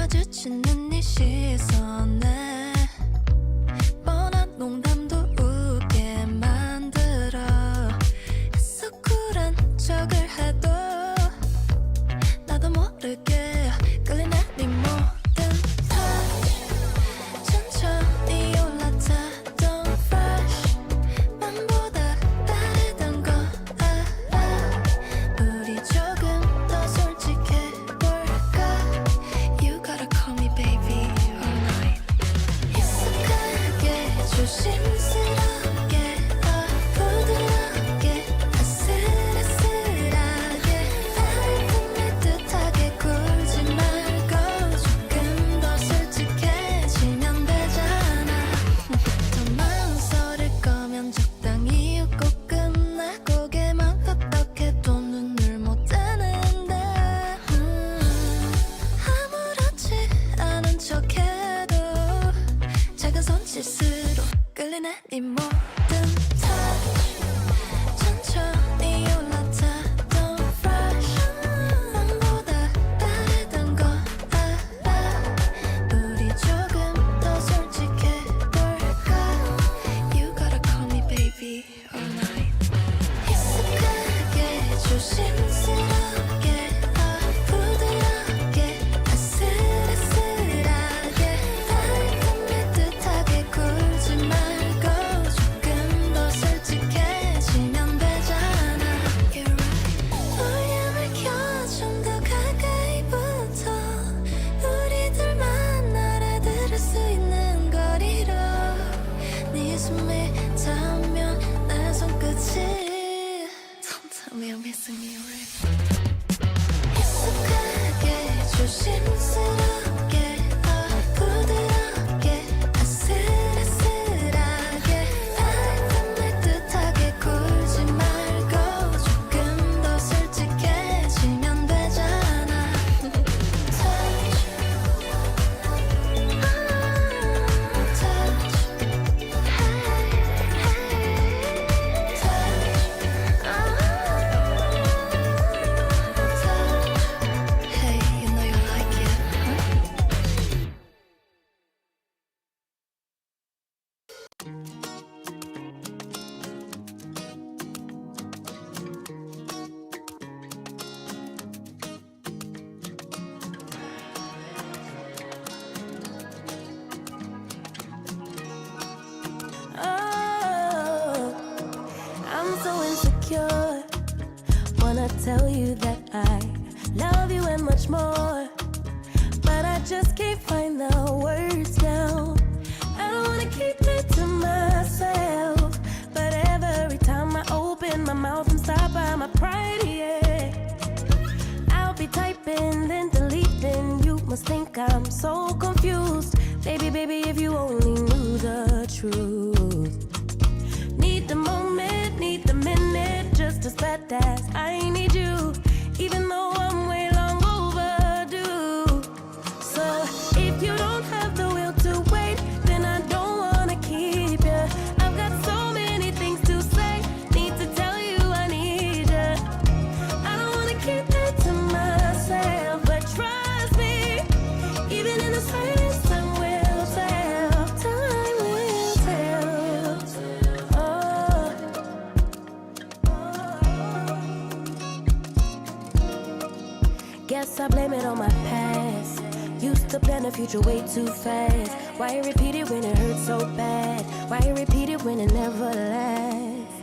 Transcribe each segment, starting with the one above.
마주치는 네 시선에 뻔한 농담도 웃게 만들어 애써 쿨한 척을 해도 나도 모르게 끌리는 네 모든 touch 천천히 올라타던 fresh 밤보다 다르던 거 알아 우리 조금 더 솔직해볼까 You gotta call me baby all night 익숙하게 조심스럽게 부드럽게 아슬아슬하게 나를 품을 듯하게 굴지 말고 조금 더 솔직해지면 되잖아 더 망설일 거면 적당히 웃고 끝내 고개만 끄덕해도 눈을 못 떼는데 아무렇지 않은 척해도 작은 손짓으로 끌리는 네 모든 touch 천천히 올라타던 fresh 밤보다 다르던 거 알아 우리 조금 더 솔직해볼까 You gotta call me baby all night 익숙하게 조심스럽게 부드럽게 아슬아슬하게 나를 품을 듯하게 굴지 말고 조금 더 솔직해지면 되잖아 You're right 볼륨을 켜 좀 더 가까이 붙어 우리들만 알아들을 수 있는 거리로 네 숨이 닿으면 내 손끝이 Don't tell me I'm missing you already 익숙하게 조심스럽게 부드럽게 아슬아슬하게 나를 품을 듯하게 굴지 말고 조금 더 솔직해지면 되잖아 Touch touch Hey, you know you like it, huh? Oh, I'm so insecure. Wanna tell you that I love you and much more, but I just can't find the words now. I don't wanna keep it to myself, but every time I open my mouth, I'm stopped by my pride, yeah. I'll be typing, then deleting. You must think I'm so confused. Baby, baby, if you only knew the truth. Need the moment, need the minute, just as bad as I need you, even though I'm way long overdue. So if you don't have the will to wait, then I don't wanna keep you. I've got so many things to say, need to tell you I need you. I don't wanna keep it to myself, but trust me, even in the silence, time will tell. Time will tell. Oh. Guess I blame it on my past. Used to plan the future way too fast. Why repeat it when it hurts so bad? Why repeat it when it never lasts?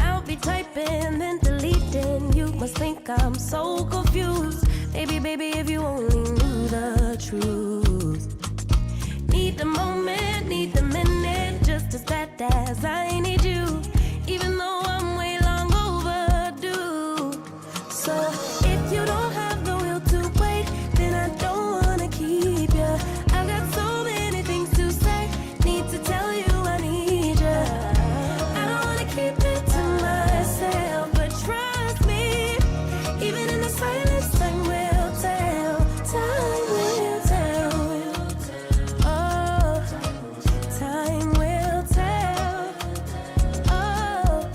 I'll be typing, then deleting. You must think I'm so confused. Baby, baby, if you only knew the truth. Need the moment, need the minute, just as bad as I need you, even though I'm way long overdue. So if you don't have the will to wait, then I don't wanna keep you. I've got so many things to say, need to tell you I need you. I don't wanna keep it to myself, but trust me, even in the silence, time will tell. Time will tell. Oh, time will tell. Oh,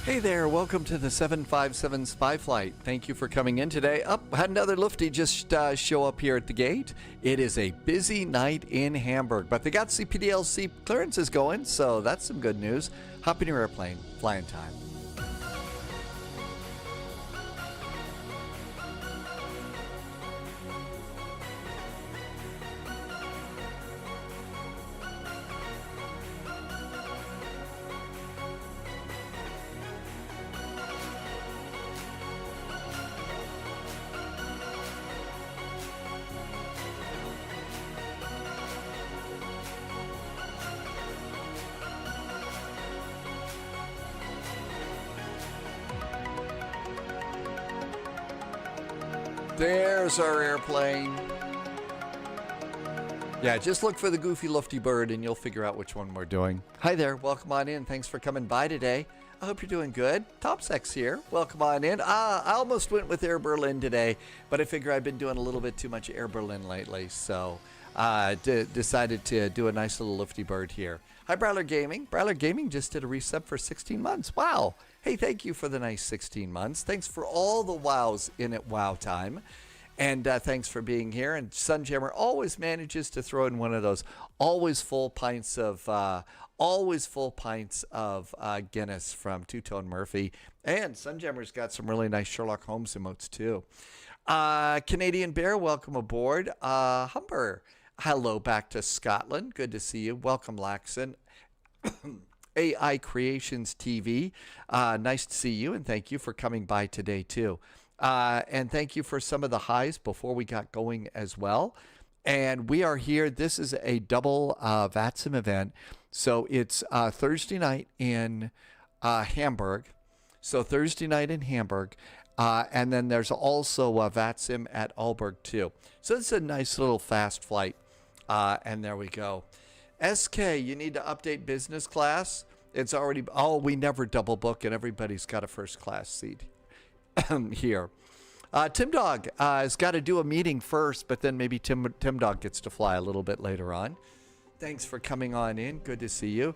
Hey there, welcome to the 757 Spy Flight. Thank you for coming in today. Had another lifty just show up here at the gate. It is a busy night in Hamburg, but they got CPDLC clearances going, so that's some good news. Hop in your airplane, flying time. There's our airplane. Yeah, just look for the goofy lofty bird and you'll figure out which one we're doing. Hi there, welcome on in. Thanks for coming by today. I hope you're doing good. TopSec's here. Welcome on in. I almost went with Air Berlin today, but I figure I've been doing a little bit too much Air Berlin lately, so decided to do a nice little lifty bird here. Hi, Brawler Gaming. Brawler Gaming just did a resub for 16 months. Wow. Hey, thank you for the nice 16 months. Thanks for all the wows in at wow time. And thanks for being here. And Sunjammer always manages to throw in one of those always full pints of Guinness from Two Tone Murphy. And Sunjammer's got some really nice Sherlock Holmes emotes too. Canadian Bear, welcome aboard. Humber, hello back to Scotland. Good to see you. Welcome, Laxon. AI Creations TV, nice to see you, and thank you for coming by today too. And thank you for some of the highs before we got going as well. And we are here. This is a double VATSIM event. So it's Thursday night in Hamburg. So Thursday night in Hamburg. And then there's also VATSIM at Aalborg too. So it's a nice little fast flight. And there we go. SK, you need to update business class. It's already, we never double book and everybody's got a first class seat here. Tim Dog has got to do a meeting first, but then maybe Tim Dog gets to fly a little bit later on. Thanks for coming on in. Good to see you.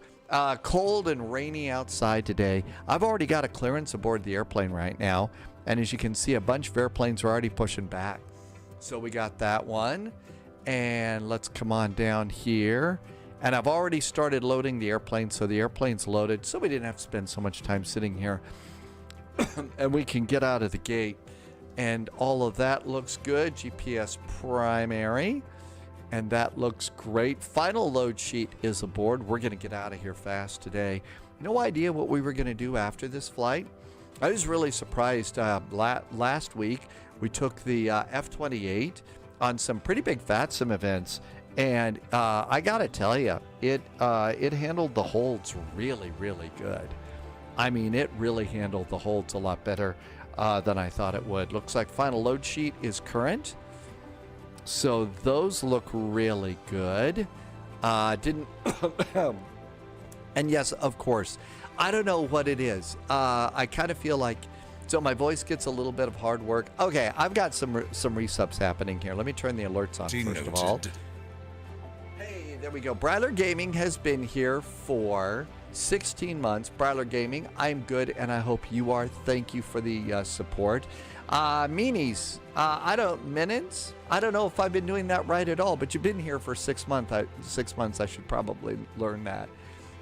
Cold and rainy outside today. I've already got a clearance aboard the airplane right now. And as you can see, a bunch of airplanes are already pushing back. So we got that one. And let's come on down here. And I've already started loading the airplane, so the airplane's loaded, so we didn't have to spend so much time sitting here. And we can get out of the gate. And all of that looks good. GPS primary. And that looks great. Final load sheet is aboard. We're going to get out of here fast today. No idea what we were going to do after this flight. I was really surprised. Last week, we took the F-28 on some pretty big VATSIM events. And I got to tell you, it handled the holds really, really good. I mean, it really handled the holds a lot better than I thought it would. Looks like final load sheet is current. So those look really good. And yes, of course, I don't know what it is. I kind of feel like, so my voice gets a little bit of hard work. Okay, I've got some resubs happening here. Let me turn the alerts on first of all. Hey, there we go. Brawler Gaming has been here for 16 months. Brawler Gaming, I'm good, and I hope you are. Thank you for the support. Meanies, Minutes. I don't know if I've been doing that right at all, but you've been here for 6 months. 6 months, I should probably learn that.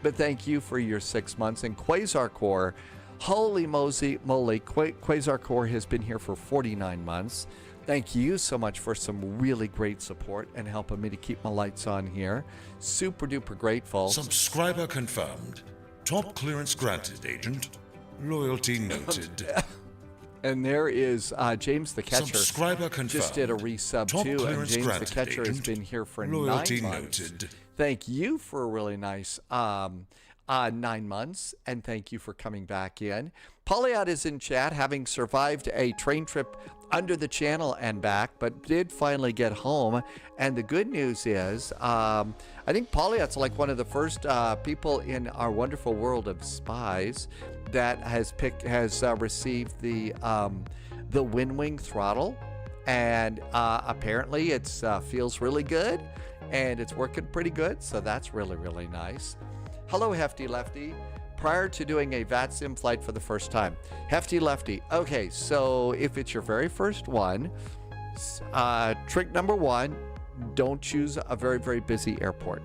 But thank you for your 6 months. And Quasar Core, holy moly, Quasar Core has been here for 49 months. Thank you so much for some really great support and helping me to keep my lights on here. Super duper grateful. Subscriber confirmed. Top clearance granted, Agent. Loyalty noted. And there is James the Catcher. Subscriber confirmed. Just did a resub Top too. And James granted, the Catcher Agent. has been here for Loyalty 9 months. noted. Thank you for a really nice 9 months, and thank you for coming back in. Polyot is in chat, having survived a train trip under the channel and back, but did finally get home. And the good news is, I think Polyot's like one of the first people in our wonderful world of spies that has received the WinWing throttle, and apparently it feels really good, and it's working pretty good. So that's really, really nice. Hello, Hefty Lefty. prior to doing a VATSIM flight for the first time. Hefty lefty. Okay, so if it's your very first one, trick number one, don't choose a very, very busy airport,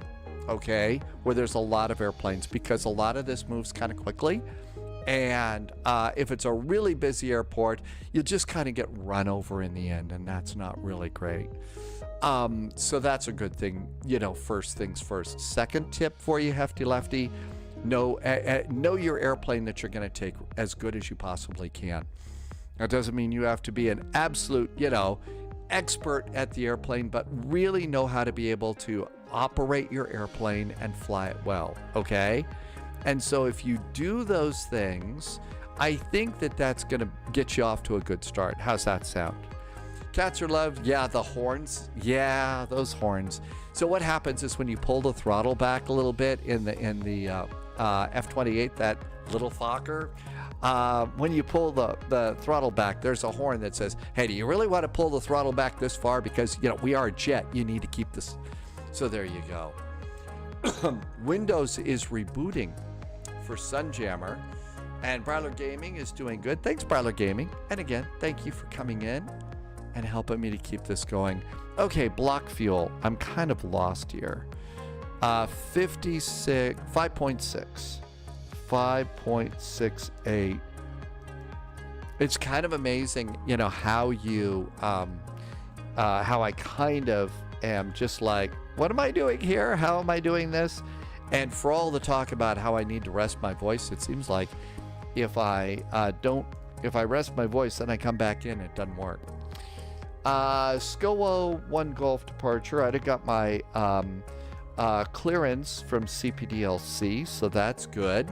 okay, where there's a lot of airplanes, because a lot of this moves kind of quickly. And if it's a really busy airport, you'll just kind of get run over in the end, and that's not really great. So that's a good thing, you know, first things first. Second tip for you, Hefty Lefty, know your airplane that you're going to take as good as you possibly can. That doesn't mean you have to be an absolute, you know, expert at the airplane, but really know how to be able to operate your airplane and fly it well, okay? And so if you do those things, I think that that's going to get you off to a good start. How's that sound? Cats are loved. Yeah, the horns. Yeah, those horns. So what happens is when you pull the throttle back a little bit in the F-28, that little Fokker, when you pull the throttle back, there's a horn that says, hey, do you really want to pull the throttle back this far? Because, you know, we are a jet. You need to keep this. So there you go. Windows is rebooting for Sunjammer, and Brawler Gaming is doing good. Thanks, Brawler Gaming. And again, thank you for coming in and helping me to keep this going. Okay, block fuel. I'm kind of lost here. 5.6. 5.68. It's kind of amazing, you know, how you, how I kind of am just like, what am I doing here? How am I doing this? And for all the talk about how I need to rest my voice, it seems like if I rest my voice, then I come back in, it doesn't work. SCOA 1 Golf departure. I got my clearance from CPDLC, so that's good.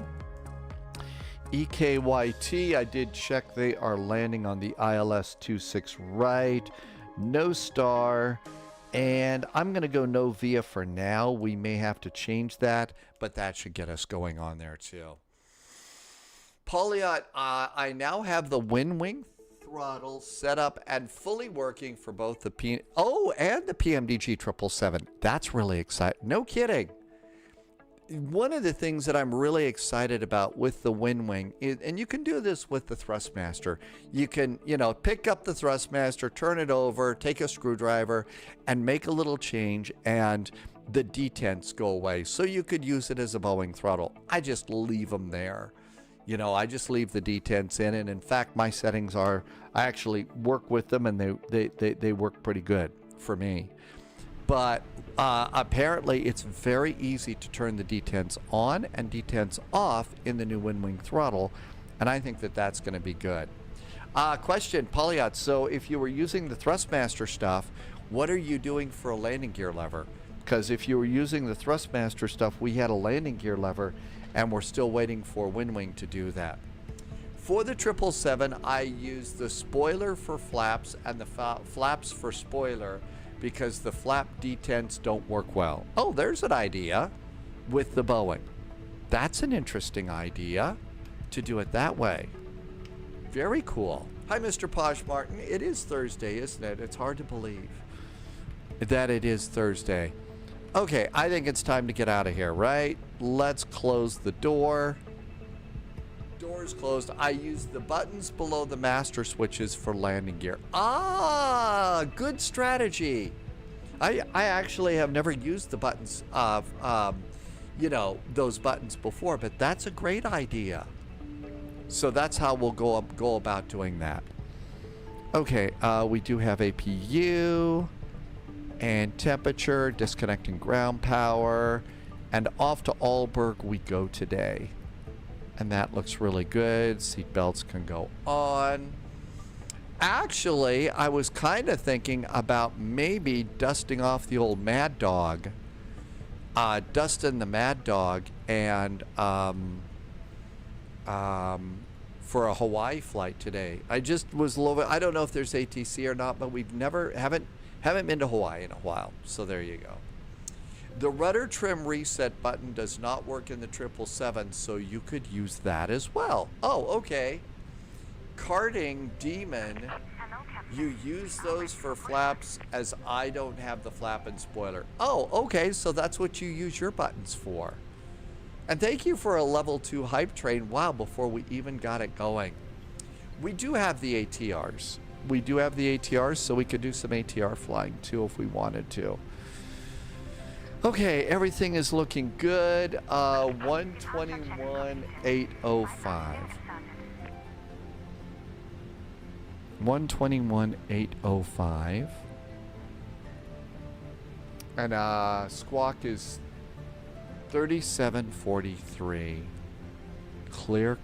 EKYT, I did check. They are landing on the ILS 26 right. No star. And I'm going to go no via for now. We may have to change that, but that should get us going on there too. Poliot, I now have the WinWing throttle set up and fully working for both the and the PMDG 777. That's really exciting. No kidding. One of the things that I'm really excited about with the WinWing is, and you can do this with the Thrustmaster, you can, you know, pick up the Thrustmaster, turn it over, take a screwdriver, and make a little change, and the detents go away. So you could use it as a Boeing throttle. I just leave them there. You know, I just leave the detents in, and in fact, my settings are, I actually work with them, and they work pretty good for me. But apparently it's very easy to turn the detents on and detents off in the new WinWing throttle, and I think that that's going to be good. Question, Poliot, so if you were using the Thrustmaster stuff, what are you doing for a landing gear lever? Because if you were using the Thrustmaster stuff, we had a landing gear lever, and we're still waiting for WinWing to do that. For the 777, I use the spoiler for flaps and the flaps for spoiler, because the flap detents don't work well. Oh, there's an idea with the Boeing. That's an interesting idea to do it that way. Very cool. Hi, Mr. Posh Martin. It is Thursday, isn't it? It's hard to believe that it is Thursday. Okay, I think it's time to get out of here, right? Let's close the door. Doors closed. I use the buttons below the master switches for landing gear. Ah, good strategy. I actually have never used the buttons of, you know, those buttons before, but that's a great idea. So that's how we'll go about doing that. Okay, we do have APU and temperature, disconnecting ground power, and off to Aalborg we go today. And that looks really good. Seat belts can go on. Actually, I was kind of thinking about maybe dusting off the old Mad Dog. Dusting the Mad Dog and for a Hawaii flight today. I just was a little bit, I don't know if there's ATC or not, but we've haven't been to Hawaii in a while. So there you go. The rudder trim reset button does not work in the 777, so you could use that as well. Oh, okay. Karting Demon, you use those for flaps, as I don't have the flap and spoiler. Oh, okay, so that's what you use your buttons for. And thank you for a level 2 hype train. Wow, before we even got it going. We do have the ATRs. We do have the ATRs, so we could do some ATR flying too if we wanted to. Okay, everything is looking good. 121,805. 121,805. And squawk is 3743. Clear,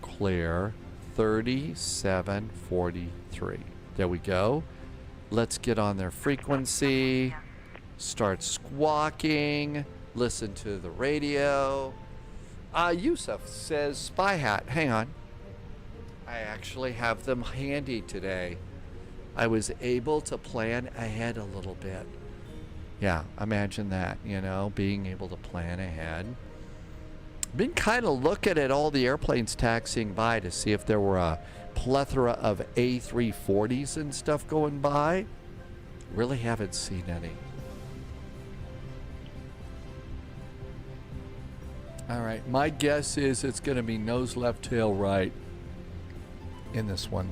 3743. There we go. Let's get on their frequency. Start squawking. Listen to the radio. Yusuf says spy hat. Hang on. I actually have them handy today. I was able to plan ahead a little bit. Yeah, imagine that, you know, being able to plan ahead. Been kind of looking at all the airplanes taxiing by to see if there were a plethora of A340s and stuff going by. Really haven't seen any. All right, my guess is it's going to be nose left, tail right in this one.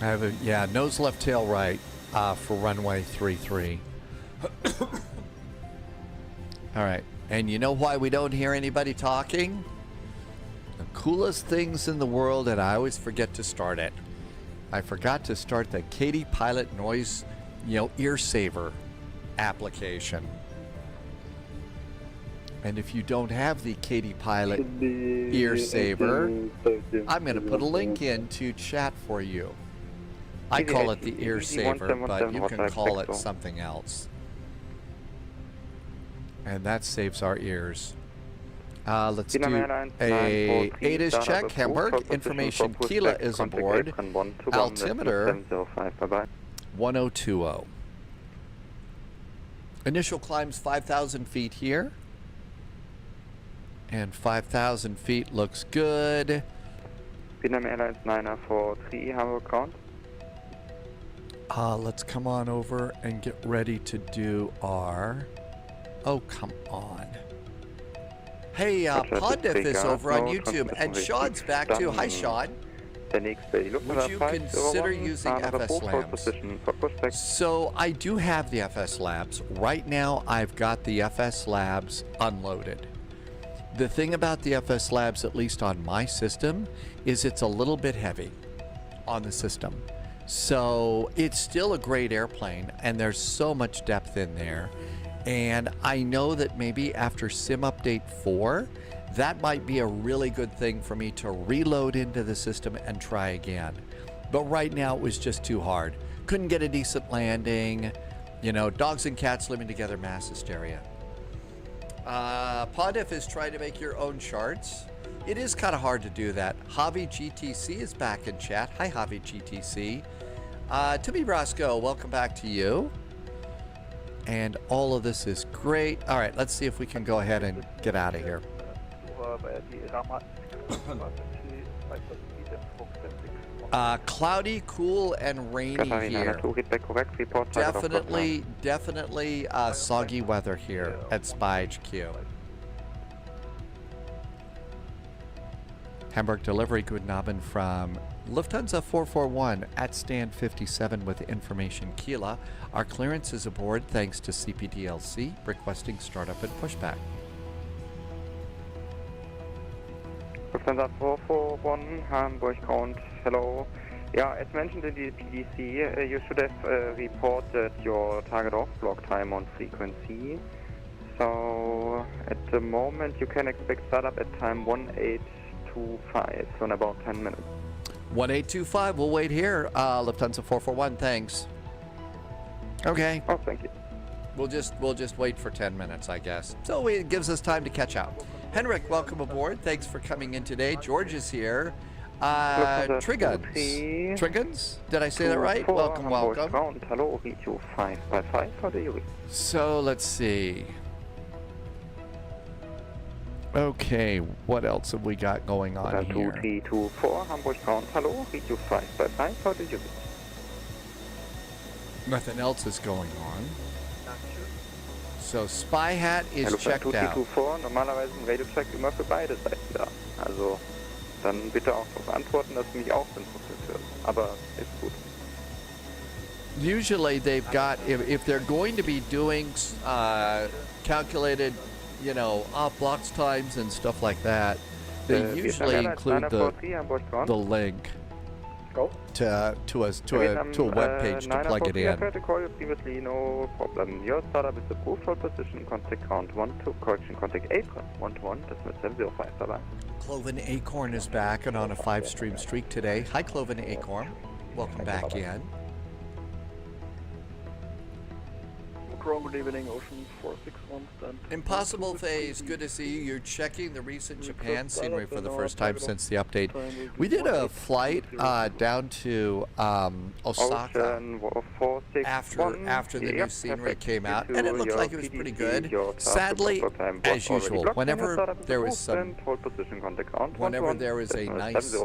I have a, yeah, nose left, tail right for runway 33. All right, and you know why we don't hear anybody talking? The coolest things in the world, and I always forget to start it. I forgot to start the Katy Pilot noise, you know, ear saver application. And if you don't have the Katy Pilot ear saver, I'm going to put a link into chat for you. I call it the ear saver, but you can call it something else. And that saves our ears. Let's do a ADDH check. Hamburg, information Kila is aboard. Altimeter 1020. Initial climbs 5,000 feet here. And 5,000 feet looks good. Vietnam Airlines 943 Hamburg ground. Let's come on over and get ready to do our... Oh, come on. Hey, Poddiff is over on YouTube, and Sean's back too. Hi, Sean. Would you consider using FS Labs? So I do have the FS Labs. Right now, I've got the FS Labs unloaded. The thing about the FS Labs, at least on my system, is it's a little bit heavy on the system. So it's still a great airplane, and there's so much depth in there. And I know that maybe after Sim Update 4, that might be a really good thing for me to reload into the system and try again. But right now it was just too hard. Couldn't get a decent landing. You know, dogs and cats living together, mass hysteria. Poddiff is trying to make your own charts. It is kind of hard to do that. Javi GTC is back in chat. Hi, Javi GTC. Timmy Brasco, welcome back to you. And all of this is great. All right, let's see if we can go ahead and get out of here. Cloudy, cool, and rainy here. Definitely soggy weather here at Spy HQ. Hamburg delivery, Guten Abend from Lufthansa 441 at stand 57 with information Kila. Our clearance is aboard thanks to CPDLC requesting startup and pushback. Lufthansa 441, Hamburg ground, hello. Yeah, as mentioned in the PDC, you should have reported your target off block time on frequency. So at the moment you can expect startup at time 1825, so in about 10 minutes. 1825, we'll wait here. Lufthansa 441, thanks. Okay. Oh, thank you. We'll just wait for 10 minutes, I guess. So it gives us time to catch up. Henrik, welcome aboard. Thanks for coming in today. George is here. Triggins. Triggins? Did I say that right? Welcome, welcome. Hello, Rio 555 for the Yuri. So let's see. Okay, what else have we got going on here? 2324 Hamburg ground, hello, Rio 555 for the Yuri. Nothing else is going on. So Spy Hat is Hallo, checked out. 224, normalerweise ein Radio-Check immer für beide Seiten da. Also dann bitte auch darauf antworten, dass mich auch interessiert. Aber ist gut. Usually they've got, if they're going to be doing calculated, you know, off blocks times and stuff like that, they usually include the link to a web page to plug it in. Previously, no problem. Your startup is approved for position. Contact count 1 to correction. Contact Acorn 1 to 1. That's 705. Bye bye. Cloven Acorn is back and on a 5-stream streak today. Hi, Cloven Acorn. Welcome back in. Good evening, Ocean 461 stand. Impossible Phase, good to see you. You're checking the recent Japan scenery for the first time since the update. We did a flight down to Osaka after the new scenery came out, and it looked like it was pretty good. Sadly, as usual, whenever there was a nice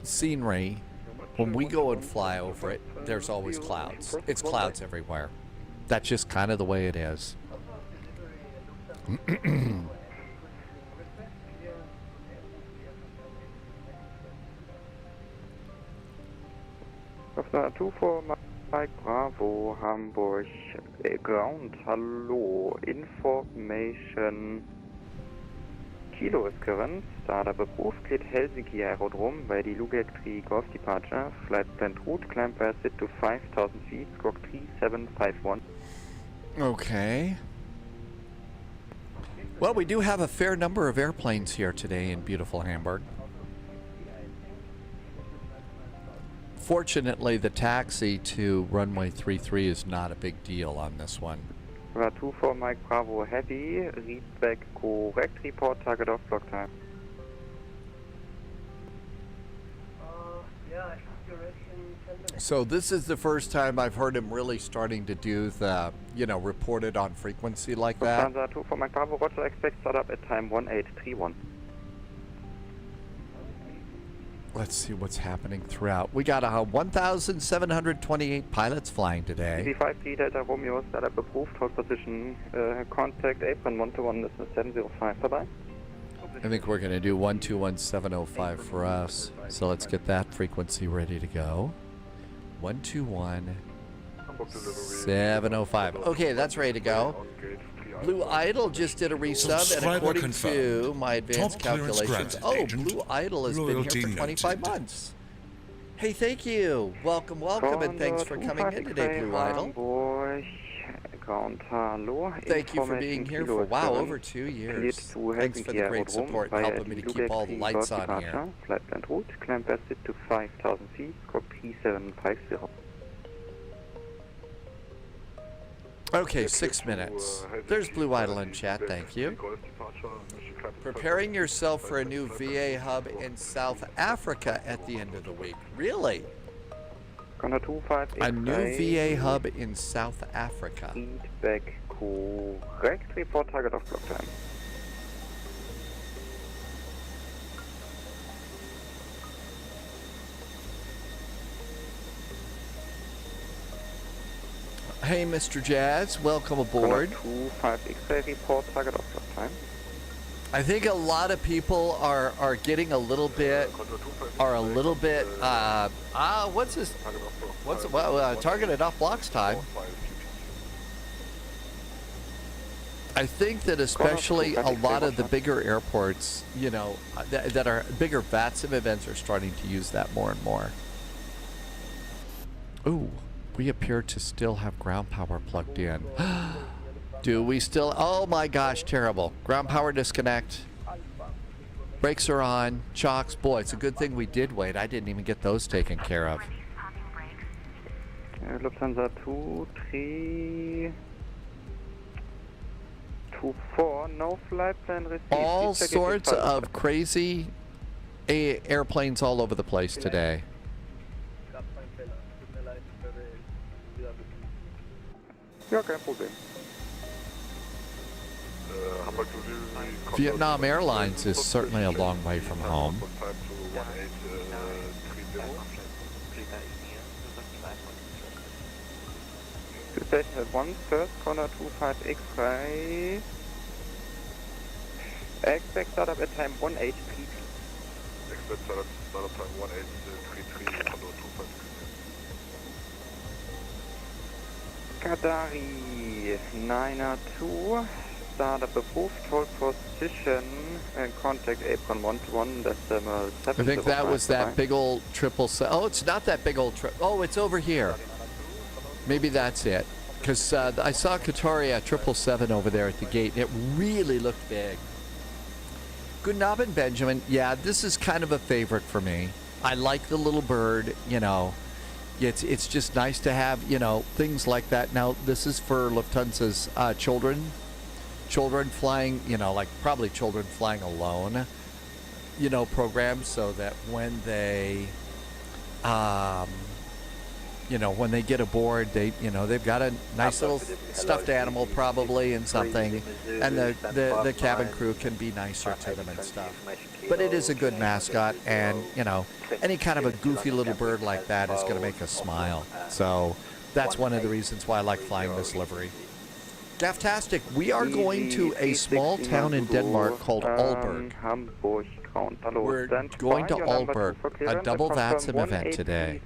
scenery, when we go and fly over it, there's always clouds. It's clouds everywhere. That's just kind of the way it is. Governor 24 Mike Bravo, Hamburg, ground, hallo, information, Kilo is current, startup approved, cleared Helsinki Aerodrome by the Lugeck 3 Golf departure, flight planned route, climb by sit to 5,000 feet, squawk 3751. Okay. Well, we do have a fair number of airplanes here today in beautiful Hamburg. Fortunately, the taxi to runway 33 is not a big deal on this one. 24 Mike Bravo Heavy, read back correct, report target off block time. So this is the first time I've heard him really starting to do the, you know, report it on frequency like that. Lufthansa 24 Mike Bravo, Roger, expect startup at time 1831. Let's see what's happening throughout. We got 1,728 pilots flying today. CV53 Delta Romeo, startup approved, hold position, contact apron 1 to 1, this is 705, bye-bye. I think we're going to do 121.705 for us. So let's get that frequency ready to go. 121.705. Okay, that's ready to go. Blue Idol just did a resub, and according to my advanced calculations, Blue Idol has been here for 25 months. Hey, thank you. Welcome, welcome, and thanks for coming in today, Blue Idol. Thank you for being here for, wow, over 2 years. Thanks for the great support and helping me to keep all the lights on here. Flight planned route, climb past it to 5,000 feet, squawk 3750. Okay, 6 minutes. There's Blue Idol in chat, thank you. Preparing yourself for a new VA hub in South Africa at the end of the week. Really? A new VA hub in South Africa. Feedback correct, report target off block time. Hey, Mr. Jazz, welcome aboard. 25 X-ray report target off block time. I think a lot of people are getting a little bit, targeted off blocks time. I think that especially a lot of the bigger airports, you know, that are bigger VATSIM events are starting to use that more and more. Ooh, we appear to still have ground power plugged in. Do we still? Oh my gosh, terrible. Ground power disconnect. Brakes are on. Chocks. Boy, it's a good thing we did wait. I didn't even get those taken care of. Lufthansa 2324, no flight plan received. All sorts of crazy airplanes all over the place today. Ja, kein Problem. Vietnam Airlines is certainly a long way from home. Station at 1, first corner 25 X-ray. Expect startup at time 1833. Expect startup time 1833, Condo 25. Kadari 902. Startup approved, hold position and contact apron 121 decimal 7. I think that was that big old 777. Oh, it's not that big old oh, it's over here. Maybe that's it. Because I saw Kataria 777 over there at the gate. And it really looked big. Good Nobbin, Benjamin. Yeah, this is kind of a favorite for me. I like the little bird, you know. It's just nice to have, you know, things like that. Now, this is for Lufthansa's children flying, you know, like probably children flying alone, you know, programs, so that when they, you know, when they get aboard, they, you know, they've got a nice little stuffed animal probably and something, and the cabin crew can be nicer to them and stuff. But it is a good mascot, and, you know, any kind of a goofy little bird like that is going to make us smile. So that's one of the reasons why I like flying this livery. Gaftastic, we are going to a small town in Denmark called Aalborg. Hamburg and Aalborg. We're going to Aalborg, a double VATSIM event today.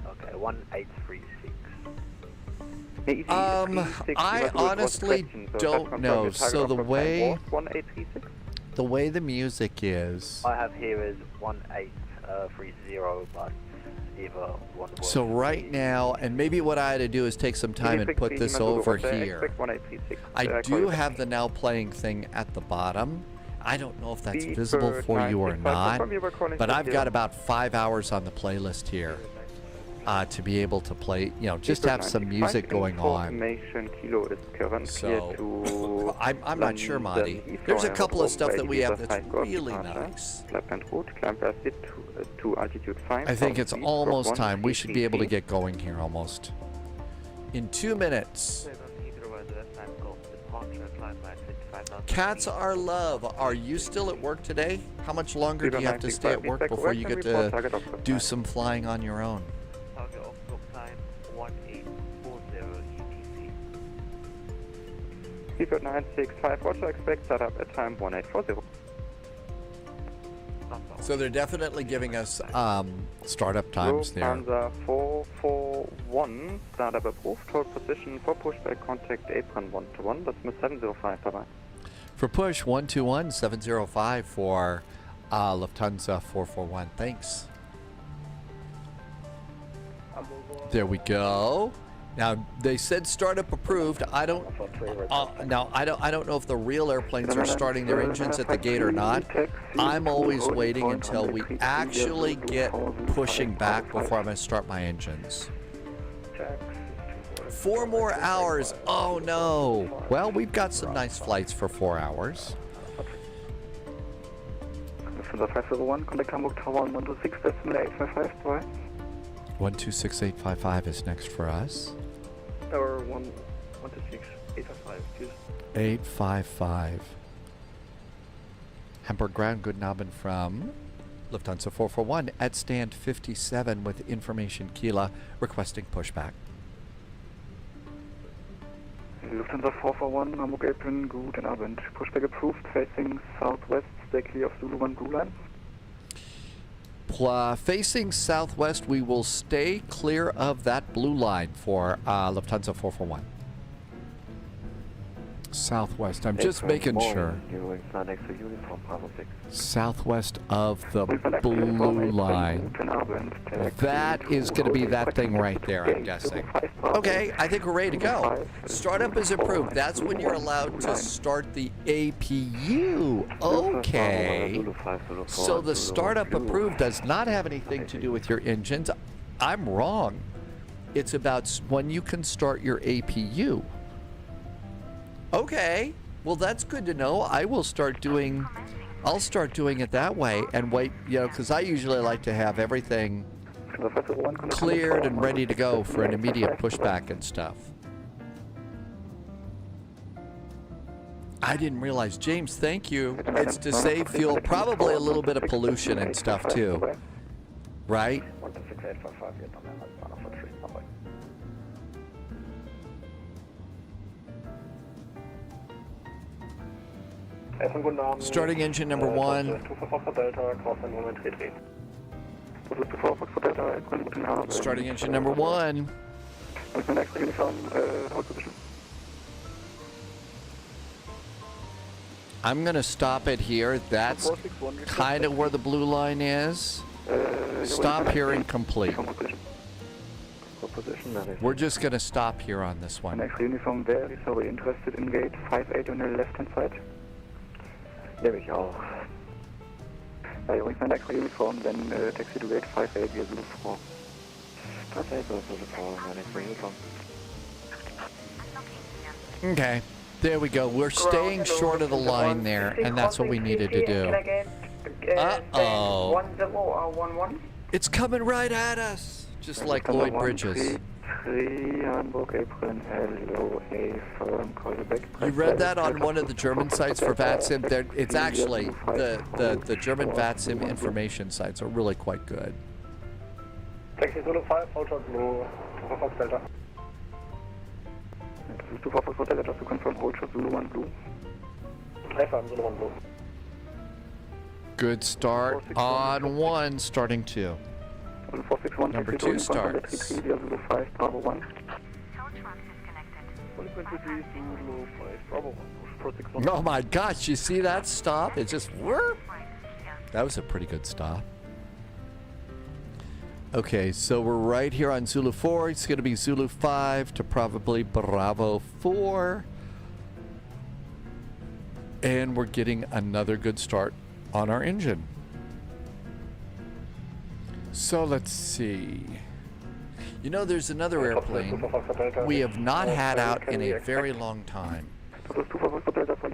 Okay, 1836. I honestly don't know. So the way the music is. I have here is 1830, but either one. So right now, and maybe what I had to do is take some time and put this over here. I do have the now playing thing at the bottom. I don't know if that's visible for you or not, but I've got about 5 hours on the playlist here to be able to play, you know, just have some music going on. So I'm not sure, Monty. There's a couple of stuff that we have that's really nice. I think it's almost time. We should be able to get going here almost. In 2 minutes. Cats are love. Are you still at work today? How much longer do you have to stay at work before you get to do some flying on your own? Seabird 965, Roger, expect startup at time 1840. So they're definitely giving us startup times there. Lufthansa 441, startup approved, hold position for pushback, contact apron 121, that's Miss 705, bye-bye. For push 121 705 for Lufthansa 441, thanks. There we go. Now they said startup approved. I don't know if the real airplanes are starting their engines at the gate or not. I'm always waiting until we actually get pushing back before I'm going to start my engines. 4 more hours. Oh no. Well, we've got some nice flights for 4 hours. 501, contact Hamburg Tower 126.855, 126855 is next for us. Tower 126.855, excuse. 855. Hamburg ground, good Abend from Lufthansa 441 at stand 57 with information Kila requesting pushback. Lufthansa 441, Hamburg apron, guten Abend. Pushback approved, facing southwest, stay clear of Zulu 1 blue line. Facing southwest, we will stay clear of that blue line for Lufthansa 441. Southwest, I'm just making sure. Southwest of the blue line. That is going to be that thing right there, I'm guessing. Okay, I think we're ready to go. Startup is approved. That's when you're allowed to start the APU. Okay. So the startup approved does not have anything to do with your engines. I'm wrong. It's about when you can start your APU. Okay, well that's good to know. I'll start doing it that way and wait, you know, because I usually like to have everything cleared and ready to go for an immediate pushback and stuff. I didn't realize, James, thank you. It's to save fuel, probably a little bit of pollution and stuff too, right? Starting engine number 1. Starting engine number 1. I'm going to stop it here. That's kind of where the blue line is. Stop hearing complete. We're just going to stop here on this one. Next uniform, very sorry, interested in gate 58 on the left hand side. Nehme ich auch. Ja, übrigens mein extra Uniform, then taxi to gate 58 via Zulu 4. Okay, there we go. We're staying short of the line there, and that's what we needed to do. Uh-oh. 1011. It's coming right at us, just like Lloyd Bridges. Hamburg, April, hello, A firm, call you back. You read that on one of the German sites for VATSIM. It's actually, the German VATSIM information sites are really quite good. Taxi Zulu 5, hold short blue, Fox Delta. This is 2 Fox Delta, just to confirm, hold short Zulu 1 blue. Zulu 1 blue. Good start on 1, starting 2. Number 2 starts. Zulu 5, Bravo 1. Oh my gosh, you see that stop? It just whoop. That was a pretty good stop. Okay, so we're right here on Zulu 4. It's going to be Zulu 5 to probably Bravo 4. And we're getting another good start on our engine. So let's see. You know, there's another airplane we have not had out in a very long time.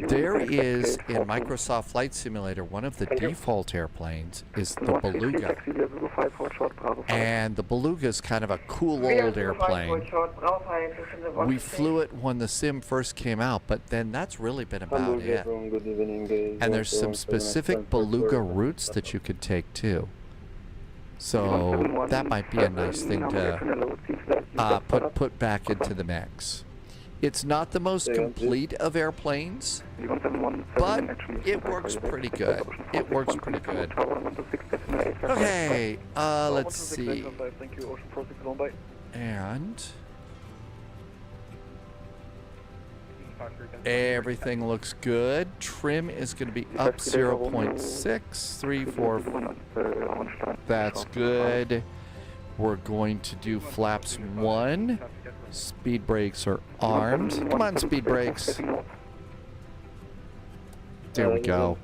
There is, in Microsoft Flight Simulator, one of the default airplanes is the Beluga. And the Beluga is kind of a cool old airplane. We flew it when the sim first came out, but then that's really been about it. And there's some specific Beluga routes that you could take too. So that might be a nice thing to put back into the mix. It's not the most complete of airplanes, but it works pretty good. It works pretty good. Okay, let's see. And everything looks good. Trim is going to be up 0.6, 3, 4. That's good. We're going to do flaps 1. Speed brakes are armed. Come on, speed brakes. There we go.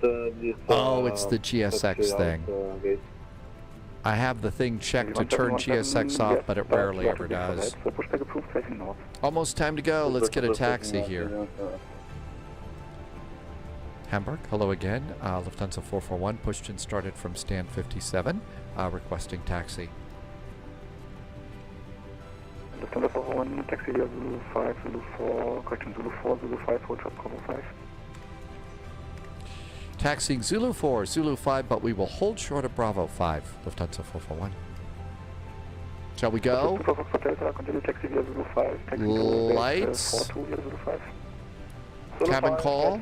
Oh, it's the GSX thing. I have the thing checked to turn GSX off, but it rarely ever does. Almost time to go. Let's get a taxi here. Hamburg, hello again. Lufthansa 441 pushed and started from stand 57, requesting taxi. Lufthansa 441, taxi via Zulu 5, Zulu 4, correction Zulu 4, Zulu 5, hold short Bravo 5. Taxiing Zulu 4, Zulu 5, but we will hold short of Bravo 5, Lufthansa 441. Shall we go? Lights. Cabin call.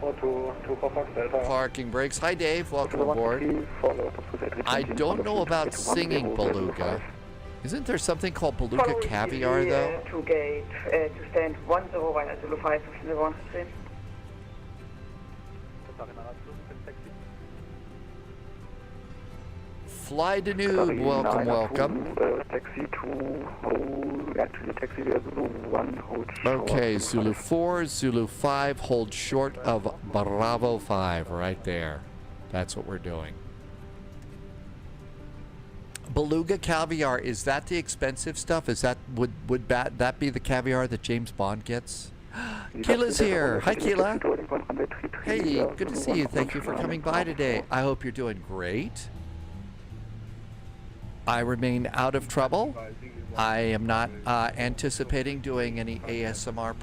Parking brakes. Hi Dave, welcome aboard. I don't know about singing Beluga. Isn't there something called Beluga Caviar though? To gate, to stand 10 via Zulu 5, 116. Fly to Noob, welcome, welcome. Taxi 2, actually taxi via Zulu 1, hold short. Okay, Zulu 4, Zulu 5, hold short of Bravo 5, right there. That's what we're doing. Beluga Caviar, is that the expensive stuff? Is that, would that be the caviar that James Bond gets? Keela's here. Hi, Keela. Hey, good to see you. Thank you for coming by today. I hope you're doing great. I remain out of trouble. I am not anticipating doing any ASMR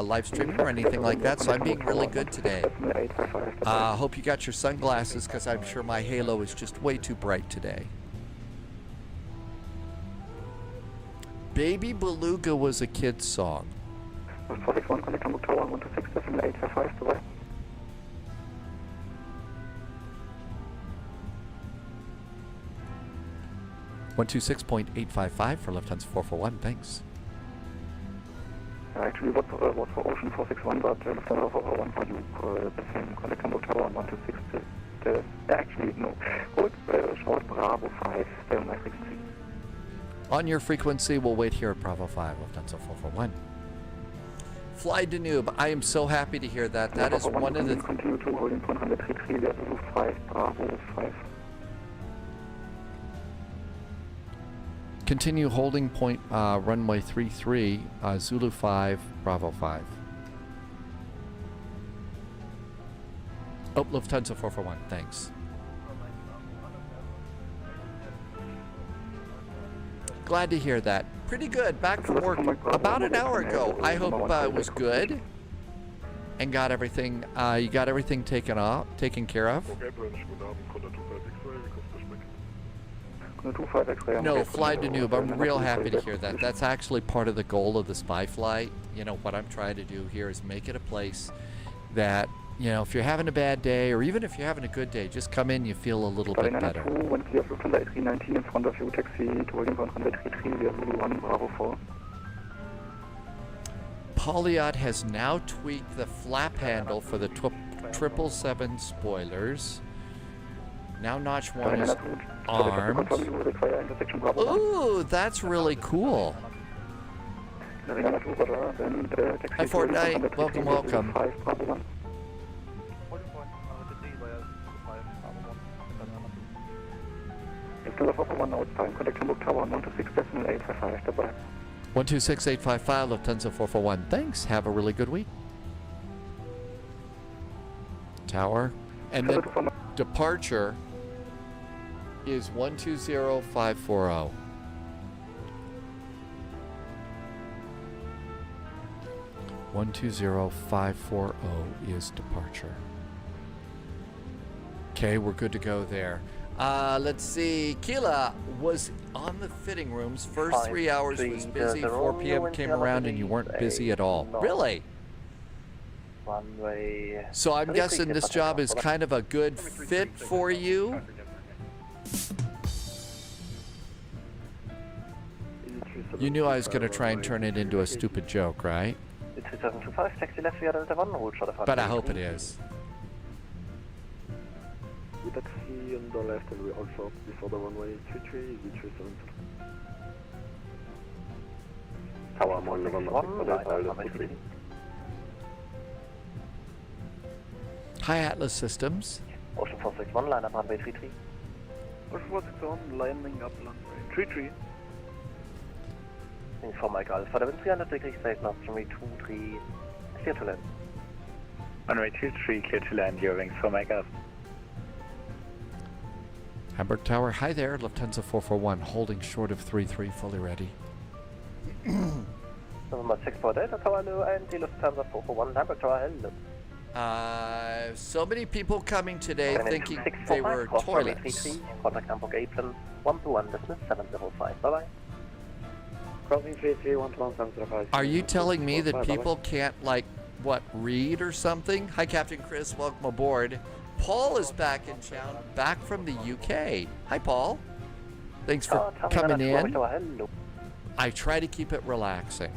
live streaming or anything like that, so I'm being really good today. Hope you got your sunglasses, because I'm sure my halo is just way too bright today. Baby Beluga was a kid's song. 126.855 for Lufthansa 441. Thanks. Actually, what for Ocean 461, but Lufthansa 441 for you. The same contact Hamburg Tower on 126. Actually, no. Hold short Bravo 5. Stay on my frequency. On your frequency, we'll wait here at Bravo 5, Lufthansa 441. Fly Danube, I am so happy to hear that. That is one of the... Continue to holding point 133, there's Zulu 5, Bravo 5. Continue holding point runway 33, Zulu 5, Bravo 5. Oh, Lufthansa 441, thanks. Glad to hear that. Pretty good. Back from work about an hour ago. I hope it was good and got everything. You got everything taken care of. No, Fly Danube. I'm real happy to hear that. That's actually part of the goal of the spy flight. You know what I'm trying to do here is make it a place that, you know, if you're having a bad day or even if you're having a good day, just come in, you feel a little bit better. When clear of Lufthansa 319 in front of you, taxi to holding 133, we have Zulu 1, Bravo 4. Polyot has now tweaked the flap handle for the 777 spoilers. Now notch 1 is armed. Ooh, that's really cool. Hi Fortnite, welcome, welcome. Contact Hamburg Tower 126.855. 126.855, Lufthansa 441. Thanks. Have a really good week. Tower. And then departure is 120540. is departure. Okay, we're good to go there. Let's see. Kila was on the fitting rooms. First 3 hours was busy. 4 p.m. came around and you weren't busy at all. Really? So I'm guessing this job is kind of a good fit for you? You knew I was going to try and turn it into a stupid joke, right? But I hope it is. Taxi on the left and we also before the runway 33 is the 37. Tower 1 November. Hi Atlas Systems. Ocean 461, line up runway 33. Ocean 461, lining up runway 33. Inform Mike Alpha, 300 degrees straight north, runway 23, clear to land. Runway 23, clear to land, your wings for Mike Alpha. Hamburg Tower, hi there, Lufthansa 441, holding short of 33, fully ready. Number 648, Tower no, and the Lufthansa 441, Hamburg Tower, hello. So many people coming today thinking they were toilets. Contact Hamburg Apron, 121, business 705, bye-bye. Crossing 33, 121, Are you telling me that people can't, like, what, read or something? Hi, Captain Chris, welcome aboard. Paul is back in town, back from the UK. Hi, Paul. Thanks for coming in. I try to keep it relaxing.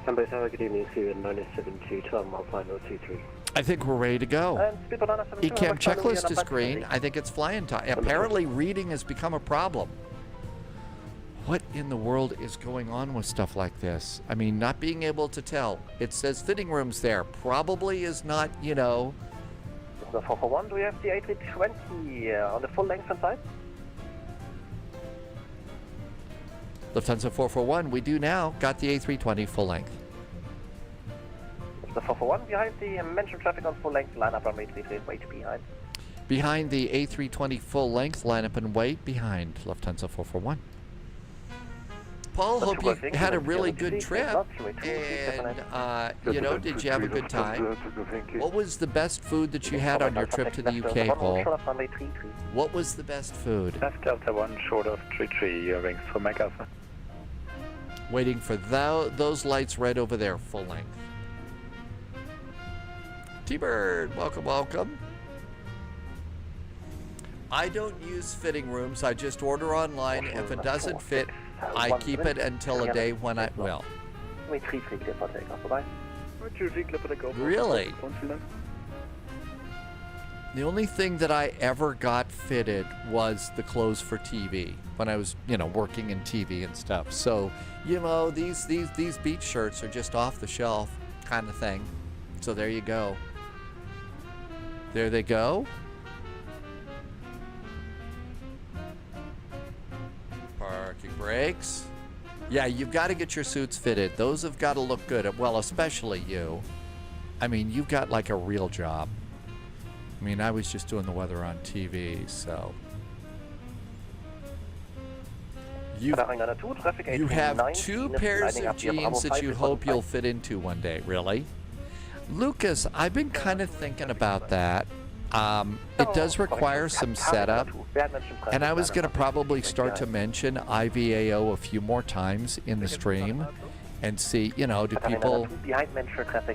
Hamburg Tower, good evening, see you at 972, terminal final 23. I think we're ready to go. ECAM checklist is green. I think it's flying time. Apparently, reading has become a problem. What in the world is going on with stuff like this? I mean, not being able to tell. It says fitting rooms there. Probably is not, you know. The 441, do we have the A320 on the full length inside? Lufthansa 441, we do now. Got the A320 full length. The 441 behind the mentioned traffic on full length, line up runway 33, wait behind. Behind the A320 full length, line up and wait behind Lufthansa 441. Paul, hope you had a really good trip, and, you know, did you have a good time? What was the best food that you had on your trip to the UK, Paul? What was the best food? Left Delta 1, short of 33, your wings for Mike Alpha. Waiting for those lights right over there, full length. T-Bird, welcome, welcome. I don't use fitting rooms. I just order online. If it doesn't fit, I keep it until a day when I will. Really? The only thing that I ever got fitted was the clothes for TV when I was, working in TV and stuff. So, these beach shirts are just off the shelf kind of thing. So there you go. There they go. Parking brakes. Yeah, you've got to get your suits fitted. Those have got to look good. Well, especially you. I mean, you've got like a real job. I mean, I was just doing the weather on TV, so. You have 2 pairs of jeans that you hope you'll fit into one day, really? Lucas, I've been kind of thinking about that. It does require some setup, and I was going to probably start to mention IVAO a few more times in the stream and see, do people,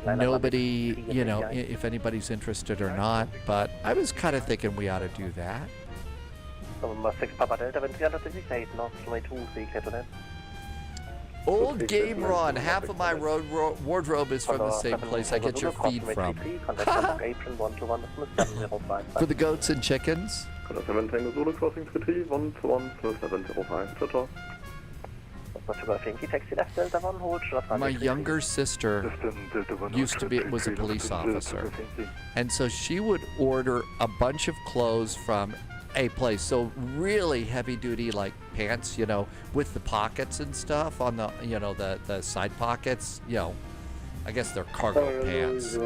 nobody, if anybody's interested or not, but I was kind of thinking we ought to do that. Old Game Ron, half of my wardrobe is from the same place I get your feed from. For the goats and chickens. My younger sister was a police officer, and so she would order a bunch of clothes from a place. So really heavy duty, like pants, with the pockets and stuff on the, the side pockets, I guess they're cargo pants.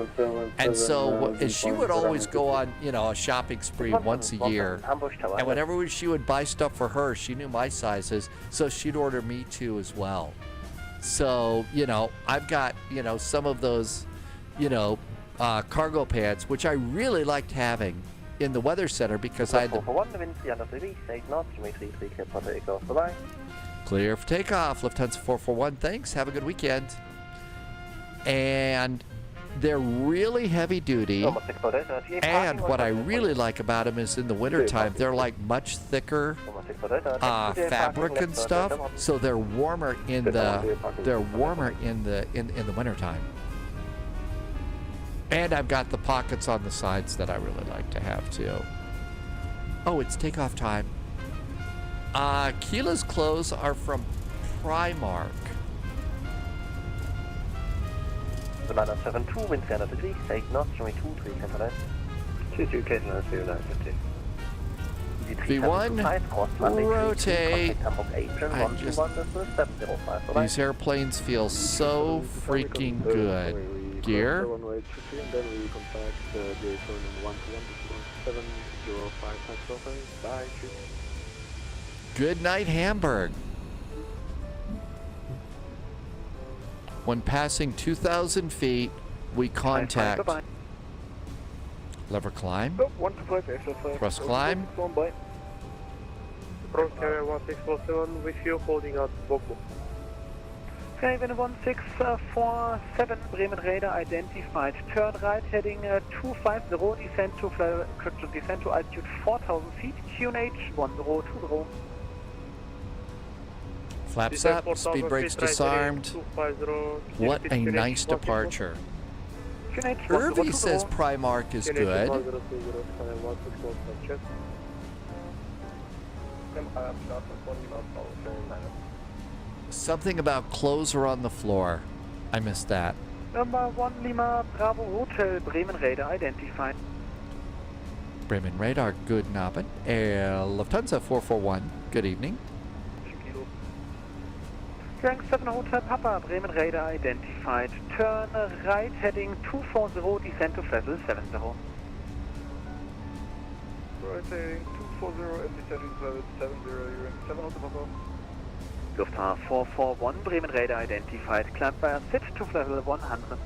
And so she would always go on, a shopping spree once a year. And whenever she would buy stuff for her, she knew my sizes, so she'd order me too as well. So, I've got, some of those, cargo pants, which I really liked having in the weather center because I had to... Clear for takeoff, Lufthansa 441. Thanks. Have a good weekend. And they're really heavy duty. And what I really like about them is in the wintertime, they're like much thicker fabric and stuff. So they're warmer in the wintertime. And I've got the pockets on the sides that I really like to have too. Oh, it's takeoff time. Keela's clothes are from Primark. 972, wind 300 degrees, take north, runway 23, center 22, Caitlin's 0950. V1, rotate. These airplanes feel so freaking good. Gear. Good night, Hamburg. When passing 2,000 feet, we contact. Lever climb. Thrust climb. with you holding out Bogbo. Raven 1647, Bremen Radar identified. Turn right heading 250, descend to altitude 4,000 feet, QNH 1020. Flaps up, speed brakes disarmed. What a nice departure. Irvi says Primark is good. Something about clothes are on the floor. I missed that. Number 1 Lima Bravo Hotel, Bremen Radar identified. Bremen Radar, good Abend. Lufthansa 441, good evening. Rank 7 Hotel Papa, Bremen Radar identified. Turn right heading 240, descend to level 70. Right heading 240 and descending to level 70, rank 7 Hotel Papa. Lufthansa 441, Bremen Radar identified. Climb via SID to level 100.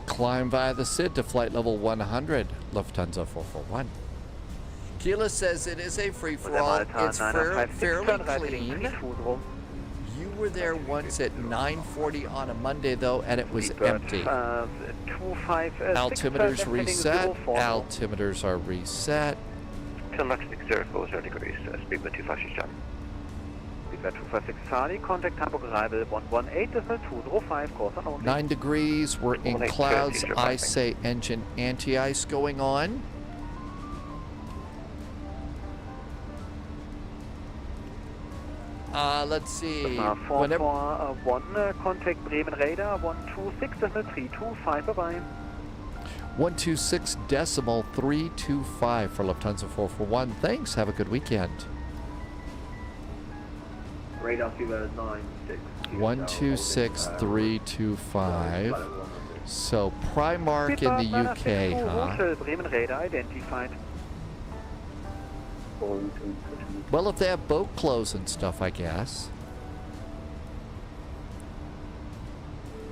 Climb via the SID to flight level 100, Lufthansa 441. Keela says it is a free-for-all. It's fairly clean. You were there once at 9:40 on a Monday, though, and it was empty. Altimeters reset. Altimeters are reset. Lux 040 degrees, speed by 256 Charlie. Speed by 256 Charlie, contact Hamburg arrival 118.205, course unknown. 9 degrees, we're in 18, clouds. 30, I say engine anti-ice going on. Let's see. 441, contact Bremen radar 126.325, bye-bye. 126.325 for Lufthansa 441. Thanks, have a good weekend. Radar fever 96. 126.325. So Primark in the UK, huh? Hotel Bremen radar identified. Well, if they have boat clothes and stuff, I guess.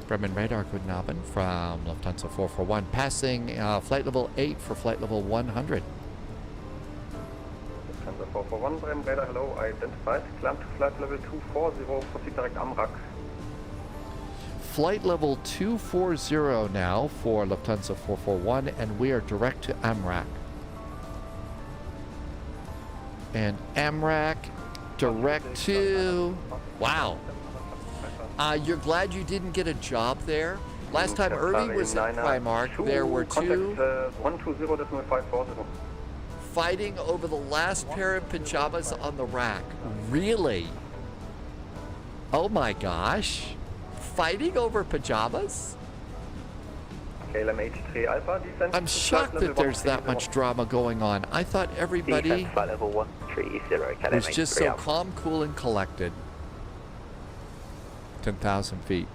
Bremen radar, guten Abend from Lufthansa 441. Passing flight level 8 for flight level 100. Lufthansa 441, Bremen radar, hello, identified. Climb to flight level 240, proceed direct Amrak. Flight level 240 now for Lufthansa 441, and we are direct to Amrak. And Amrak direct to... Wow. You're glad you didn't get a job there? Last time Irving was at Primark, there were two fighting over the last pair of pajamas on the rack. Really? Oh my gosh. Fighting over pajamas? I'm shocked that there's that much drama going on. I thought everybody was just so calm, cool, and collected. 10,000 feet.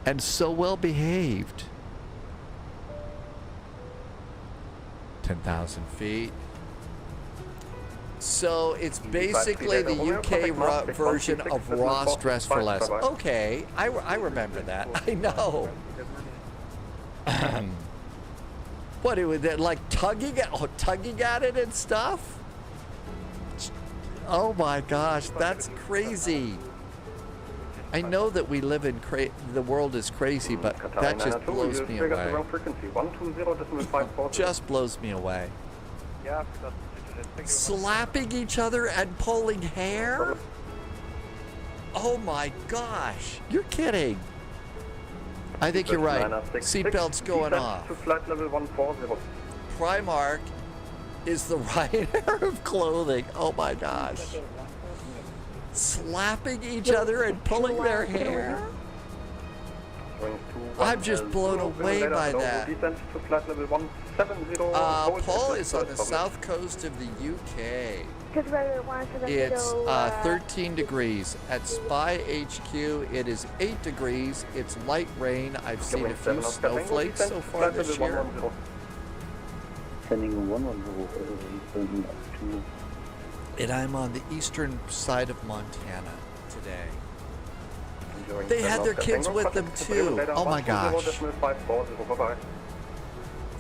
And so well behaved. 10,000 feet. So it's basically the UK version of Ross Dress for Less. Okay, I remember that. I know. What, it was like tugging at it and stuff? Oh my gosh, that's crazy. I know that we live in the world is crazy, but that just blows me away. Just blows me away. Slapping each other and pulling hair? Oh my gosh, you're kidding. I think you're right. Seatbelts going off. Primark is the Ryanair of clothing. Oh my gosh. Slapping each other and pulling their hair? I'm just blown away by that. Paul is on the south coast of the UK. It's 13 degrees. At Spy HQ, it is 8 degrees. It's light rain. I've seen a few snowflakes so far this year. And I'm on the eastern side of Montana today. They had their kids with them too. Oh my gosh.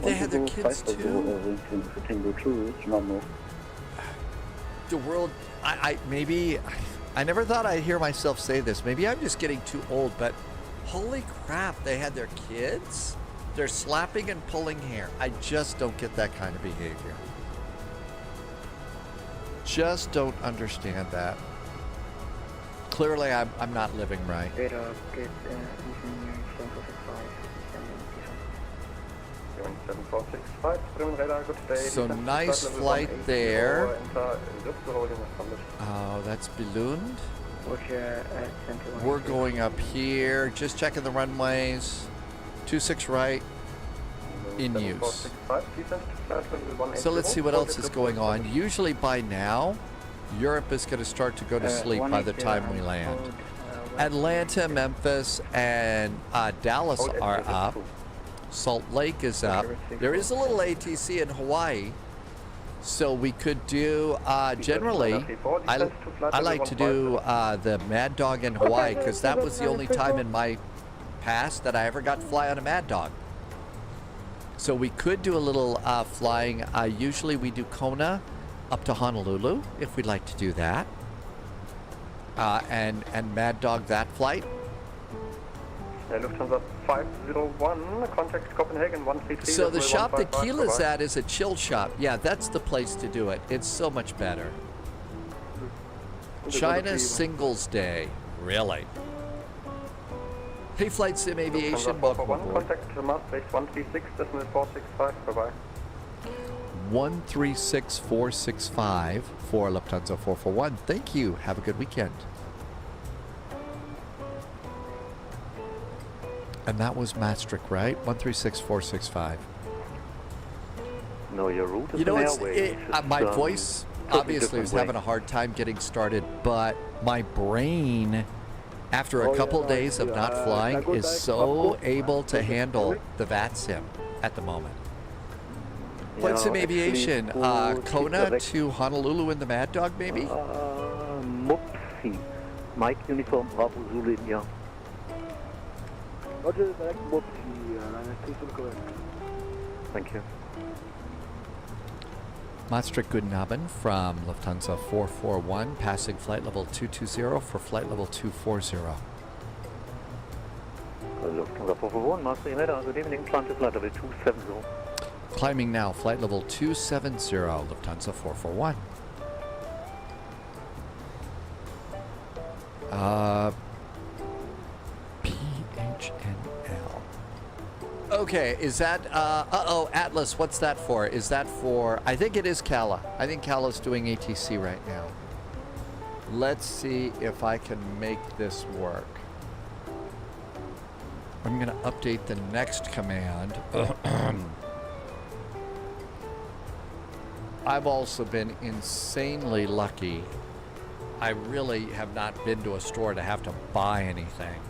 They had their kids too. The world, I never thought I'd hear myself say this. Maybe I'm just getting too old, but holy crap, they had their kids? They're slapping and pulling hair. I just don't get that kind of behavior. Just don't understand that. Clearly, I'm not living right. So nice flight there. Oh, that's ballooned. We're going up here, just checking the runways. 26 right, in use. So let's see what else is going on. Usually by now, Europe is going to start to go to sleep by the time we land. Atlanta, Memphis, and Dallas are up. Salt Lake is up. There is a little ATC in Hawaii. So we could do, generally, I like to do the Mad Dog in Hawaii because that was the only time in my past that I ever got to fly on a Mad Dog. So we could do a little flying. Usually we do Kona up to Honolulu if we'd like to do that. And Mad Dog that flight. Lufthansa 501, contact Copenhagen 133. So the shop that Keela's at is a chill shop. Yeah, that's the place to do it. It's so much better. China's Singles Day. Really? Hey, Flight Sim Aviation, welcome aboard. Contact Maastricht 136.465, bye-bye. 136465 for Lufthansa 441. Thank you. Have a good weekend. And that was Maastricht, right? 136465. No, your route is You know, an it's airway. my voice obviously was having a hard time getting started, but my brain, after a couple days of not flying, is so able to handle the VATSIM at the moment. Flight Sim Aviation, Kona to Honolulu in the Mad Dog, maybe? Mupsi. Mike Uniform Bravo Zulu India. Roger, direct Mopsi, line station correct. Thank you. Maastricht Guten from Lufthansa 441, passing flight level 220 for flight level 240. Lufthansa 441, Maastricht radar, good evening, climb to flight level 270. Climbing now, flight level 270, Lufthansa 441. PHNL. Okay, is that, Atlas, what's that for? Is that for, I think it is Cala. I think Cala's doing ATC right now. Let's see if I can make this work. I'm going to update the next command. I've also been insanely lucky. I really have not been to a store to have to buy anything.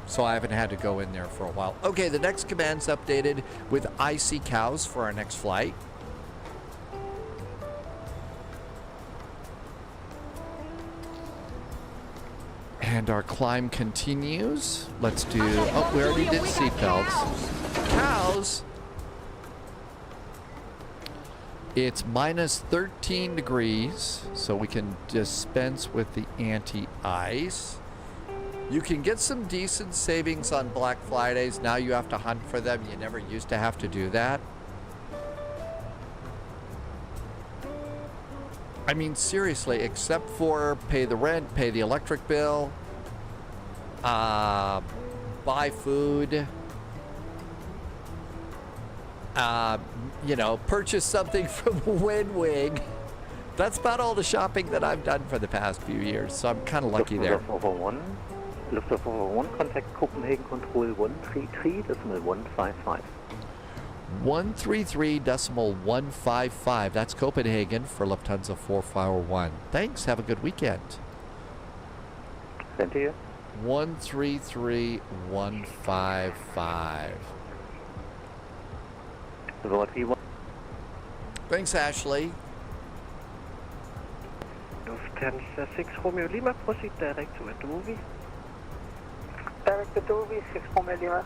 So I haven't had to go in there for a while. Okay, the next command's updated with icy cows for our next flight. And our climb continues. Let's do, oh, we already did seatbelts. Cows! It's minus 13 degrees, so we can dispense with the anti-ice. You can get some decent savings on Black Fridays. Now you have to hunt for them. You never used to have to do that. I mean, seriously, except for pay the rent, pay the electric bill, buy food, you know, purchase something from WinWing. That's about all the shopping that I've done for the past few years, so I'm kind of lucky there. Lufthansa 441, contact Copenhagen Control 133.155. 133.155. That's Copenhagen for Lufthansa 441. Thanks. Have a good weekend. Same to you. 133.155. Thanks, Ashley. Lufthansa 6 Romeo Lima, proceed direct to Adobe. Direct to Adobe, 6 Romeo Lima.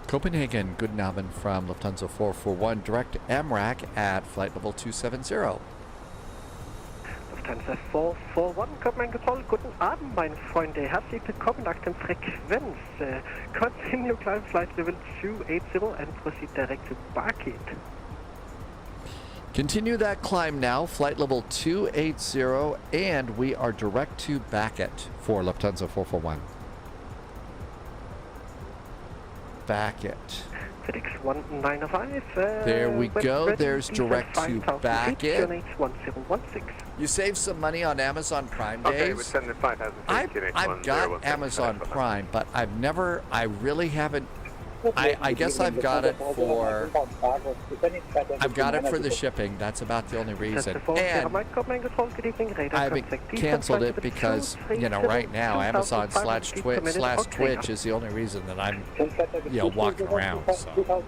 Copenhagen, Guten Abend from Lufthansa 441, direct MRAC at flight level 270. Lufthansa 441, Copenhagen Control, Guten Abend, meine Freunde. Herzlich willkommen nach dem Frequenz. Continue climb flight level 280 and proceed direct to Barkit. Continue that climb now, flight level 280, and we are direct to Backett for Lufthansa 441. Backett. FedEx 195. There we go. There's direct to Backett. 1016. You save some money on Amazon Prime days. Okay, we're sending 5,000 I've got Amazon Prime, but I really haven't. I guess I've got it for the shipping. That's about the only reason. And I haven't canceled it because, you know, right now Amazon /Twitch is the only reason that I'm, you know, walking around. So.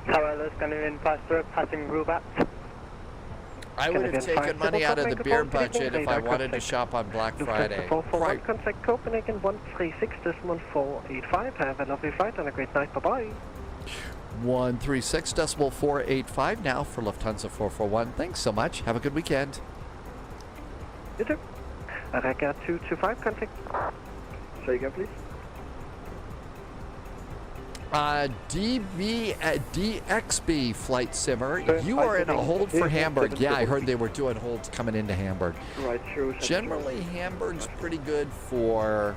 Tower Scandinavian passenger passing Rubat. I would have taken money out of the beer budget if I wanted to shop on Black Friday. Right. Contact Copenhagen 136.485. Have a lovely flight and a great night. Bye-bye. 136.485 now for Lufthansa 441. Thanks so much. Have a good weekend. You too. Rega 225, contact. Say again, please. DXB Flight Simmer, Sir, you are in a hold for Hamburg. Hamburg. Yeah, I heard they were doing holds coming into Hamburg. Right, sure. Generally, Hamburg's pretty good for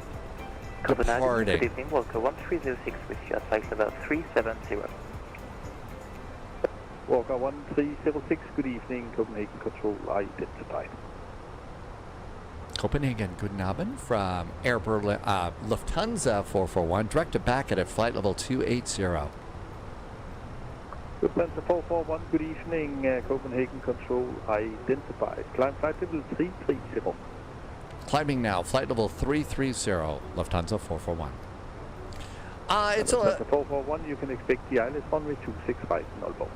Copenhagen, good departing. evening, Walker 1306 with you at flight level 370. Walker 1306, good evening, Copenhagen Control identified. Copenhagen, guten Abend from Air Berlin, Lufthansa 441, directed back at flight level 280. Lufthansa 441, good evening, Copenhagen Control identified. Climb flight level 330. Climbing now, flight level 330, Lufthansa 441. It's Lufthansa 441, you can expect the ILS runway 265 in Aalborg.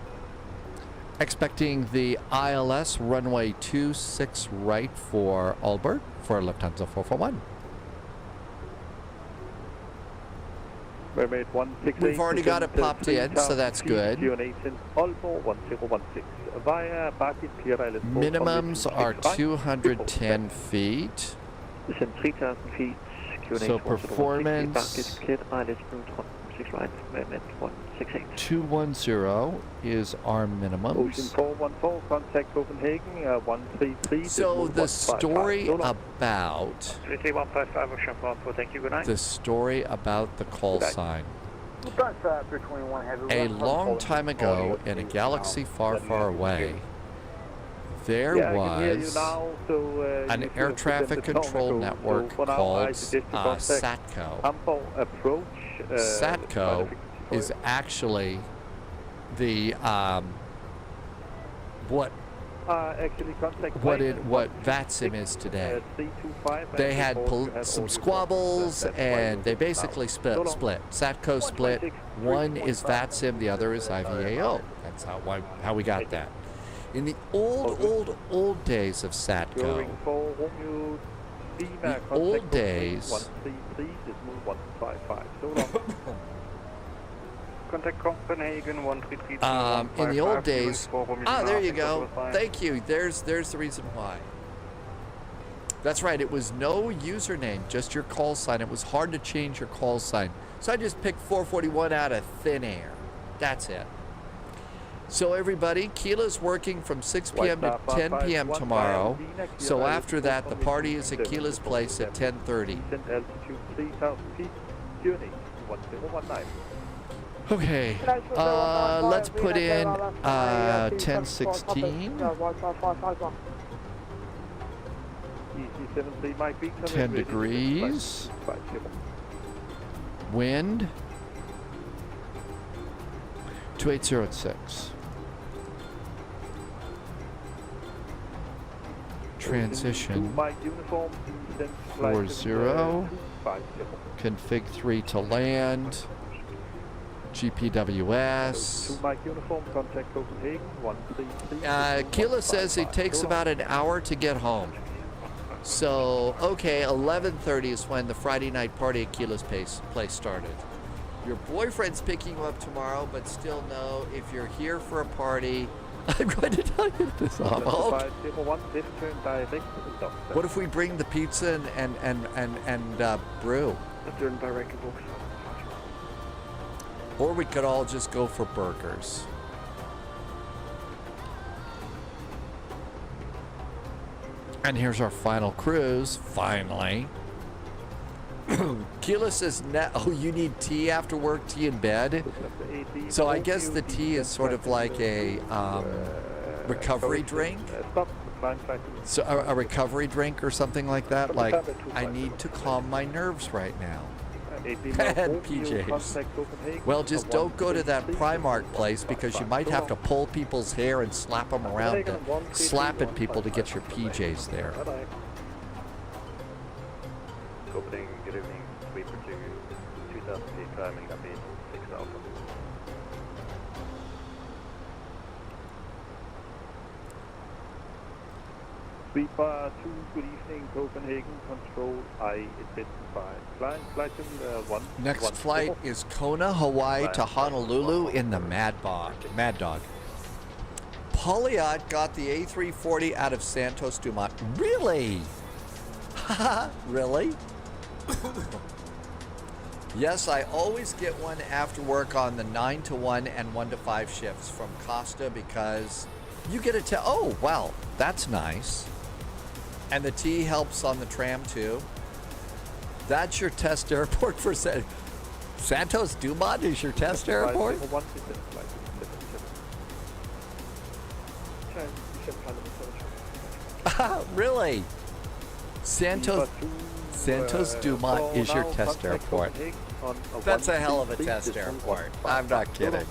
expecting the ILS runway 26 right for Aalborg for Lufthansa 441. Mermaid 168. We've already got it popped in, so that's good. Aalborg 1016 via Barkin Clear ILS. Minimums are 210 feet. Descend 3000 feet. So performance 210 is our Ocean minimums. 414, contact Copenhagen 133. So the story about 33155 Ocean 414, thank you, good night. the story about the call sign. A long time ago in a galaxy far, far away, there was an air traffic control network called SATCO. SATCO is actually the what VATSIM is today. They had some squabbles and they basically split. SATCO split. One is VATSIM, the other is IVAO. That's how we got that. In the old days of SATCO, the old days, Contact Copenhagen 133. in the old days, there you go. Thank you. There's the reason why. That's right. It was no username, just your call sign. It was hard to change your call sign. So I just picked 441 out of thin air. That's it. So everybody, Keela's working from 6 p.m. to 10 p.m. tomorrow. So after that, the party is at Keela's place at 10:30. Okay, let's put in 1016. 10 degrees. Wind 2806. Transition 40. Config 3 to land. GPWS. Keela says it takes about an hour to get home. So, okay, 11:30 is when the Friday night party at Keela's place started. Your boyfriend's picking you up tomorrow, but still no, if you're here for a party, I'm going to tell you this off. What if we bring the pizza and brew? Or we could all just go for burgers. And here's our final cruise, finally. Keela says, oh, you need tea after work, tea in bed? So I guess the tea is sort of like a recovery drink? So a recovery drink or something like that? Like, I need to calm my nerves right now. And PJs. Well, just don't go to that Primark place because you might have to pull people's hair and slap them around, slap at people to get your PJs there. Copenhagen, good evening. Sweeper to 2000 feet, climbing up in 6 Alpha. Sweeper 2, good evening, Copenhagen, control I-identified. Flight 1. Next flight is Kona, Hawaii to Honolulu in the Mad Dog. Hollyot got the A340 out of Santos Dumont. Really? Really? Yes, I always get one after work on the 9 to 1 and 1 to 5 shifts from Costa because you get a oh, wow, that's nice. And the T helps on the tram too. That's your test airport for Santos Dumont is your test airport? Really? Santos Dumont is your test airport. That's a hell of a test airport. I'm not kidding.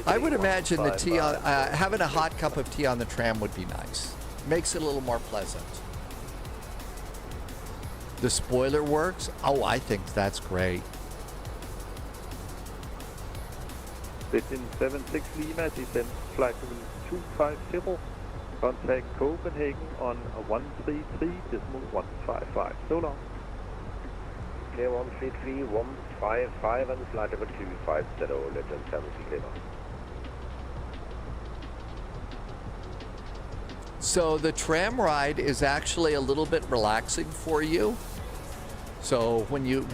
I would imagine the tea on, having a hot cup of tea on the tram would be nice. Makes it a little more pleasant. The spoiler works? Oh, I think that's great. Within 76 Lima, descend flight level 250. Contact Copenhagen on 133.155. So long. Clear 133.155 and flight level 250, legend 70 clear. So the tram ride is actually a little bit relaxing for you. So when you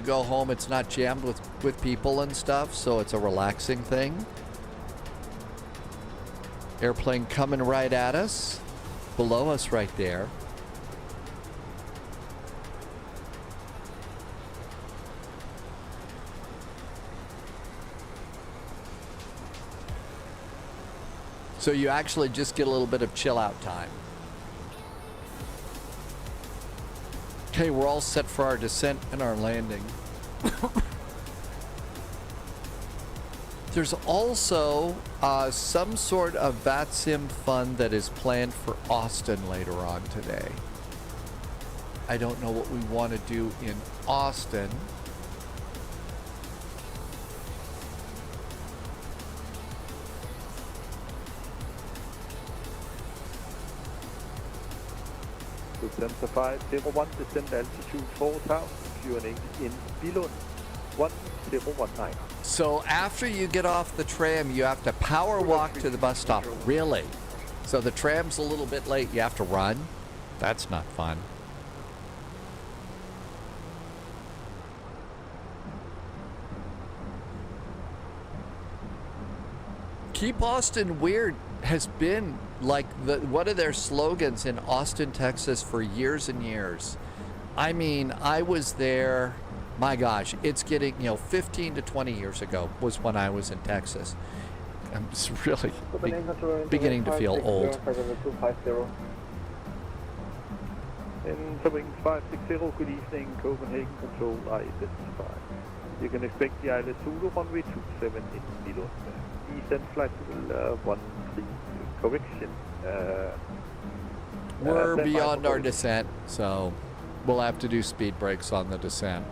go home, it's not jammed with people and stuff, so it's a relaxing thing. Airplane coming right at us, below us right there. So you actually just get a little bit of chill out time. Okay, we're all set for our descent and our landing. There's also some sort of VATSIM fund that is planned for Austin later on today. I don't know what we want to do in Austin. Center 501, descend altitude 4,000, QNH in Billund, 1019. So after you get off the tram, you have to power walk to the bus stop. Really? So the tram's a little bit late, you have to run? That's not fun. Keep Austin Weird has been like one of their slogans in Austin, Texas for years and years. I mean, I was there, my gosh, it's getting, 15 to 20 years ago was when I was in Texas. I'm just really beginning to feel old. Incoming 560, good evening, Copenhagen Control, I identify. You can expect the ILS Zulu runway 27 in Billund. Descent flight level 13. Correction. We're beyond our descent, so we'll have to do speed brakes on the descent.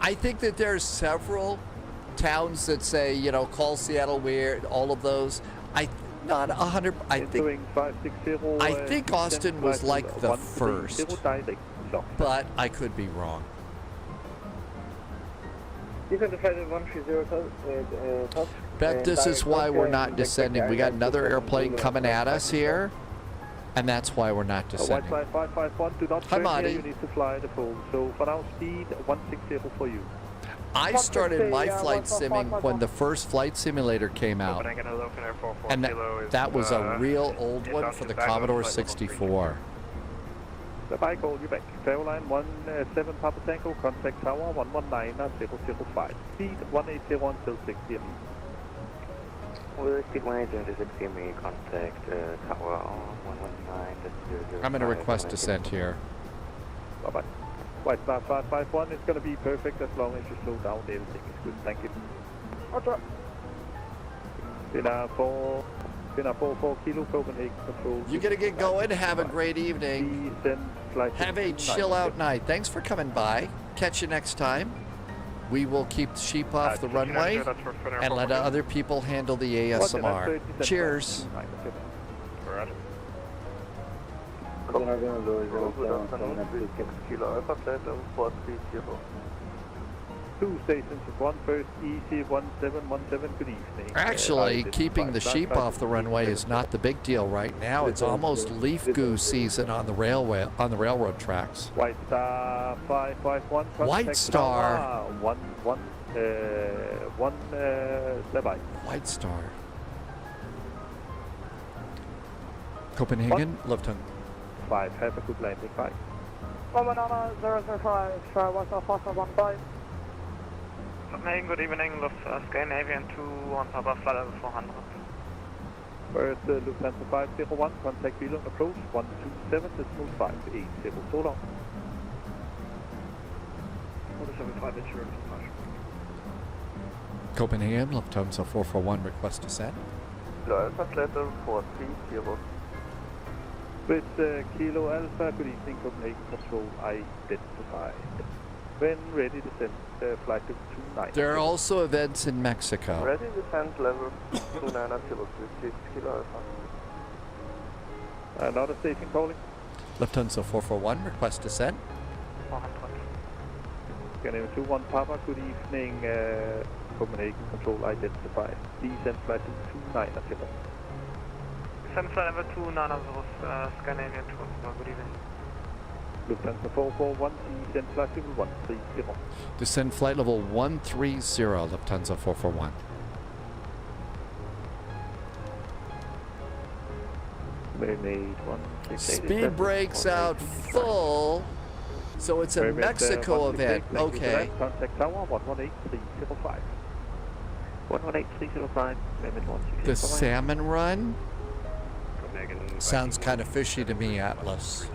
I think that there's several towns that say, call Seattle Weird, all of those. Not 100. I think Austin was like the first, but I could be wrong. Bet this is why we're not descending. We got another airplane coming at us here, and that's why we're not descending. Hi, Marty. You need to fly the full. So for now, speed 160 for you. I started my flight simming when the first flight simulator came out, and that was a real old one for the Commodore 64. Bye, call you back. Fairline 17 Papa Tango, contact tower 119.005. Speed 180 until 60 ME. With speed 180 until 60 ME, contact tower 119.005. I'm going to request descent here. Bye-bye. White Star 551 is going to be perfect as long as you slow down. Everything is good. Thank you. Roger. Dinner 4 Kilo Copenhagen Control. You gotta get going. Have a great evening. Have a chill out night. Thanks for coming by. Catch you next time. We will keep the sheep off the runway and let other people handle the ASMR. Cheers. 2 stations of 1 first, easy 1717, good evening. Actually, keeping the sheep off the runway is not the big deal right now. It's almost leaf goo season on the railroad tracks. White Star 551. White Star. 1 standby. White Star. Copenhagen, Lufthansa. 5, have a good landing, 5. 005, 1 Star Foster 15. Copenhagen, good evening, Scandinavian 21 Papa, flight level 400. First, Lufthansa 501, contact Billund, approach 127.580, so long. 175 insurance, Copenhagen, Lufthansa 441, request descent. Alpha, flight level 430. With Kilo Alpha, good evening, Copenhagen Control, identified. When ready, descent, flight level 29. There are also events in Mexico. Ready, descent level 29 at 6 Kilo Alpha. Another station calling. Lufthansa 441, request descent. 400. Scandinavian 21 Papa, good evening, Copenhagen Control, identified. Descent flight level 29 at 6. Descent flight level 29 of Scandinavian 2, good evening. Lufthansa 441, descent flight level 130. Descend flight level 130, Lufthansa 441. Mermaid 168. Speed brakes out full. So it's a Mexico event. Okay. Contact tower 118305. 118305. Mermaid 168. The salmon run? Sounds kind of fishy to me, Atlas.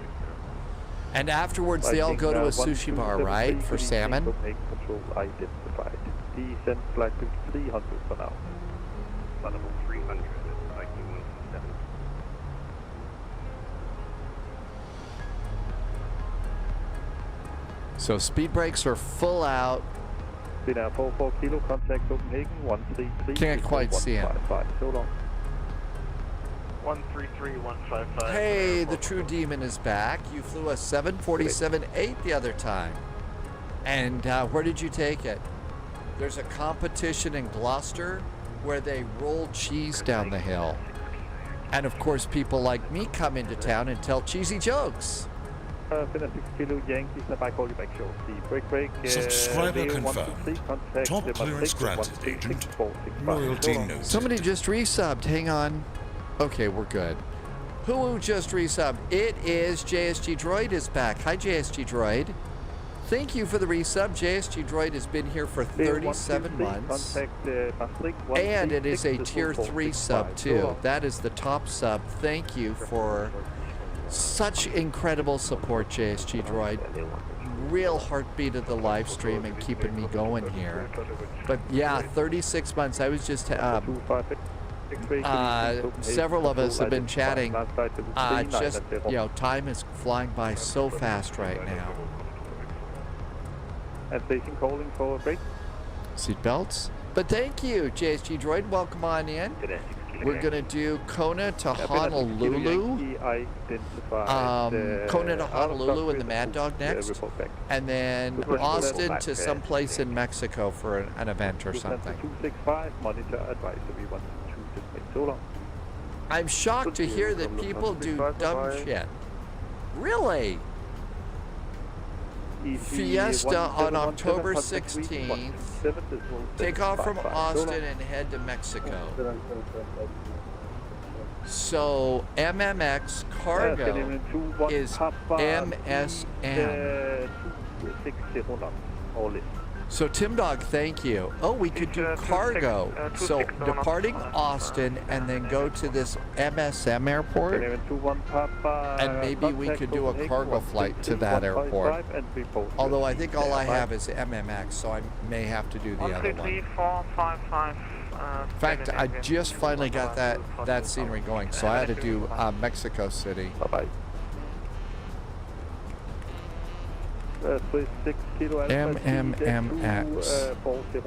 And afterwards they all go to a sushi bar, right, for salmon? Control identified. Descent flight to 300 for now. Level 300, IQ 127. So speed brakes are full out. Now 44 kilo, contact Copenhagen 133. Can't quite see him. So long. 133155. Hey, the True Demon is back. You flew a 747-8 the other time. And where did you take it? There's a competition in Gloucester where they roll cheese down the hill. And of course, people like me come into town and tell cheesy jokes. 6 kilo Yankees, and I call you back shortly. Break. Subscriber confirmed. Top clearance granted, agent. Loyalty noted. Somebody just resubbed. Hang on. Okay, we're good. Who just resubbed? It is JSG Droid is back. Hi, JSG Droid. Thank you for the resub. JSG Droid has been here for 37 months. And it is a tier 3 sub too. That is the top sub. Thank you for such incredible support, JSG Droid. Real heartbeat of the live stream and keeping me going here. But yeah, 36 months. I was just several of us have been chatting. Just, you know, time is flying by so fast right now. And station calling for a break. Seat belts. But thank you, JSG Droid. Welcome on in. We're going to do Kona to Honolulu. Kona to Honolulu in the Mad Dog next. And then Austin to someplace in Mexico for an event or something. 265, monitor advisory 122. I'm shocked to hear that people do dumb shit. Really? Fiesta on October 16th. Take off from Austin and head to Mexico. So MMX cargo is MSM. So Tim Dog, thank you. Oh, we could do cargo. So departing Austin and then go to this MSM airport, and maybe we could do a cargo flight to that airport. Although I think all I have is MMX, so I may have to do the other one. In fact, I just finally got that scenery going, so I had to do Mexico City. Bye-bye. 6 kilo MMMX. 40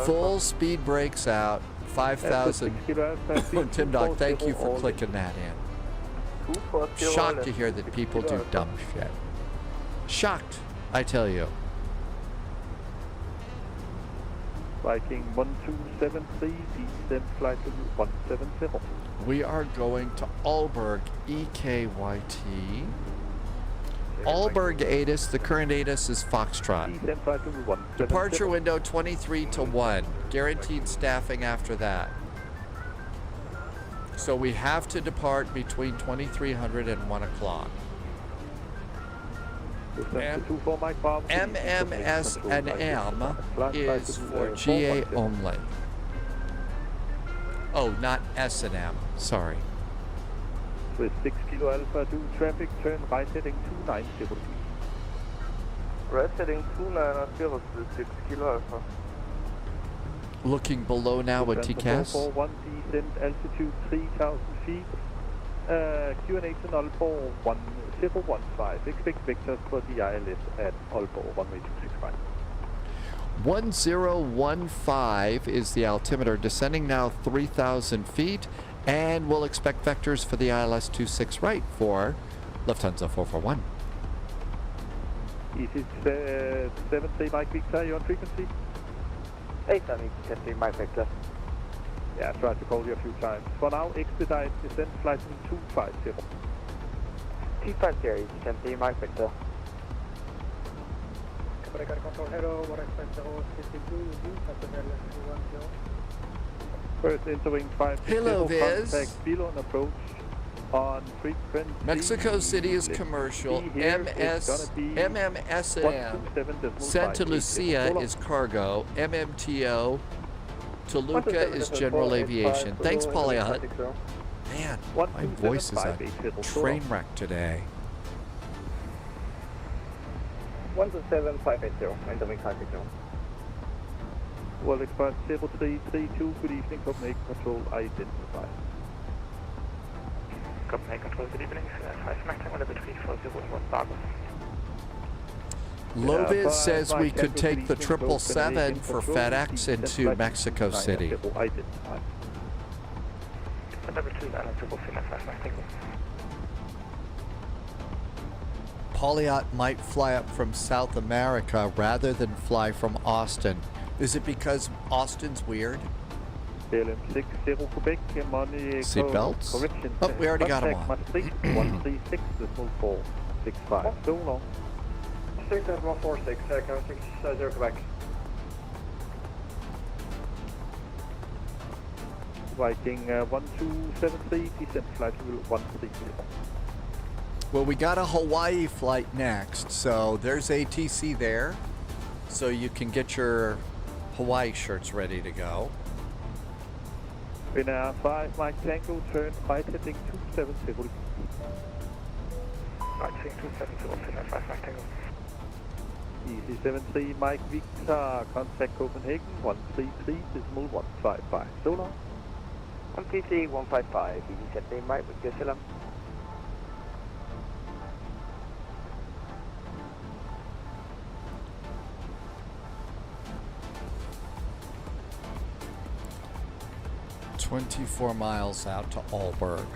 Full speed brakes out, 5,000. Tim Dog, thank you for clicking that in. Shocked to hear that people do dumb shit. Shocked, I tell you. Viking 1273, descent flight level 170. We are going to Aalborg, EKYT. Aalborg ATIS, the current ATIS is Foxtrot. Descent flight level 170. Departure window 23 to 1. Guaranteed staffing after that. So we have to depart between 2300 and 1 o'clock. MMS and M is for GA only. Oh, not S and M. Sorry. With 6 Kilo Alpha, do traffic, turn right heading 290. Right heading 290 with 6 Kilo Alpha. Looking below now with TCAS. 441, descent altitude 3000 feet. Q&A to Aalborg 1015. Expect vectors for the ILS at Aalborg 18265. 1015 is the altimeter, descending now 3,000 feet, and we'll expect vectors for the ILS 26 right for Lufthansa 441. Easy 73 Mike Victor, you on frequency? 873 Mike Victor. Yeah, I tried to call you a few times. For now, expedite descent flight 250. 250, descent Mike Victor. First entering 50. Hello, Viz. Contact below and approach on frequency. Mexico City is commercial. MMS and M. Santa Lucia is cargo. MMTO. Toluca is general aviation. Thanks, Polliot. Man, my voice is a train wreck today. 17580, entering 580. World Express 0332, good evening, Copenhagen Control, identify. Copenhagen Control, good evening, 5 Mac time, level 3401 Bargo. Loviz says we could take the 777 for FedEx into Mexico City. Polliot might fly up from South America rather than fly from Austin. Is it because Austin's weird? Seatbelts? Oh, we already got them on. 136, decimal 465. So long. 6146, count 60 Quebec. Viking 1273, descent flight level 130. Well, we got a Hawaii flight next, so there's ATC there, so you can get your Hawaii shirts ready to go. Winner 5 Mike Tango, turn right heading 270. Right heading 270, 5 Mike Tango. Easy 73 Mike Victor, contact Copenhagen 133 decimal 155. So long. 133 155, easy 73 Mike Victor, so long. "24 miles out to Aalborg."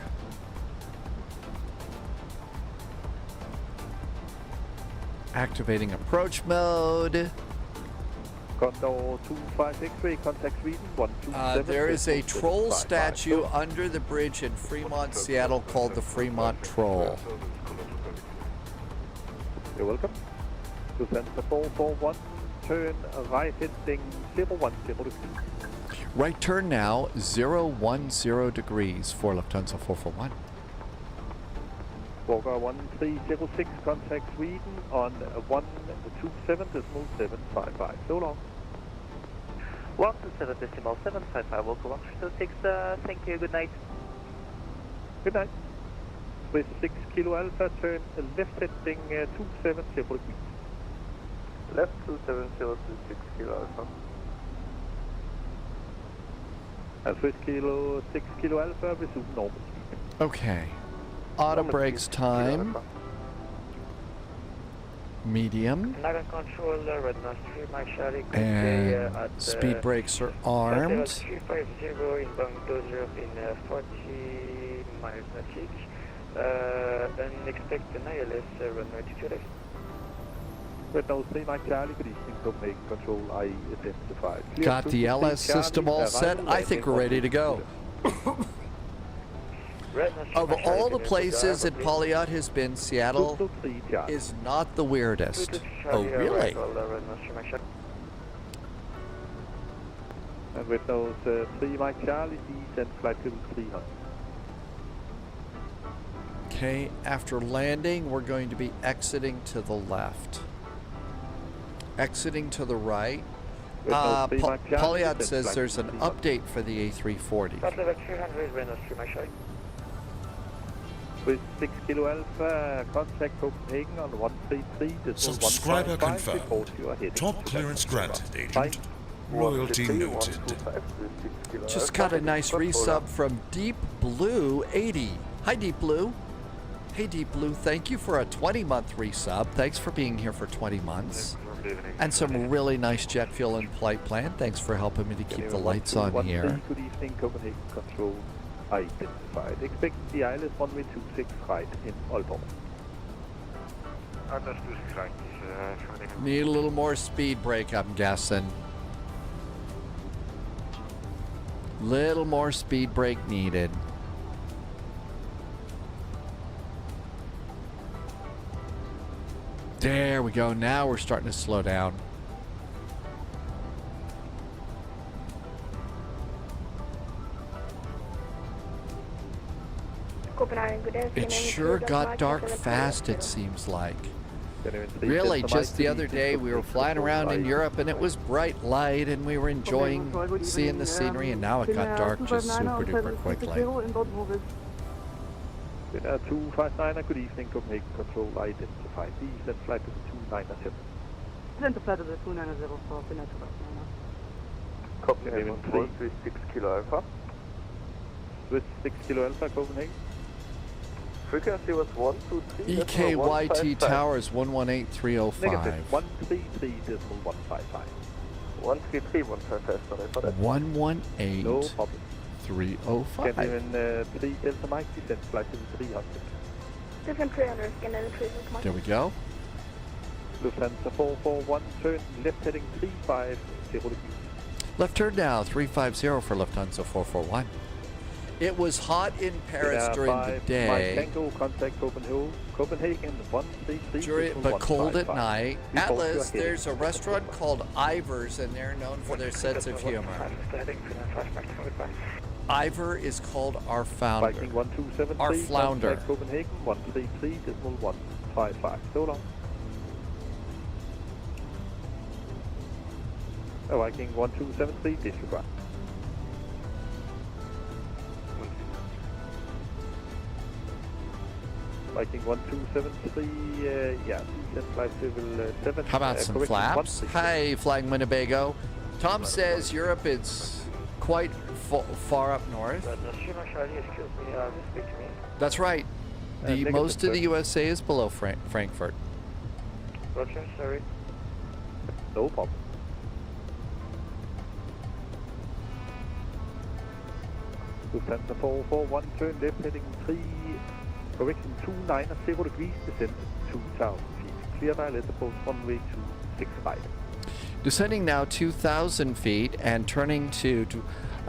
Activating approach mode. Condor 25X-ray, contact Sweden 127. There is a troll statue under the bridge in Fremont, Seattle called the Fremont Troll. You're welcome. Lufthansa 441, turn right heading 010. Right turn now, 010 degrees for Lufthansa 441. Walker 1306, contact Sweden on 127.755. So long. 127.755, Walker 1306, thank you, good night. Good night. With 6 Kilo Alpha, turn left heading 270. Left 270 to 6 Kilo Alpha. Alpha 6 Kilo Alpha, resume normal. Okay. Auto brakes time. Medium. And speed brakes are armed. 350 inbound dozer in 40 miles nautiques. And expect an ILS runway 22 left. Red Nose 3 Mike Charlie, good evening, Copenhagen Control, I identified. Clear Got the LS system all set. I think we're ready to go. Of all the places that Polyot has been, Seattle is not the weirdest. Oh, really? And Red Nose 3 Mike Charlie, descend flight level 300. Okay, after landing, we're going to be exiting to the left. Exiting to the right. Polyot says there's an update for the A340. With 6 Kilo Alpha, contact Copenhagen on 133. Subscriber confirmed. Top clearance granted, Agent. Royalty noted. Just got a nice resub from Deep Blue 80. Hi, Deep Blue. Hey, Deep Blue, thank you for a 20-month resub. Thanks for being here for 20 months. And some really nice jet fuel and flight plan. Thanks for helping me to keep the lights on here. Good evening, Copenhagen Control. Identified. Expect the ILS runway 26 right in Aalborg. Need a little more speed brake, I'm guessing. Little more speed brake needed. There we go. Now we're starting to slow down. It sure got dark fast, it seems like. Really, just the other day we were flying around in Europe and it was bright light and we were enjoying seeing the scenery, and now it got dark just super duper quickly. 259, good evening, Copenhagen Control, identified. Descend flight to 297. Descend to flight to 290 for Finland 259. Copenhagen 3 with 6 Kilo Alpha. With 6 Kilo Alpha, Copenhagen. Frequency was 123. EKYT Towers 118305. Negative 133.155. 133.155, sorry for that. 118. No problem. 305. Scandinavian 3 Delta Mike, descend flight to 300. Descend 300, Scandinavian 3 Delta Mike. There we go. Lufthansa 441, turn left heading 350 degrees. Left turn now, 350 for Lufthansa 441. It was hot in Paris during the day, Tango, contact Copenhagen 133. but cold at night. Atlas, there's a restaurant called Ivor's, and they're known for their sense of humor. Ivor is called our founder. Our flounder. Copenhagen 133.155. So long. Viking 1273, disregard. Viking 1273, yeah, flight level 7. How about some flaps? Hi, Flying Winnebago. Tom says Europe is quite far up north. That's right. Most of the USA is below Frankfurt. Roger, sorry. No problem. Lufthansa 441, turn left heading 3, correction 290 degrees, descent 2,000 feet. Clear by letter post runway 265. Descending now 2,000 feet and turning to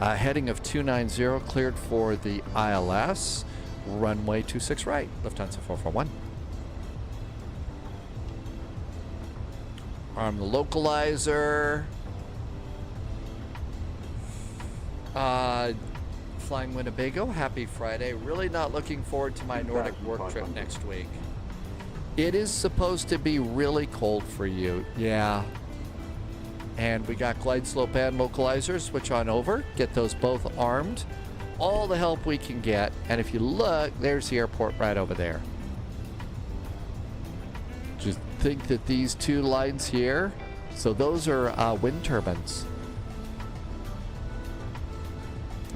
heading of 290, cleared for the ILS, runway 26 right, Lufthansa 441. Arm the localizer. Flying Winnebago, happy Friday. Really not looking forward to my Nordic work trip next week. It is supposed to be really cold for you, yeah. And we got glide slope and localizer, switch on over, get those both armed. All the help we can get, and if you look, there's the airport right over there. Just think that these two lines here, so those are wind turbines.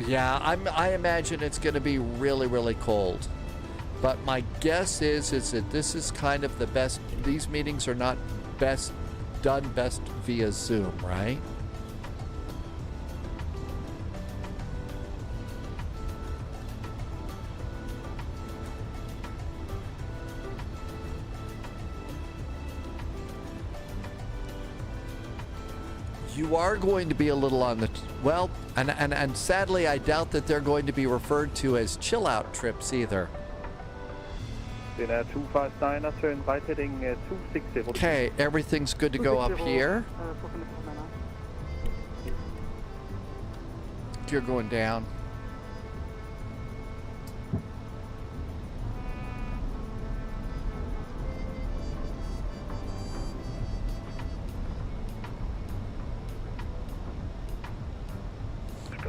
Yeah, I imagine it's going to be really, really cold. But my guess is that this is kind of the best. These meetings are not best via Zoom, right? You are going to be a little on the, well, and sadly, I doubt that they're going to be referred to as chill-out trips either. Den er 259, turn right heading 260. Okay, everything's good to go up here. You're going down.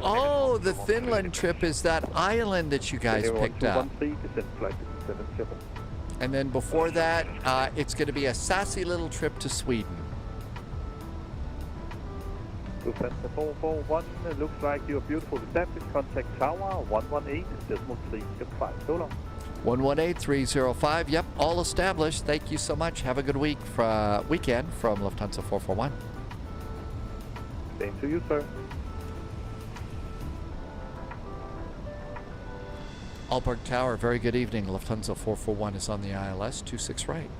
Oh, the Finland trip is that island that you guys picked up. And then before that, it's going to be a sassy little trip to Sweden. Lufthansa 441, looks like you're beautiful established. Contact tower 118.3, goodbye. So long. 118305. Yep, all established. Thank you so much. Have a good weekend from Lufthansa 441. Same to you, sir. Aalborg Tower, very good evening. Lufthansa 441 is on the ILS, 26 right.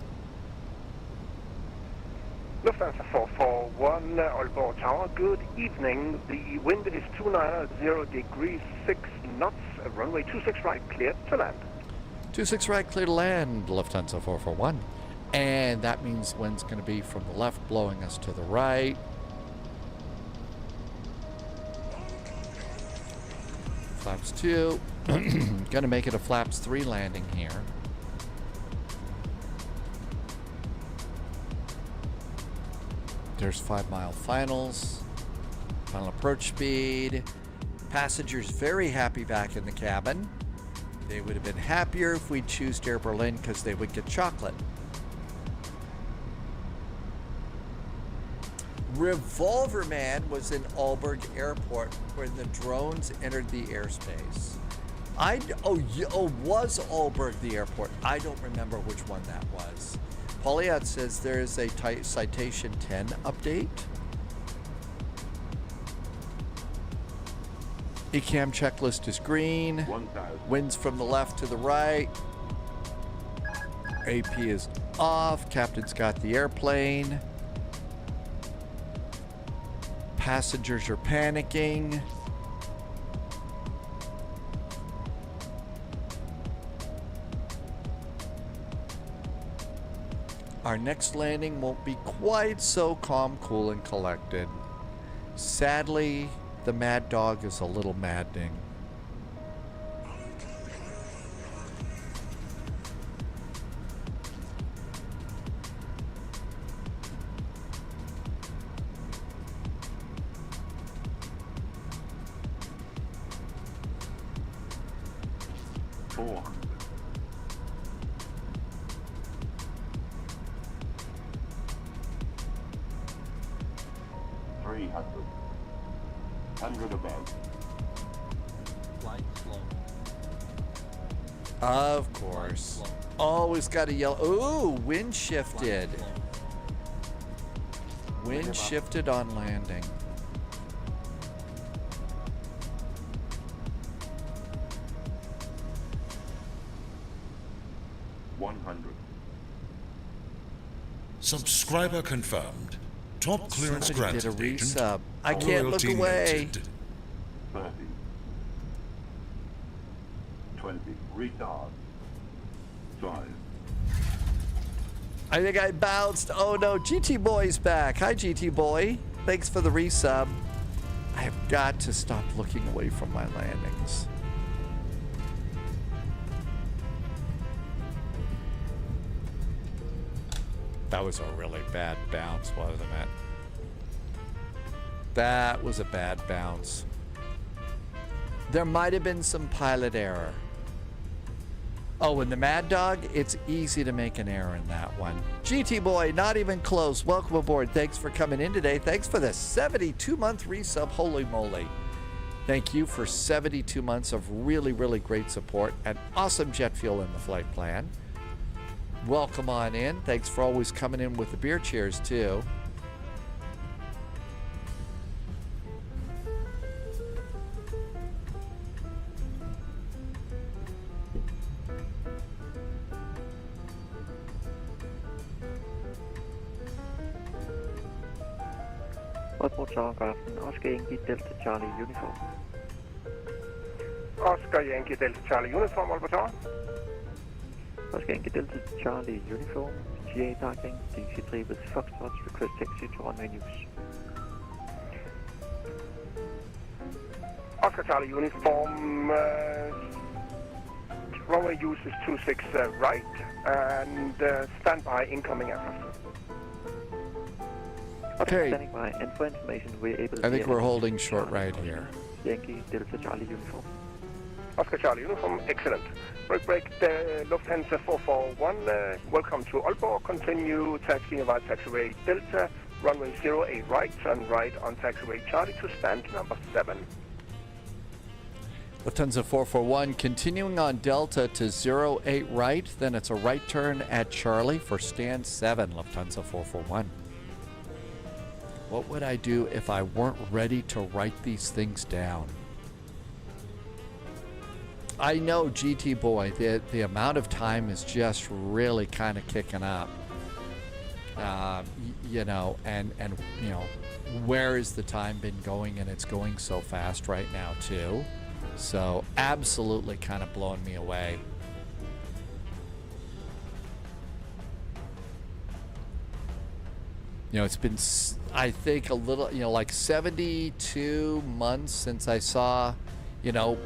Lufthansa 441, Aalborg Tower, good evening. The wind is 290 degrees 6 knots, runway 26 right, cleared to land. 26 right, clear to land, Lufthansa 441. And that means wind's going to be from the left, blowing us to the right. Flaps 2. Gonna make it a flaps 3 landing here. There's 5 mile finals. Final approach speed. Passengers very happy back in the cabin. They would have been happier if we'd choose Air Berlin because they would get chocolate. Revolver Man was in Aalborg Airport when the drones entered the airspace. Was Aalborg the airport? I don't remember which one that was. Pauliot says there is a Citation 10 update. ECAM checklist is green. 1,000. Winds from the left to the right. AP is off. Captain's got the airplane. Passengers are panicking. Our next landing won't be quite so calm, cool, and collected. Sadly, the Mad Dog is a little maddening. Of course. Always got to yell. Ooh, wind shifted. Wind shifted on landing. Subscriber confirmed. Top clearance granted. Did a resub. I can't look away. 30. 20. Retard. 5. I think I bounced. Oh no, GT Boy's back. Hi GT Boy. Thanks for the resub. I have got to stop looking away from my landings. That was a really bad bounce, wasn't it? That was a bad bounce. There might have been some pilot error. Oh, and the Mad Dog, it's easy to make an error in that one. GT Boy, not even close. Welcome aboard. Thanks for coming in today. Thanks for the 72-month resub. Holy moly. Thank you for 72 months of really, really great support and awesome jet fuel in the flight plan. Welcome on in. Thanks for always coming in with the beer cheers, too. Motherboard Tower, good afternoon. Oscar Yankee Delta Charlie Uniform. Oscar Yankee Delta Charlie Uniform, Motherboard Tower. Oscar Yankee Delta Charlie Uniform. GA parking, DC3 with Foxtrot, request taxi to runway news. Oscar Charlie Uniform, runway use is 26 right, and standby incoming aircraft. Okay. Standing by, and for information, we're able to... I think we're holding short right here. Yankee Delta Charlie Uniform. Oscar Charlie Uniform, excellent. Break, the Lufthansa 441, welcome to Aalborg. Continue taxiing via taxiway Delta, runway 08 right, turn right on taxiway Charlie to stand number 7. Lufthansa 441 continuing on Delta to 08 right, then it's a right turn at Charlie for stand 7, Lufthansa 441. What would I do if I weren't ready to write these things down? I know, GT boy, the amount of time is just really kind of kicking up. You know, and you know, where has the time been going? And it's going so fast right now too. So absolutely kind of blowing me away. You know, it's been, I think, a little, you know, like 72 months since I saw, you know,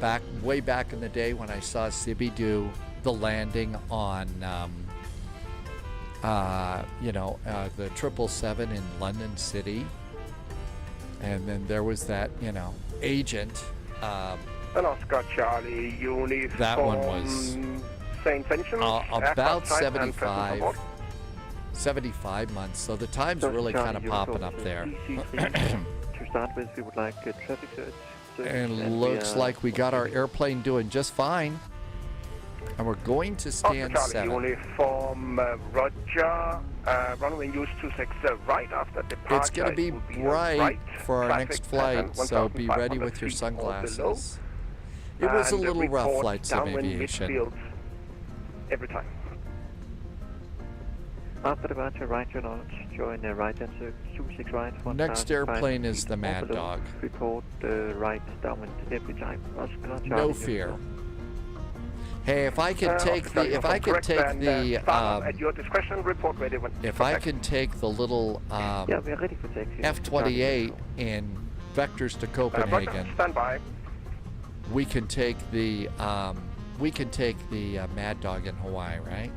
way back in the day when I saw Sibby do the landing on, you know, the 777 in London City. And then there was that, you know, agent. An Oscar Charlie Uniform. That one was same tension. About 75 months. So the time's really kind of popping up there. To start with, we would like a traffic search. And looks like we got our airplane doing just fine. And we're going to stand Oscar 7. Charlie Uniform, Roger. Runway use 26 right after departure. It's going to be bright for our next flight, so be ready with your sunglasses. It was a little rough, flight sim aviation. Every time. After departure, right to launch, join the right answer 26 right. Next airplane is the Mad Dog. Report right downwind every time. No fear. Hey, if I can take the, at your discretion, report ready when if I can take the little yeah, we're ready for taxi. F-28 in vectors to Copenhagen, stand by. we can take the Mad Dog in Hawaii, right?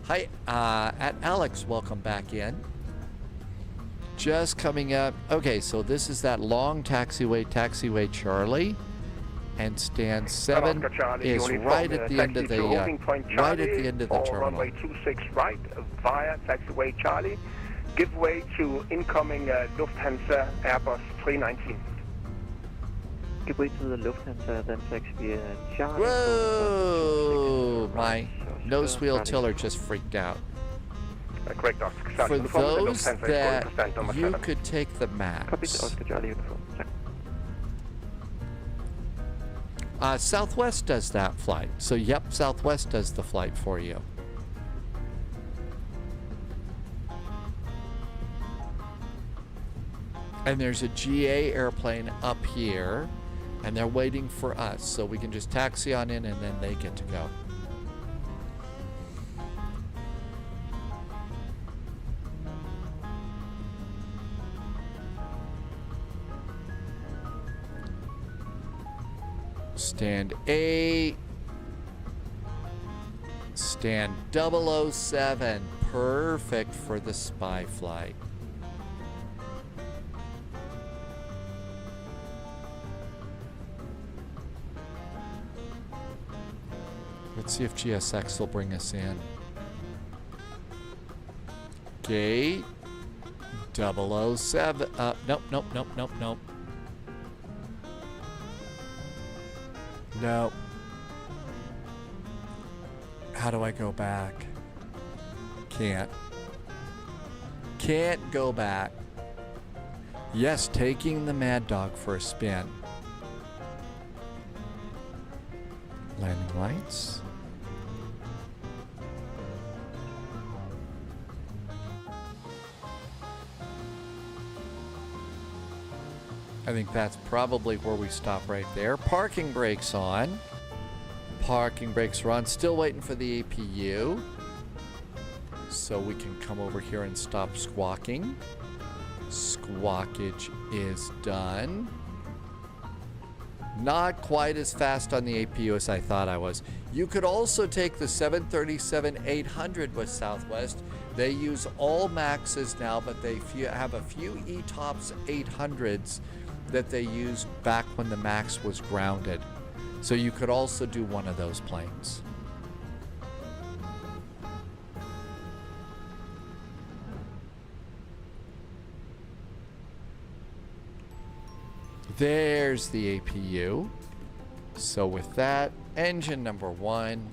Hi, at Alex, welcome back in. Just coming up. Okay, so this is that long taxiway Charlie. And stand 7 is right at the end of the terminal. Runway 26 right via taxiway Charlie. Give way to incoming Lufthansa Airbus 319. Give way to the Lufthansa, then taxi Charlie. Whoa! My nose wheel tiller just freaked out. Correct, Oscar. For those that you could take the Max. Oscar Charlie uniform. Southwest does that flight. So, yep, Southwest does the flight for you. And there's a GA airplane up here, and they're waiting for us. So we can just taxi on in, and then they get to go. Stand 8. Stand 007. Perfect for the spy flight. Let's see if GSX will bring us in. Gate 007. Nope. No. How do I go back? Can't go back. Yes, taking the Mad Dog for a spin. Landing lights. I think that's probably where we stop right there. Parking brakes on. Parking brakes are on. Still waiting for the APU. So we can come over here and stop squawking. Squawkage is done. Not quite as fast on the APU as I thought I was. You could also take the 737-800 with Southwest. They use all Maxes now, but they have a few ETOPS 800s that they used back when the Max was grounded. So you could also do one of those planes. There's the APU. So with that, engine number 1,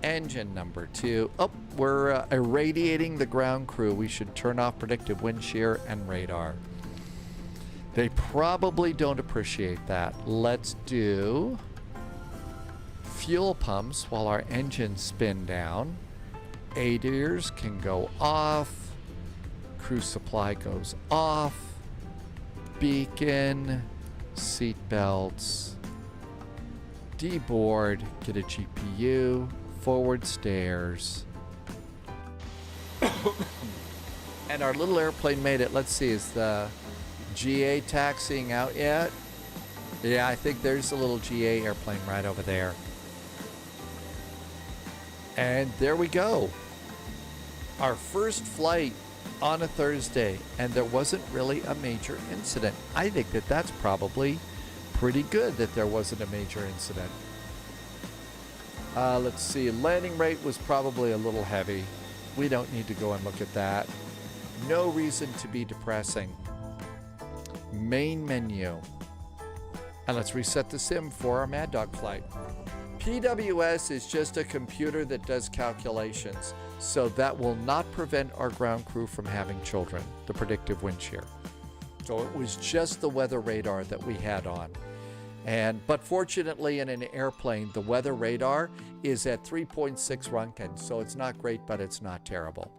engine number 2. Oh, we're irradiating the ground crew. We should turn off predictive wind shear and radar. They probably don't appreciate that. Let's do fuel pumps while our engines spin down. ADIRs can go off. Crew supply goes off. Beacon, seat belts, deboard, get a GPU, forward stairs. And our little airplane made it. Let's see, is the GA taxiing out yet? Yeah, I think there's a little GA airplane right over there. And there we go. Our first flight on a Thursday, and there wasn't really a major incident. I think that that's probably pretty good that there wasn't a major incident. Let's see, landing rate was probably a little heavy. We don't need to go and look at that. No reason to be depressing. Main menu. And let's reset the sim for our Mad Dog flight. PWS is just a computer that does calculations, so that will not prevent our ground crew from having children, the predictive wind shear. So it was just the weather radar that we had on. But fortunately in an airplane, the weather radar is at 3.6 Röntgen, so it's not great, but it's not terrible.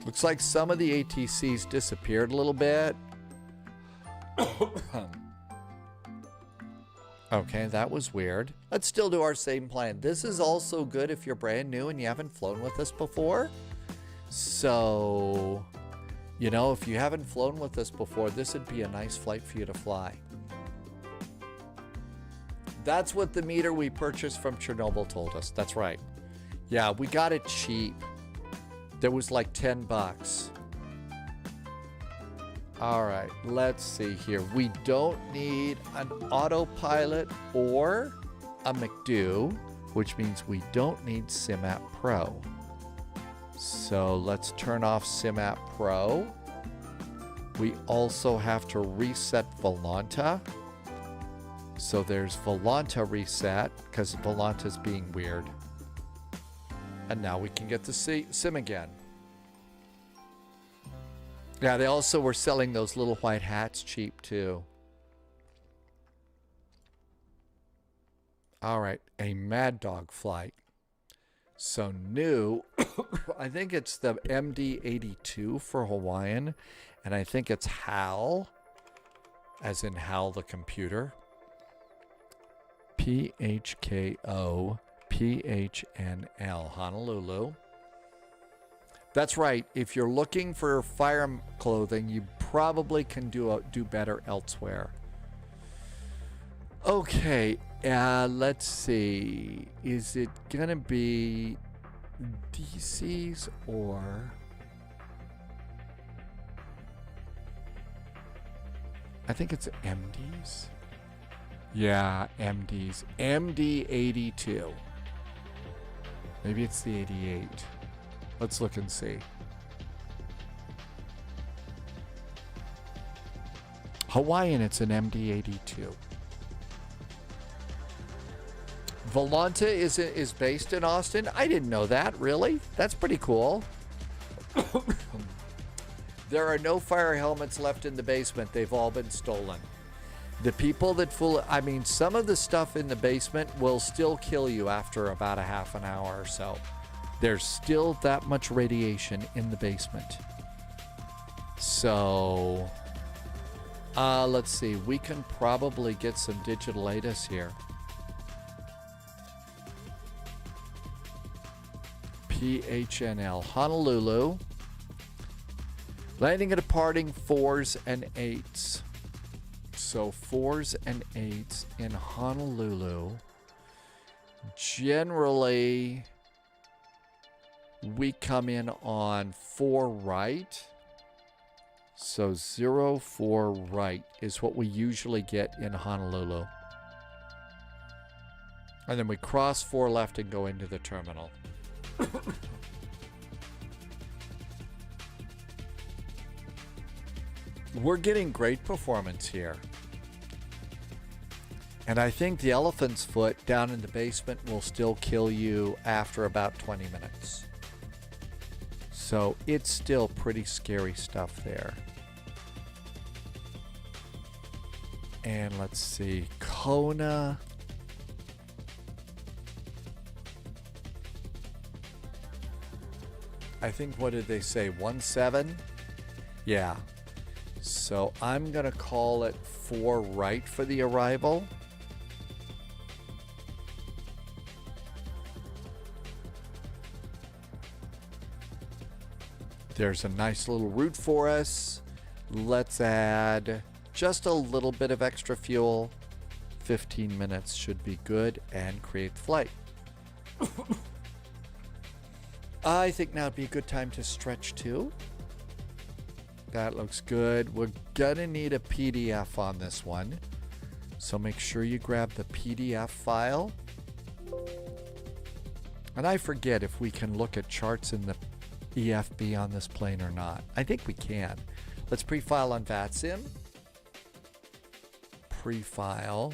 Looks like some of the ATCs disappeared a little bit. Okay, that was weird. Let's still do our same plan. This is also good if you're brand new and you haven't flown with us before. So, you know, if you haven't flown with us before, this would be a nice flight for you to fly. That's what the meter we purchased from Chernobyl told us. That's right. Yeah, we got it cheap. There was like 10 bucks. All right, let's see here. We don't need an autopilot or a McDo, which means we don't need SimApp Pro. So let's turn off SimApp Pro. We also have to reset Volanta. So there's Volanta reset because Volanta's being weird. And now we can get to sim again. Yeah, they also were selling those little white hats cheap too. All right, a Mad Dog flight. So new, I think it's the MD-82 for Hawaiian, and I think it's HAL, as in HAL the computer. PHKO PHNL, Honolulu. That's right. If you're looking for fire clothing, you probably can do better elsewhere. Okay, let's see. Is it gonna be DCs or? I think it's MDs. Yeah, MDs. MD-82. Maybe it's the 88. Let's look and see. Hawaiian, it's an MD-82. Volanta is based in Austin. I didn't know that, really. That's pretty cool. There are no fire helmets left in the basement. They've all been stolen. The people that some of the stuff in the basement will still kill you after about a half an hour or so. There's still that much radiation in the basement. So, let's see. We can probably get some digital ATIS here. PHNL, Honolulu. Landing and departing 4s and 8s. So 4s and 8s in Honolulu. Generally, we come in on 4 right. So 0, 4 right is what we usually get in Honolulu. And then we cross 4 left and go into the terminal. We're getting great performance here. And I think the elephant's foot down in the basement will still kill you after about 20 minutes. So it's still pretty scary stuff there. And let's see, Kona. I think, what did they say, 1-7? Yeah. So I'm going to call it 4 right for the arrival. There's a nice little route for us. Let's add just a little bit of extra fuel. 15 minutes should be good and create the flight. I think now would be a good time to stretch too. That looks good. We're gonna need a PDF on this one. So make sure you grab the PDF file. And I forget if we can look at charts in the EFB on this plane or not. I think we can. Let's pre-file on VATSIM. Pre-file.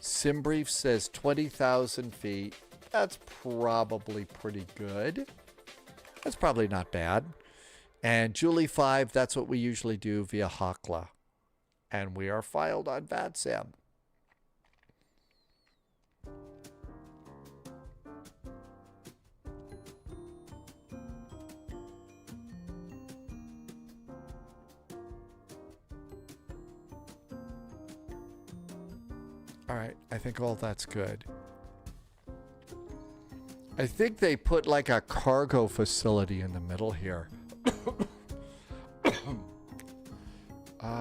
SimBrief says 20,000 feet. That's probably pretty good. That's probably not bad. And Julie 5, that's what we usually do via Hakla. And we are filed on VATSIM. All right, I think all that's good. I think they put like a cargo facility in the middle here.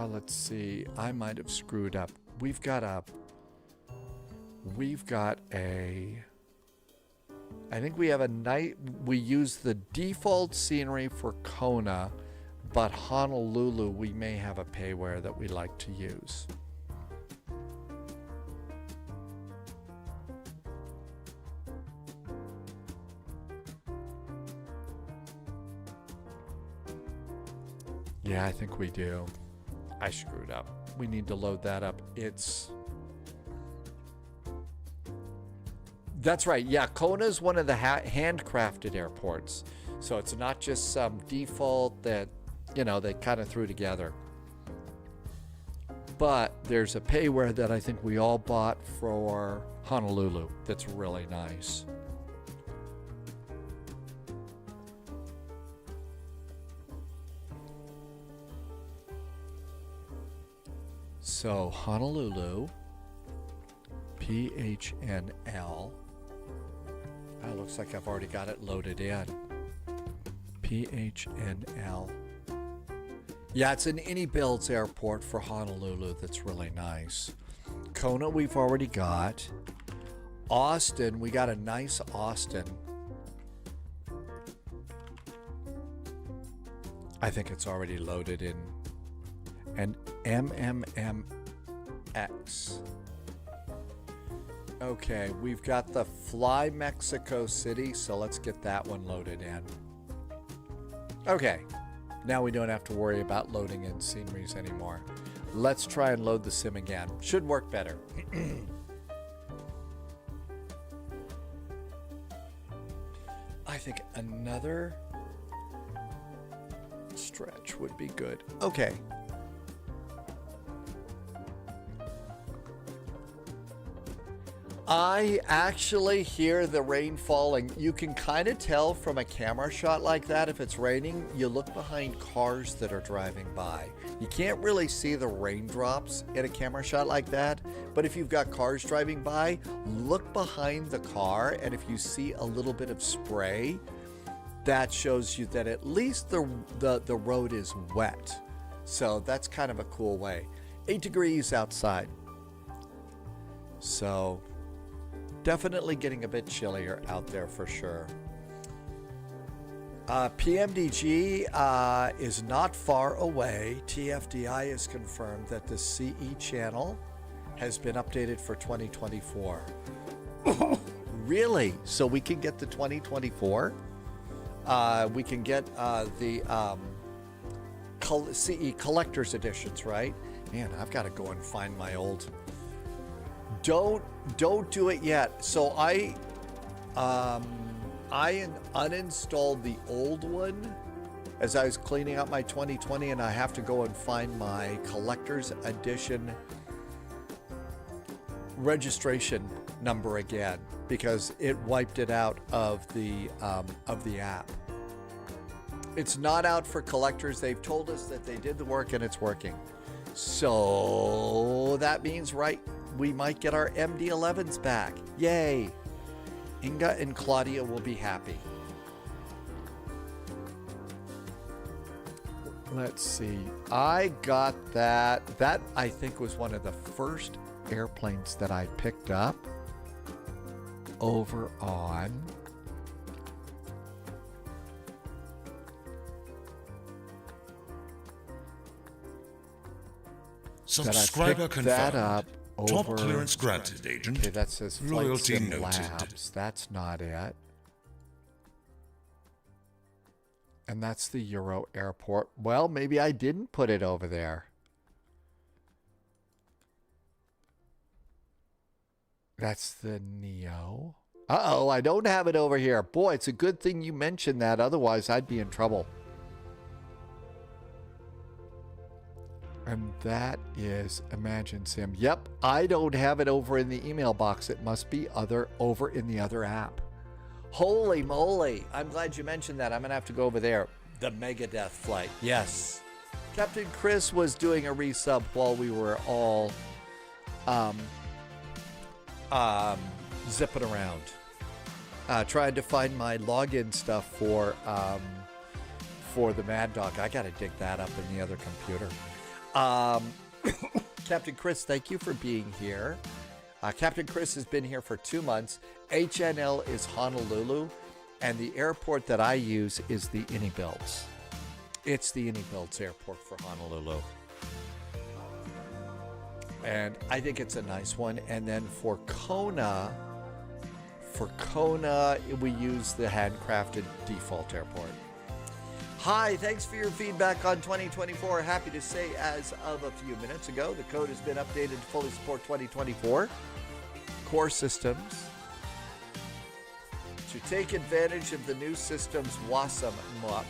Let's see. I might have screwed up. We've got a... I think we have a night... We use the default scenery for Kona, but Honolulu, we may have a payware that we like to use. Yeah, I think we do. I screwed up. We need to load that up. That's right. Yeah, Kona is one of the handcrafted airports. So it's not just some default that, you know, they kind of threw together. But there's a payware that I think we all bought for Honolulu that's really nice. So Honolulu, PHNL. It looks like I've already got it loaded in. PHNL. Yeah, it's an AnyBuilds airport for Honolulu that's really nice. Kona we've already got. Austin, we got a nice Austin. I think it's already loaded in. And MMMX. Okay, we've got the Fly Mexico City, so let's get that one loaded in. Okay, now we don't have to worry about loading in sceneries anymore. Let's try and load the sim again. Should work better. I think another stretch would be good. Okay. I actually hear the rain falling. You can kind of tell from a camera shot like that if it's raining. You look behind cars that are driving by. You can't really see the raindrops in a camera shot like that, but if you've got cars driving by, look behind the car, and if you see a little bit of spray, that shows you that at least the road is wet. So that's kind of a cool way. 8 degrees outside. So definitely getting a bit chillier out there for sure. PMDG is not far away. TFDI has confirmed that the CE channel has been updated for 2024. Really? So we can get the 2024? We can get the CE collector's editions, right? Man, I've got to go and find my old... Don't do it yet. So I uninstalled the old one as I was cleaning out my 2020, and I have to go and find my collector's edition registration number again because it wiped it out of the app. It's not out for collectors. They've told us that they did the work and it's working. So that means, right, we might get our MD-11s back. Yay. Inga and Claudia will be happy. Let's see. I got that. That, I think, was one of the first airplanes that I picked up over on... Subscriber confirmed. That up over, top clearance granted, Agent. Okay, that says Loyalty FlightSim noted. Labs. That's not it. And that's the Euro Airport. Well, maybe I didn't put it over there. That's the Neo. Uh-oh, I don't have it over here. Boy, it's a good thing you mentioned that. Otherwise, I'd be in trouble. And that is Imagine Sim. Yep, I don't have it over in the email box. It must be over in the other app. Holy moly. I'm glad you mentioned that. I'm going to have to go over there. The Megadeth flight. Yes. Captain Chris was doing a resub while we were all zipping around. Trying to find my login stuff for the Mad Dog. I got to dig that up in the other computer. Captain Chris, thank you for being here. Captain Chris has been here for 2 months. HNL is Honolulu, and the airport that I use is the Innibilts. It's the Innibilts airport for Honolulu. And I think it's a nice one. And then for Kona, we use the handcrafted default airport. Hi, thanks for your feedback on 2024. Happy to say, as of a few minutes ago, the code has been updated to fully support 2024 core systems to take advantage of the new system's WASM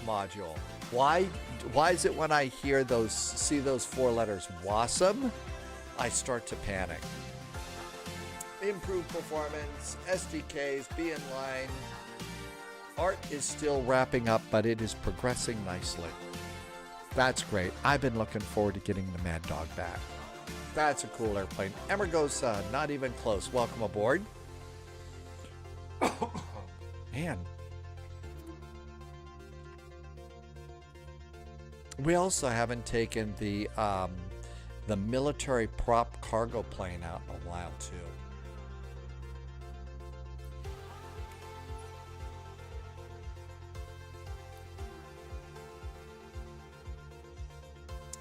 module. Why is it when I see those 4 letters WASM, I start to panic? Improved performance, SDKs, be in line. Art is still wrapping up, but it is progressing nicely. That's great. I've been looking forward to getting the Mad Dog back. That's a cool airplane. Emergosa, not even close. Welcome aboard. Man. We also haven't taken the military prop cargo plane out in a while, too.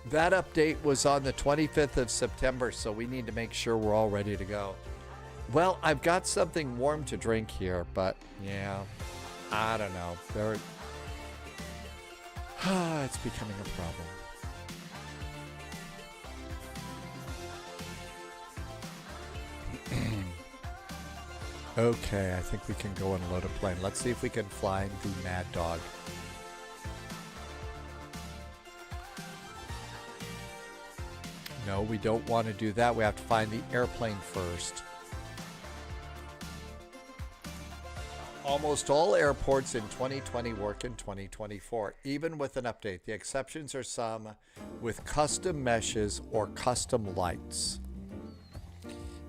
That update was on the 25th of September, so we need to make sure we're all ready to go. Well, I've got something warm to drink here, but yeah, I don't know. It's becoming a problem. Okay, I think we can go and load a plane. Let's see if we can fly the Mad Dog. No, we don't want to do that. We have to find the airplane first. Almost all airports in 2020 work in 2024, even with an update. The exceptions are some with custom meshes or custom lights.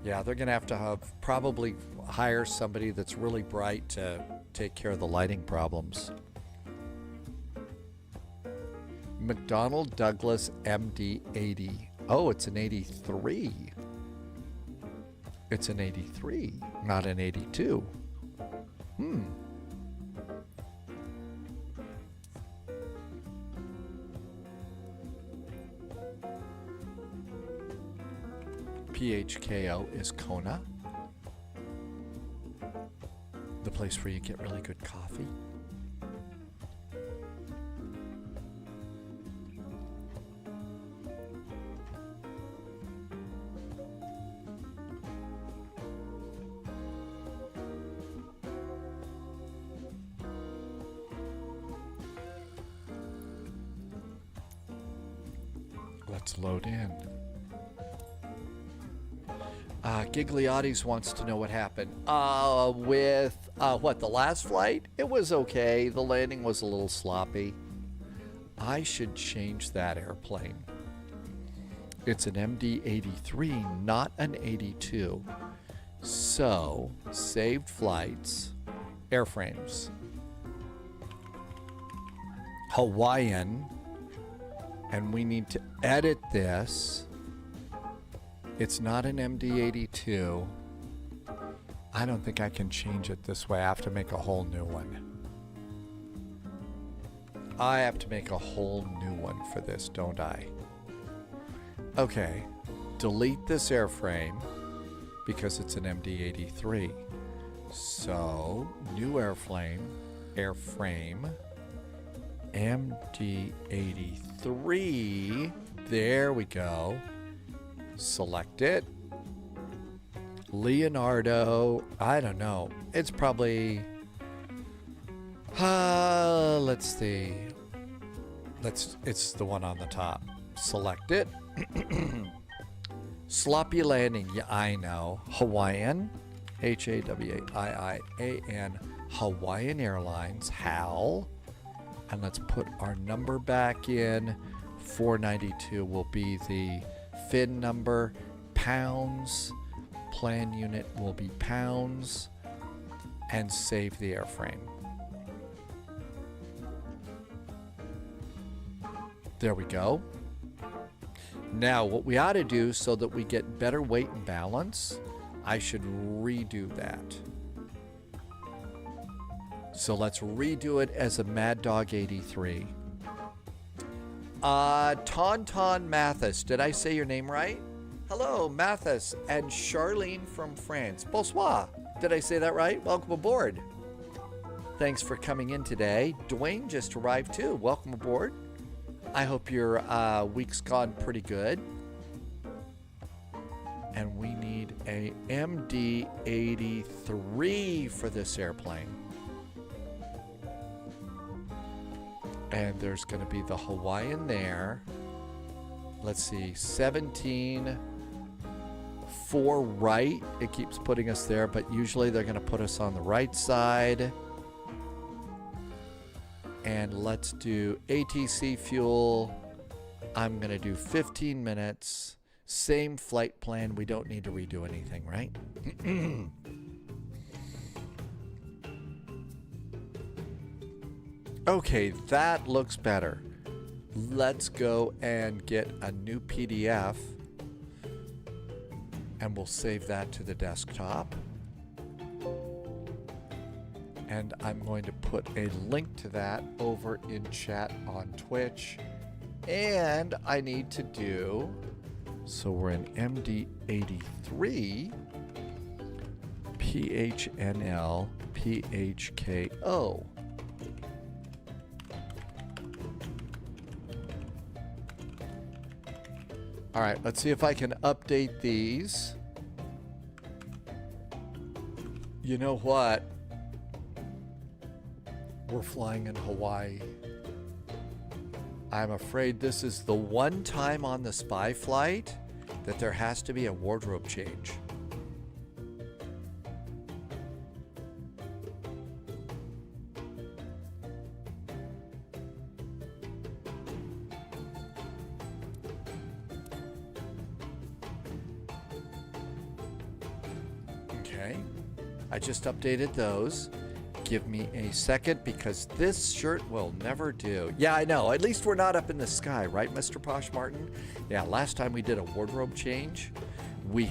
Yeah, they're going to have probably hire somebody that's really bright to take care of the lighting problems. McDonnell Douglas MD-80. Oh, it's an 83. It's an 83, not an 82. PHKO is Kona, the place where you get really good coffee. Let's load in. Gigliotti's wants to know what happened. With the last flight? It was okay. The landing was a little sloppy. I should change that airplane. It's an MD-83, not an 82. So, saved flights, airframes. Hawaiian. And we need to edit this. It's not an MD-82. I don't think I can change it this way. I have to make a whole new one. I have to make a whole new one for this, don't I? Okay. Delete this airframe because it's an MD-83. So, new airframe. MD-83. There we go. Select it. Leonardo. I don't know. It's probably... let's see. It's the one on the top. Select it. Sloppy landing. Yeah, I know. Hawaiian. Hawaiian. Hawaiian Airlines. HAL. And let's put our number back in. 492 will be the fin number. Pounds. Plan unit will be pounds. And save the airframe. There we go. Now, what we ought to do so that we get better weight and balance, I should redo that. So let's redo it as a Mad Dog 83. Tauntaun Mathis. Did I say your name right? Hello, Mathis and Charlene from France. Bonsoir. Did I say that right? Welcome aboard. Thanks for coming in today. Dwayne just arrived too. Welcome aboard. I hope your week's gone pretty good. And we need a MD-83 for this airplane. And there's going to be the Hawaiian there. Let's see, 17, 4 right. It keeps putting us there, but usually they're going to put us on the right side. And let's do ATC fuel. I'm going to do 15 minutes. Same flight plan. We don't need to redo anything, right? Okay, that looks better. Let's go and get a new PDF. And we'll save that to the desktop. And I'm going to put a link to that over in chat on Twitch. And I need to do, so we're in MD-83, PHNL, PHKO. All right, let's see if I can update these. You know what? We're flying in Hawaii. I'm afraid this is the one time on the spy flight that there has to be a wardrobe change. Okay. I just updated those. Give me a second because this shirt will never do. Yeah, I know. At least we're not up in the sky, right, Mr. Posh Martin? Yeah, last time we did a wardrobe change, we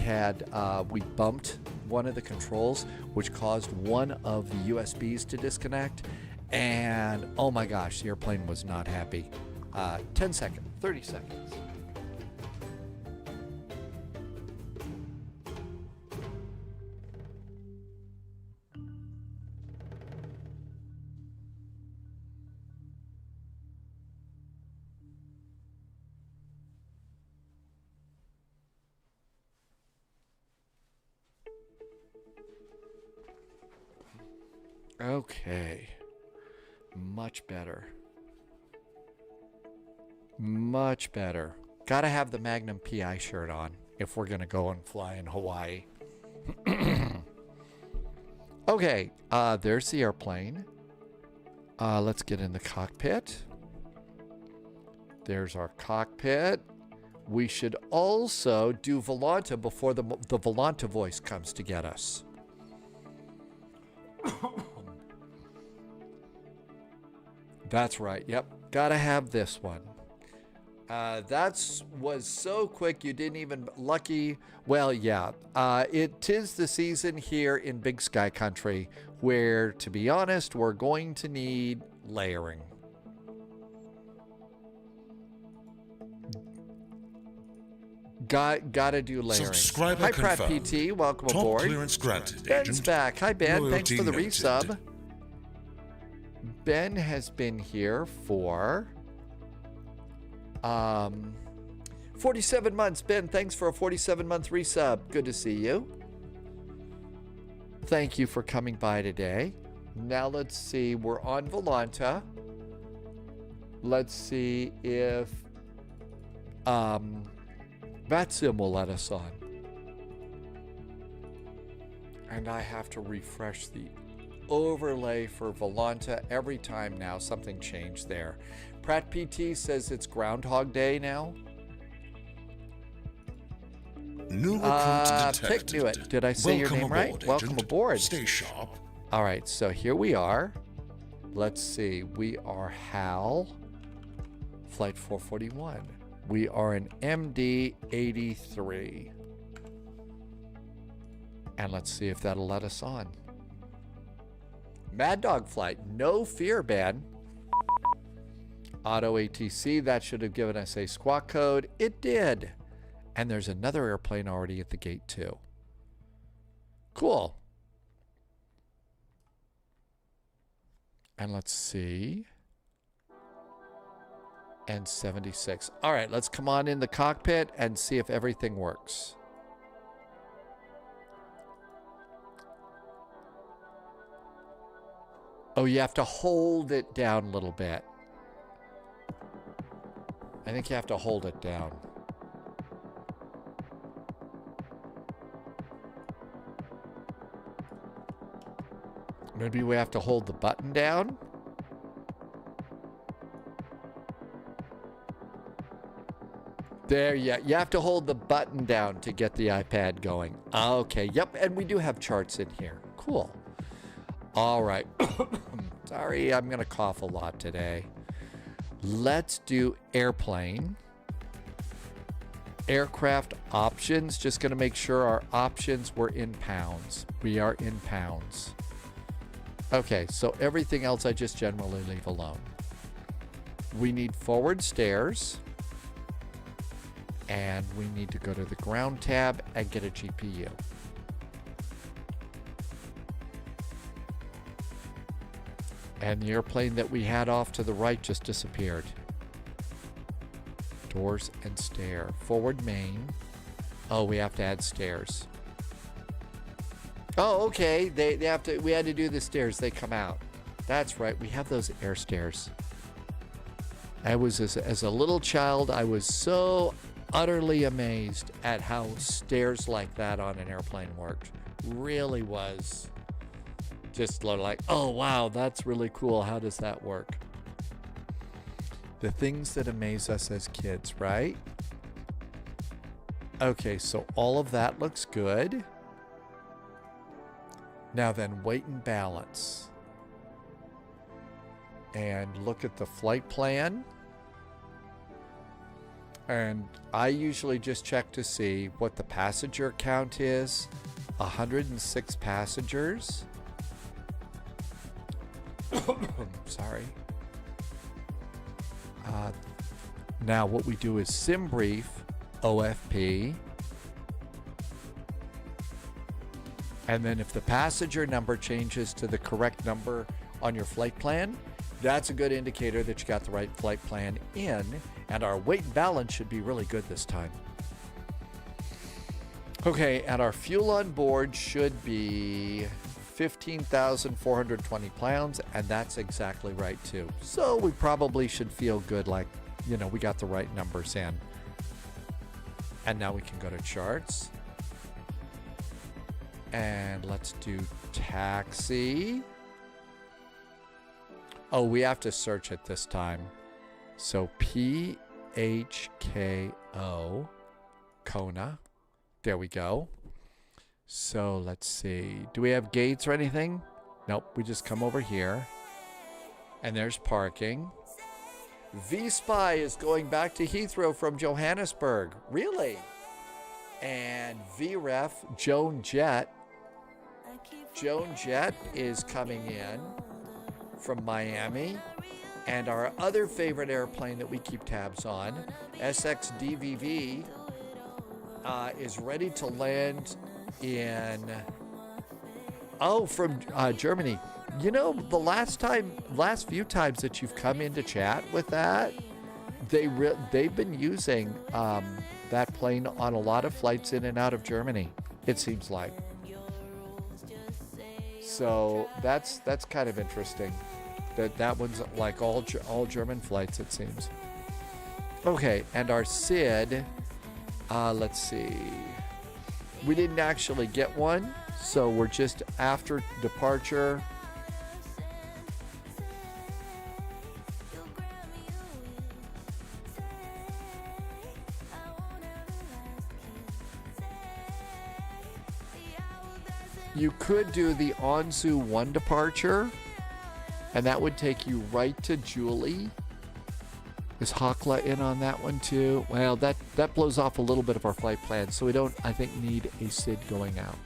bumped one of the controls, which caused one of the USBs to disconnect. And oh my gosh, the airplane was not happy. 10 seconds, 30 seconds. Okay. Much better. Much better. Gotta have the Magnum PI shirt on if we're gonna go and fly in Hawaii. Okay, there's the airplane. Let's get in the cockpit. There's our cockpit. We should also do Volanta before the Volanta voice comes to get us. That's right. Yep. Gotta have this one. Was so quick you didn't even lucky. Well, yeah. It is the season here in Big Sky Country where, to be honest, we're going to need layering. Gotta do layering. Subscriber Hi, Pratt confirmed. PT. Welcome Top aboard. clearance granted, Ben's agent. back. Hi, Ben. Thanks Loyalty for the noted. resub. Ben has been here for 47 months. Ben, thanks for a 47-month resub. Good to see you. Thank you for coming by today. Now let's see. We're on Volanta. Let's see if VATSIM will let us on. And I have to refresh the overlay for Volanta every time now. Something changed there. Pratt PT says it's Groundhog Day now. New recruit detected. Pick knew it. Did I say your name right? Agent. Welcome aboard. Stay sharp. All right, so here we are. Let's see. We are HAL Flight 441. We are an MD-83. And let's see if that'll let us on. Mad Dog Flight, no fear, Ben. Auto ATC, that should have given us a squawk code. It did. And there's another airplane already at the gate too. Cool. And let's see. And 76. All right, let's come on in the cockpit and see if everything works. Oh, you have to hold it down a little bit. I think you have to hold it down. Maybe we have to hold the button down. There, yeah, you have to hold the button down to get the iPad going. Okay, yep, and we do have charts in here. Cool. All right. Sorry, I'm going to cough a lot today. Let's do airplane. Aircraft options. Just going to make sure our options were in pounds. We are in pounds. Okay, so everything else I just generally leave alone. We need forward stairs. And we need to go to the ground tab and get a GPU. And the airplane that we had off to the right just disappeared. Doors and stair. Forward main. Oh, we have to add stairs. Oh, okay. They have to. We had to do the stairs. They come out. That's right. We have those air stairs. I was as a little child, I was so utterly amazed at how stairs like that on an airplane worked. Really was. Just like, oh, wow, that's really cool. How does that work? The things that amaze us as kids, right? Okay, so all of that looks good. Now then, weight and balance. And look at the flight plan. And I usually just check to see what the passenger count is. 106 passengers. Sorry. Now what we do is sim brief, OFP. And then if the passenger number changes to the correct number on your flight plan, that's a good indicator that you got the right flight plan in. And our weight and balance should be really good this time. Okay, and our fuel on board should be 15,420 pounds, and that's exactly right too. So we probably should feel good, like, you know, we got the right numbers in. And now we can go to charts. And let's do taxi. Oh, we have to search it this time. So PHKO, Kona. There we go. So let's see. Do we have gates or anything? Nope, we just come over here. And there's parking. V-Spy is going back to Heathrow from Johannesburg. Really? And VREF, Joan Jett. Joan Jett is coming in from Miami. And our other favorite airplane that we keep tabs on, SXDVV, is ready to land in, from Germany. You know, the last few times that you've come into chat with that, they've been using that plane on a lot of flights in and out of Germany, it seems like. So that's kind of interesting. That one's like all German flights, it seems. Okay, and our SID, let's see. We didn't actually get one, so we're just after departure. You could do the Anzu 1 departure, and that would take you right to Julie. Is Hakla in on that one too? Well, that blows off a little bit of our flight plan, so we don't, I think, need a SID going out.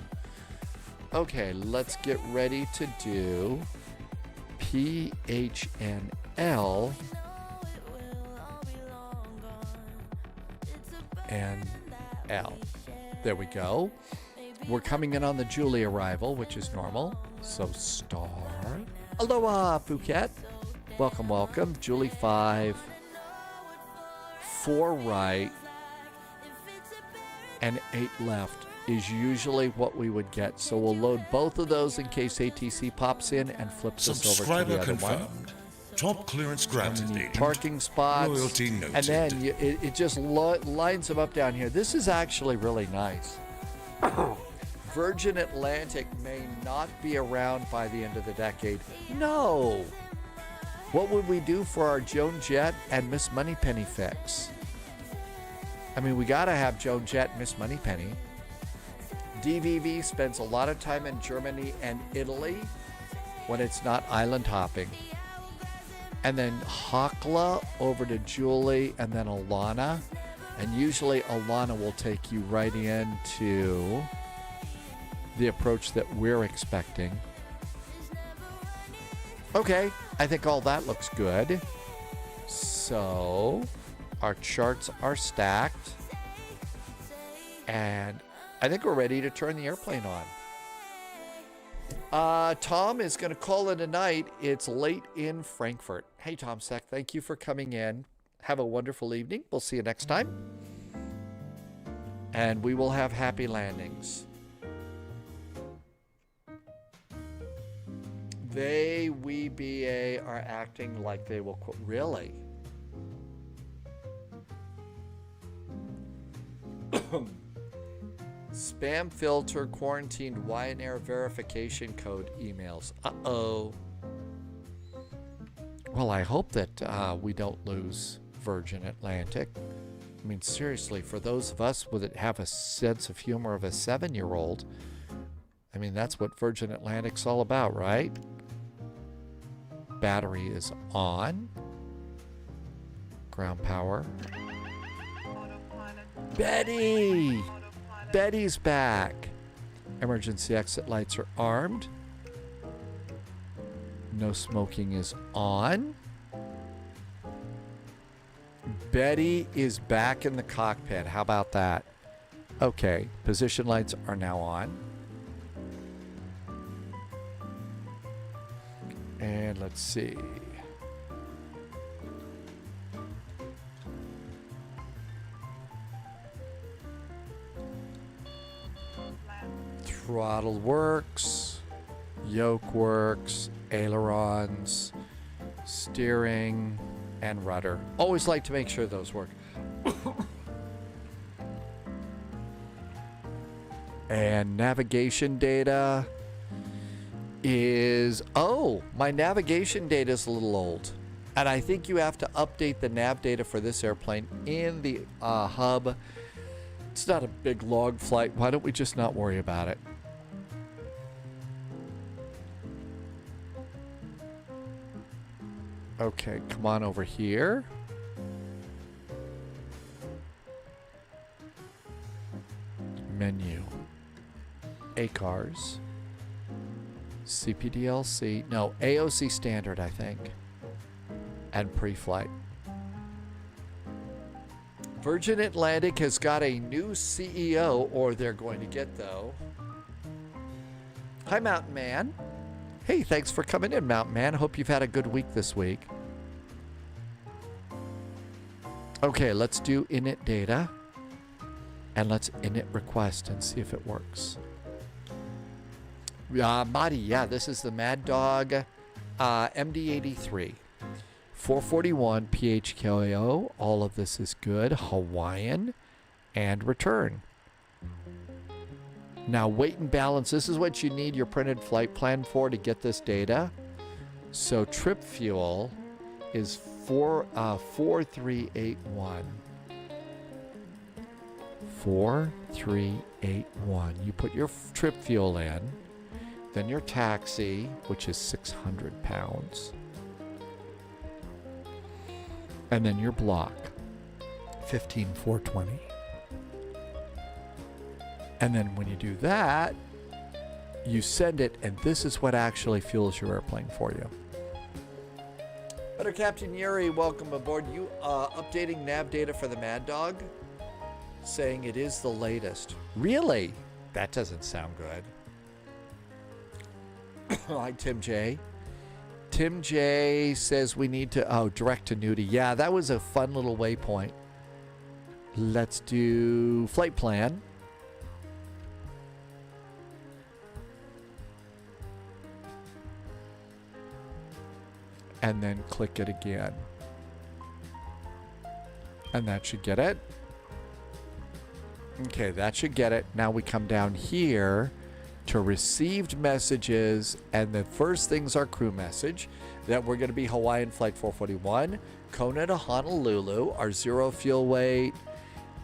Okay, let's get ready to do PHNL and L. There we go. We're coming in on the Julie arrival, which is normal. So star. Aloha, Phuket. Welcome, welcome. Julie 5. 4 right. And 8 left is usually what we would get. So we'll load both of those in case ATC pops in and flips us over to the other confirmed. one. Top clearance granted. Agent. Parking spots. Loyalty noted. And then it just lines them up down here. This is actually really nice. Virgin Atlantic may not be around by the end of the decade. No. What would we do for our Joan Jett and Miss Moneypenny fix? I mean, we got to have Joan Jett and Miss Moneypenny. DVV spends a lot of time in Germany and Italy when it's not island hopping. And then Hakla over to Julie and then Alana. And usually Alana will take you right into the approach that we're expecting. Okay, I think all that looks good. So our charts are stacked. And I think we're ready to turn the airplane on. Tom is going to call it a night. It's late in Frankfurt. Hey, Tom Sek, thank you for coming in. Have a wonderful evening. We'll see you next time. And we will have happy landings. We BA are acting like they will quote. Really? Spam filter quarantined Ryanair verification code emails. Uh-oh. Well, I hope that we don't lose Virgin Atlantic. I mean, seriously, for those of us that have a sense of humor of a 7-year-old, I mean, that's what Virgin Atlantic's all about, right? Battery is on. Ground power. Betty! Betty's back. Emergency exit lights are armed. No smoking is on. Betty is back in the cockpit. How about that? Okay, position lights are now on. And let's see. Throttle works, yoke works, ailerons, steering, and rudder. Always like to make sure those work. And navigation data is, oh, my navigation data is a little old. And I think you have to update the nav data for this airplane in the hub. It's not a big log flight. Why don't we just not worry about it? Okay, come on over here. Menu. ACARS. CPDLC. No, AOC standard, I think. And pre-flight. Virgin Atlantic has got a new CEO, or they're going to get, though. Hi, Mountain Man. Hey, thanks for coming in, Mountain Man. Hope you've had a good week this week. Okay, let's do init data. And let's init request and see if it works. Madi, yeah, this is the Mad Dog MD-83. 441 PHKO. All of this is good. Hawaiian. And return. Now, weight and balance. This is what you need your printed flight plan for to get this data. So, trip fuel is 4381. 4381. You put your trip fuel in, then your taxi, which is 600 pounds, and then your block, 15420. And then when you do that, you send it, and this is what actually fuels your airplane for you. Better Captain Yuri, welcome aboard. You updating nav data for the Mad Dog? Saying it is the latest. Really? That doesn't sound good. Hi, Tim J. Tim J says we need to... Oh, direct to nudie. Yeah, that was a fun little waypoint. Let's do flight plan. And then click it again. And that should get it. Okay, that should get it. Now we come down here to received messages, and the first thing's our crew message that we're going to be Hawaiian Flight 441, Kona to Honolulu, our 0 fuel weight,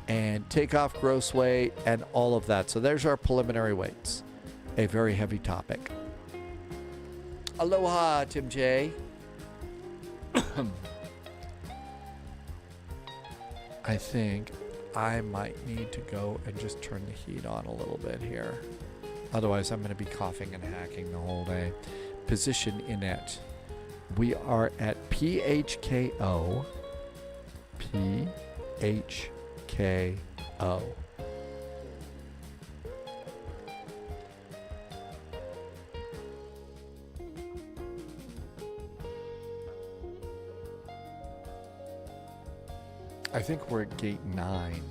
and takeoff gross weight, and all of that. So there's our preliminary weights. A very heavy topic. Aloha, Tim J. I think I might need to go and just turn the heat on a little bit here. Otherwise, I'm going to be coughing and hacking the whole day. Position init. We are at PHKO. PHKO. I think we're at gate 9.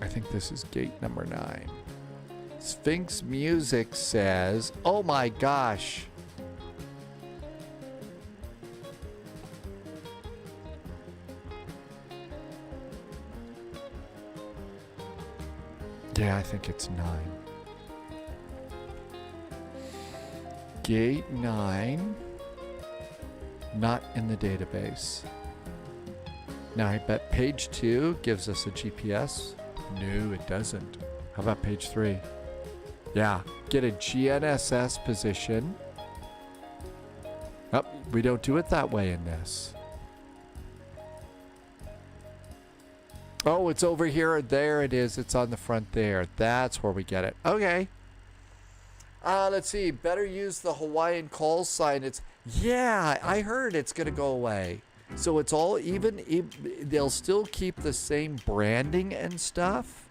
I think this is gate number 9. Sphinx Music says, oh my gosh. Yeah, I think it's 9. Gate 9. Not in the database. Now I bet page 2 gives us a GPS. No, it doesn't. How about page 3? Yeah, get a GNSS position. Oh, we don't do it that way in this. Oh, it's over here. There it is. It's on the front there. That's where we get it. Okay. Let's see. Better use the Hawaiian call sign. Yeah, I heard it's going to go away. So it's all even. They'll still keep the same branding and stuff.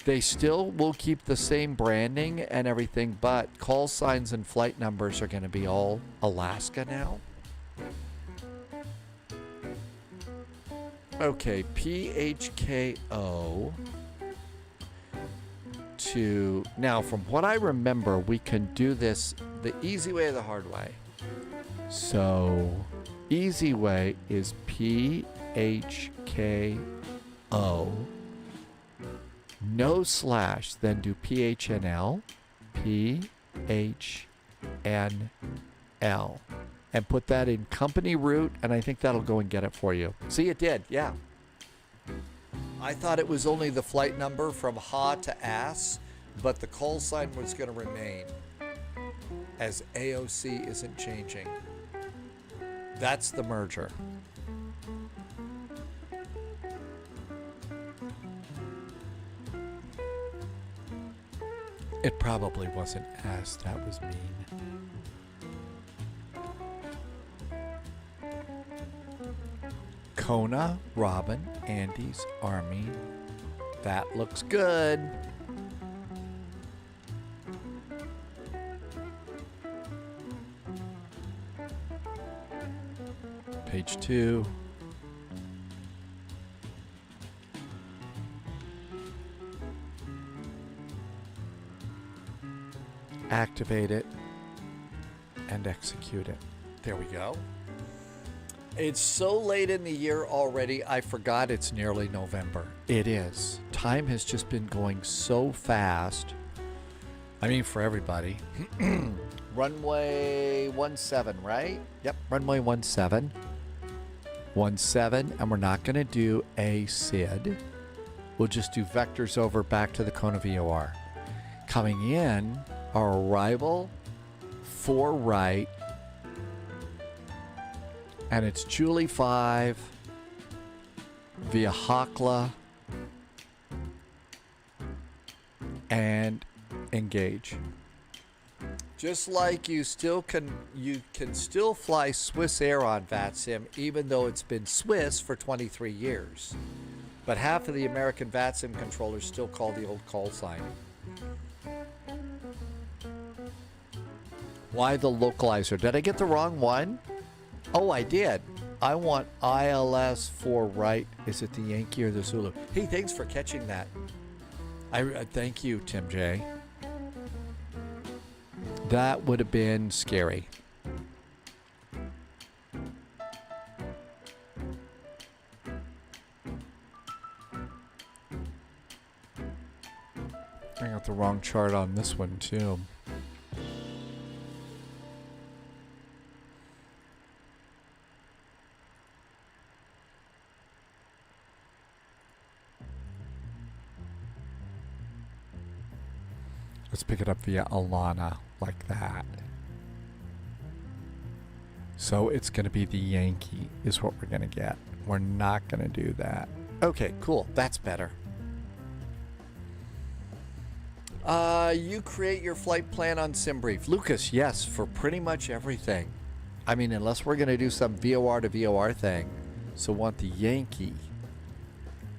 They still will keep the same branding and everything, but call signs and flight numbers are going to be all Alaska now. Okay, PHKO to... Now, from what I remember, we can do this the easy way or the hard way. So, easy way is PHKO. No slash, then do PHNL, PHNL, and put that in company route, and I think that'll go and get it for you. See, it did, yeah. I thought it was only the flight number from Ha to AS, but the call sign was going to remain, as AOC isn't changing. That's the merger. It probably wasn't AS, that was mean. Kona, Robin, Andes, Army. That looks good. Page 2. Activate it and execute it. There we go. It's so late in the year already, I forgot it's nearly November. It is. Time has just been going so fast. I mean, for everybody. Runway 17, right? Yep, runway 17. 17, and we're not going to do a SID. We'll just do vectors over back to the Kona VOR. Coming in, our arrival, 4 right, and it's Julie 5 via Hakla and engage. Just like you can still fly Swiss Air on VATSIM, even though it's been Swiss for 23 years. But half of the American VATSIM controllers still call the old call sign. Why the localizer? Did I get the wrong one? Oh, I did. I want ILS 4 right. Is it the Yankee or the Zulu? Hey, thanks for catching that. Thank you, Tim J. That would have been scary. I got the wrong chart on this one, too. Let's pick it up via Alana, like that. So it's going to be the Yankee is what we're going to get. We're not going to do that. Okay, cool. That's better. You create your flight plan on SimBrief. Lucas, yes, for pretty much everything. I mean, unless we're going to do some VOR to VOR thing. So want the Yankee.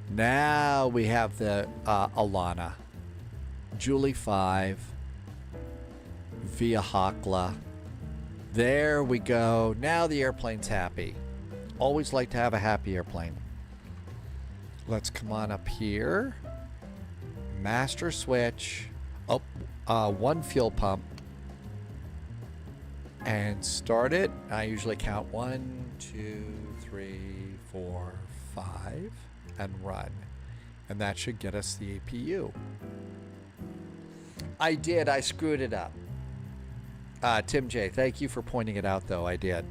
Now we have the Alana. Julie 5 via Hakla. There we go. Now the airplane's happy. Always like to have a happy airplane. Let's come on up here. Master switch. Oh, 1 fuel pump. And start it. I usually count 1, 2, 3, 4, 5 and run. And that should get us the APU. I did. I screwed it up. Tim J, thank you for pointing it out, though. I did.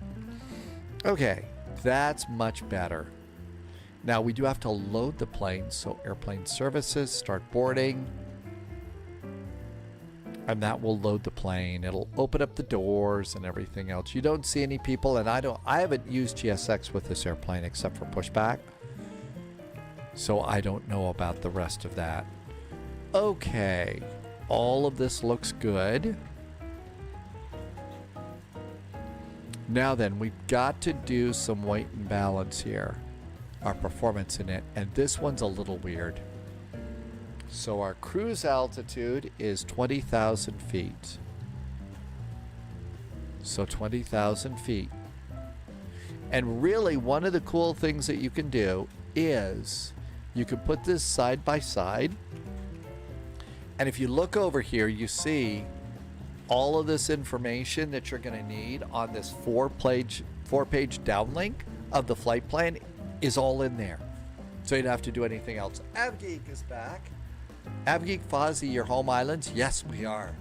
Okay. That's much better. Now we do have to load the plane, so airplane services, start boarding. And that will load the plane. It'll open up the doors and everything else. You don't see any people, and I haven't used GSX with this airplane except for pushback. So I don't know about the rest of that. Okay. All of this looks good. Now then, we've got to do some weight and balance here. Our performance in it. And this one's a little weird. So our cruise altitude is 20,000 feet. So 20,000 feet. And really, one of the cool things that you can do is you can put this side by side. And if you look over here, you see all of this information that you're going to need on this four-page downlink of the flight plan is all in there. So you don't have to do anything else. AvGeek is back. AvGeek Fozzie, your home islands? Yes, we are.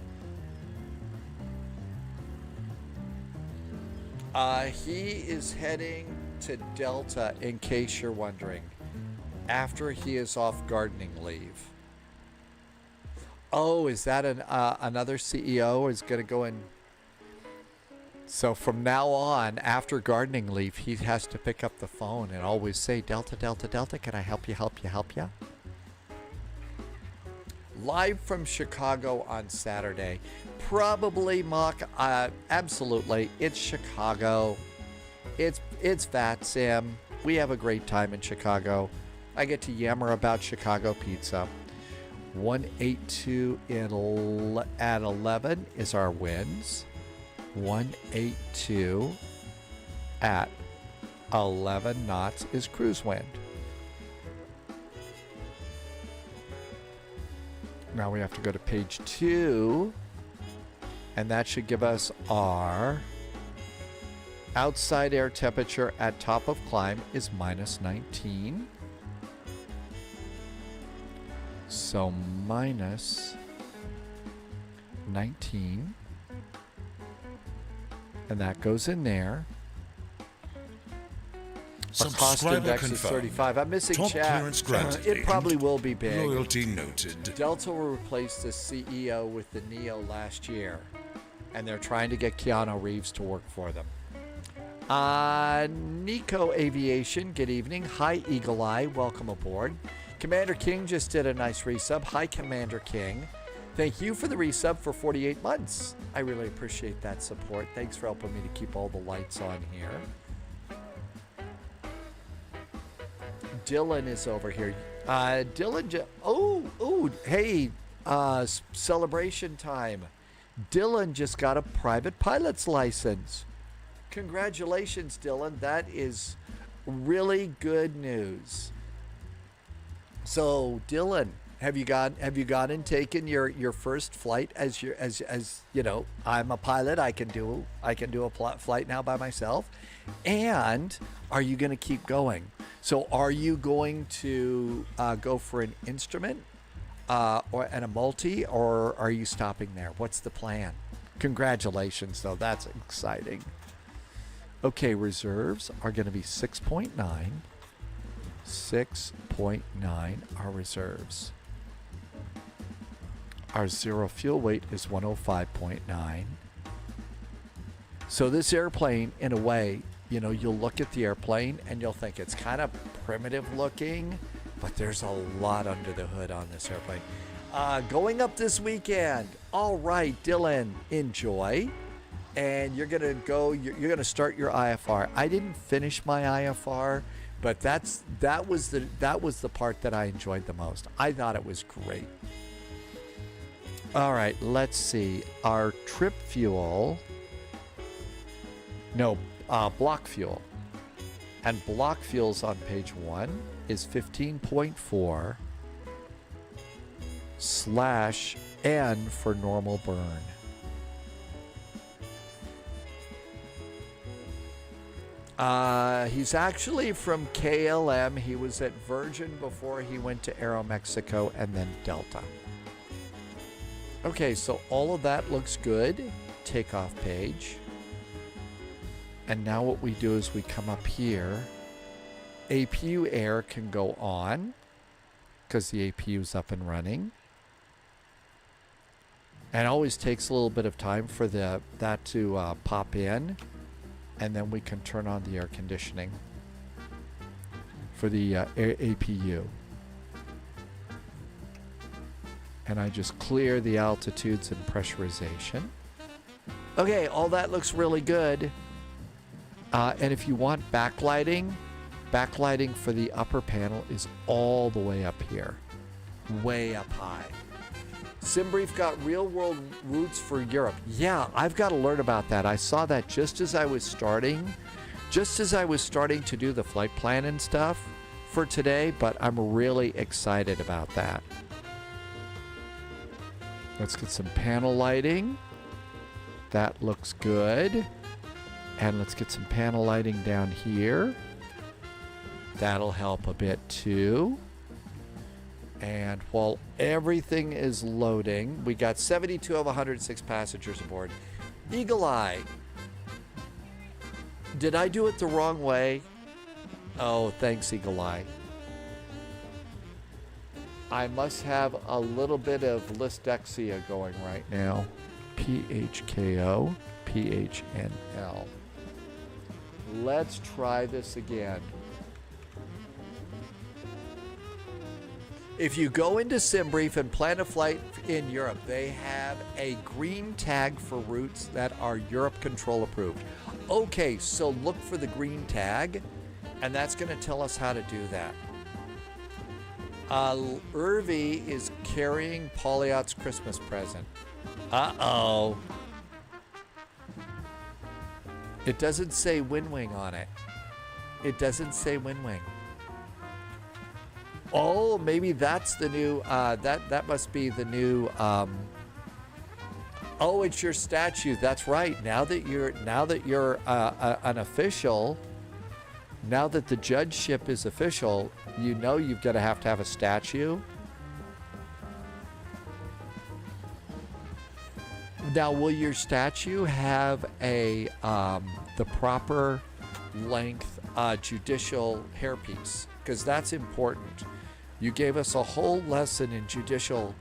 He is heading to Delta, in case you're wondering, after he is off gardening leave. Oh, is that another CEO is going to go in? So from now on, after gardening leave, he has to pick up the phone and always say, Delta, Delta, Delta, can I help you, help you, help you? Live from Chicago on Saturday. Probably, Mock. Absolutely. It's Chicago. It's VATSIM. We have a great time in Chicago. I get to yammer about Chicago pizza. 182 at 11 is our winds. 182 at 11 knots is cruise wind. Now we have to go to page 2, and that should give us our outside air temperature at top of climb is minus 19. So minus 19. And that goes in there. Our cost index is 35. I'm missing Top chat. clearance granted. It probably will be big. Loyalty noted. Delta will replace the CEO with the Neo last year, and they're trying to get Keanu Reeves to work for them. Nico Aviation, good evening. Hi, Eagle Eye. Welcome aboard. Commander King just did a nice resub. Hi, Commander King. Thank you for the resub for 48 months. I really appreciate that support. Thanks for helping me to keep all the lights on here. Dylan is over here. Dylan, hey, celebration time. Dylan just got a private pilot's license. Congratulations, Dylan. That is really good news. So, Dylan, have you gone and taken your first flight as you know, I'm a pilot, I can do a flight now by myself. And are you going to keep going? So are you going to go for an instrument and a multi, or are you stopping there? What's the plan? Congratulations, though. That's exciting. Okay, reserves are going to be 6.9. 6.9 are reserves. Our zero fuel weight is 105.9. So this airplane, in a way, you know, you'll look at the airplane and you'll think it's kind of primitive looking, but there's a lot under the hood on this airplane. Going up this weekend. All right, Dylan, enjoy. And you're going to go, you're going to start your IFR. I didn't finish my IFR, but that was the part that I enjoyed the most. I thought it was great. All right, let's see. Our trip fuel, block fuel. And block fuels on page 1 is 15.4 /N for normal burn. He's actually from KLM. He was at Virgin before he went to Aeromexico and then Delta. Okay, so all of that looks good. Takeoff page. And now what we do is we come up here APU air can go on because the APU is up and running. And it always takes a little bit of time for that to pop in. And then we can turn on the air conditioning for the APU. And I just clear the altitudes and pressurization. Okay, all that looks really good. And if you want backlighting for the upper panel is all the way up here. Way up high. SimBrief got real-world routes for Europe. Yeah, I've got to learn about that. I saw that just as I was starting to do the flight plan and stuff for today, but I'm really excited about that. Let's get some panel lighting. That looks good. And let's get some panel lighting down here. That'll help a bit too. And while everything is loading, we got 72 of 106 passengers aboard. Eagle Eye. Did I do it the wrong way? Oh, thanks, Eagle Eye. I must have a little bit of listexia going right now. PHKO, PHNL. Let's try this again. If you go into SimBrief and plan a flight in Europe, they have a green tag for routes that are Europe Control approved. Okay, so look for the green tag, and that's going to tell us how to do that. Irvi is carrying Polyot's Christmas present. Uh-oh. It doesn't say Windwing on it. It doesn't say Windwing. Oh, maybe that's the new, that must be the new, oh, it's your statue. That's right. Now that you're an official, now that the judgeship is official, you know you've got to have a statue. Now, will your statue have a the proper length judicial hairpiece? Because that's important. You gave us a whole lesson in judicial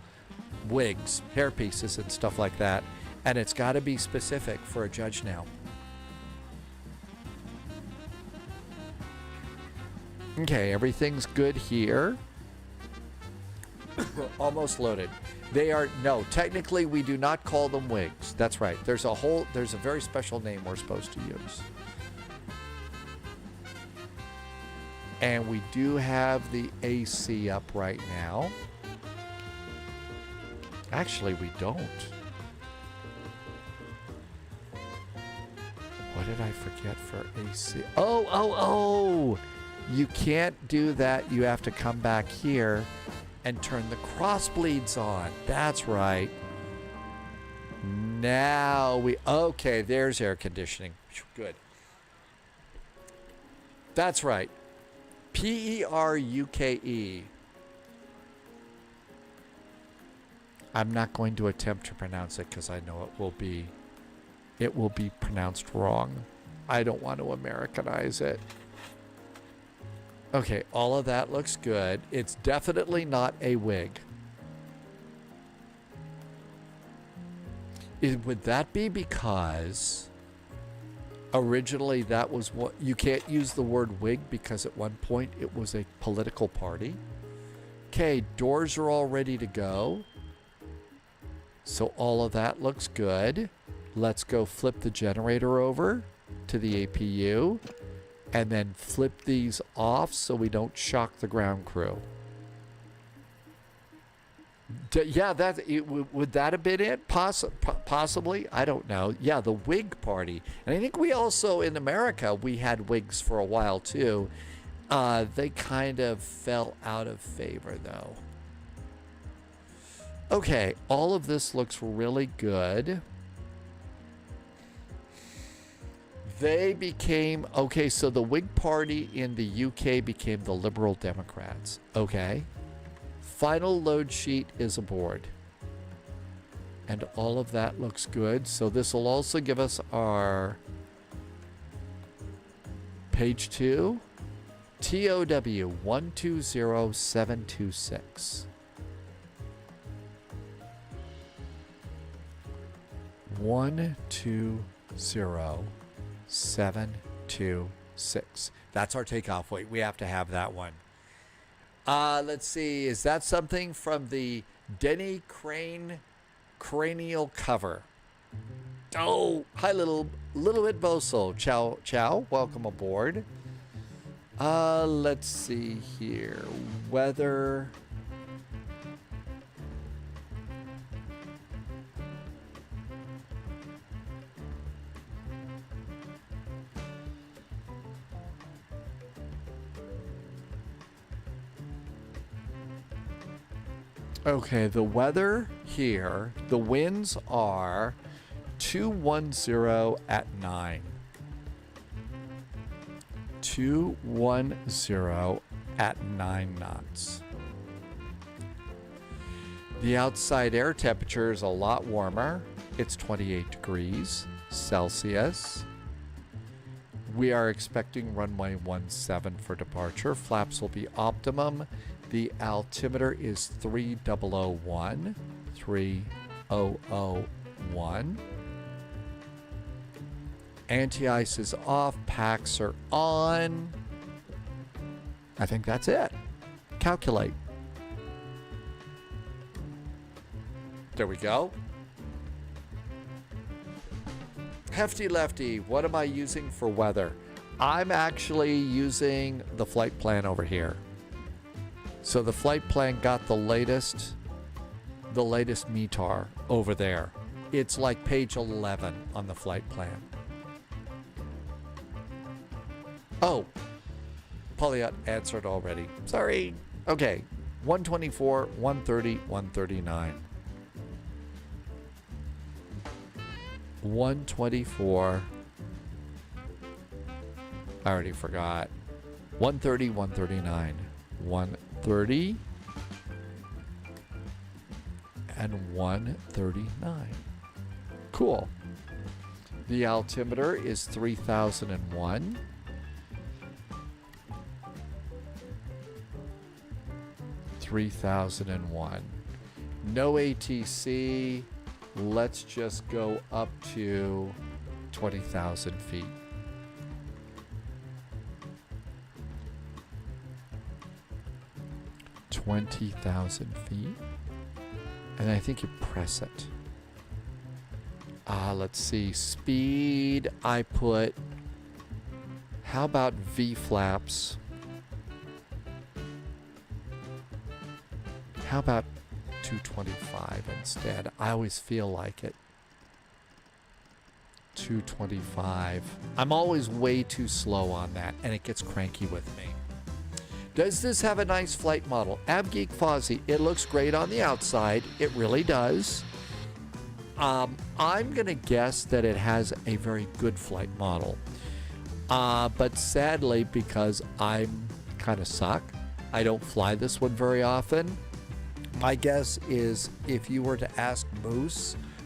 wigs, hairpieces, and stuff like that, and it's got to be specific for a judge now. Okay, everything's good here. Almost loaded. They are, no, technically we do not call them wigs. That's right. There's a very special name we're supposed to use. And we do have the AC up right now. Actually, we don't. What did I forget for AC? Oh! You can't do that. You have to come back here and turn the crossbleeds on. That's right. Now okay, there's air conditioning. Good. That's right. PERUKE. I'm not going to attempt to pronounce it because I know it will be pronounced wrong. I don't want to Americanize it. Okay, all of that looks good. It's definitely not a wig. Would that be because originally that was what you can't use the word wig because at one point it was a political party? Okay, doors are all ready to go. So all of that looks good. Let's go flip the generator over to the APU. And then flip these off so we don't shock the ground crew. Yeah, would that have been it? Possibly? I don't know. Yeah, the wig party. And I think we also, in America, we had wigs for a while too. They kind of fell out of favor though. Okay, all of this looks really good. They became, okay, so the Whig Party in the UK became the Liberal Democrats. Okay. Final load sheet is aboard. And all of that looks good. So this will also give us our page 2. TOW 120726. 120726. That's our takeoff weight. We have to have that one. Let's see. Is that something from the Denny Crane cranial cover? Oh, hi, little bit Boso. Ciao. Welcome aboard. Let's see here. Weather. Okay, the weather here, the winds are 210 at 9. 210 at 9 knots. The outside air temperature is a lot warmer. It's 28 degrees Celsius. We are expecting runway 17 for departure. Flaps will be optimum. The altimeter is 3001. 3001. Anti-ice is off. Packs are on. I think that's it. Calculate. There we go. Hefty Lefty, what am I using for weather? I'm actually using the flight plan over here. So the flight plan got the latest METAR over there. It's like page 11 on the flight plan. Oh, Pauliot answered already. Sorry. Okay, 124, 130, 139. 124. I already forgot. 130, 139. 130 and 139. Cool. The altimeter is 3001. No ATC. Let's just go up to 20,000 feet. $20,000 feet. And I think you press it. Let's see. Speed, I put... How about V flaps? How about 225 instead? I always feel like it. 225. I'm always way too slow on that, and it gets cranky with me. Does this have a nice flight model? AbGeek Fozzie, it looks great on the outside. It really does. I'm going to guess that it has a very good flight model. But sadly, because I'm kind of suck, I don't fly this one very often. My guess is if you were to ask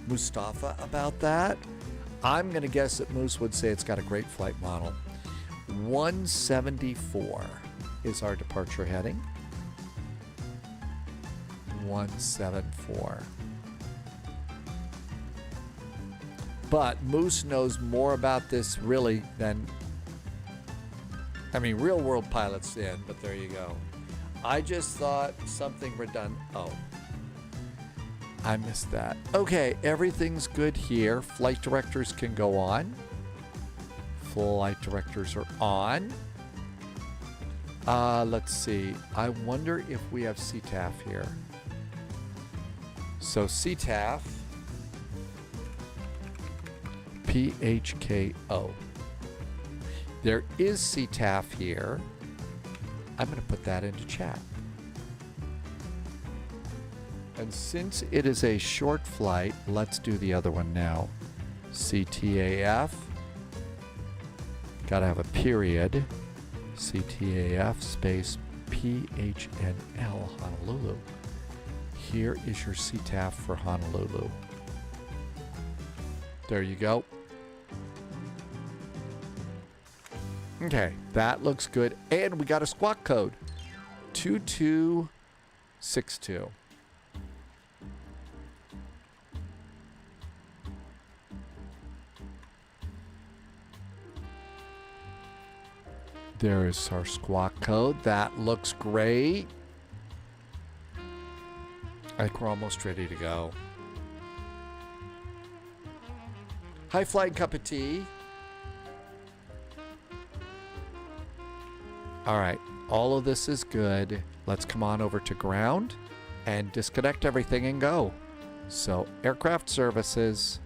Mustafa about that, I'm going to guess that Moose would say it's got a great flight model. 174 is our departure heading. 174. But Moose knows more about this really than, I mean, real world pilots in, but there you go. I just thought something redundant. Oh, I missed that. Okay, everything's good here. Flight directors can go on. Flight directors are on. Let's see. I wonder if we have CTAF here. So CTAF, PHKO. There is CTAF here. I'm going to put that into chat. And since it is a short flight, let's do the other one now. CTAF. Got to have a period. CTAF space PHNL Honolulu. Here is your CTAF for Honolulu. There you go. Okay, that looks good. And we got a squawk code. 2262. There is our squawk code. That looks great. I think we're almost ready to go. Hi, Flying Cup of Tea. All right, all of this is good. Let's come on over to ground and disconnect everything and go. So, aircraft services,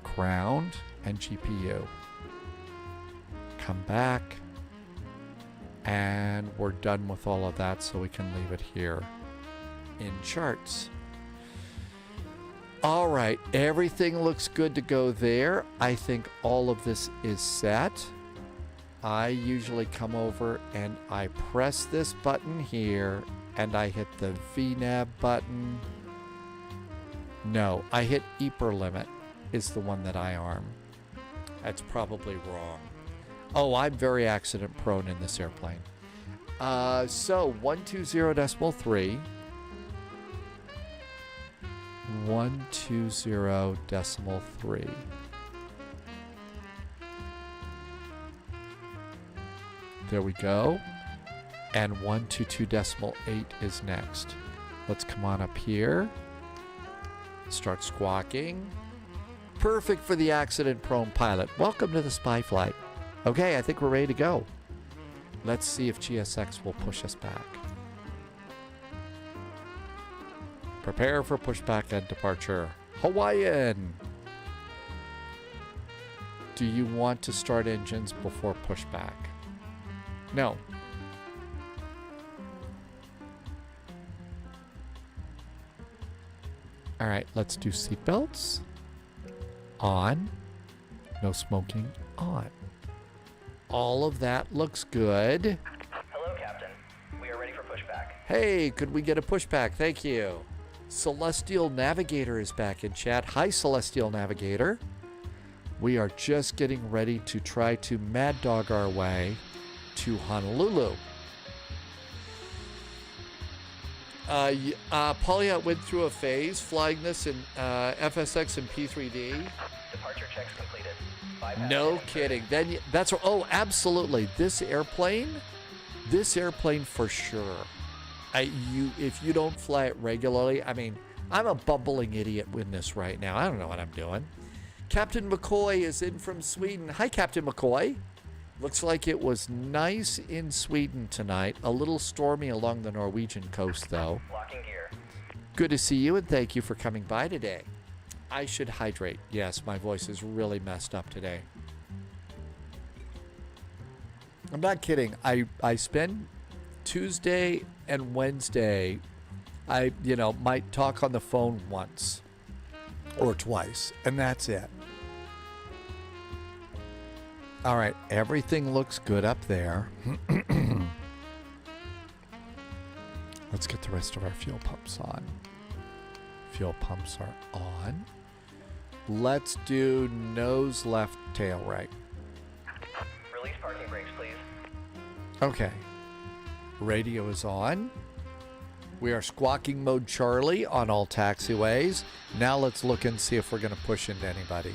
ground, and GPU. Come back. And we're done with all of that, so we can leave it here in charts. All right, everything looks good to go there. I think all of this is set. I usually come over and I press this button here and I hit the VNAV button. No, I hit EPR limit is the one that I arm. That's probably wrong. Oh, I'm very accident prone in this airplane. So 120.3. 120.3. There we go. And 122.8 is next. Let's come on up here. Start squawking. Perfect for the accident-prone pilot. Welcome to the spy flight. Okay, I think we're ready to go. Let's see if GSX will push us back. Prepare for pushback and departure. Hawaiian! Do you want to start engines before pushback? No. All right, let's do seatbelts. On. No smoking. On. All of that looks good. Hello, Captain. We are ready for pushback. Hey, could we get a pushback? Thank you. Celestial Navigator is back in chat. Hi, Celestial Navigator. We are just getting ready to try to mad dog our way to Honolulu. Polyat went through a phase flying this in FSX and P3D. Departure checks completed. No kidding. Then that's oh, absolutely. This airplane for sure. If you don't fly it regularly, I mean, I'm a bumbling idiot in this right now. I don't know what I'm doing. Captain McCoy is in from Sweden. Hi, Captain McCoy. Looks like it was nice in Sweden tonight. A little stormy along the Norwegian coast, though. Locking gear. Good to see you, and thank you for coming by today. I should hydrate. Yes, my voice is really messed up today. I'm not kidding. I spend Tuesday and Wednesday, I might talk on the phone once or twice, and that's it. All right, everything looks good up there. Let's get the rest of our fuel pumps on. Fuel pumps are on. Let's do nose left, tail right. Release parking brakes, please. Okay. Radio is on. We are squawking mode Charlie on all taxiways. Now let's look and see if we're going to push into anybody.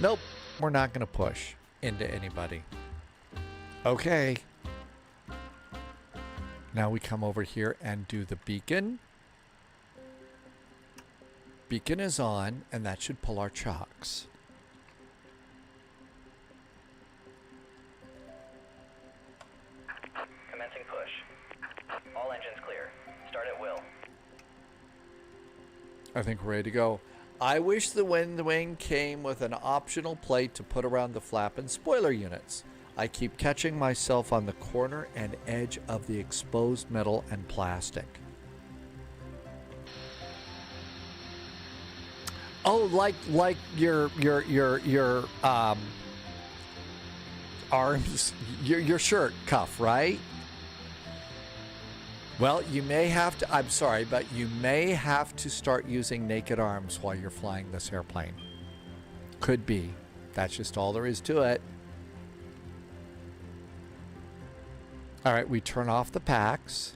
Nope, we're not going to push into anybody. Okay. Now we come over here and do the beacon. Beacon is on, and that should pull our chocks. Commencing push. All engines clear. Start at will. I think we're ready to go. I wish the wind wing came with an optional plate to put around the flap and spoiler units. I keep catching myself on the corner and edge of the exposed metal and plastic. Oh, like your arms, your shirt cuff, right? Well, you may have to, I'm sorry, but you may have to start using naked arms while you're flying this airplane. Could be. That's just all there is to it. All right, we turn off the packs.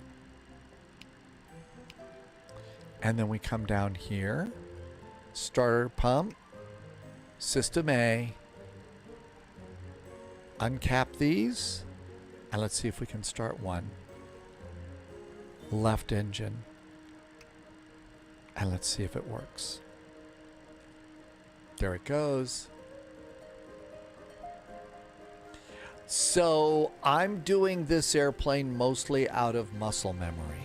And then we come down here. Starter pump. System A. Uncap these. And let's see if we can start one. Left engine. And let's see if it works. There it goes. So I'm doing this airplane mostly out of muscle memory.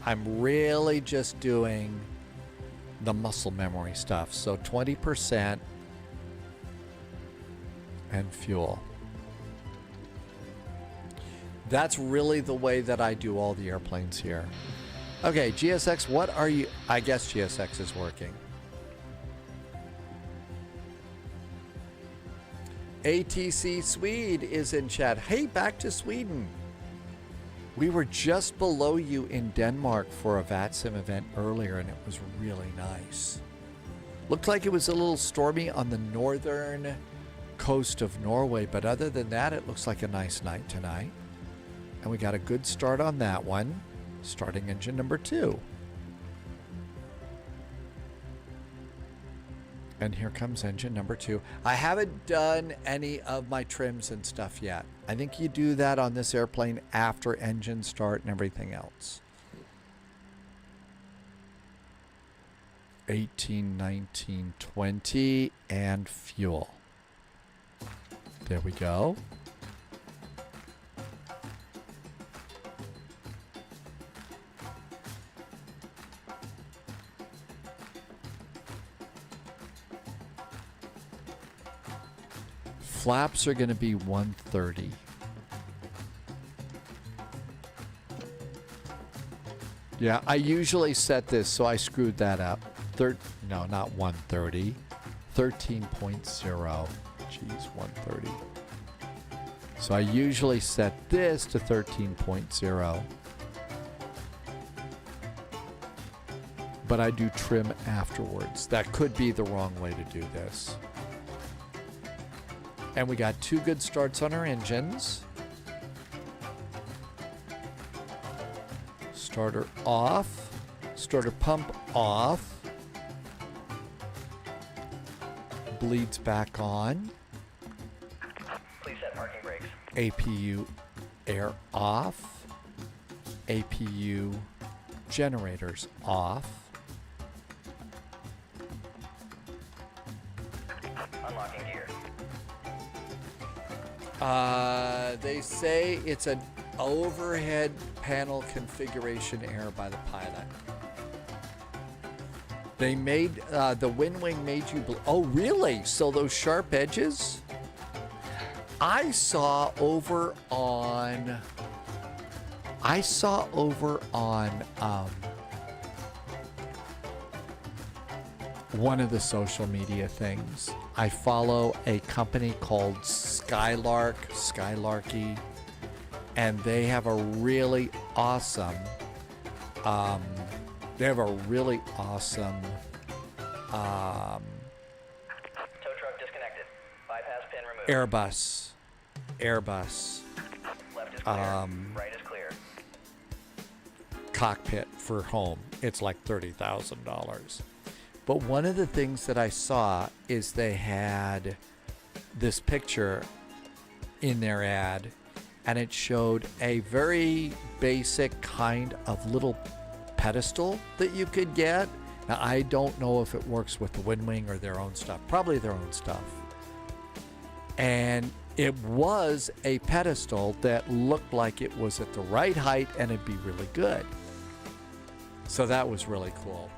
I'm really just doing the muscle memory stuff. So 20% and fuel. That's really the way that I do all the airplanes here. Okay, GSX, what are you? I guess GSX is working. ATC Swede is in chat. Hey, back to Sweden. We were just below you in Denmark for a VATSIM event earlier, and it was really nice. Looked like it was a little stormy on the northern coast of Norway, but other than that, it looks like a nice night tonight. And we got a good start on that one. Starting engine number 2. And here comes engine number 2. I haven't done any of my trims and stuff yet. I think you do that on this airplane after engine start and everything else. 18, 19, 20, and fuel. There we go. Flaps are going to be 130. Yeah, I usually set this, so I screwed that up. No, not 130. 13.0. Jeez, 130. So I usually set this to 13.0. But I do trim afterwards. That could be the wrong way to do this. And we got 2 good starts on our engines. Starter off. Starter pump off. Bleeds back on. Please set parking brakes. APU air off. APU generators off. Unlocking gear. They say it's an overhead panel configuration error by the pilot. They made, the wind wing made you, oh really? So those sharp edges? I saw over on one of the social media things. I follow a company called Skylarky, and they have a really awesome, tow truck disconnected. Bypass pin removed. Airbus. Left is clear. Right is clear. Cockpit for home. It's like $30,000. But one of the things that I saw is they had this picture in their ad, and it showed a very basic kind of little pedestal that you could get. Now, I don't know if it works with the wind wing or their own stuff. Probably their own stuff. And it was a pedestal that looked like it was at the right height and it'd be really good. So that was really cool.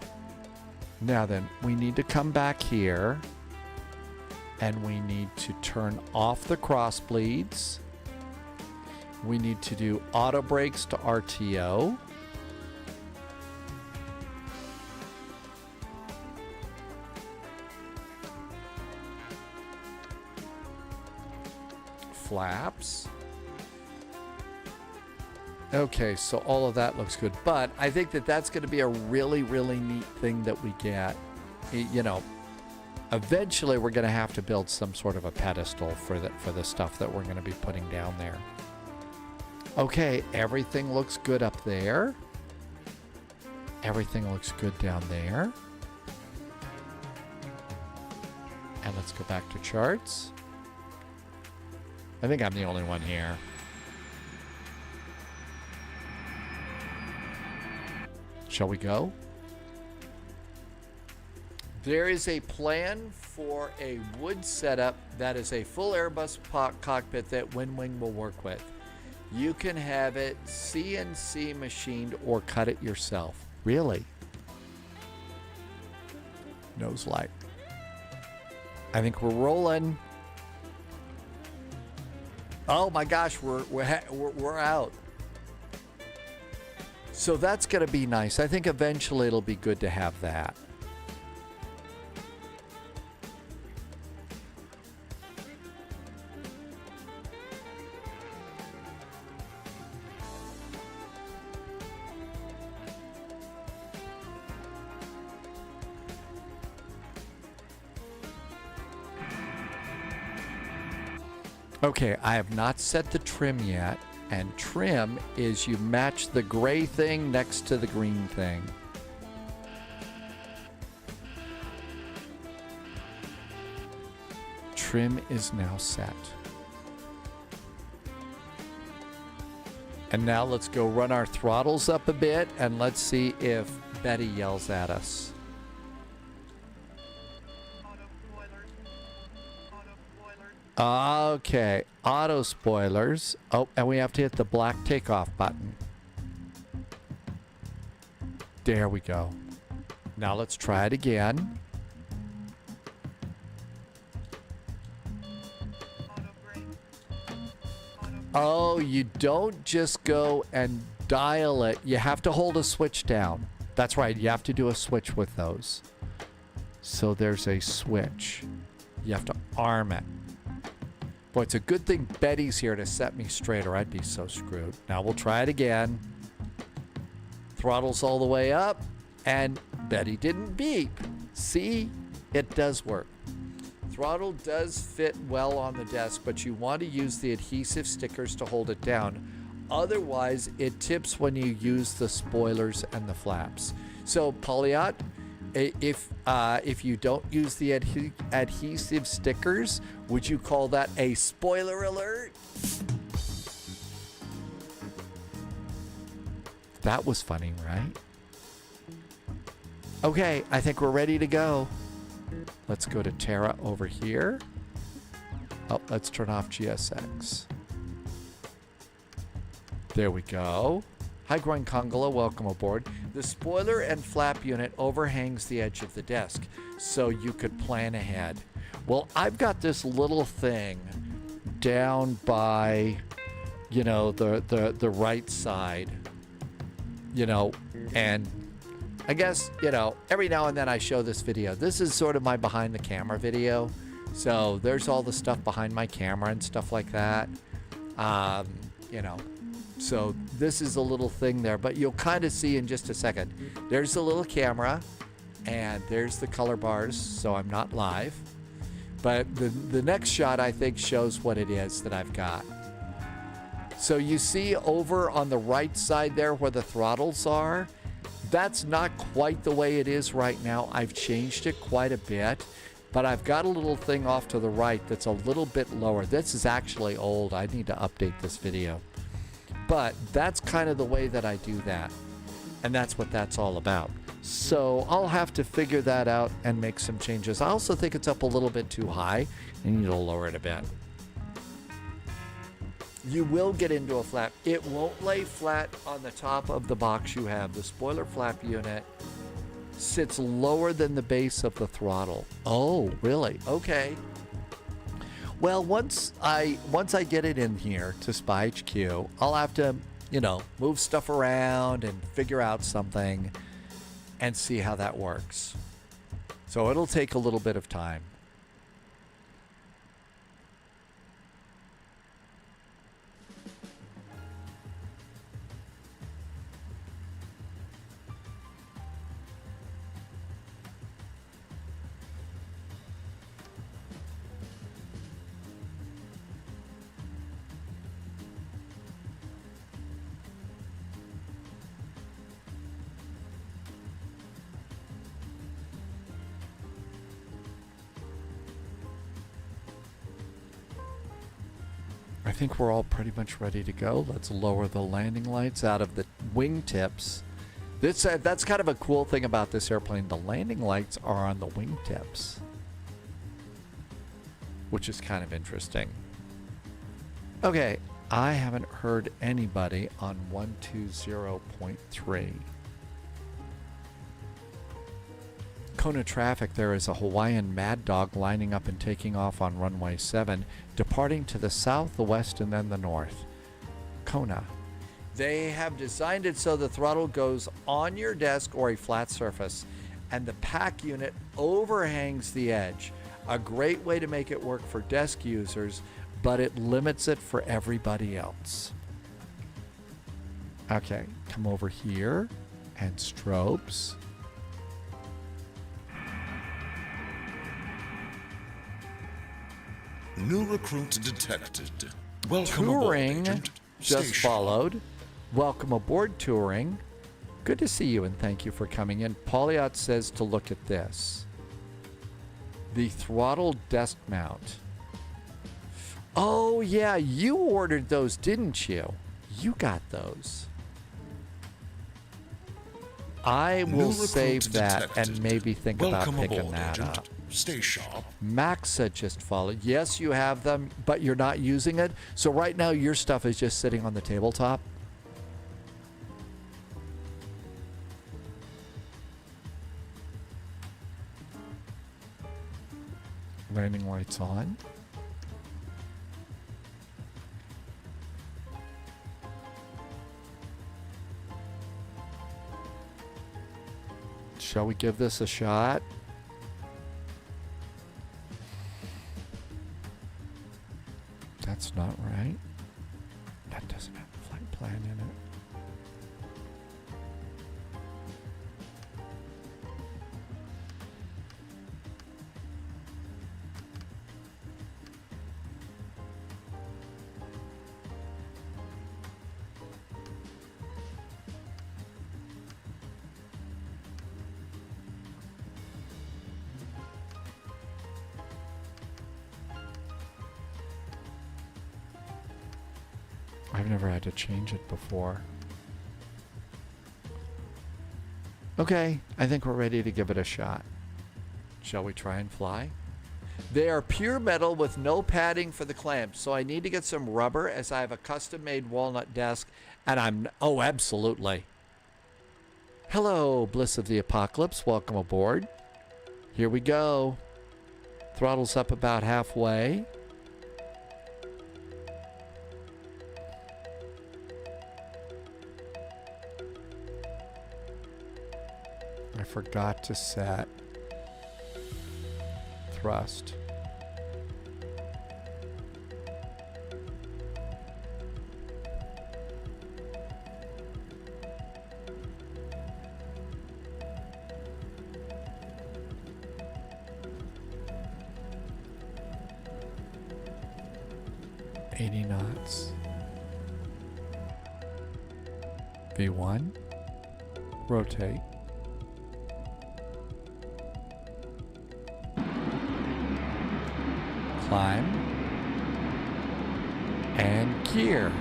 Now then, we need to come back here and we need to turn off the cross bleeds. We need to do auto brakes to RTO. Flaps. Okay, so all of that looks good, but I think that that's going to be a really, really neat thing that we get. You know, eventually we're going to have to build some sort of a pedestal for the stuff that we're going to be putting down there. Okay, everything looks good up there. Everything looks good down there. And let's go back to charts. I think I'm the only one here. Shall we go? There is a plan for a wood setup that is a full Airbus cockpit that WinWing will work with. You can have it CNC machined or cut it yourself. Really? Nose light. I think we're rolling. Oh my gosh, we're out. So that's going to be nice. I think eventually it'll be good to have that. Okay, I have not set the trim yet, and trim is you match the gray thing next to the green thing. Trim is now set. And now let's go run our throttles up a bit, and let's see if Betty yells at us. Okay, auto spoilers. Oh, and we have to hit the black takeoff button. There we go. Now let's try it again. Oh, you don't just go and dial it. You have to hold a switch down. That's right, you have to do a switch with those. So there's a switch. You have to arm it. Boy, it's a good thing Betty's here to set me straight, or I'd be so screwed. Now we'll try it again. Throttle's all the way up, and Betty didn't beep. See? It does work. Throttle does fit well on the desk, but you want to use the adhesive stickers to hold it down. Otherwise, it tips when you use the spoilers and the flaps. So, Polyot, if you don't use the adhesive stickers, would you call that a spoiler alert? That was funny, right? Okay, I think we're ready to go. Let's go to Terra over here. Oh, let's turn off GSX. There we go. Hi, Groin Congola, welcome aboard. The spoiler and flap unit overhangs the edge of the desk, so you could plan ahead. Well, I've got this little thing down by, you know, the right side, you know, and I guess, you know, every now and then I show this video. This is sort of my behind the camera video. So there's all the stuff behind my camera and stuff like that. You know, so this is a little thing there, but you'll kind of see in just a second. There's the little camera and there's the color bars. So I'm not live, but the next shot I think shows what it is that I've got. So you see over on the right side there where the throttles are, that's not quite the way it is right now. I've changed it quite a bit, but I've got a little thing off to the right that's a little bit lower. This is actually old. I need to update this video. But that's kind of the way that I do that. And that's what that's all about. So I'll have to figure that out and make some changes. I also think it's up a little bit too high. I need to lower it a bit. You will get into a flap. It won't lay flat on the top of the box you have. The spoiler flap unit sits lower than the base of the throttle. Oh, really? Okay. Well, once I get it in here to Spy HQ, I'll have to, you know, move stuff around and figure out something and see how that works. So it'll take a little bit of time. I think we're all pretty much ready to go. Let's lower the landing lights out of the wingtips. That's kind of a cool thing about this airplane. The landing lights are on the wingtips, which is kind of interesting. Okay, I haven't heard anybody on 120.3. Kona traffic, there is a Hawaiian Mad Dog lining up and taking off on runway 7, departing to the south, the west, and then the north. Kona. They have designed it so the throttle goes on your desk or a flat surface, and the pack unit overhangs the edge. A great way to make it work for desk users, but it limits it for everybody else. Okay, come over here and strobes. New recruit detected. Welcome Touring aboard, agent. just Station. followed. Welcome aboard, Touring. Good to see you and thank you for coming in. Pauliot says to look at this. The throttle desk mount. Oh yeah, you ordered those, didn't you? You got those. I will save that and maybe think Welcome about picking aboard, that agent. up. Stay sharp. Maxa just followed. Yes, you have them, but you're not using it. So right now your stuff is just sitting on the tabletop. Landing lights on. Shall we give this a shot? That's not right. That doesn't have a flight plan in it. I've never had to change it before. Okay, I think we're ready to give it a shot. Shall we try and fly? They are pure metal with no padding for the clamps, so I need to get some rubber as I have a custom-made walnut desk, and oh, absolutely. Hello, Bliss of the Apocalypse. Welcome aboard. Here we go. Throttle's up about halfway. I forgot to set thrust. knots. V1. Rotate. Climb. And gear.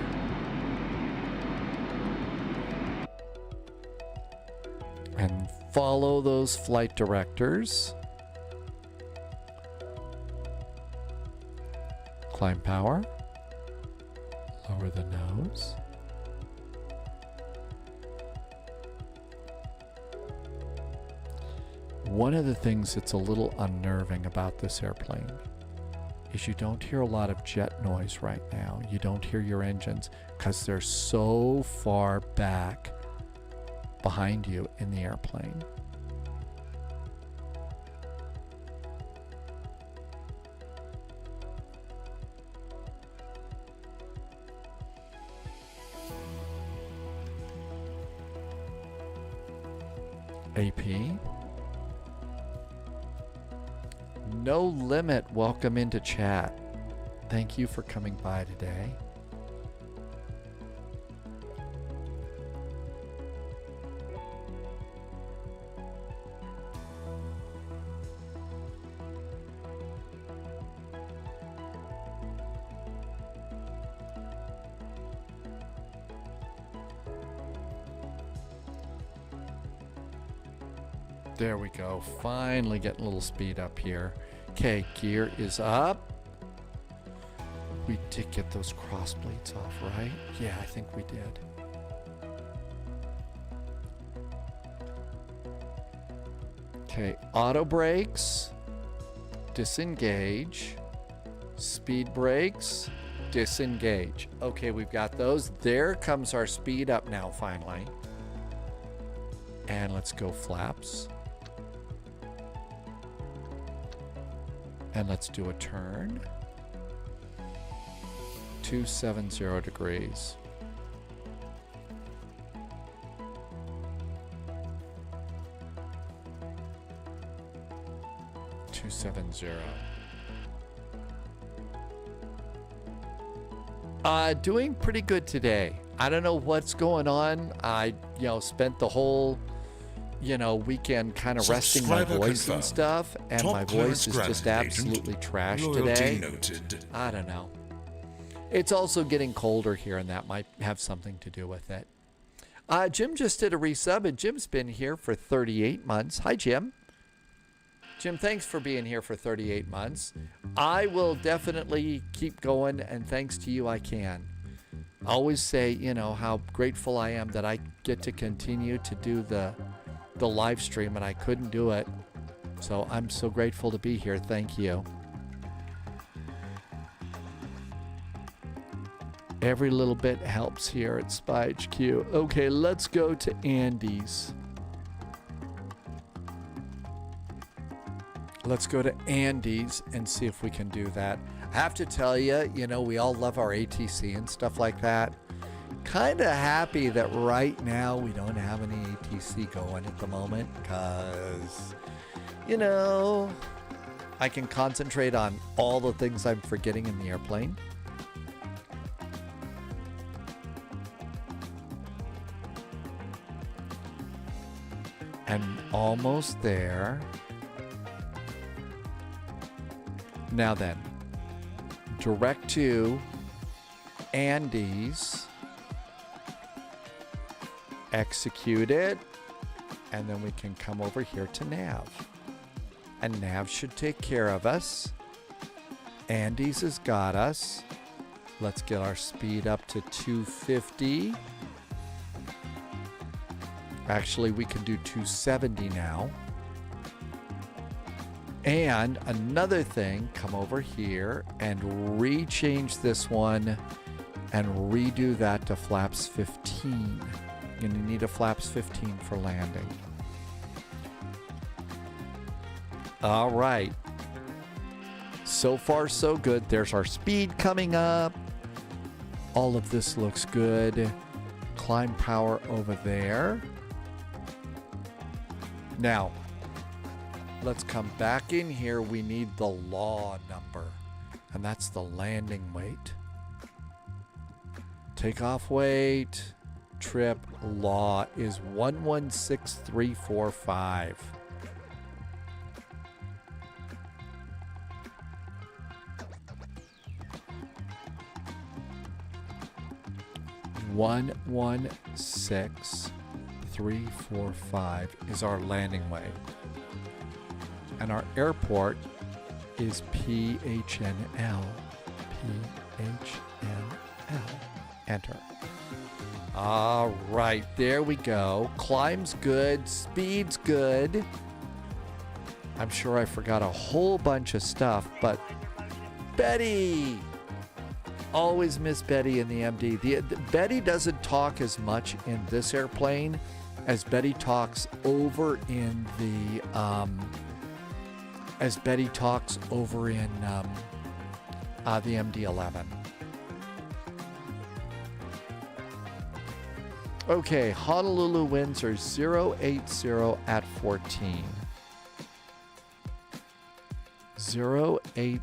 And follow those flight directors. Climb power. Lower the nose. One of the things that's a little unnerving about this airplane is you don't hear a lot of jet noise right now. You don't hear your engines because they're so far back behind you in the airplane. AP. No Limit, welcome into chat. Thank you for coming by today. There we go. Finally getting a little speed up here. Okay, gear is up. We did get those cross blades off, right? Yeah, I think we did. Okay, auto brakes, disengage, speed brakes, disengage. Okay, we've got those. There comes our speed up now, finally. And let's go flaps. And let's do a turn. 270 degrees. Doing pretty good today. I don't know what's going on. I, spent the whole, weekend kind of resting my voice and stuff, and Top my voice is clearance just granted, absolutely agent. trashed Loyalty today. noted. I don't know. It's also getting colder here, and that might have something to do with it. Jim just did a resub, and Jim's been here for 38 months. Hi, Jim. Jim, thanks for being here for 38 months. I will definitely keep going, and thanks to you, I can. I always say, how grateful I am that I get to continue to do the live stream, and I couldn't do it. So I'm so grateful to be here. Thank you. Every little bit helps here at Spy HQ. Okay, let's go to Andy's. Let's go to Andy's and see if we can do that. I have to tell you, we all love our ATC and stuff like that. Kind of happy that right now we don't have any ATC going at the moment because, I can concentrate on all the things I'm forgetting in the airplane. And almost there. Now then, direct to Andy's, execute it, and then we can come over here to Nav. And Nav should take care of us. Andy's has got us. Let's get our speed up to 250. Actually, we can do 270 now. And another thing, come over here and re-change this one and redo that to flaps 15. You're gonna need a flaps 15 for landing. All right. So far, so good. There's our speed coming up. All of this looks good. Climb power over there. Now, let's come back in here. We need the law number, and that's the landing weight. Takeoff weight, trip, law is 116345. $116,345 is our landing weight. And our airport is PHNL. PHNL. Enter. All right, there we go. Climb's good. Speed's good. I'm sure I forgot a whole bunch of stuff, but Betty! Always miss Betty in the MD. Betty doesn't talk as much in this airplane as Betty talks over in the MD-11. Okay, Honolulu winds are 080 at 14. 080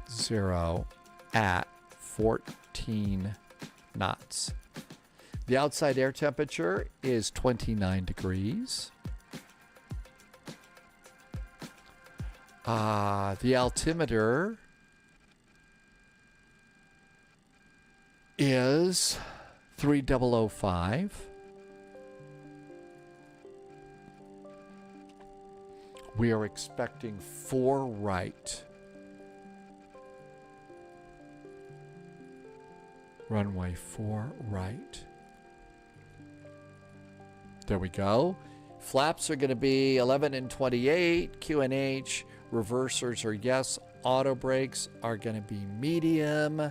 at 14 knots. The outside air temperature is 29 degrees. The altimeter is 3005. We are expecting 4 right. Runway 4 right. There we go. Flaps are going to be 11 and 28. QNH. Reversers are yes. Auto brakes are going to be medium.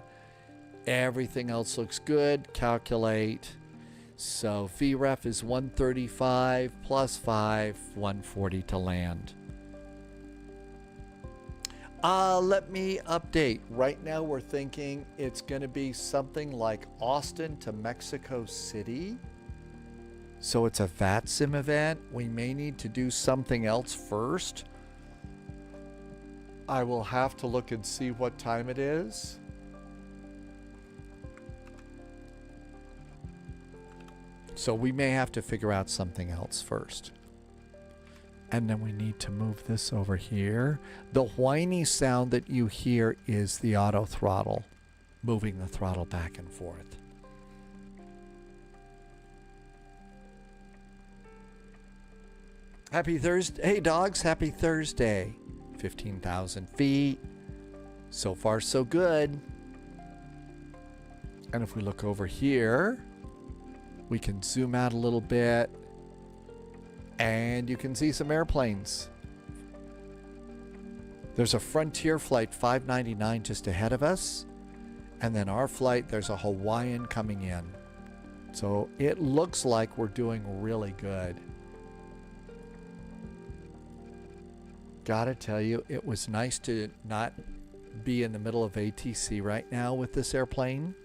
Everything else looks good. Calculate. So VREF is 135 plus 5, 140 to land. Let me update. Right now we're thinking it's going to be something like Austin to Mexico City. So it's a VATSIM event. We may need to do something else first. I will have to look and see what time it is. So we may have to figure out something else first. And then we need to move this over here. The whiny sound that you hear is the auto throttle, moving the throttle back and forth. Happy Thursday. Hey, dogs. Happy Thursday. 15,000 feet. So far, so good. And if we look over here, we can zoom out a little bit. And you can see some airplanes. There's a Frontier Flight 599 just ahead of us. And then our flight, there's a Hawaiian coming in. So it looks like we're doing really good. Gotta tell you, it was nice to not be in the middle of ATC right now with this airplane,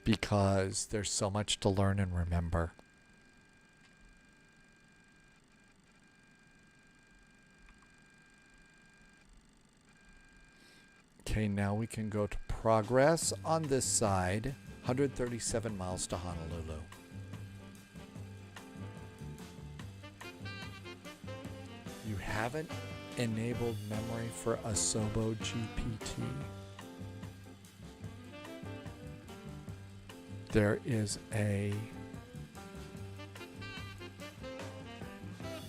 because there's so much to learn and remember. Okay, now we can go to progress on this side. 137 miles to Honolulu. You haven't enabled memory for Asobo GPT. There is a...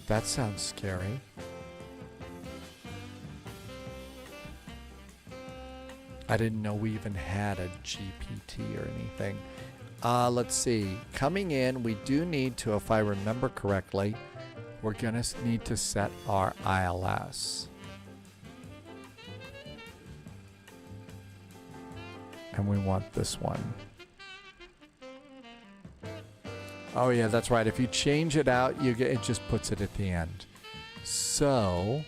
That sounds scary. I didn't know we even had a GPT or anything. Let's see. Coming in, we do need to, if I remember correctly, we're going to need to set our ILS. And we want this one. Oh yeah, that's right. If you change it out, you get, it just puts it at the end. So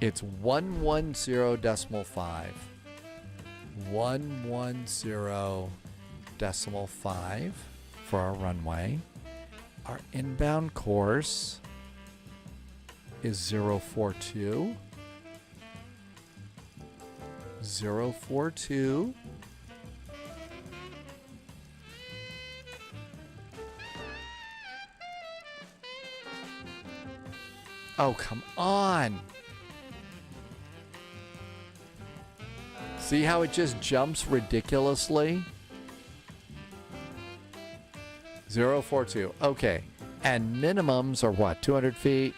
it's 110.5. 110.5 for our runway. Our inbound course is 042. 042. Oh, come on. See how it just jumps ridiculously? 042. Okay. And minimums are what? 200 feet?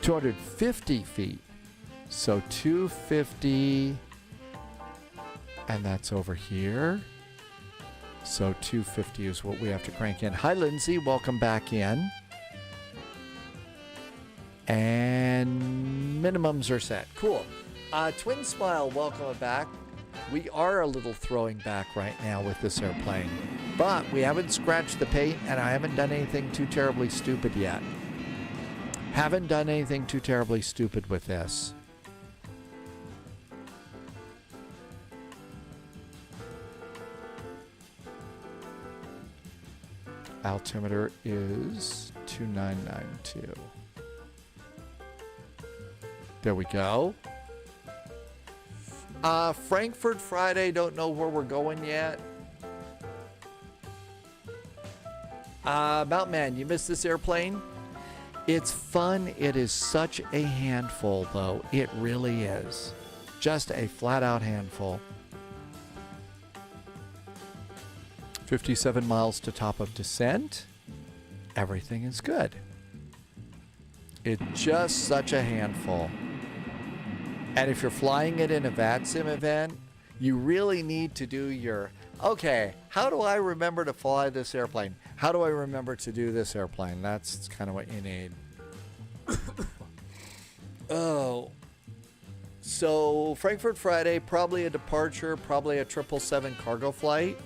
250 feet. So 250. And that's over here. So 250 is what we have to crank in. Hi, Lindsay. Welcome back in. And minimums are set. Cool. Twin Smile, welcome back. We are a little throwing back right now with this airplane, but we haven't scratched the paint and I haven't done anything too terribly stupid yet. Haven't done anything too terribly stupid with this. Altimeter is 2992. There we go. Frankfurt Friday, don't know where we're going yet. Mountain Man, you missed this airplane? It's fun. It is such a handful, though. It really is. Just a flat-out handful. 57 miles to top of descent. Everything is good. It's just such a handful. And if you're flying it in a VATSIM event, you really need to do your, okay, how do I remember to fly this airplane? How do I remember to do this airplane? That's kind of what you need. Oh. So Frankfurt Friday, probably a departure, probably a 777 cargo flight.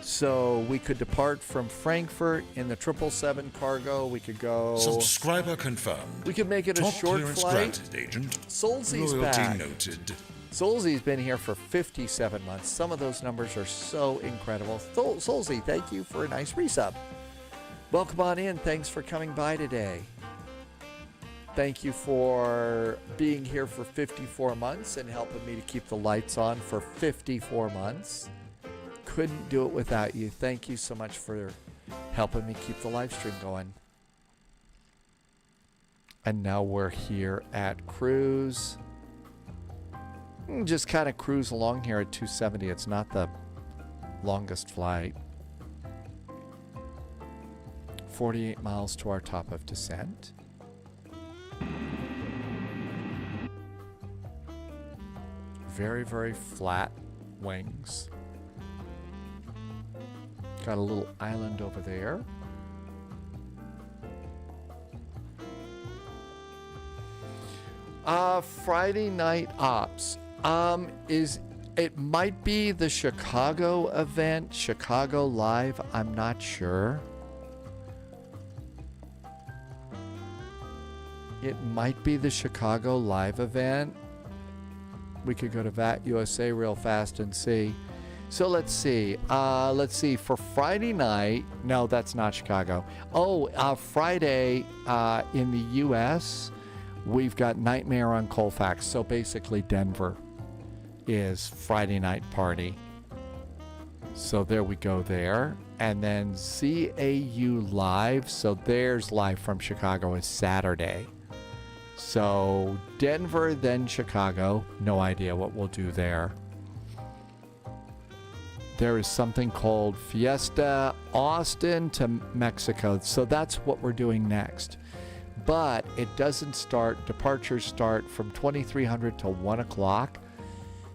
So we could depart from Frankfurt in the 777 cargo. We could go. Subscriber confirmed. We could make it a Top short clearance flight. granted, Agent. Solzie's Loyalty back. noted. Solzie's been here for 57 months. Some of those numbers are so incredible. Solzie, thank you for a nice resub. Welcome on in. Thanks for coming by today. Thank you for being here for 54 months and helping me to keep the lights on for 54 months. Couldn't do it without you. Thank you so much for helping me keep the live stream going. And now we're here at cruise. Just kind of cruise along here at 270. It's not the longest flight. 48 miles to our top of descent. Very, very flat wings. Got a little island over there. Friday night ops. It might be the Chicago event, Chicago Live. I'm not sure. It might be the Chicago Live event. We could go to VAT USA real fast and see. So let's see. For Friday night, no, that's not Chicago. Friday in the U.S., we've got Nightmare on Colfax. So basically Denver is Friday night party. So there we go there. And then ZAU Live. So there's live from Chicago is Saturday. So Denver, then Chicago. No idea what we'll do there. There is something called Fiesta Austin to Mexico. So that's what we're doing next. But it doesn't start, departures start from 2300 to 1 o'clock.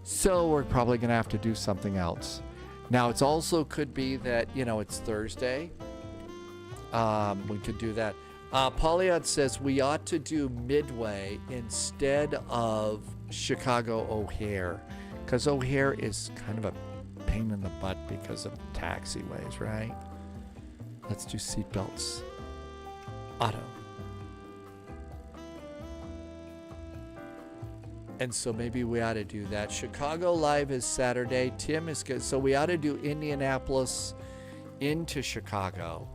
So we're probably going to have to do something else. Now, it's also could be that, it's Thursday. We could do that. Polyod says we ought to do Midway instead of Chicago O'Hare. Because O'Hare is kind of a pain in the butt because of taxiways, right? Let's do seatbelts. Auto. And so maybe we ought to do that. Chicago Live is Saturday. Tim is good. So we ought to do Indianapolis into Chicago.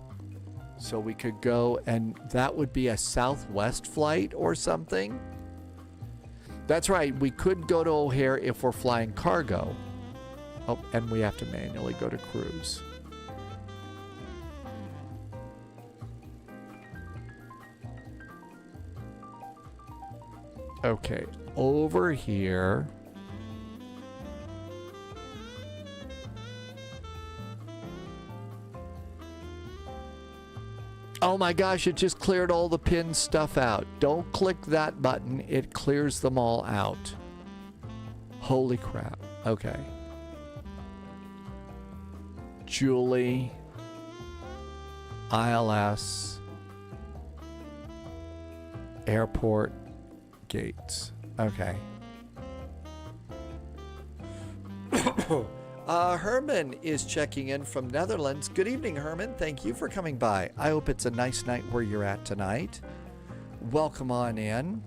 So we could go, and that would be a Southwest flight or something. That's right. We could go to O'Hare if we're flying cargo. Oh, and we have to manually go to cruise. Okay, over here. Oh my gosh, it just cleared all the pin stuff out. Don't click that button. It clears them all out. Holy crap. Okay. Julie. ILS. Airport. Gates. Okay. Herman is checking in from Netherlands. Good evening, Herman. Thank you for coming by. I hope it's a nice night where you're at tonight. Welcome on in.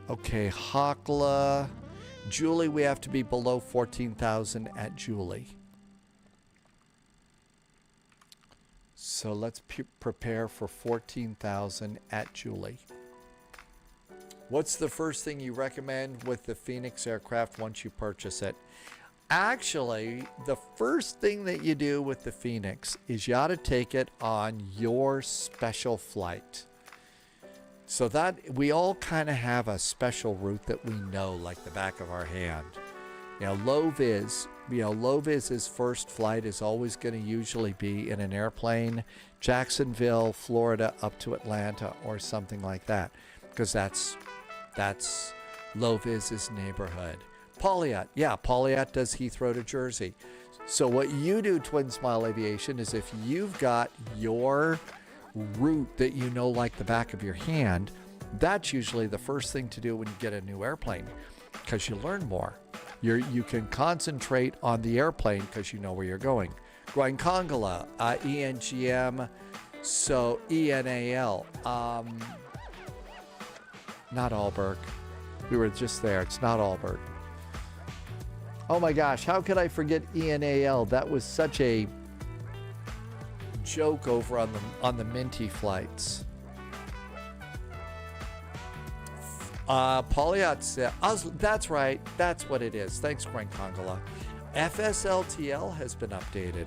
Okay, Hakla. Julie, we have to be below 14,000 at Julie. So let's prepare for 14,000 at Julie. What's the first thing you recommend with the Phoenix aircraft once you purchase it? Actually, the first thing that you do with the Phoenix is you ought to take it on your special flight. So that we all kind of have a special route that we know like the back of our hand. low vis's first flight is always going to usually be in an airplane, Jacksonville, Florida, up to Atlanta or something like that, because that's low vis's neighborhood. Pauliot does Heathrow to Jersey. So what you do, Twin Smile Aviation, is if you've got your route that you know like the back of your hand, that's usually the first thing to do when you get a new airplane, because you learn more. You can concentrate on the airplane because you know where you're going. Groenkongala, ENGM, so ENAL. Not Aalborg. We were just there. It's not Aalborg. Oh my gosh, how could I forget ENAL? That was such a joke over on the Minty flights. Pauliot said, that's right, that's what it is. Thanks, Groenkongala. FSLTL has been updated.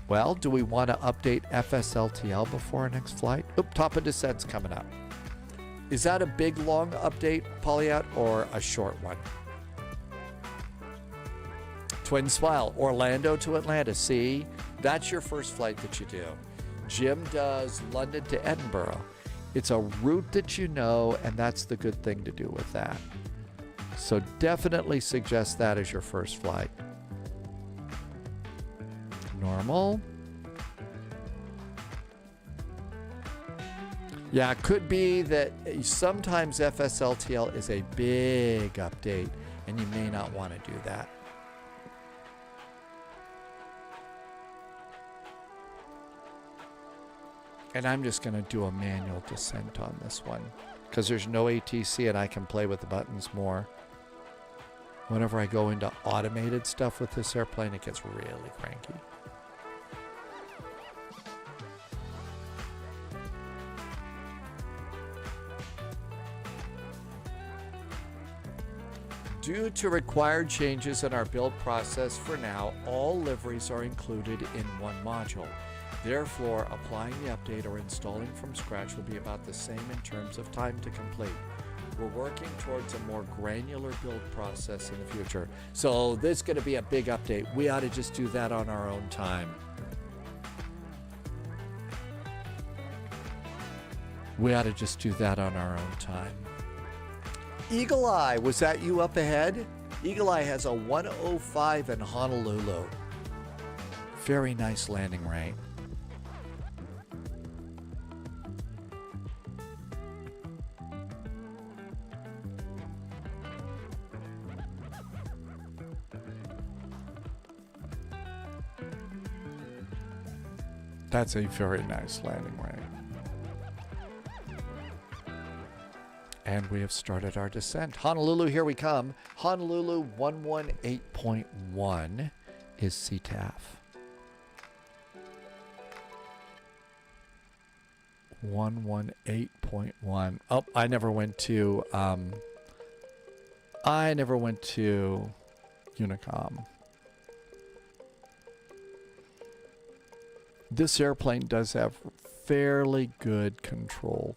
Well, do we want to update FSLTL before our next flight? Oop, top of descent's coming up. Is that a big, long update, Pauliot, or a short one? Twin Smile, Orlando to Atlanta. See, that's your first flight that you do. Jim does London to Edinburgh. It's a route that you know, and that's the good thing to do with that. So definitely suggest that as your first flight. Normal. Yeah, it could be that sometimes FSLTL is a big update, and you may not want to do that. And I'm just going to do a manual descent on this one because there's no ATC and I can play with the buttons more. Whenever I go into automated stuff with this airplane, it gets really cranky. Due to required changes in our build process, for now, all liveries are included in one module. Therefore, applying the update or installing from scratch will be about the same in terms of time to complete. We're working towards a more granular build process in the future. So this is going to be a big update. We ought to just do that on our own time. Eagle Eye, was that you up ahead? Eagle Eye has a 105 in Honolulu. Very nice landing rate. That's a very nice landing rate. And we have started our descent. Honolulu, here we come. Honolulu 118.1 is CTAF. 118.1. Oh, I never went to Unicom. This airplane does have fairly good controls.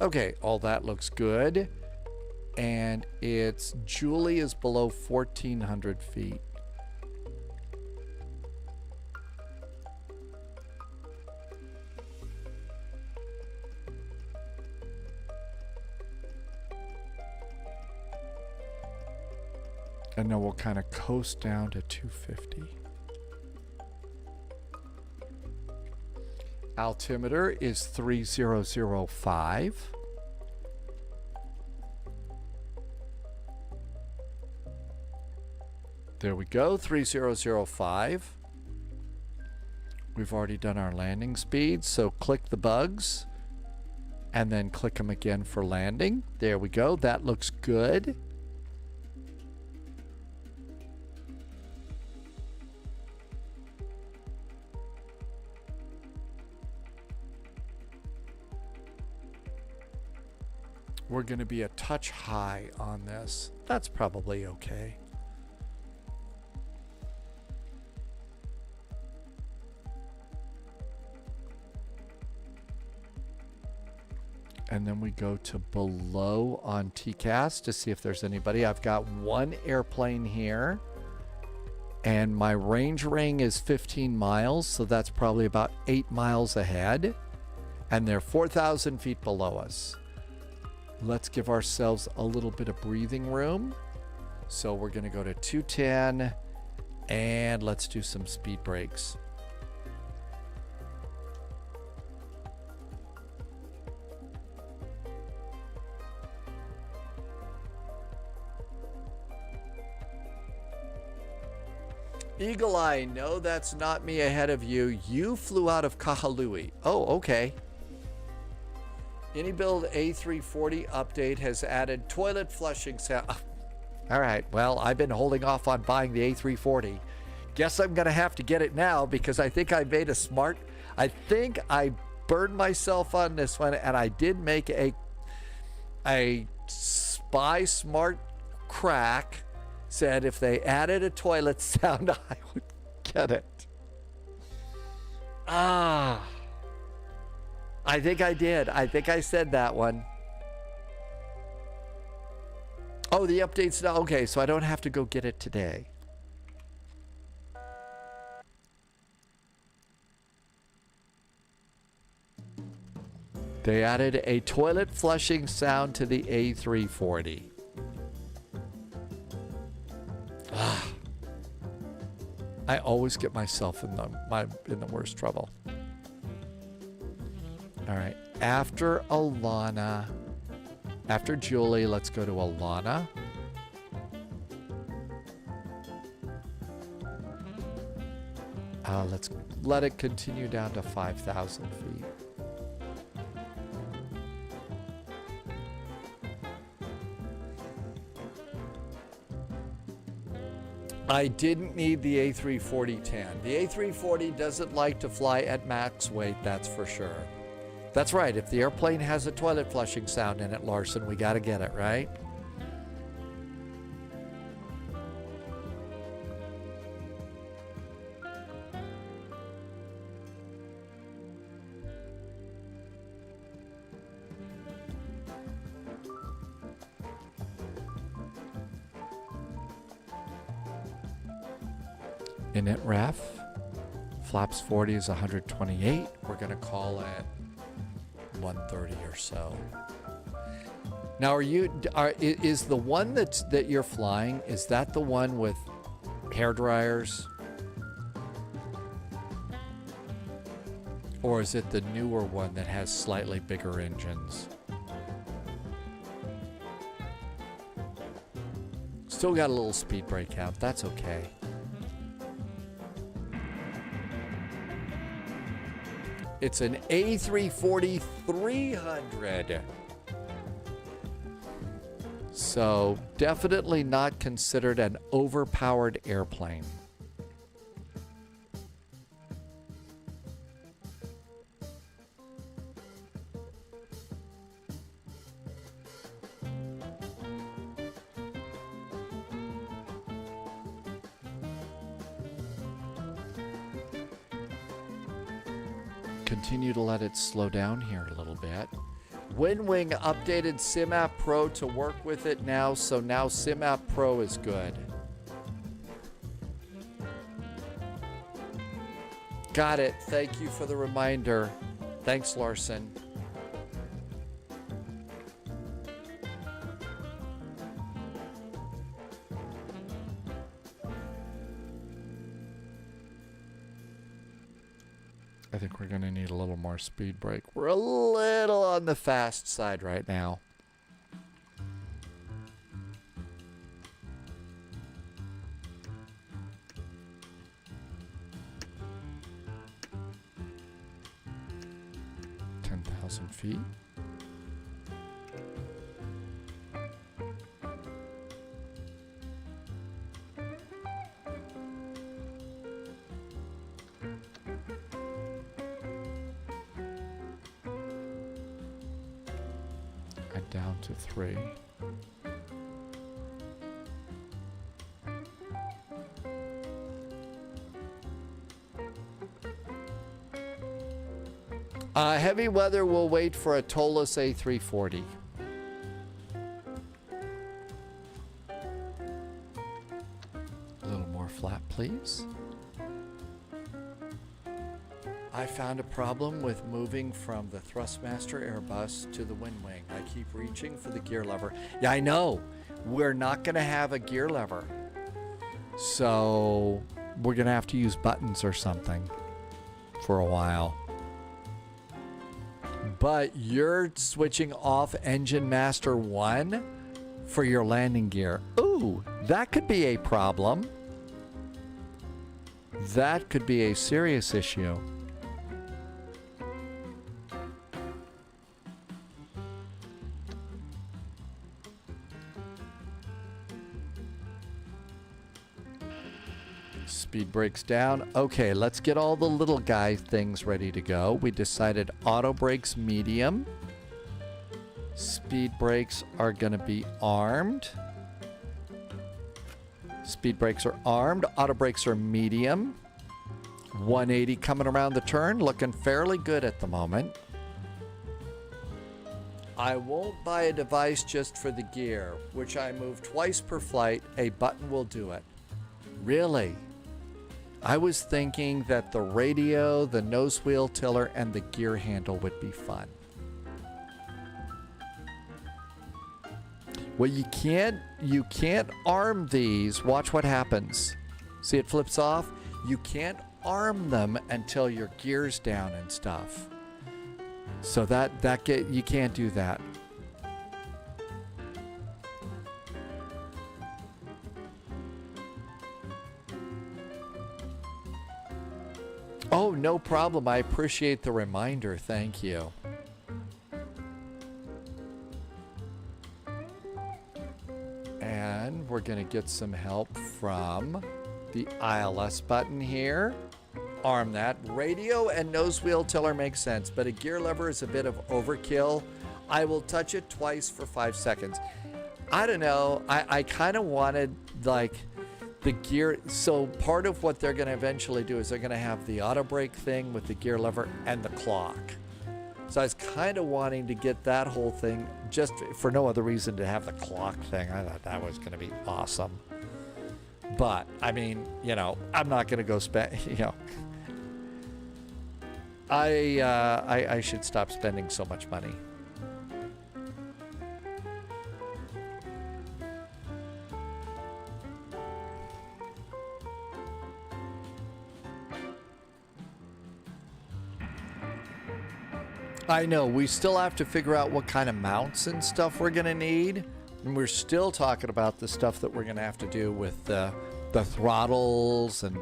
Okay, all that looks good. And it's Julie is below 1,400 feet. And then we'll kind of coast down to 250. Altimeter is 3005. There we go, 3005. We've already done our landing speed, so click the bugs and then click them again for landing. There we go, that looks good. We're going to be a touch high on this. That's probably okay. And then we go to below on TCAS to see if there's anybody. I've got one airplane here. And my range ring is 15 miles, so that's probably about 8 miles ahead. And they're 4,000 feet below us. Let's give ourselves a little bit of breathing room. So we're going to go to 210, and let's do some speed brakes. Eagle Eye, no, that's not me ahead of you. You flew out of Kahului. Oh, okay. AnyBuild A340 update has added toilet flushing sound. All right, well, I've been holding off on buying the A340. Guess I'm going to have to get it now because I think I made a smart... I think I burned myself on this one, and I did make a spy smart crack. Said if they added a toilet sound, I would get it. I think I did. I think I said that one. Oh, the update's now. Okay, so I don't have to go get it today. They added a toilet flushing sound to the A340. I always get myself in the worst trouble. All right, after Alana, after Julie, let's go to Alana. Let's let it continue down to 5,000 feet. I didn't need the A340-10. The A340 doesn't like to fly at max weight, that's for sure. That's right, if the airplane has a toilet flushing sound in it, Larson, we gotta get it, right? Init ref, flaps 40 is 128. We're going to call it 130 or so. Now, is the one that you're flying, is that the one with hair dryers? Or is it the newer one that has slightly bigger engines? Still got a little speed brake out. That's okay. It's an A340-300. So definitely not considered an overpowered airplane. Continue to let it slow down here a little bit. WinWing updated SimApp Pro to work with it now, so now SimApp Pro is good. Got it. Thank you for the reminder. Thanks, Larson. I think we're going to need a little more speed brake. We're a little on the fast side right now. Feet. And down to 3. Heavy weather will wait for a tolless A340. A little more flat, please. I found a problem with moving from the Thrustmaster Airbus to the Windwing. I keep reaching for the gear lever. Yeah, I know. We're not going to have a gear lever. So we're going to have to use buttons or something for a while. But you're switching off Engine Master 1 for your landing gear. Ooh, that could be a problem. That could be a serious issue. Speed brakes down. Okay, let's get all the little guy things ready to go. We decided auto brakes medium. Speed brakes are going to be armed. Speed brakes are armed. Auto brakes are medium. 180 coming around the turn. Looking fairly good at the moment. I won't buy a device just for the gear, which I move twice per flight. A button will do it. Really? I was thinking that the radio, the nose wheel tiller, and the gear handle would be fun. Well, you can't arm these. Watch what happens. See, it flips off. You can't arm them until your gear's down and stuff. So you can't do that. Oh, no problem. I appreciate the reminder. Thank you. And we're going to get some help from the ILS button here. Arm that. Radio and nose wheel tiller makes sense, but a gear lever is a bit of overkill. I will touch it twice for 5 seconds. I don't know. I kind of wanted, like, the gear. So part of what they're going to eventually do is they're going to have the auto brake thing with the gear lever and the clock. So I was kind of wanting to get that whole thing just for no other reason to have the clock thing. I thought that was going to be awesome. But I mean, you know, I'm not going to go spend, you know, I should stop spending so much money. I know, we still have to figure out what kind of mounts and stuff we're going to need. And we're still talking about the stuff that we're going to have to do with the throttles and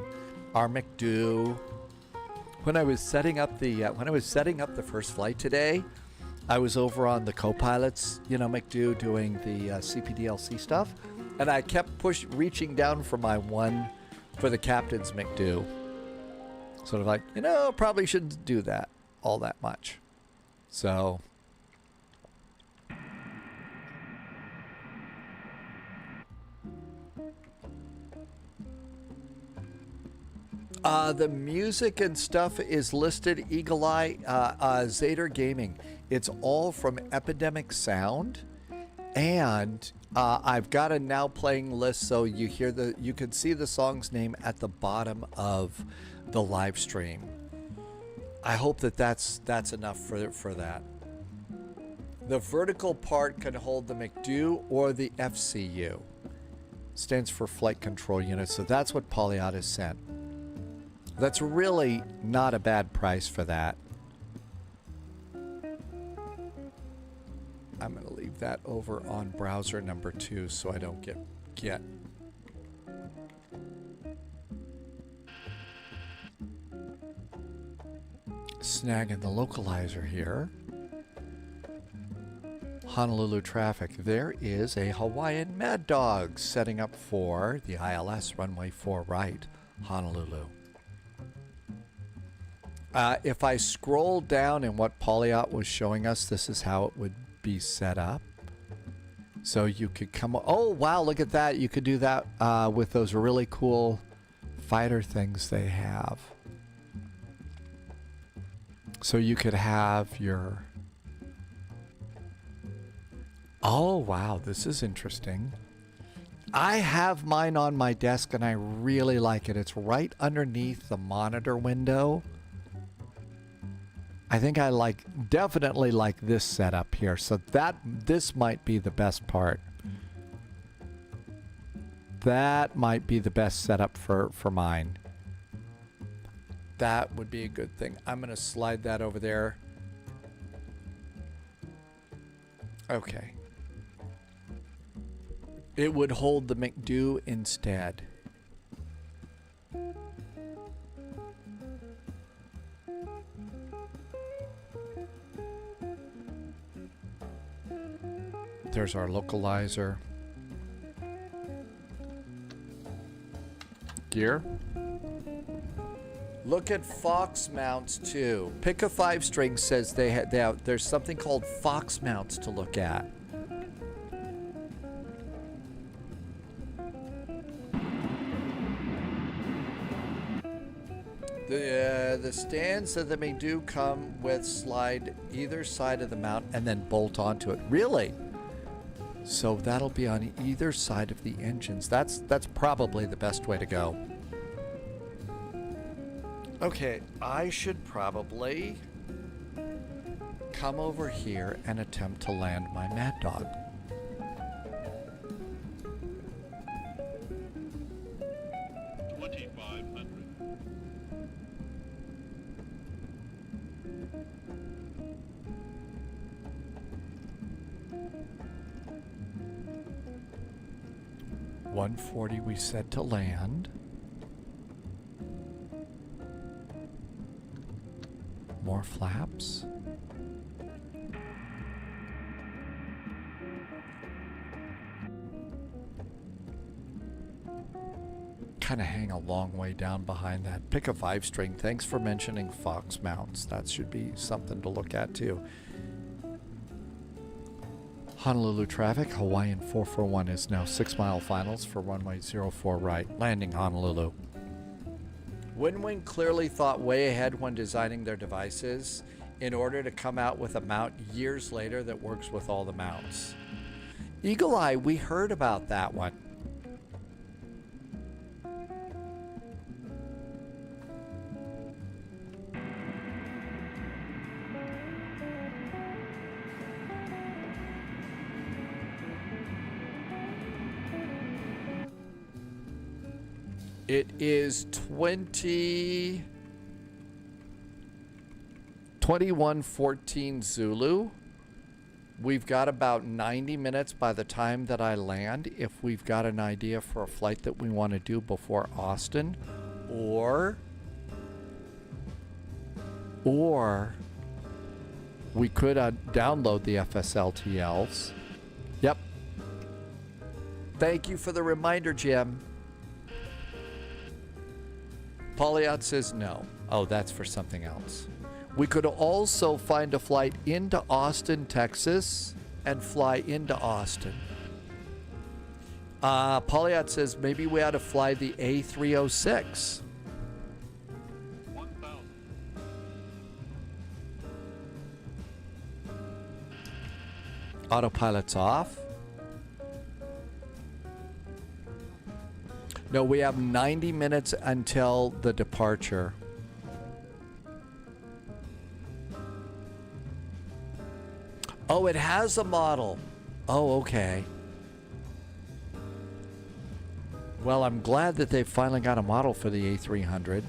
our McDo. When I was setting up the first flight today, I was over on the co-pilot's, you know, McDo doing the CPDLC stuff, and I kept reaching down for my one for the captain's McDo. Sort of like, you know, probably shouldn't do that all that much. So the music and stuff is listed Eagle Eye, Zader Gaming. It's all from Epidemic Sound, and I've got a now playing list, so you can see the song's name at the bottom of the live stream. I hope that's enough for that. The vertical part can hold the McDo or the FCU. Stands for Flight Control Unit, so that's what Polyatis sent. That's really not a bad price for that. I'm going to leave that over on browser number 2 so I don't get snagging the localizer here. Honolulu traffic. There is a Hawaiian Mad Dog setting up for the ILS runway 4 right, Honolulu. If I scroll down in what Polyot was showing us, this is how it would be set up. So you could come... Oh, wow, look at that. You could do that with those really cool fighter things they have. So you could have your... Oh, wow, this is interesting. I have mine on my desk and I really like it. It's right underneath the monitor window. I think I definitely like this setup here. So this might be the best part. That might be the best setup for mine. That would be a good thing. I'm going to slide that over there. Okay. It would hold the McDo instead. There's our localizer. Gear. Look at Fox mounts too. Pick a 5-string says there's something called Fox mounts to look at. The stands that they do come with slide either side of the mount and then bolt onto it. Really? So that'll be on either side of the engines. That's probably the best way to go. Okay, I should probably come over here and attempt to land my Mad Dog. $140 we set to land. More flaps. Kind of hang a long way down behind that. Pick a 5-string. Thanks for mentioning Fox mounts. That should be something to look at too. Honolulu traffic, Hawaiian 441 is now 6-mile finals for runway 04 right, landing Honolulu. Winwing clearly thought way ahead when designing their devices in order to come out with a mount years later that works with all the mounts. Eagle Eye, we heard about that one. It is 2114 Zulu. We've got about 90 minutes by the time that I land if we've got an idea for a flight that we want to do before Austin, or we could download the FSLTLs. Yep. Thank you for the reminder, Jim. Polyot says no. Oh, that's for something else. We could also find a flight into Austin, Texas, and fly into Austin. Polyot says maybe we ought to fly the A306. Autopilot's off. No, we have 90 minutes until the departure. Oh, it has a model. Oh, okay. Well, I'm glad that they finally got a model for the A300.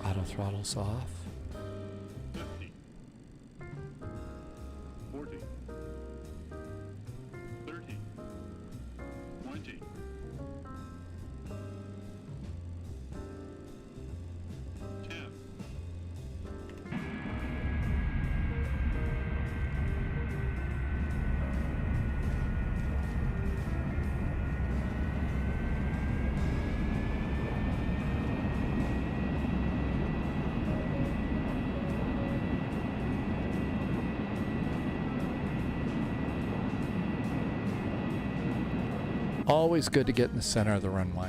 Auto throttle's off. 50, 40, 30, Always good to get in the center of the runway.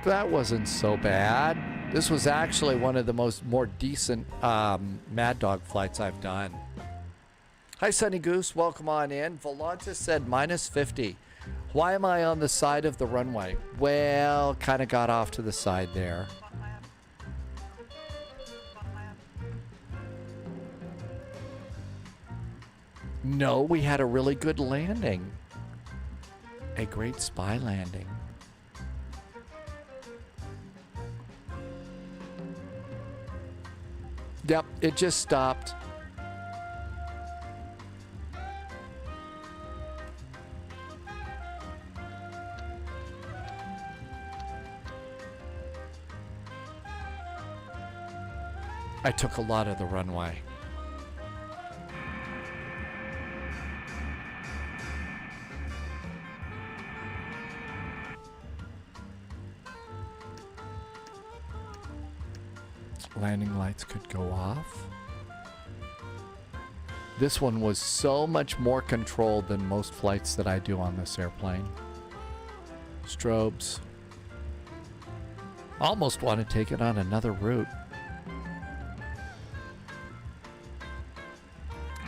That wasn't so bad. This was actually one of the more decent Mad Dog flights I've done. Hi, Sunny Goose. Welcome on in. Volanta said -50. Why am I on the side of the runway? Well, kind of got off to the side there. No, we had a really good landing. A great spy landing. Yep, it just stopped. I took a lot of the runway. Landing lights could go off. This one was so much more controlled than most flights that I do on this airplane. Strobes. Almost want to take it on another route.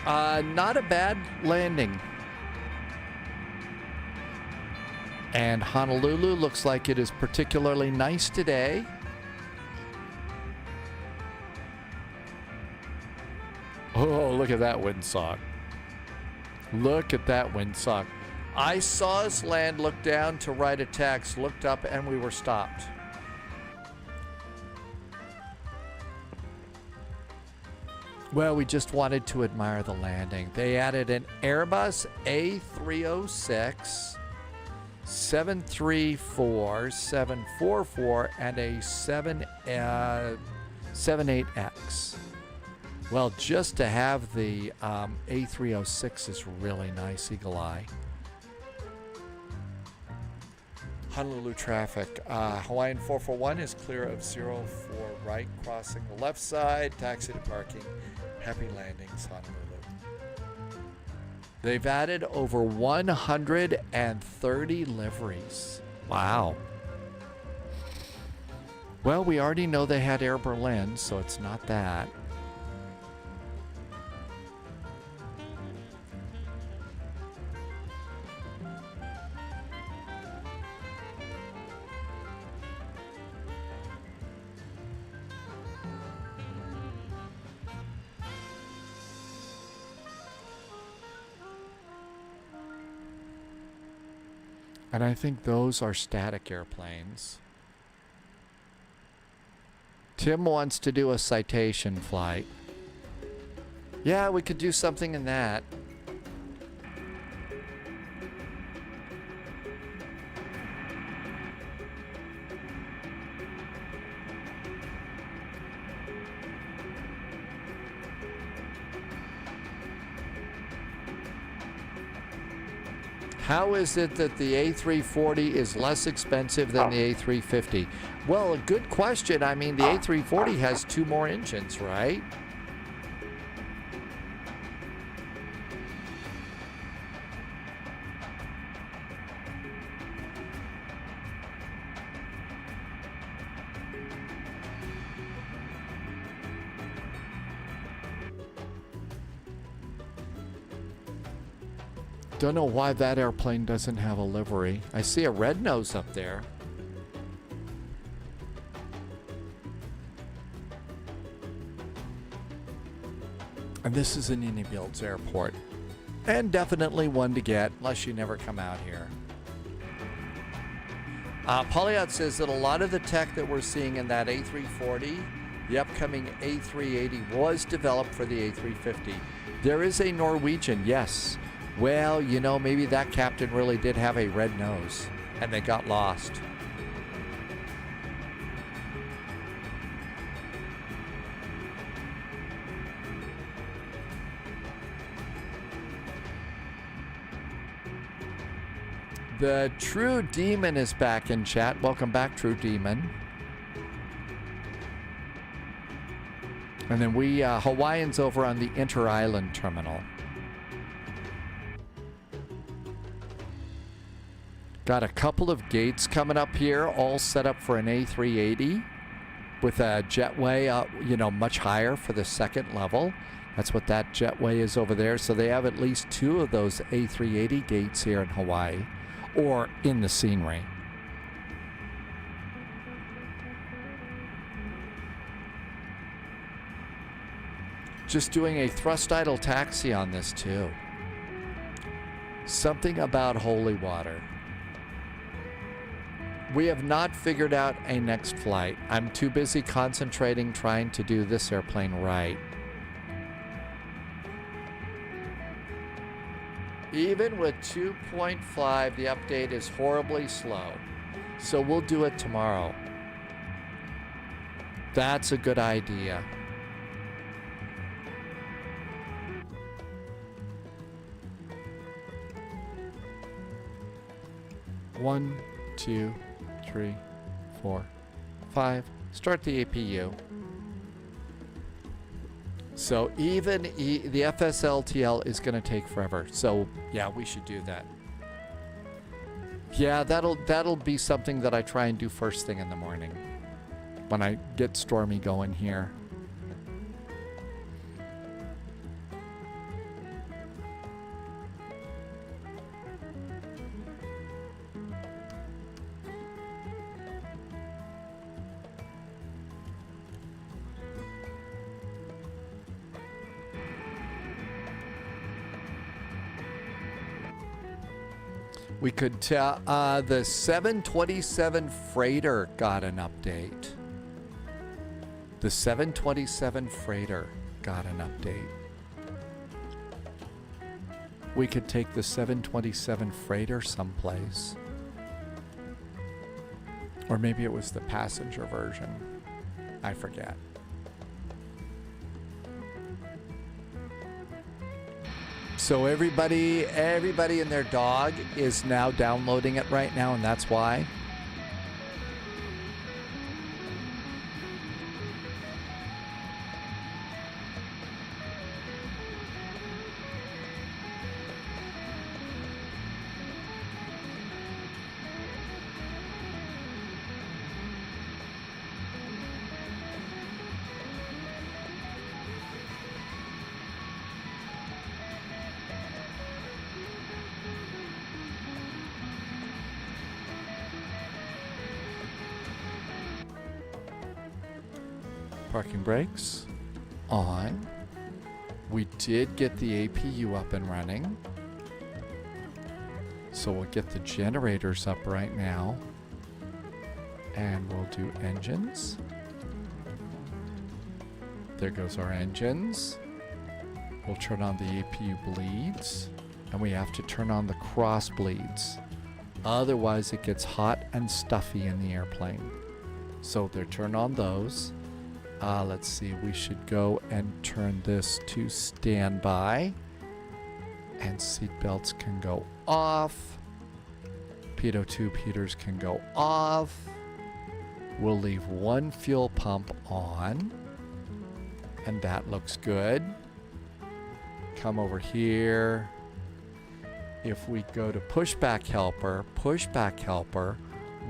Not a bad landing. And Honolulu looks like it is particularly nice today. Oh, look at that windsock. Look at that windsock. I saw us land, looked down to write a text, looked up, and we were stopped. Well, we just wanted to admire the landing. They added an Airbus A306, 734, 744, and a 78X. Well, just to have the A306 is really nice, Eagle Eye. Honolulu traffic. Hawaiian 441 is clear of 04 right, crossing the left side, taxi to parking. Happy landings, Honolulu. They've added over 130 liveries. Wow. Well, we already know they had Air Berlin, so it's not that. And I think those are static airplanes. Tim wants to do a citation flight. Yeah, we could do something in that. How is it that the A340 is less expensive than the A350? Well, a good question. I mean, the A340 has 2 more engines, right? Don't know why that airplane doesn't have a livery. I see a red nose up there. And this is an Indybuilds airport. And definitely one to get, unless you never come out here. Polyot says that a lot of the tech that we're seeing in that A340, the upcoming A380, was developed for the A350. There is a Norwegian, yes. Well, you know, maybe that captain really did have a red nose, and they got lost. The True Demon is back in chat. Welcome back, True Demon. And then Hawaiian's over on the Inter-Island terminal. Got a couple of gates coming up here, all set up for an A380 with a jetway, much higher for the second level. That's what that jetway is over there. So they have at least 2 of those A380 gates here in Hawaii, or in the scenery. Just doing a thrust idle taxi on this too. Something about holy water. We have not figured out a next flight. I'm too busy concentrating trying to do this airplane right. Even with 2.5, the update is horribly slow. So we'll do it tomorrow. That's a good idea. One, 2, 3, 4, 5. Start the APU. So even the FSLTL is going to take forever. So yeah, we should do that. Yeah, that'll be something that I try and do first thing in the morning when I get Stormy going here. We could tell the 727 freighter got an update. The 727 freighter got an update. We could take the 727 freighter someplace. Or maybe it was the passenger version. I forget. So everybody and their dog is now downloading it right now, and that's why. Parking brakes on. We did get the APU up and running. So we'll get the generators up right now. And we'll do engines. There goes our engines. We'll turn on the APU bleeds. And we have to turn on the cross bleeds. Otherwise it gets hot and stuffy in the airplane. So they're turned on those. Let's see, we should go and turn this to standby. And seatbelts can go off. Pitot 2 heaters can go off. We'll leave one fuel pump on. And that looks good. Come over here. If we go to pushback helper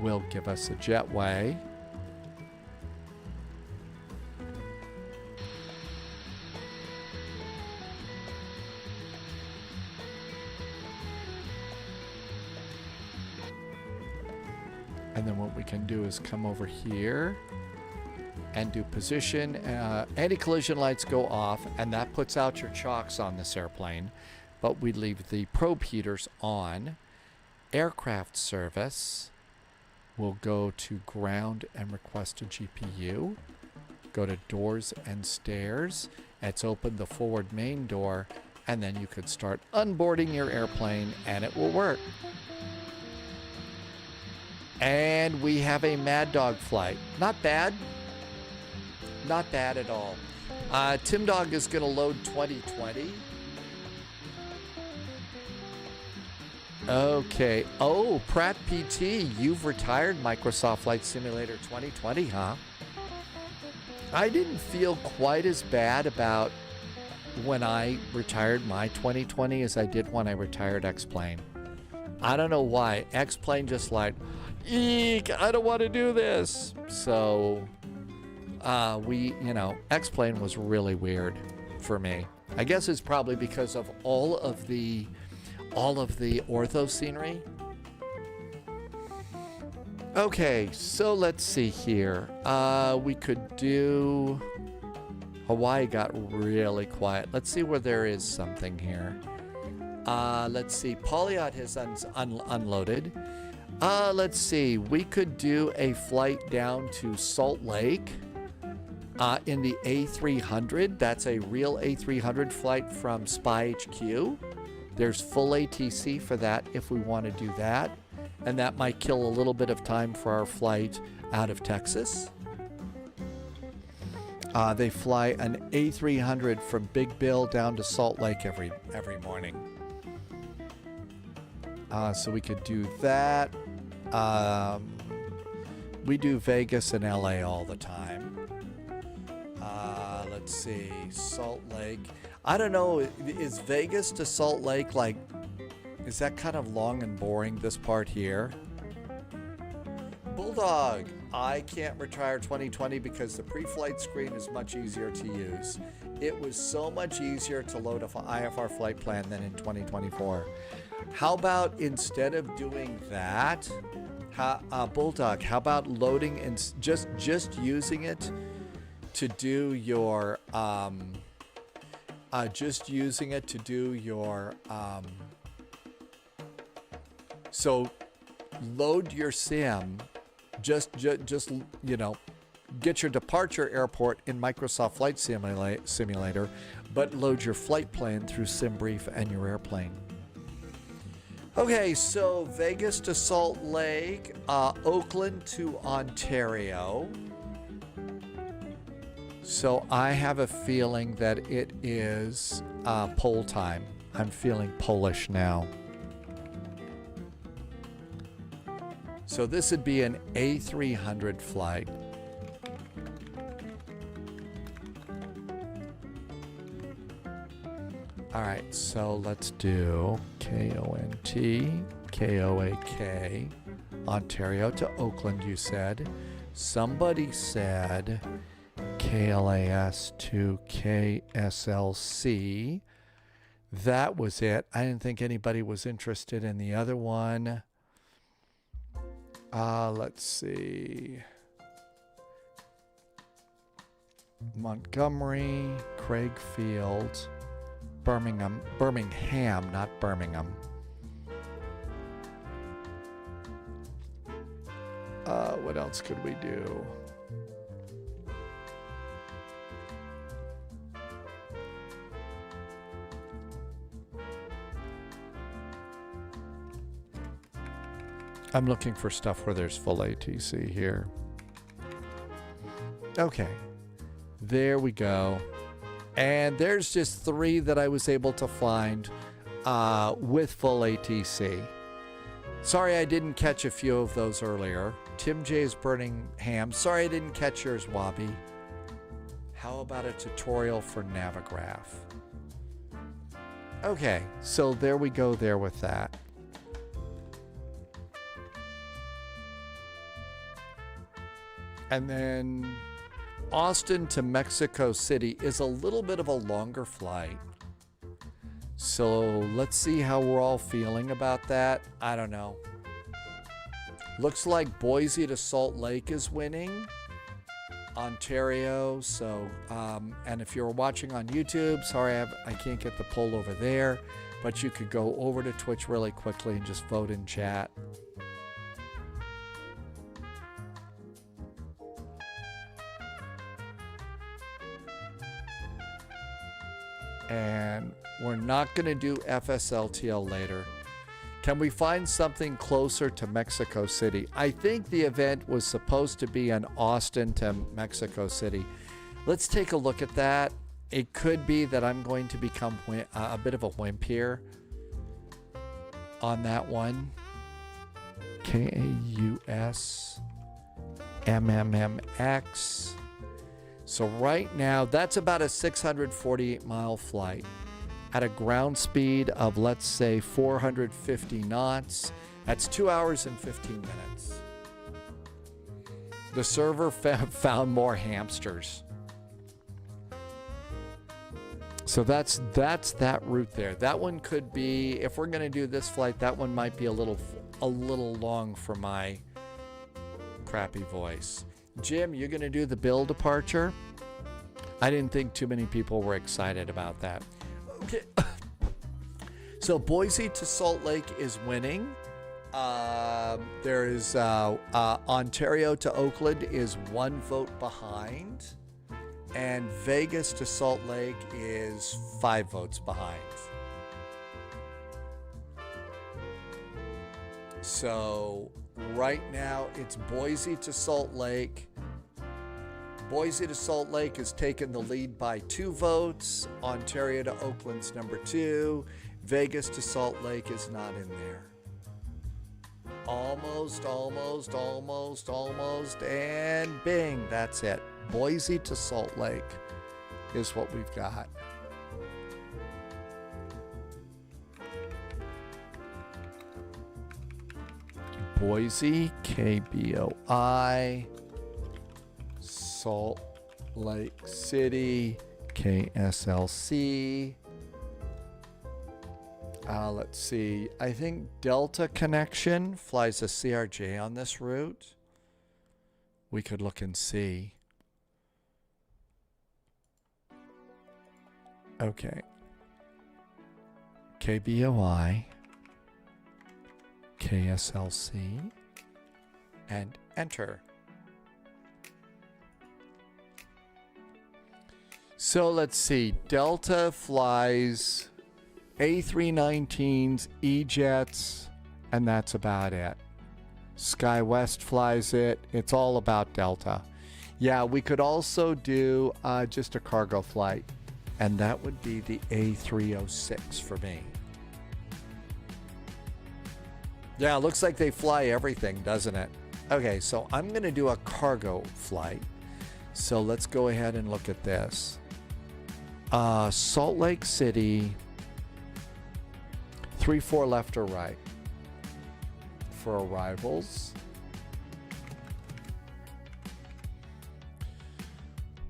will give us a jetway. And then what we can do is come over here and do position. Anti-collision lights go off, and that puts out your chocks on this airplane. But we leave the probe heaters on. Aircraft service. We'll go to ground and request a GPU. Go to doors and stairs. Let's open the forward main door, and then you could start unboarding your airplane, and it will work. And we have a Mad Dog flight. Not bad. Not bad at all. Tim Dog is going to load 2020. Okay. Oh, Pratt PT, you've retired Microsoft Flight Simulator 2020, huh? I didn't feel quite as bad about when I retired my 2020 as I did when I retired X-Plane. I don't know why. X-Plane just like, eek, I don't want to do this. So X-Plane was really weird for me. I guess it's probably because of all of the ortho scenery. Okay, so let's see here. We could do... Hawaii got really quiet. Let's see where there is something here. Let's see. Polyot has unloaded. Let's see. We could do a flight down to Salt Lake in the A300. That's a real A300 flight from Spy HQ. There's full ATC for that if we want to do that. And that might kill a little bit of time for our flight out of Texas. They fly an A300 from Big Bill down to Salt Lake every morning. So we could do that. We do Vegas and LA all the time. Let's see, Salt Lake. I don't know, is Vegas to Salt Lake like... Is that kind of long and boring, this part here? Bulldog, I can't retire 2020 because the pre-flight screen is much easier to use. It was so much easier to load an IFR flight plan than in 2024. How about instead of doing that, Bulldog, how about loading and just using it to do your, so load your sim, just you know, get your departure airport in Microsoft Flight Simulator, but load your flight plan through SimBrief and your airplane. Okay, so Vegas to Salt Lake, Oakland to Ontario. So I have a feeling that it is Pole time. I'm feeling Polish now. So this would be an A300 flight. All right, so let's do KONT, KOAK, Ontario to Oakland, you said. Somebody said KLAS to KSLC. That was it. I didn't think anybody was interested in the other one. Let's see. Montgomery, Craigfield, Birmingham, not Birmingham. What else could we do? I'm looking for stuff where there's full ATC here. Okay. There we go. And there's just 3 that I was able to find with full ATC. Sorry I didn't catch a few of those earlier. Tim J's burning ham. Sorry I didn't catch yours, Wabi. How about a tutorial for Navigraph? Okay, so there we go there with that. And then Austin to Mexico City is a little bit of a longer flight. So let's see how we're all feeling about that. I don't know. Looks like Boise to Salt Lake is winning. Ontario. So, and if you're watching on YouTube, sorry I can't get the poll over there. But you could go over to Twitch really quickly and just vote in chat. And we're not going to do FSLTL later. Can we find something closer to Mexico City? I think the event was supposed to be in Austin to Mexico City. Let's take a look at that. It could be that I'm going to become a bit of a wimp here on that one. KAUS MMMX. So right now, that's about a 648-mile flight at a ground speed of, let's say, 450 knots. That's 2 hours and 15 minutes. The server found more hamsters. So that's that route there. That one could be, if we're going to do this flight, that one might be a little long for my crappy voice. Jim, you're going to do the Bill departure? I didn't think too many people were excited about that. Okay. So Boise to Salt Lake is winning. There is Ontario to Oakland is 1 vote behind. And Vegas to Salt Lake is 5 votes behind. So right now it's Boise to Salt Lake. Boise to Salt Lake has taken the lead by 2 votes. Ontario to Oakland's number 2. Vegas to Salt Lake is not in there. Almost, and bing, that's it. Boise to Salt Lake is what we've got. Boise, KBOI, Salt Lake City, KSLC. Let's see. I think Delta Connection flies a CRJ on this route. We could look and see. Okay. KBOI, KSLC, and enter. So let's see. Delta flies A319s, E-Jets, and that's about it. SkyWest flies it. It's all about Delta. Yeah, we could also do just a cargo flight, and that would be the A306 for me. Yeah, it looks like they fly everything, doesn't it? Okay, so I'm going to do a cargo flight. So let's go ahead and look at this. Salt Lake City, 3-4 left or right for arrivals.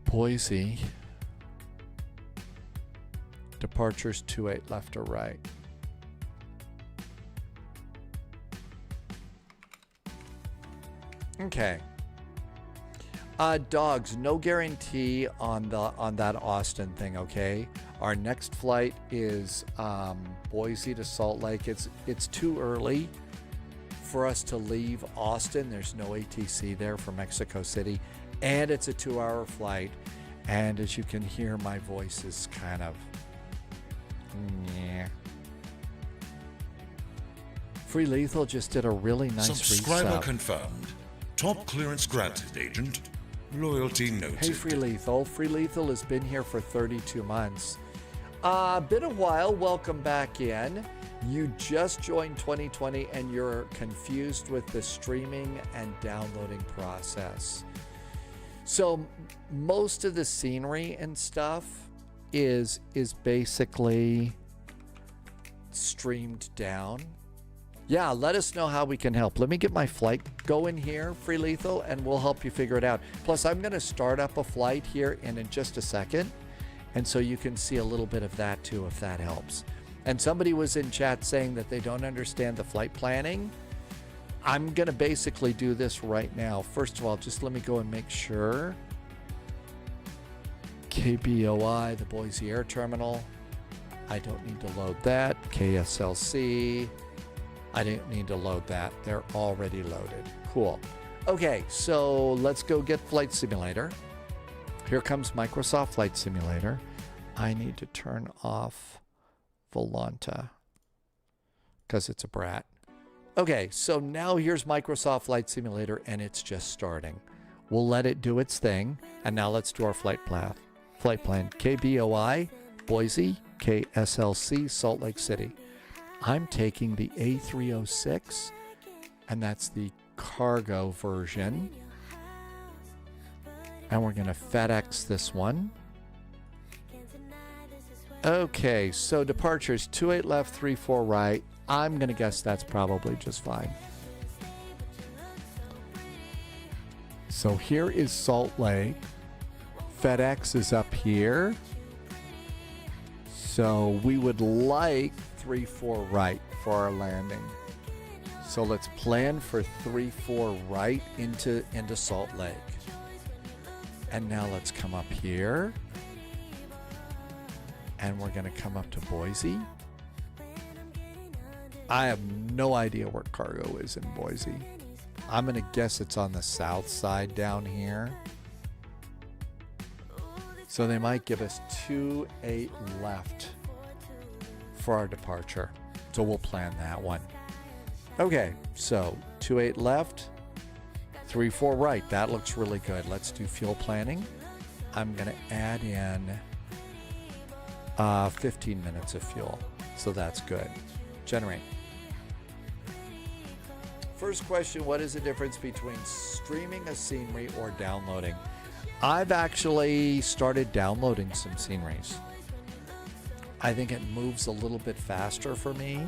Boise, departures 2-8 left or right. Okay. Dogs, no guarantee on that Austin thing, okay? Our next flight is Boise to Salt Lake. It's too early for us to leave Austin. There's no ATC there for Mexico City, and it's a 2-hour flight. And as you can hear, my voice is kind of yeah. Free Lethal just did a really nice Subscriber resub. confirmed. Top clearance granted, Agent. Loyalty noted. Hey, Free Lethal. Free Lethal has been here for 32 months. Been a while. Welcome back in. You just joined 2020 and you're confused with the streaming and downloading process. So most of the scenery and stuff is basically streamed down. Yeah, let us know how we can help. Let me get my flight going here, Free Lethal, and we'll help you figure it out. Plus, I'm going to start up a flight here in just a second, and so you can see a little bit of that too, if that helps. And somebody was in chat saying that they don't understand the flight planning. I'm going to basically do this right now. First of all, just let me go and make sure. KBOI, the Boise Air Terminal. I don't need to load that. KSLC. I didn't need to load that. They're already loaded. Cool. Okay, so let's go get Flight Simulator. Here comes Microsoft Flight Simulator. I need to turn off Volanta because it's a brat. Okay, so now here's Microsoft Flight Simulator, and it's just starting. We'll let it do its thing, and now let's do our flight plan. KBOI, Boise, KSLC, Salt Lake City. I'm taking the A306, and that's the cargo version. And we're going to FedEx this one. Okay, so departures 28 left, 34 right. I'm going to guess that's probably just fine. So here is Salt Lake. FedEx is up here. So we would like 34 right for our landing. So let's plan for 34 right into Salt Lake. And now let's come up here. And we're going to come up to Boise. I have no idea where cargo is in Boise. I'm going to guess it's on the south side down here. So they might give us 28 left for our departure. So we'll plan that one. Okay, so 28 left, 34 right. That looks really good. Let's do fuel planning. I'm going to add in 15 minutes of fuel. So that's good. Generate. First question, what is the difference between streaming a scenery or downloading? I've actually started downloading some sceneries. I think it moves a little bit faster for me.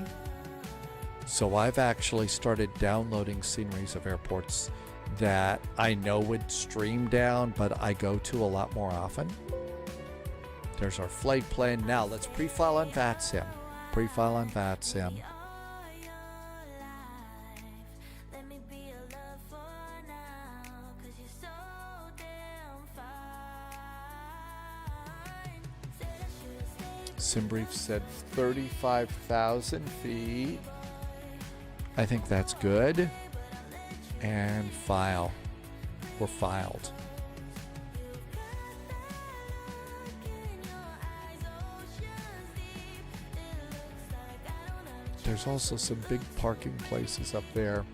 So I've actually started downloading sceneries of airports that I know would stream down, but I go to a lot more often. There's our flight plan. Now let's pre-file on VATSIM. Pre-file on VATSIM. SimBrief said 35,000 feet. I think that's good. And file. We're filed. There's also some big parking places up there.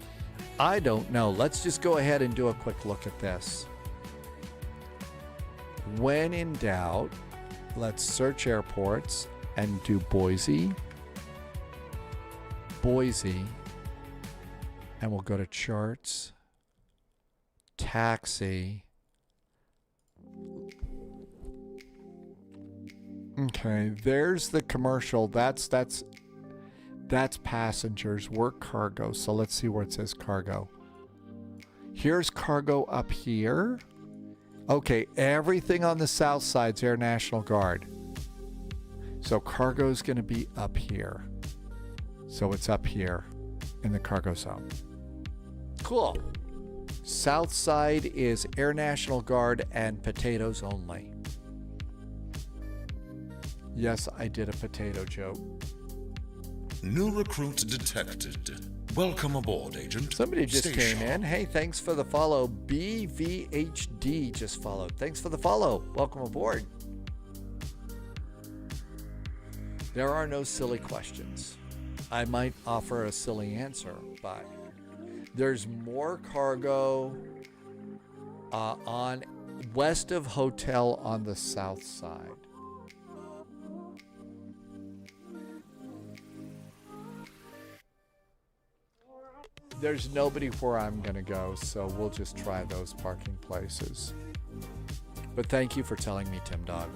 I don't know. Let's just go ahead and do a quick look at this. When in doubt, let's search airports and do Boise. Boise. And we'll go to charts. Taxi. Okay, there's the commercial. That's passengers. We're cargo. So let's see where it says cargo. Here's cargo up here. Okay, everything on the south side's Air National Guard. So cargo's going to be up here. So it's up here in the cargo zone. Cool. South side is Air National Guard and potatoes only. Yes, I did a potato joke. New recruit detected. Welcome aboard, Agent. Somebody just Stay came sharp. in. Hey, thanks for the follow. BVHD just followed. Thanks for the follow. Welcome aboard. There are no silly questions. I might offer a silly answer, but there's more cargo on west of hotel on the south side. There's nobody where I'm going to go, so we'll just try those parking places. But thank you for telling me, Tim Dog.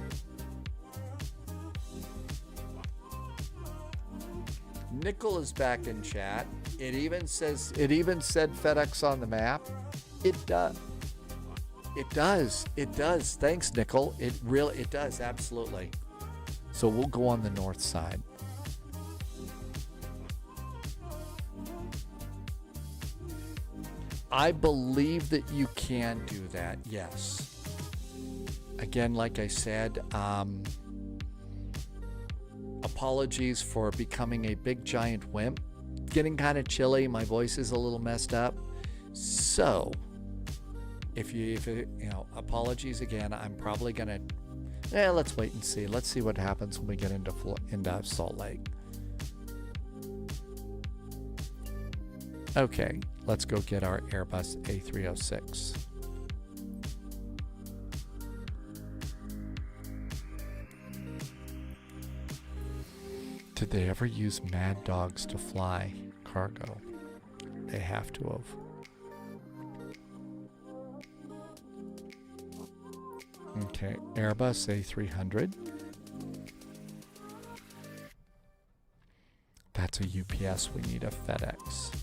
Nickel is back in chat. It even said FedEx on the map. It does. It does. It does. Thanks, Nickel. It does, absolutely. So we'll go on the north side. I believe that you can do that, yes. Again, like I said, apologies for becoming a big giant wimp. Getting kind of chilly, my voice is a little messed up. So, if you apologies again. I'm probably gonna, let's wait and see. Let's see what happens when we get into Salt Lake. Okay, let's go get our Airbus A306. Did they ever use Mad Dogs to fly cargo? They have to have. Okay, Airbus A300. That's a UPS. We need a FedEx.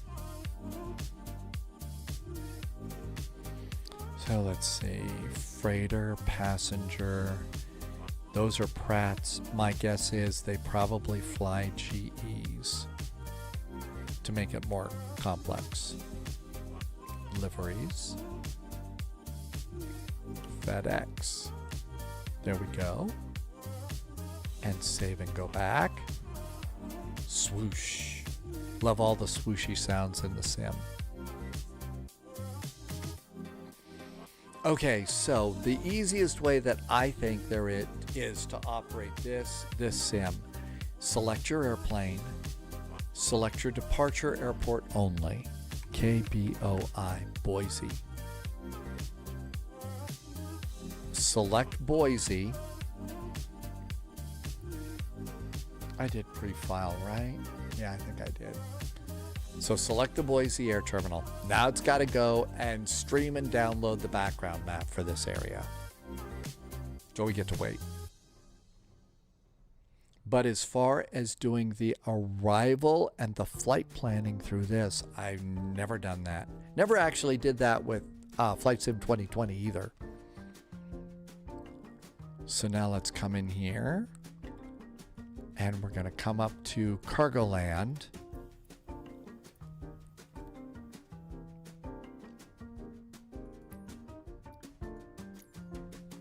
So let's see. Freighter, passenger. Those are Pratts. My guess is they probably fly GEs to make it more complex. Liveries. FedEx. There we go. And save and go back. Swoosh. Love all the swooshy sounds in the sim. Okay, so the easiest way that I think there is to operate this sim. Select your airplane. Select your departure airport only. KBOI, Boise. Select Boise. I did pre-file, right? Yeah, I think I did. So select the Boise Air Terminal. Now it's got to go and stream and download the background map for this area. So we get to wait. But as far as doing the arrival and the flight planning through this, I've never done that. Never actually did that with Flight Sim 2020 either. So now let's come in here. And we're going to come up to Cargo Land.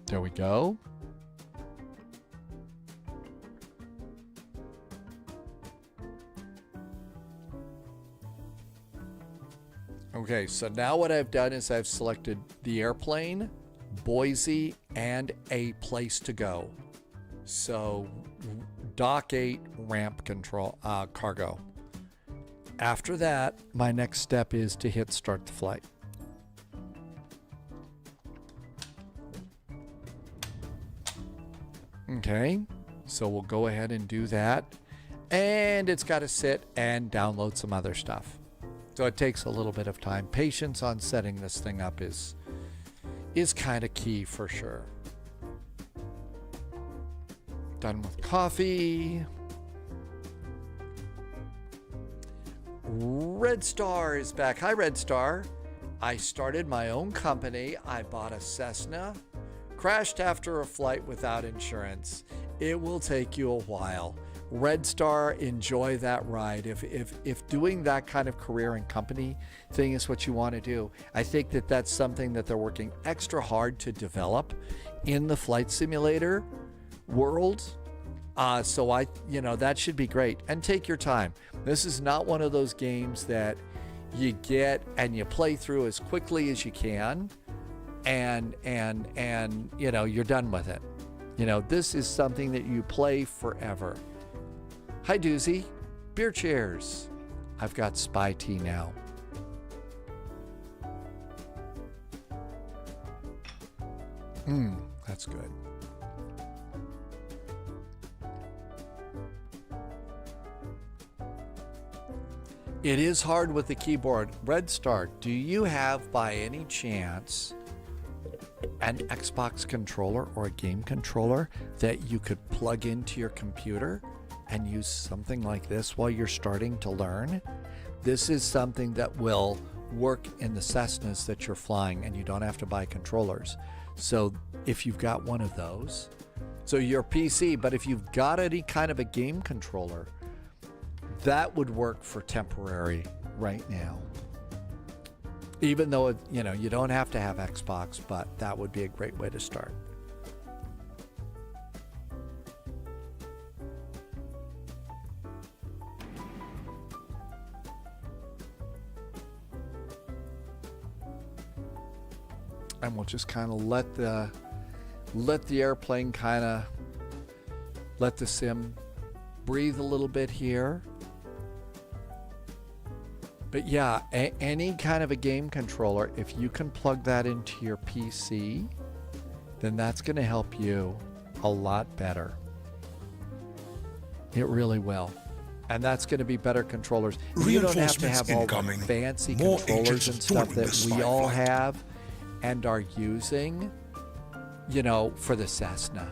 There we go. Okay, so now what I've done is I've selected the airplane, Boise, and a place to go. So Dock 8 ramp control cargo. After that, my next step is to hit start the flight. Okay, so we'll go ahead and do that. And it's got to sit and download some other stuff. So it takes a little bit of time. Patience on setting this thing up is kind of key for sure. Done with coffee. Red Star is back. Hi, Red Star. I started my own company. I bought a Cessna. Crashed after a flight without insurance. It will take you a while. Red Star, enjoy that ride. If doing that kind of career and company thing is what you want to do, I think that that's something that they're working extra hard to develop in the flight simulator world. So that should be great. And take your time. This is not one of those games that you get and you play through as quickly as you can and you're done with it. This is something that you play forever. Hi, Doozy. Beer chairs. I've got Spy Tea now. That's good. It is hard with the keyboard. Red Star, do you have by any chance an Xbox controller or a game controller that you could plug into your computer and use something like this while you're starting to learn? This is something that will work in the Cessnas that you're flying, and you don't have to buy controllers. So if you've got one of those, so your PC, but if you've got any kind of a game controller, that would work for temporary right now. Even though, you don't have to have Xbox, but that would be a great way to start. And we'll just kind of let the airplane let the sim breathe a little bit here. But yeah, any kind of a game controller, if you can plug that into your PC, then that's going to help you a lot better. It really will. And that's going to be better controllers. You don't have to have all the fancy controllers and stuff that we all have and are using. you know, for the Cessna.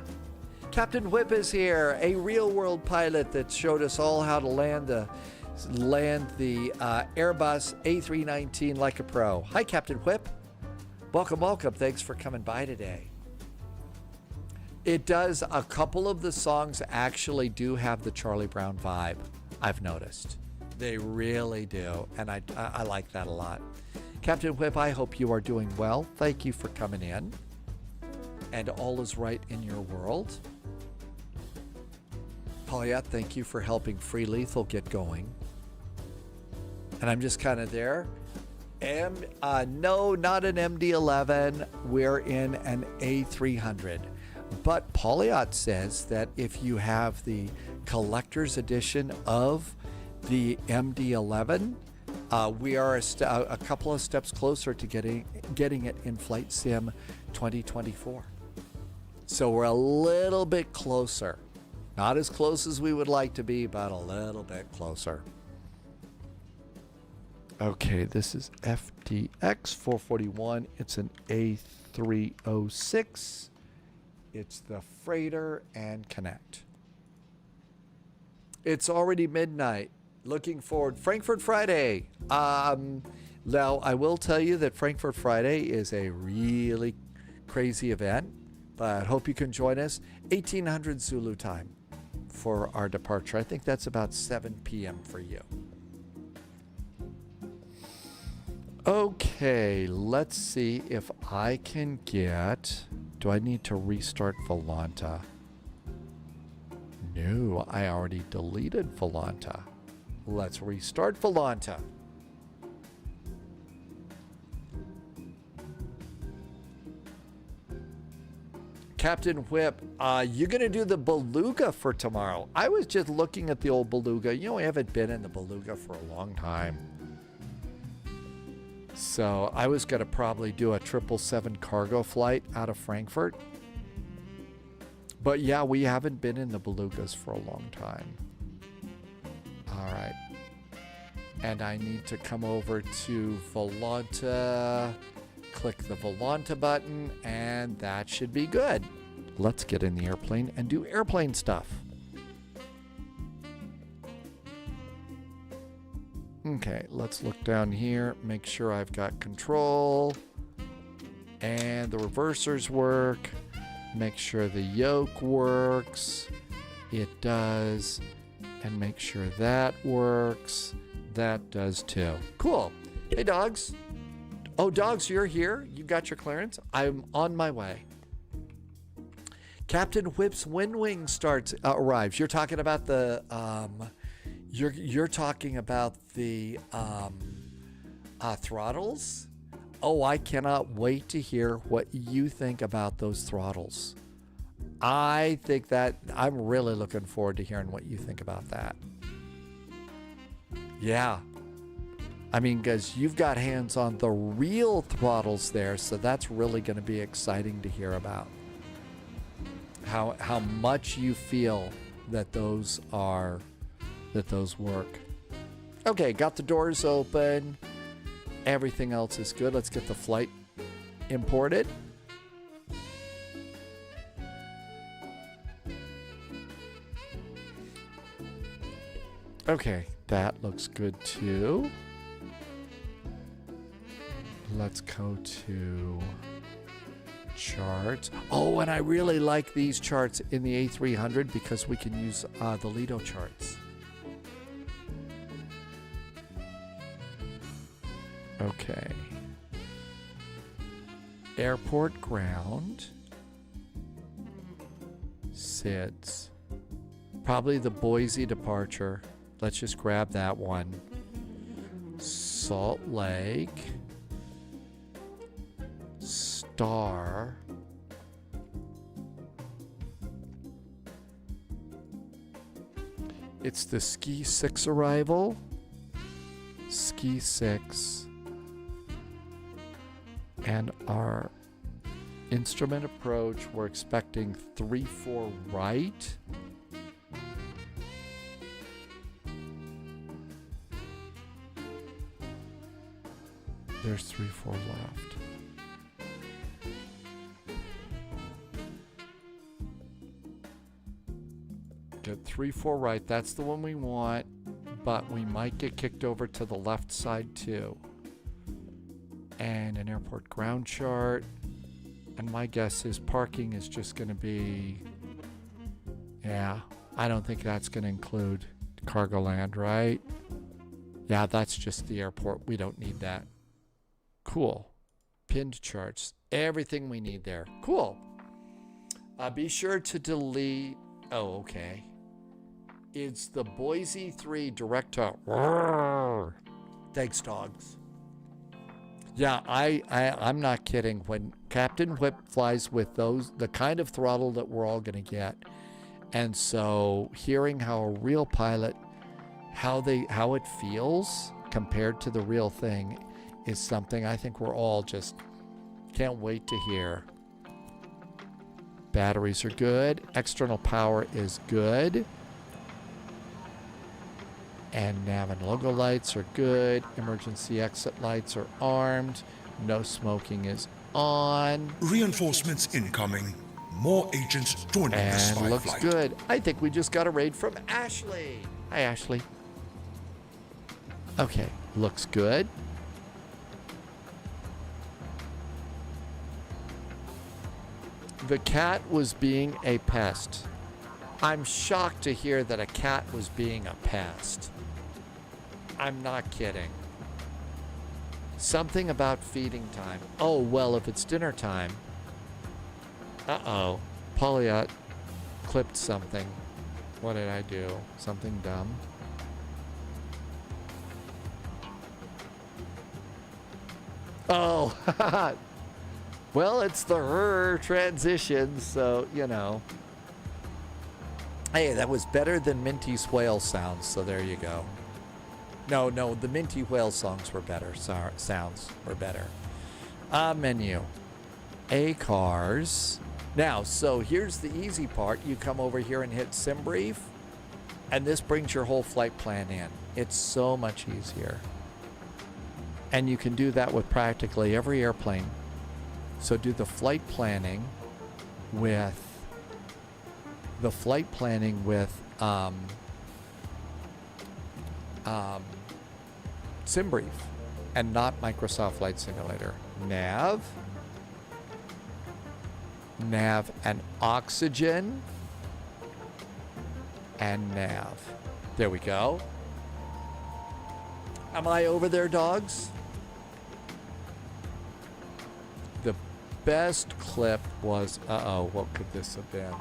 Captain Whip is here, a real-world pilot that showed us all how to land the Airbus A319 like a pro. Hi, Captain Whip. Welcome, welcome. Thanks for coming by today. It does, a couple of the songs actually do have the Charlie Brown vibe, I've noticed. They really do, and I like that a lot. Captain Whip, I hope you are doing well. Thank you for coming in. And all is right in your world. Paulette, thank you for helping Free Lethal get going. And I'm just kind of there. No, not an MD-11. We're in an A300. But Paulette says that if you have the collector's edition of the MD-11, we are a couple of steps closer to getting it in Flight Sim 2024. So we're a little bit closer. Not as close as we would like to be, but a little bit closer. Okay, this is FDX 441. It's an A306. It's the freighter and connect. It's already midnight. Looking forward. Frankfurt Friday. Now, I will tell you that Frankfurt Friday is a really crazy event, but I hope you can join us. 1800 Zulu time for our departure. I think that's about 7 p.m. for you. Okay, let's see if I can get... Do I need to restart Volanta? No, I already deleted Volanta. Let's restart Volanta. Captain Whip, you're going to do the Beluga for tomorrow. I was just looking at the old Beluga. You know, I haven't been in the Beluga for a long time. So I was going to probably do a 777 cargo flight out of Frankfurt. But yeah, we haven't been in the Belugas for a long time. All right. And I need to come over to Volanta, click the Volanta button, and that should be good. Let's get in the airplane and do airplane stuff. Okay, let's look down here, make sure I've got control, and the reversers work, make sure the yoke works, it does, and make sure that works, that does too. Cool. Hey, dogs. Oh, dogs, you're here? You got your clearance? I'm on my way. Captain Whip's Wind Wing arrives. You're talking about the... You're talking about the throttles? Oh, I cannot wait to hear what you think about those throttles. I think that I'm really looking forward to hearing what you think about that. Yeah. I mean, because you've got hands on the real throttles there, so that's really going to be exciting to hear about. How much you feel that those work. Okay, got the doors open. Everything else is good. Let's get the flight imported. Okay, that looks good too. Let's go to charts. Oh, and I really like these charts in the A300 because we can use the Lido charts. Okay. Airport ground. SIDS. Probably the Boise departure. Let's just grab that one. Salt Lake. Star. It's the Ski 6 arrival. Ski 6. And our instrument approach, we're expecting 3-4 right. There's 3-4 left. 34 right, that's the one we want, but we might get kicked over to the left side too. And an airport ground chart. And my guess is parking is just going to be, yeah, I don't think that's going to include cargo land, right? Yeah, that's just the airport. We don't need that. Cool. Pinned charts. Everything we need there. Cool. Be sure to delete. Oh, okay. It's the Boise 3 direct to. Thanks, dogs. Yeah, I'm not kidding. When Captain Whip flies with the kind of throttle that we're all going to get, and so hearing how a real pilot, how it feels compared to the real thing, is something I think we're all just can't wait to hear. Batteries are good. External power is good. And nav and logo lights are good. Emergency exit lights are armed. No smoking is on. Reinforcements incoming. More agents joining the spy And looks flight. good. I think we just got a raid from Ashley. Hi, Ashley. Okay, looks good. The cat was being a pest. I'm shocked to hear that a cat was being a pest. I'm not kidding. Something about feeding time. Oh, well, if it's dinner time. Uh-oh. Polyot clipped something. What did I do? Something dumb? Oh, well, it's the her transition, so, you know. Hey, that was better than Minty's whale sounds, so there you go. No, the Minty whale songs were better. Sounds were better. Menu. A cars. Now, so here's the easy part. You come over here and hit sim brief, and this brings your whole flight plan in. It's so much easier. And you can do that with practically every airplane. So do the flight planning with SimBrief and not Microsoft Flight Simulator. Nav and oxygen and nav. There we go. Am I over there, dogs? The best clip was, what could this have been?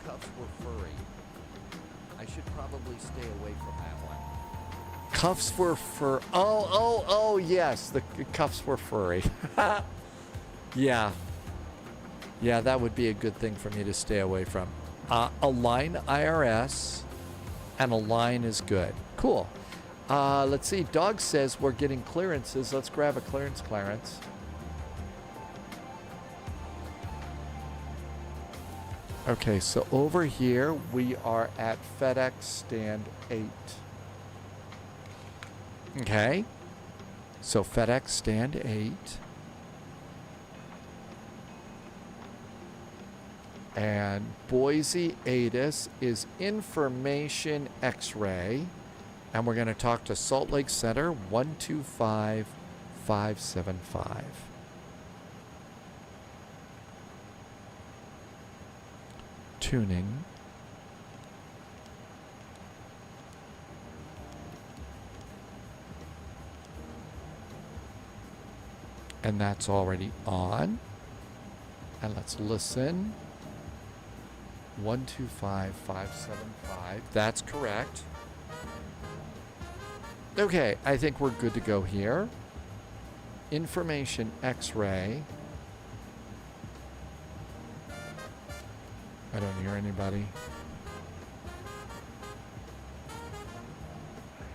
Cuffs were furry. I should probably stay away from that one. Cuffs were fur. Oh, yes. The cuffs were furry. Yeah. Yeah, that would be a good thing for me to stay away from. Align IRS and align is good. Cool. Let's see. Dog says we're getting clearances. Let's grab a clearance. Okay, so over here we are at FedEx stand 8. Okay. So FedEx stand 8. And Boise ATIS is information X-ray. And we're going to talk to Salt Lake Center 125575. Tuning. And that's already on. And let's listen. 125575. That's correct. Okay, I think we're good to go here. Information X-ray. I don't hear anybody.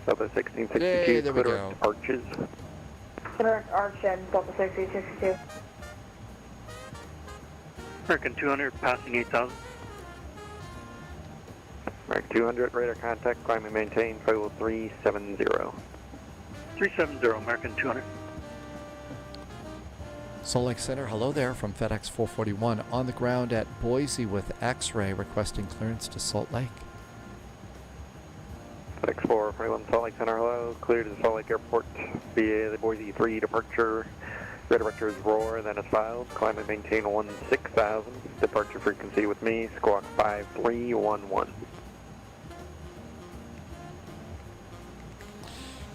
Delta 1662, Hey, there we go. Arches. Current Arch and Delta 1662. American 200, passing 8,000. American 200, radar contact, climb and maintain, Flight 370. 370, American 200. Salt Lake Center, hello there from FedEx 441 on the ground at Boise with X-ray requesting clearance to Salt Lake. FedEx 441 Salt Lake Center, hello. Clear to the Salt Lake Airport via the Boise 3 departure. Red director is roar, then it's filed. Climb and maintain 16,000. Departure frequency with me, squawk 5311.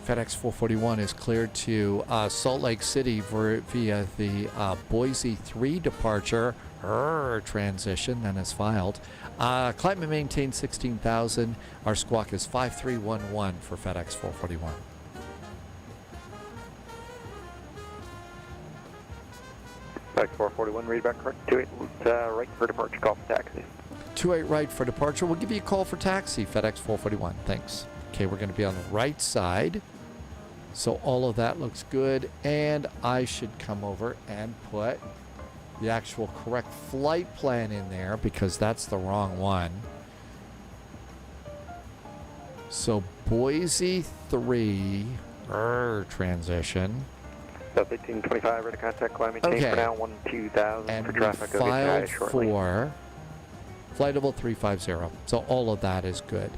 FedEx 441 is cleared to Salt Lake City via the Boise 3 departure transition, then is filed. Climb and maintain 16,000. Our squawk is 5311 for FedEx 441. FedEx 441, read back correct. 28 right for departure, call for taxi. 28 right for departure. We'll give you a call for taxi, FedEx 441. Thanks. Okay, we're going to be on the right side. So all of that looks good. And I should come over and put the actual correct flight plan in there because that's the wrong one. So Boise 3 transition. South 1825, ready to contact, climb maintain for now, 12,000 and for traffic. we filed for flight level 350. So all of that is good.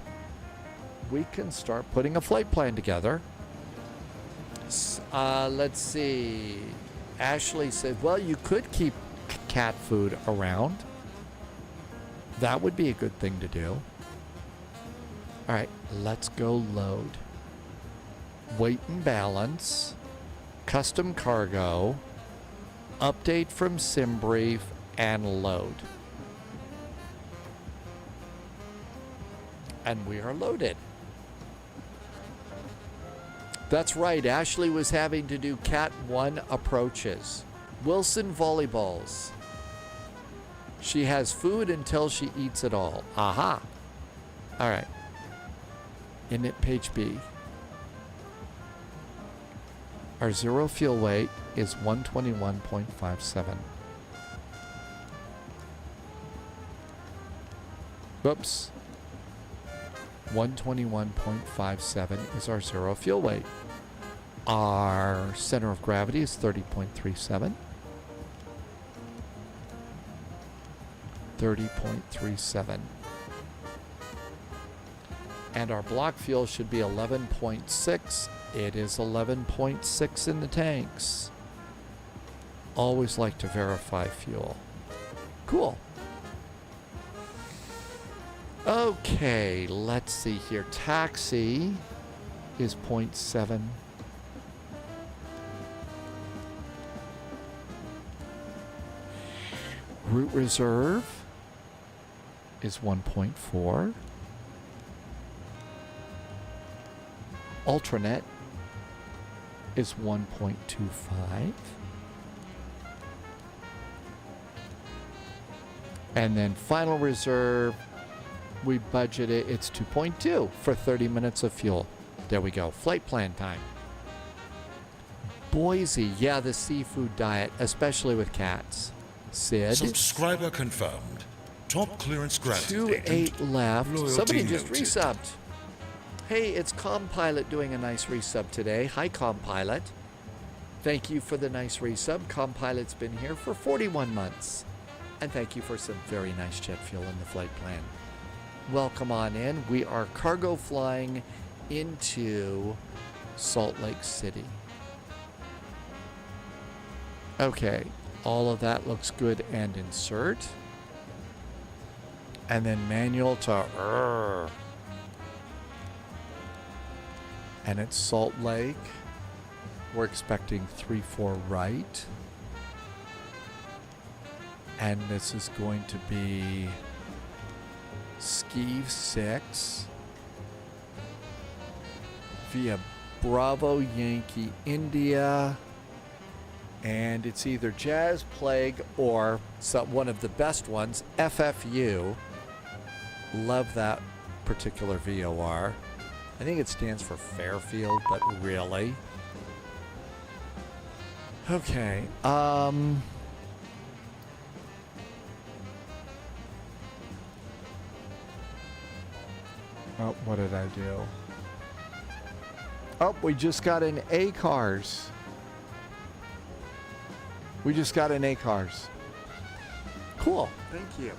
We can start putting a flight plan together. Let's see. Ashley said, well, you could keep cat food around. That would be a good thing to do. All right, let's go load. Weight and balance. Custom cargo. Update from SimBrief and load. And we are loaded. That's right, Ashley was having to do Cat 1 approaches. Wilson volleyballs. She has food until she eats it all. Aha. All right. Init page B. Our zero fuel weight is 121.57. Whoops. 121.57 is our zero fuel weight. Our center of gravity is 30.37. 30.37. And our block fuel should be 11.6. It is 11.6 in the tanks. Always like to verify fuel. Cool. Okay, let's see here. Taxi is 0.7. Route reserve is 1.4. Ultranet is 1.25. And then final reserve, we budget it, it's 2.2 for 30 minutes of fuel. There we go. Flight plan time. Boise, yeah, the seafood diet, especially with cats. Sid. Subscriber confirmed. Top clearance granted. 2-8 left. Loyalty Somebody just noted. resubbed. Hey, it's ComPilot doing a nice resub today. Hi, ComPilot. Thank you for the nice resub. ComPilot's been here for 41 months. And thank you for some very nice jet fuel in the flight plan. Welcome on in. We are cargo flying into Salt Lake City. Okay, all of that looks good and insert. And then manual to and it's Salt Lake. We're expecting 3-4 right. And this is going to be Skeeve 6 via Bravo Yankee India. And it's either Jazz Plague or one of the best ones, FFU. Love that particular VOR. I think it stands for Fairfield, but really. Okay. Oh, what did I do? Oh, we just got an A-Cars. We just got an A-Cars. Cool. Thank you.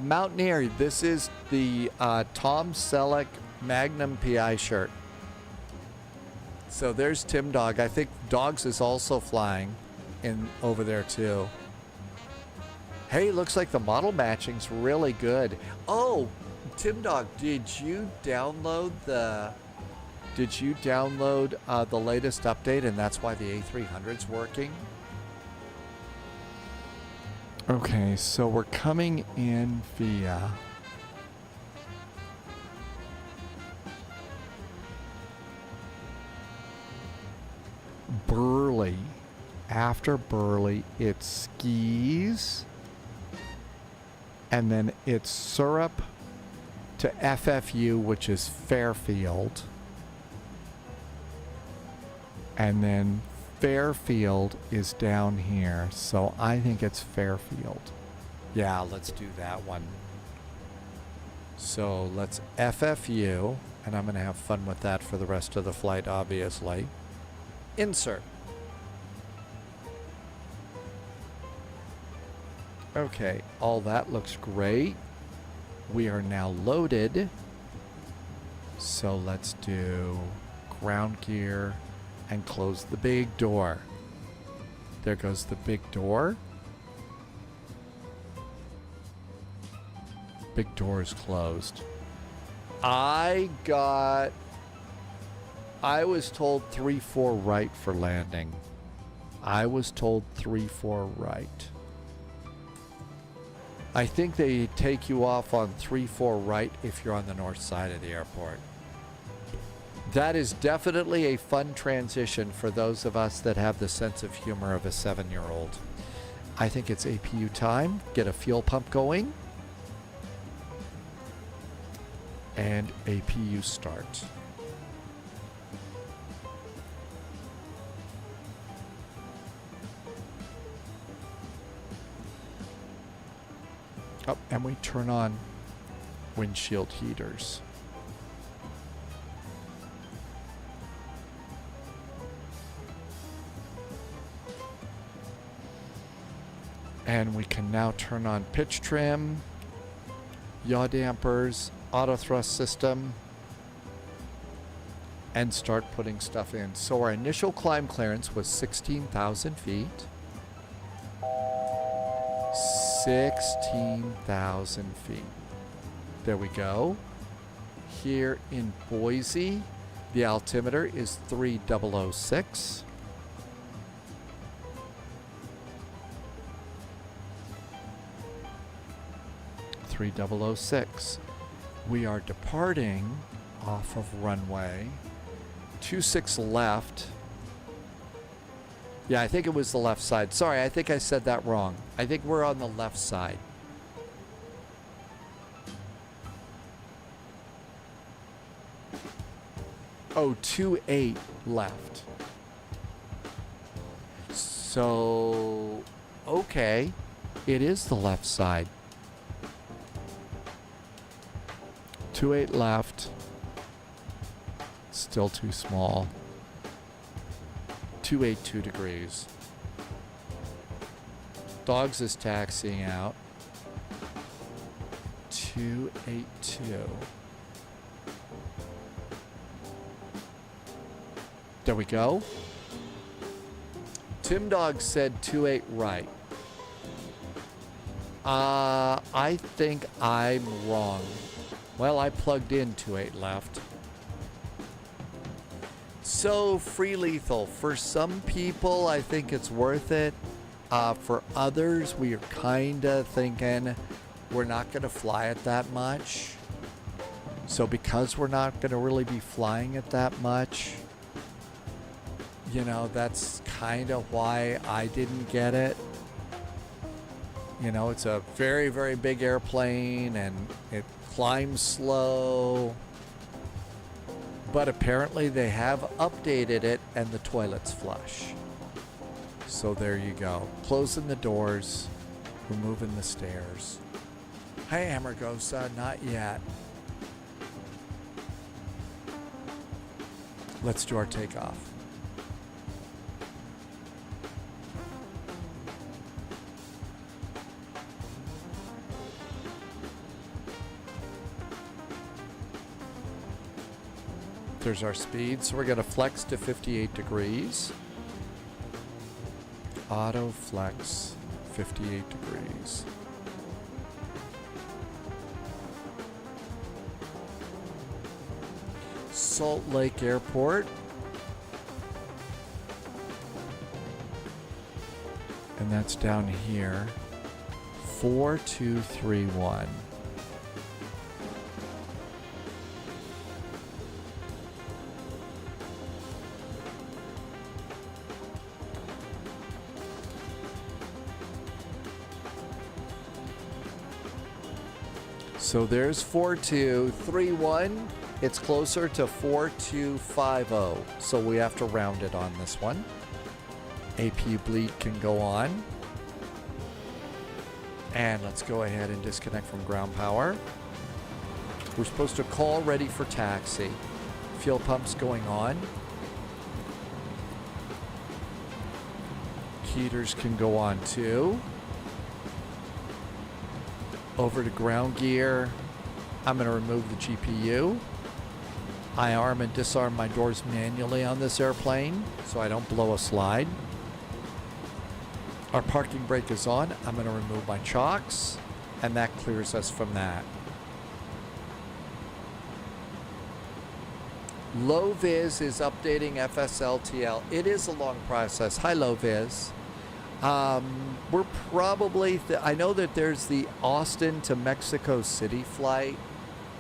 Mountaineer, this is the Tom Selleck Magnum PI shirt. So there's Tim Dog. I think Dogs is also flying in over there too. Hey, looks like the model matching's really good. Oh, Tim Dog, did you download the latest update and that's why the A300's working? Okay, so we're coming in via Burley. After Burley, it's Skis, and then it's Syrup to FFU, which is Fairfield, and then Fairfield is down here, so I think it's Fairfield. Yeah, let's do that one. So let's FFU, and I'm going to have fun with that for the rest of the flight, obviously. Insert. Okay, all that looks great. We are now loaded. So let's do ground gear and close the big door. There goes the big door. Big door is closed. I was told 3-4 right for landing. I was told 3-4 right. I think they take you off on 3-4 right if you're on the north side of the airport. That is definitely a fun transition for those of us that have the sense of humor of a 7-year-old. I think it's APU time. Get a fuel pump going. And APU start. Oh, and we turn on windshield heaters. And we can now turn on pitch trim, yaw dampers, auto thrust system, and start putting stuff in. So our initial climb clearance was 16,000 feet. 16,000 feet. There we go. Here in Boise, the altimeter is 3006. We are departing off of runway 26 left. Yeah, I think it was the left side. Sorry, I think I said that wrong. I think we're on the left side. Oh, 28 left. So, okay. It is the left side. 28 left. Still too small. 282 degrees. Dogs is taxiing out. 282. There we go. Tim Dog said 28 right. I think I'm wrong. Well, I plugged in 28 left. So, free lethal. For some people, I think it's worth it. For others, we are kind of thinking we're not going to fly it that much. So, because we're not going to really be flying it that much, you know, that's kind of why I didn't get it. You know, it's a very, very big airplane and it climbs slow. But apparently they have updated it and the toilet's flush. So there you go. Closing the doors, removing the stairs. Hi, Amargosa, not yet. Let's do our takeoff. There's our speed. So we're going to flex to 58 degrees. Auto flex 58 degrees. Salt Lake Airport. And that's down here. 4231. So there's 4231. It's closer to 4250. So we have to round it on this one. APU bleed can go on. And let's go ahead and disconnect from ground power. We're supposed to call ready for taxi. Fuel pumps going on. Heaters can go on too. Over to ground gear. I'm going to remove the GPU. I arm and disarm my doors manually on this airplane so I don't blow a slide. Our parking brake is on. I'm going to remove my chocks, and that clears us from that. Low Vis is updating FSLTL. It is a long process. Hi, Low Vis. We're probably, I know that there's the Austin to Mexico City flight.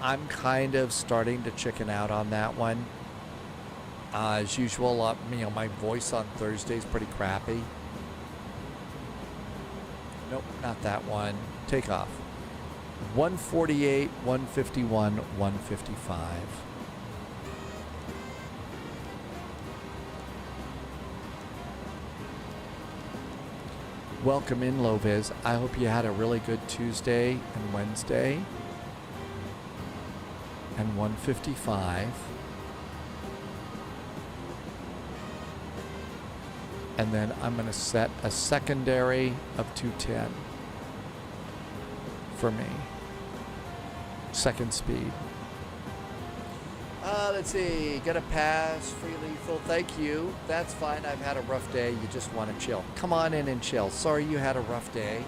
I'm kind of starting to chicken out on that one. As usual, my voice on Thursday is pretty crappy. Nope, not that one. Take off. 148, 151, 155. Welcome in, Low Vis. I hope you had a really good Tuesday and Wednesday. And 155. And then I'm going to set a secondary of 210 for me. Second speed. Let's see. Got a pass. Free lethal. Thank you. That's fine. I've had a rough day. You just want to chill. Come on in and chill. Sorry you had a rough day.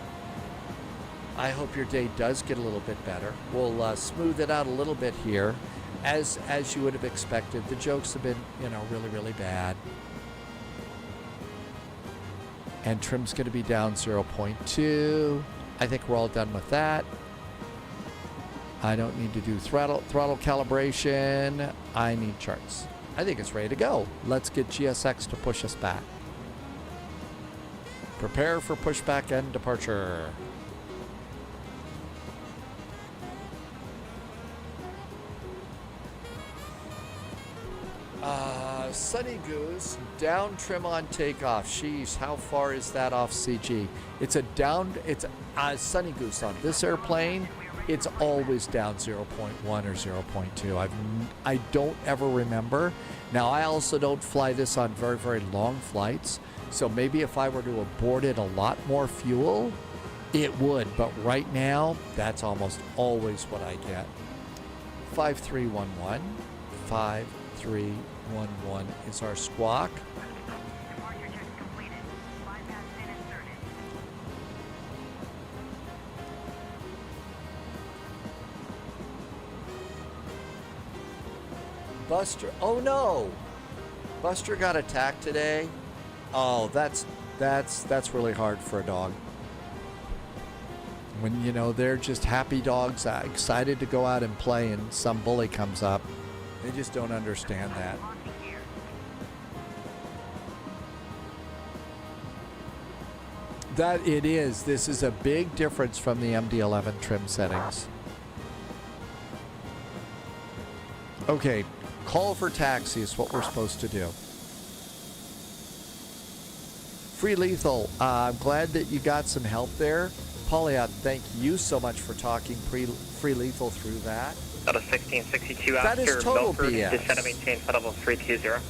I hope your day does get a little bit better. We'll smooth it out a little bit here. As you would have expected, the jokes have been, really, really bad. And trim's going to be down 0.2. I think we're all done with that. I don't need to do throttle calibration. I need charts. I think it's ready to go. Let's get GSX to push us back. Prepare for pushback and departure. Sunny Goose, down trim on takeoff. Sheesh, how far is that off CG? It's a Sunny Goose on this airplane. It's always down 0.1 or 0.2. I don't ever remember. Now, I also don't fly this on very, very long flights. So maybe if I were to abort it a lot more fuel, it would. But right now, that's almost always what I get. 5311. 5311 is our squawk. Buster, oh no! Buster got attacked today. Oh, that's really hard for a dog. When they're just happy dogs, excited to go out and play, and some bully comes up. They just don't understand that. That it is. This is a big difference from the MD-11 trim settings. Okay, call for taxi is what we're supposed to do. Free lethal, I'm glad that you got some help there. Polyot, thank you so much for talking free lethal through that. Delta 1662 That is after total Milford, BS. descend and maintain flight level 320.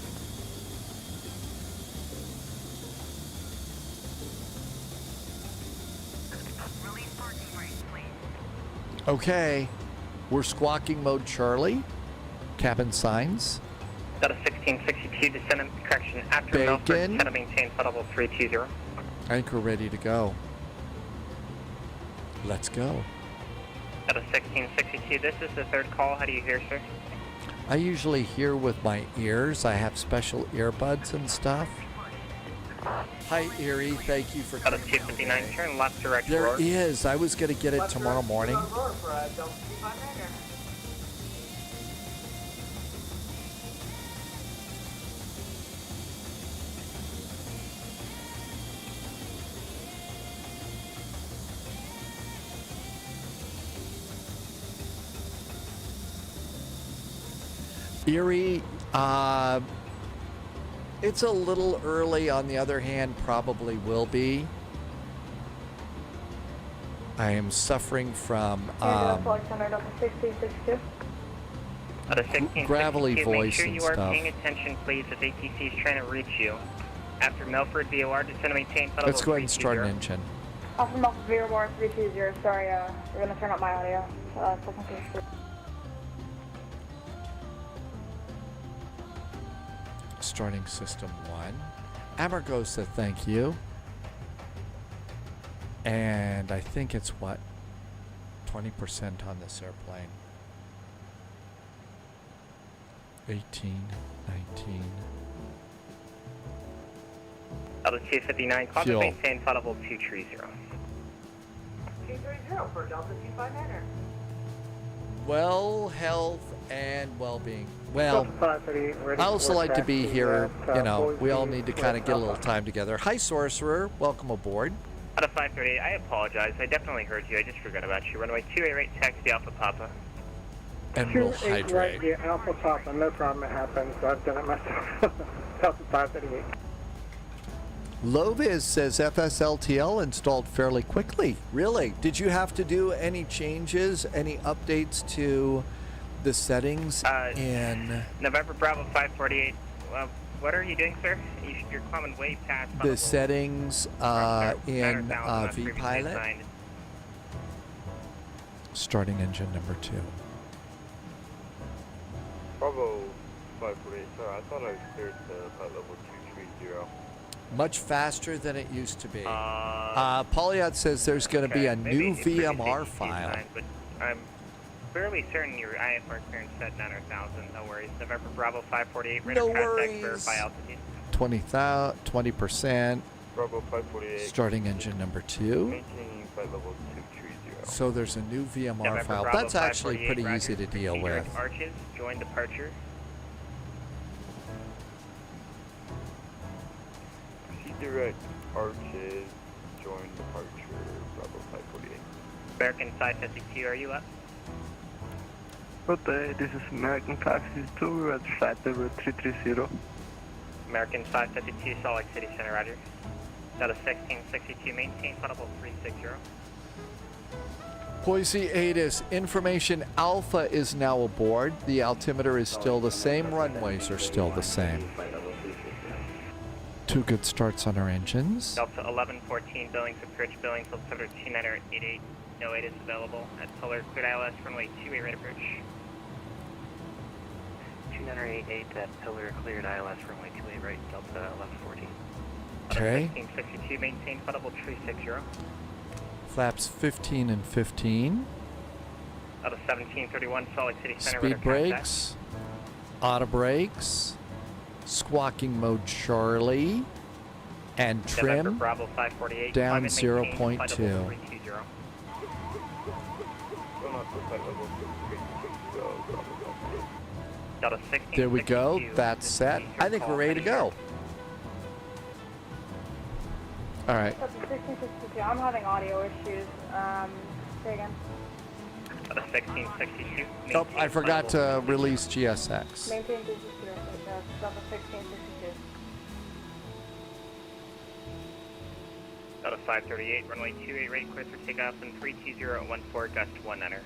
Okay, we're squawking mode Charlie. Cabin signs. Delta 1662, descend and correction after Bacon. Milford, descend and maintain flight level 320. Anchor ready to go. Let's go. Delta 1662, this is the third call. How do you hear, sir? I usually hear with my ears. I have special earbuds and stuff. Hi, Erie. Thank you for Delta coming. 259, turn left direct There roar. is. I was going to get it tomorrow morning. Erie, it's a little early. On the other hand, probably will be. I am suffering from gravelly voice Make sure and you are stuff. paying attention, please, as ATC is trying to reach you. After Milford, VOR, descend and maintain flight Let's level go ahead and start an 320. engine. Alpha Milk VOR 320. Sorry, we're gonna turn up my audio. Starting system 1. Amargosa, thank you. And I think it's what? 20% on this airplane. 18, 19. Delta 259, call to Fuel. maintain flight level 230. 230 for Delta 259er. Well, health and well-being. Well, I also like to be here, you know, we all need to kind of get a little time together. Hi, Sorcerer. Welcome aboard. Out of 538, I apologize. I definitely heard you. I just forgot about you. Runway 28 taxi Alpha Papa. And we'll hydrate. Yeah, Alpha Papa, no problem, it happens. I've done it myself. Delta 538. Loviz says FSLTL installed fairly quickly. Really? Did you have to do any changes, any updates to the settings in November Bravo 548. What are you doing, sir? You're climbing way past the settings in vPilot? Starting engine number 2. Bravo 548, sir. I thought I cleared the flight level 230. Much faster than it used to be. Polyot says there's going to be a new VMR file. But I'm fairly certain your IFR clearance set 900,000. No worries. November Bravo 548. Radar contact, verify altitude. 20%. Bravo 548. Starting engine number 2. Maintaining flight level 230. So there's a new VMR November file. Bravo That's actually 548, pretty Roger. easy to deal Proceed with. direct Arches, join departure. Proceed direct Arches, join departure, Bravo 548. American 552, are you up? Good day, this is American Taxi 2 at flight level 330. American 552, Salt Lake City Center, roger. Delta 1662, maintain flight level 360. Boise ATIS, information Alpha is now aboard. The altimeter is still the same. Runways are still the same. 2 good starts on our engines. Delta 1114, Billings approach, Billings, altimeter 2988. No ATIS available. At Polar, cleared ILS, runway 28 right approach. 2988, at Pillar, cleared ILS, runway 28 right, Delta 1114. Okay. 1662, maintain flight level 360. Flaps 15 and 15. Out of 1731, Salt Lake City Center. Speed radar brakes. Auto brakes. Squawking mode Charlie. And November trim Bravo 548, down climb and maintain flight level 0.2. 320. Delta 1662. There we go. That's set. I think we're ready to go. All right. Delta 1662. I'm having audio issues. Say again. Delta 1662. Oh, I forgot to release GSX. Maintain business here. Delta 1662. Delta 538, runway 28 right, clear for takeoff and 32014, gust 1 enter.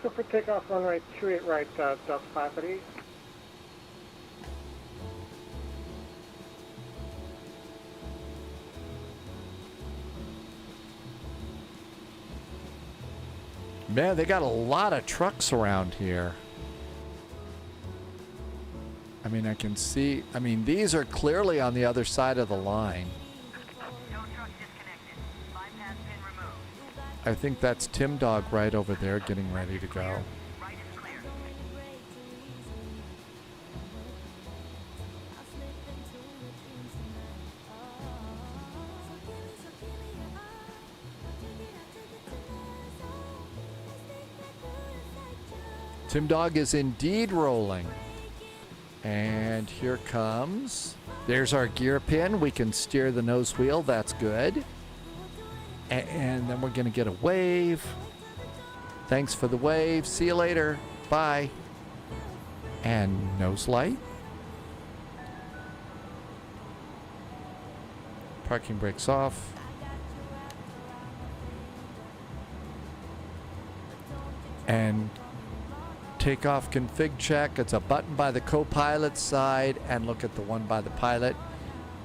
Go for takeoff, runway 28 right, Delta 538. Man, they got a lot of trucks around here. I mean, I can see, I mean, these are clearly on the other side of the line. I think that's Tim Dog right over there getting ready to go. Tim Dog is indeed rolling. And here comes, there's our gear pin. We can steer the nose wheel, that's good. And then we're gonna get a wave. Thanks for the wave, see you later, bye. And nose light. Parking brakes off. And takeoff config check. It's a button by the co-pilot side, and look at the one by the pilot.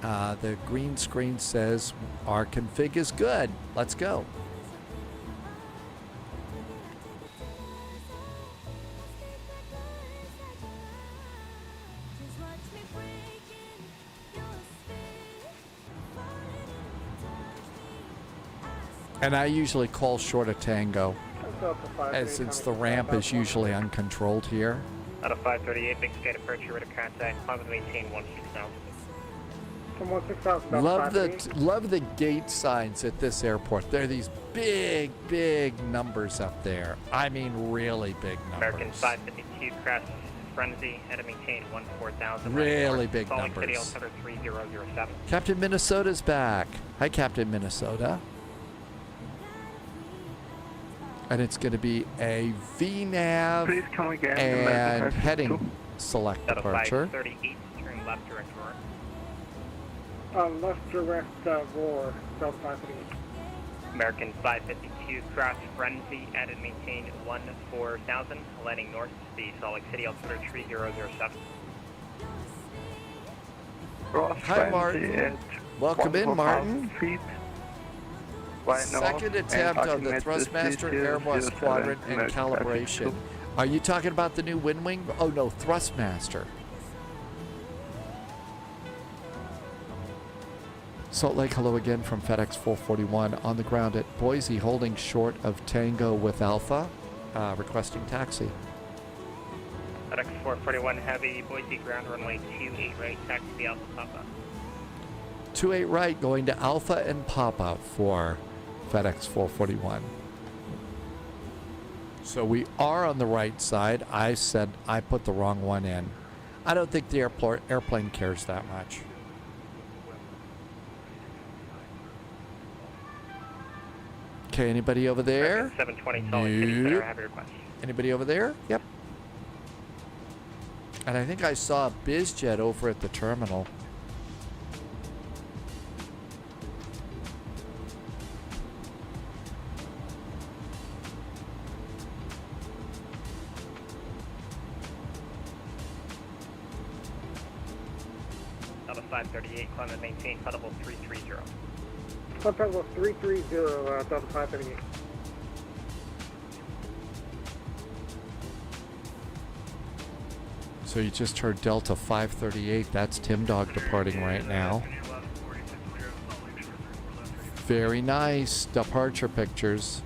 The green screen says our config is good. Let's go. And I usually call short a tango. Since the ramp is usually uncontrolled here. Out of 538, big sky departure, ready to contact, climb and maintain 16,000. From 16,000. Love the gate signs at this airport. There are these big, big numbers up there. I mean, really big numbers. American 552, crash frenzy, and to maintain 14,000. Really big Salt Lake City, numbers. altimeter 3007. Captain Minnesota's back. Hi, Captain Minnesota. And it's going to be a VNAV and heading select departure. 538, turn left direct roar. Left direct roar, Delta 538. American 552, cross frenzy, and to maintain 14,000, landing north, the Salt Lake City, altimeter 3007. Hi, Martin. Welcome in, Martin. Second attempt on the Thrustmaster Airbus Quadrant and calibration. Are you talking about the new Wind Wing? Oh no, Thrustmaster. Salt Lake, hello again from FedEx 441 on the ground at Boise, holding short of Tango with Alpha, requesting taxi. FedEx 441 Heavy, Boise ground runway 28 right, taxi Alpha Papa. 28 right, going to Alpha and Papa for FedEx 441. So we are on the right side. I said I put the wrong one in. I don't think the airplane cares that much. Okay, anybody over there? 720 Salt Lake City Center, have your request. Anybody over there? Yep. And I think I saw a BizJet over at the terminal. Delta 538, climb and maintain level 330. Contact level 330, Delta 538. So you just heard Delta 538. That's Tim Dog departing right now. Very nice departure pictures.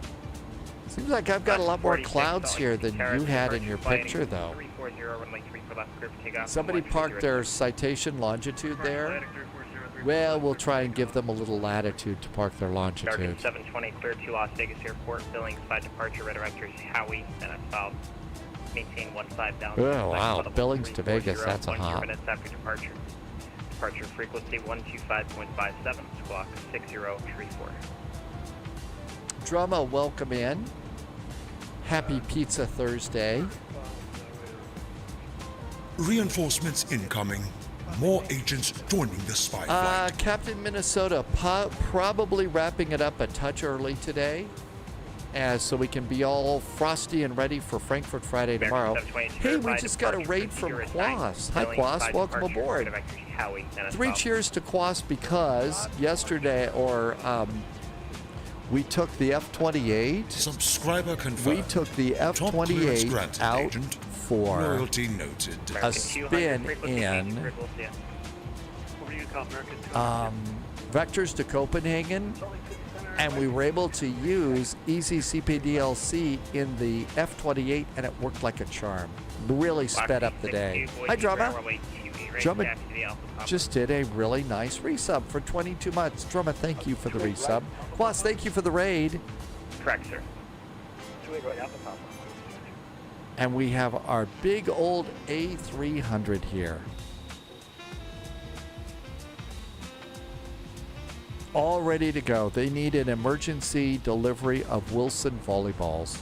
Seems like I've got a lot more clouds here than you had in your picture, though. Somebody parked their citation longitude there. Well, we'll try and give them a little latitude to park their longitude. American 720, clear to Las Vegas Airport, Billings, 5 departure, redirectors Howie, and south. Maintain 15,000. Oh, wow. Billings to Vegas, that's a hop. 2 minutes after departure. Departure frequency 125.57, squawk 6034. Drama, welcome in. Happy Pizza Thursday. Reinforcements incoming. More agents joining the spy flight. Captain Minnesota, probably wrapping it up a touch early today, so we can be all frosty and ready for Frankfurt Friday tomorrow. Hey, we just got a raid from Quas. Hi, Quas. Welcome aboard. 3 cheers to Quas because yesterday, we took the F-28. Subscriber confirmed. We took the F-28 out for Loyalty noted. a spin in Vectors to Copenhagen, and we were able to use Easy CPDLC in the F-28, and it worked like a charm. Really sped up the day. Hi, Drama. Drama just did a really nice resub for 22 months. Drama, thank you for the resub. Plus, thank you for the raid. Correct, sir. And we have our big old A300 here. All ready to go. They need an emergency delivery of Wilson volleyballs.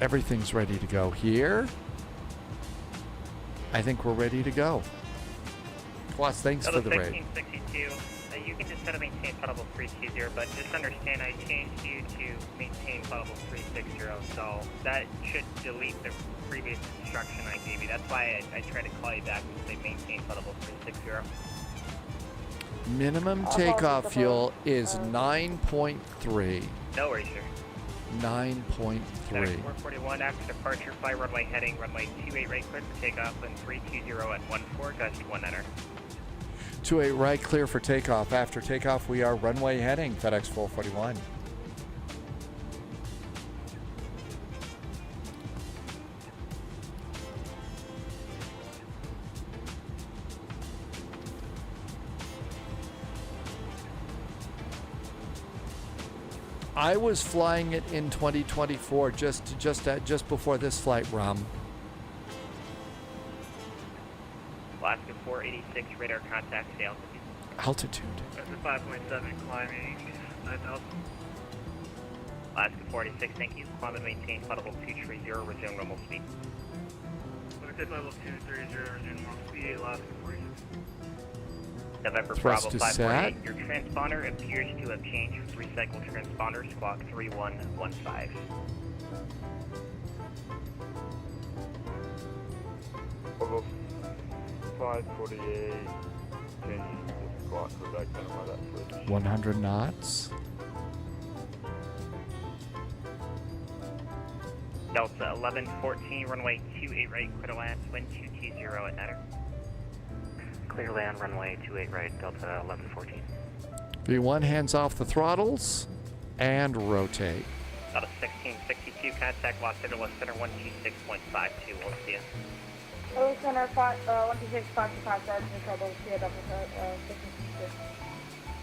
Everything's ready to go here. I think we're ready to go. Plus, thanks for the raid. 1662, you can just set a maintain potable 320, but just understand I changed you to maintain potable 360, so that should delete the previous instruction I gave you. That's why I tried to call you back and say maintain potable 360. Minimum takeoff fuel is 9.3. No worries, sir. 9.3. 441 after departure, fly runway heading, runway 28 right clear for takeoff, and 320 at 14, gust 1 enter. 28 right clear for takeoff. After takeoff, we are runway heading, FedEx 441. I was flying it in 2024, just before this flight, Ram. Alaska 486, radar contact, say altitude. Altitude. 5.7, climbing 9,000. Alaska 486, thank you. Climb and maintain potable 230, resume normal speed. Limited level 230, resume normal speed, Alaska 486. November Thrust Bravo to sat. 548, your transponder appears to have changed. Recycle transponder, squawk 3115. Bravo 548, change to squawk, go back down by that switch. 100 knots. Delta 1114, runway 28 right, clear to land, wind 220 at Netter. Clear land, runway 28 right, Delta 1114. V1, hands off the throttles and rotate. Delta 1662, contact Los Angeles Center 126.52, we'll see you. Hello, Center 126.55, Sergeant in trouble, see you double 1662.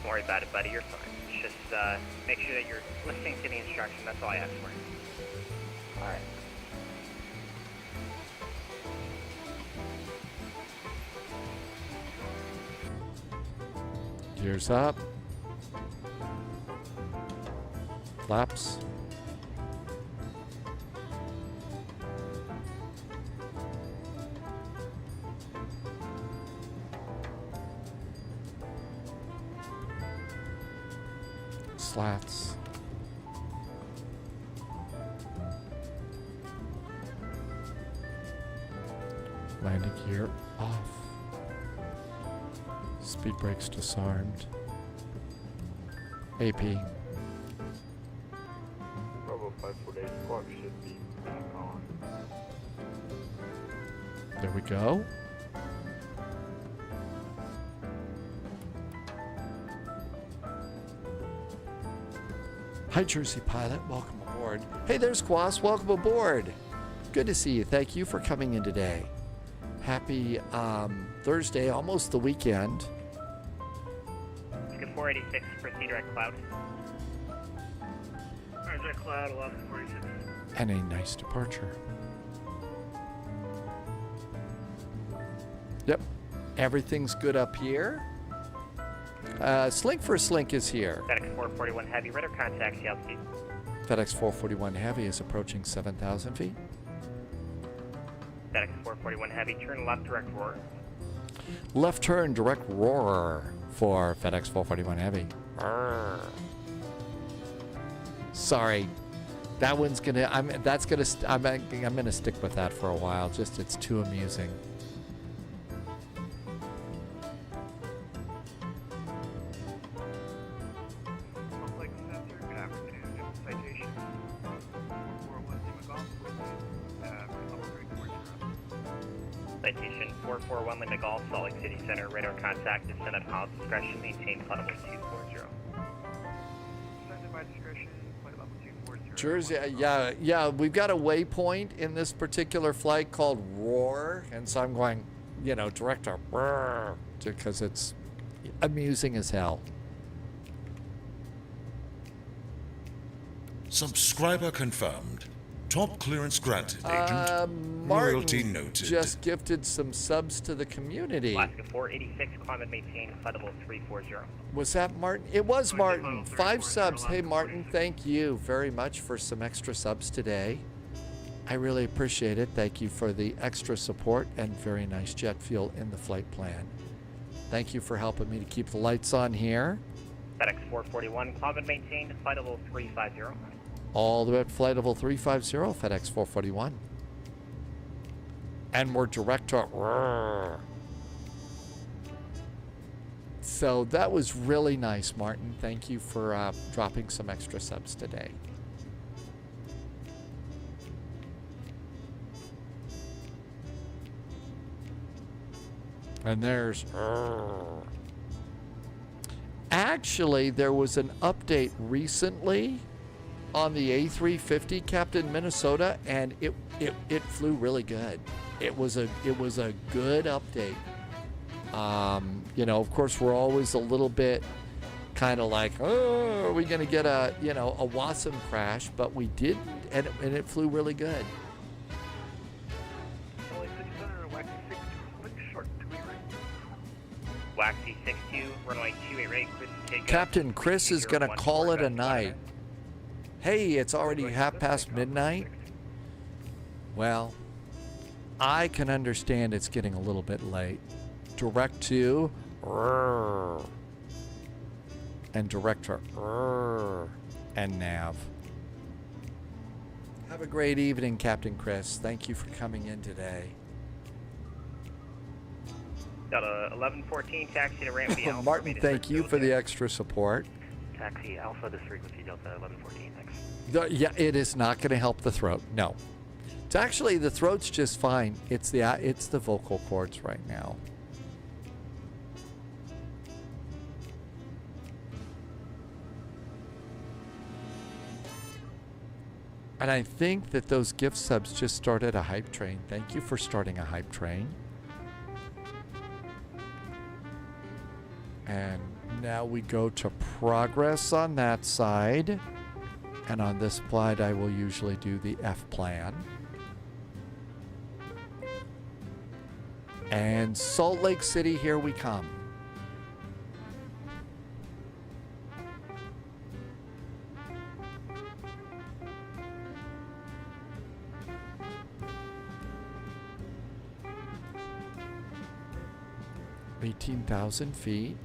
Don't worry about it, buddy, you're fine. Just make sure that you're listening to the instruction, that's all I ask for. Alright. Gears up. Flaps. Slats. Landing gear off. Speed brakes disarmed. AP. Bravo 548, squawk should be back on. There we go. Hi, Jersey Pilot. Welcome aboard. Hey, there's Quas. Welcome aboard. Good to see you. Thank you for coming in today. Happy Thursday, almost the weekend. 486, proceed direct cloud. Alright, direct cloud, Alaska 486. And a nice departure. Yep. Everything's good up here. Slink for Slink is here. FedEx 441 Heavy, radar contact, see altitude. FedEx 441 Heavy is approaching 7,000 feet. FedEx 441 Heavy, turn left direct roar. Left turn, direct roar for FedEx 441 Heavy. Arr. Sorry, that one's gonna. I'm gonna stick with that for a while. Just it's too amusing. Citation 441 Linda Golf, Salt Lake City Center, radar contact, descend at pilot discretion, maintain flight level 240. Descended by discretion, flight level 240. Jersey, yeah, we've got a waypoint in this particular flight called Roar, and so I'm going, direct to Roar, because it's amusing as hell. Subscriber confirmed. Top clearance granted, Agent. Royalty noted. Just gifted some subs to the community. Alaska 486, climb and maintain flight level 340. Was that Martin? It was Martin. 5 subs. Hey, Martin, thank you very much for some extra subs today. I really appreciate it. Thank you for the extra support and very nice jet fuel in the flight plan. Thank you for helping me to keep the lights on here. FedEx 441, climb and maintain flight level 350. All the way up flight level 350, FedEx 441. And we're direct to Roar. So that was really nice, Martin. Thank you for dropping some extra subs today. And there's... Actually, there was an update recently on the A350 Captain Minnesota, and it flew really good. It was a good update. Of course, we're always a little bit kind of like, oh, are we going to get a WASM crash? But we didn't, and it flew really good. Waxy 62, runway 28 right, Chris, take Captain Chris is going to call it a night. Hey, it's already midnight. Well, I can understand it's getting a little bit late. Direct to and direct to and nav. Have a great evening, Captain Chris. Thank you for coming in today. Got a 1114 taxi to ramp the Alpha. Martin, thank you for the extra support. Taxi Alpha, this frequency Delta 1114, thanks. Yeah, it is not going to help the throat. No. It's actually, the throat's just fine. It's the vocal cords right now. And I think that those gift subs just started a hype train. Thank you for starting a hype train. And now we go to progress on that side. And on this flight, I will usually do the F plan. And Salt Lake City, here we come. $18,000 feet.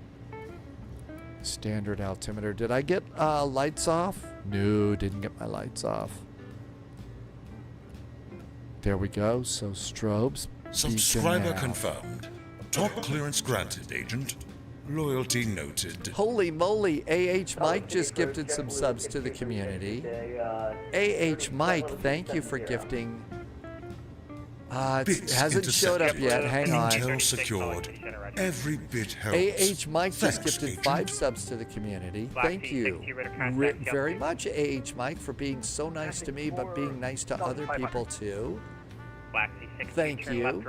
Standard altimeter. Did I get lights off? No, didn't get my lights off. There we go. So strobes. Subscriber confirmed. Top clearance granted, Agent. Loyalty noted. Holy moly, AH Mike just gifted some subs to the community. AH Mike, thank you for gifting. It hasn't showed up yet. Hang on. Intel secured. Every bit helps. AH Mike just gifted 5 subs to the community. Thank you very much, AH Mike, for being so nice to me, but being nice to other people too. Thank you.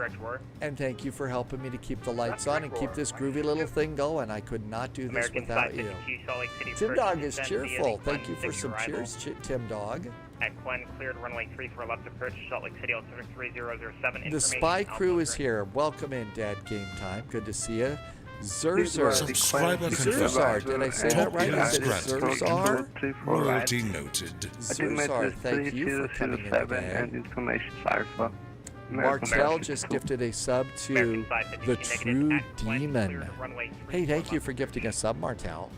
And thank you for helping me to keep the lights on and keep this groovy little thing going. I could not do this without you. Tim Dog is cheerful. Thank you for some cheers, Tim Dog. At Gwen, cleared runway 34 left approach, Salt Lake City, altimeter 3007. The spy crew is here. Welcome in, Dad Game Time. Good to see you. Zurzar. Zurzar, did I say that right? Is it Zurzar? Royalty noted. Zurzar, thank you for coming in today. And information alpha. Martel just gifted a sub to the True Demon. Hey, thank you for gifting a sub, Martel.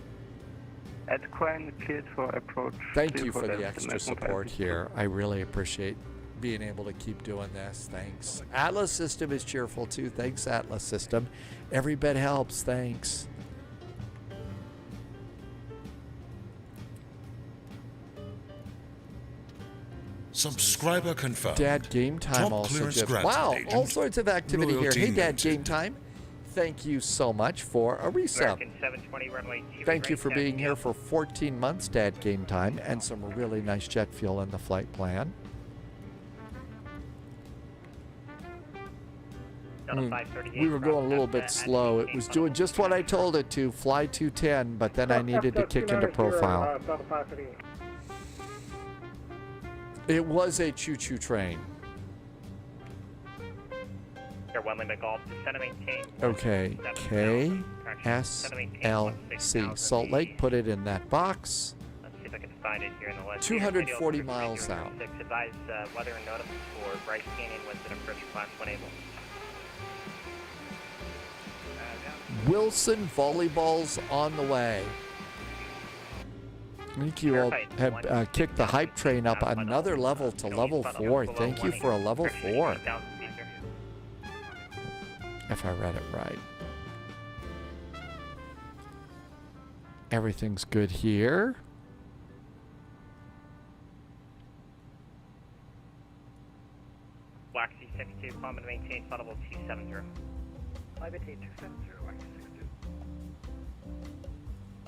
At Quang cleared for approach. Thank you for the extra support here. I really appreciate being able to keep doing this. Thanks. Atlas System is cheerful too. Thanks, Atlas System. Every bit helps. Thanks. Subscriber confirmed. Dad Game Time Top also clearance just, granted, wow, agent. all sorts of activity here. Loyalty Hey, Dad noted. Game Time. Thank you so much for a resub. American 720 runway 2. Thank you for being here for 14 months, Dad Game Time, and some really nice jet fuel in the flight plan. We were going a little bit slow. It was doing just what I told it to, fly 210, but then I needed to kick into profile. It was a choo-choo train. Okay, KSLC. Salt Lake, put it in that box. Let's see if I can find it here in the list. 240 miles out. Advise weather and notice for Bryce Canyon with an approach class 1 able. Wilson Volleyball's on the way. Thank you all have kicked the hype train up another level to level 4. Thank you for a level 4. If I read it right. Everything's good here. Waxy 62, climb and maintain flight level 270. Liberty 270, Waxy 62.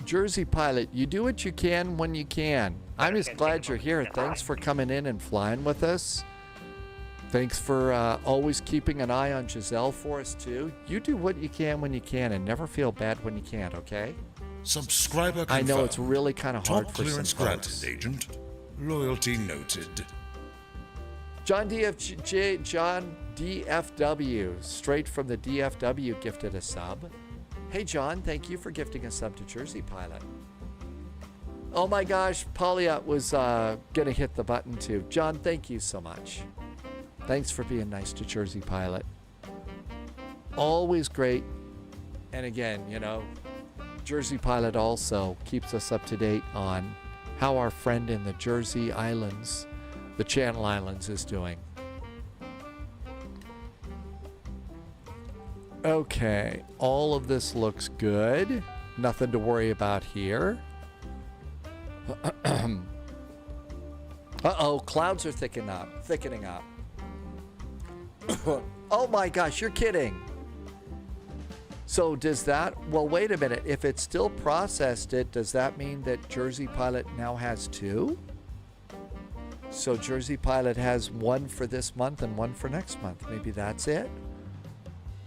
Jersey Pilot, you do what you can when you can. I'm just glad you're here. Thanks for coming in and flying with us. Thanks for always keeping an eye on Giselle for us, too. You do what you can when you can and never feel bad when you can't, okay? Subscriber I confirmed. know it's really kind of hard Top for some clearance folks. granted, agent. Loyalty noted. John DFW, straight from the DFW, gifted a sub. Hey, John, thank you for gifting a sub to Jersey Pilot. Oh my gosh, Polliot was going to hit the button too. John, thank you so much. Thanks for being nice to Jersey Pilot. Always great. And again, you know, Jersey Pilot also keeps us up to date on how our friend in the Jersey Islands, the Channel Islands, is doing. Okay, all of this looks good. Nothing to worry about here. Uh-oh, clouds are thickening up. Oh my gosh, you're kidding. So does that, well, wait a minute. If it still processed it, does that mean that Jersey Pilot now has 2? So Jersey Pilot has 1 for this month and 1 for next month. Maybe that's it?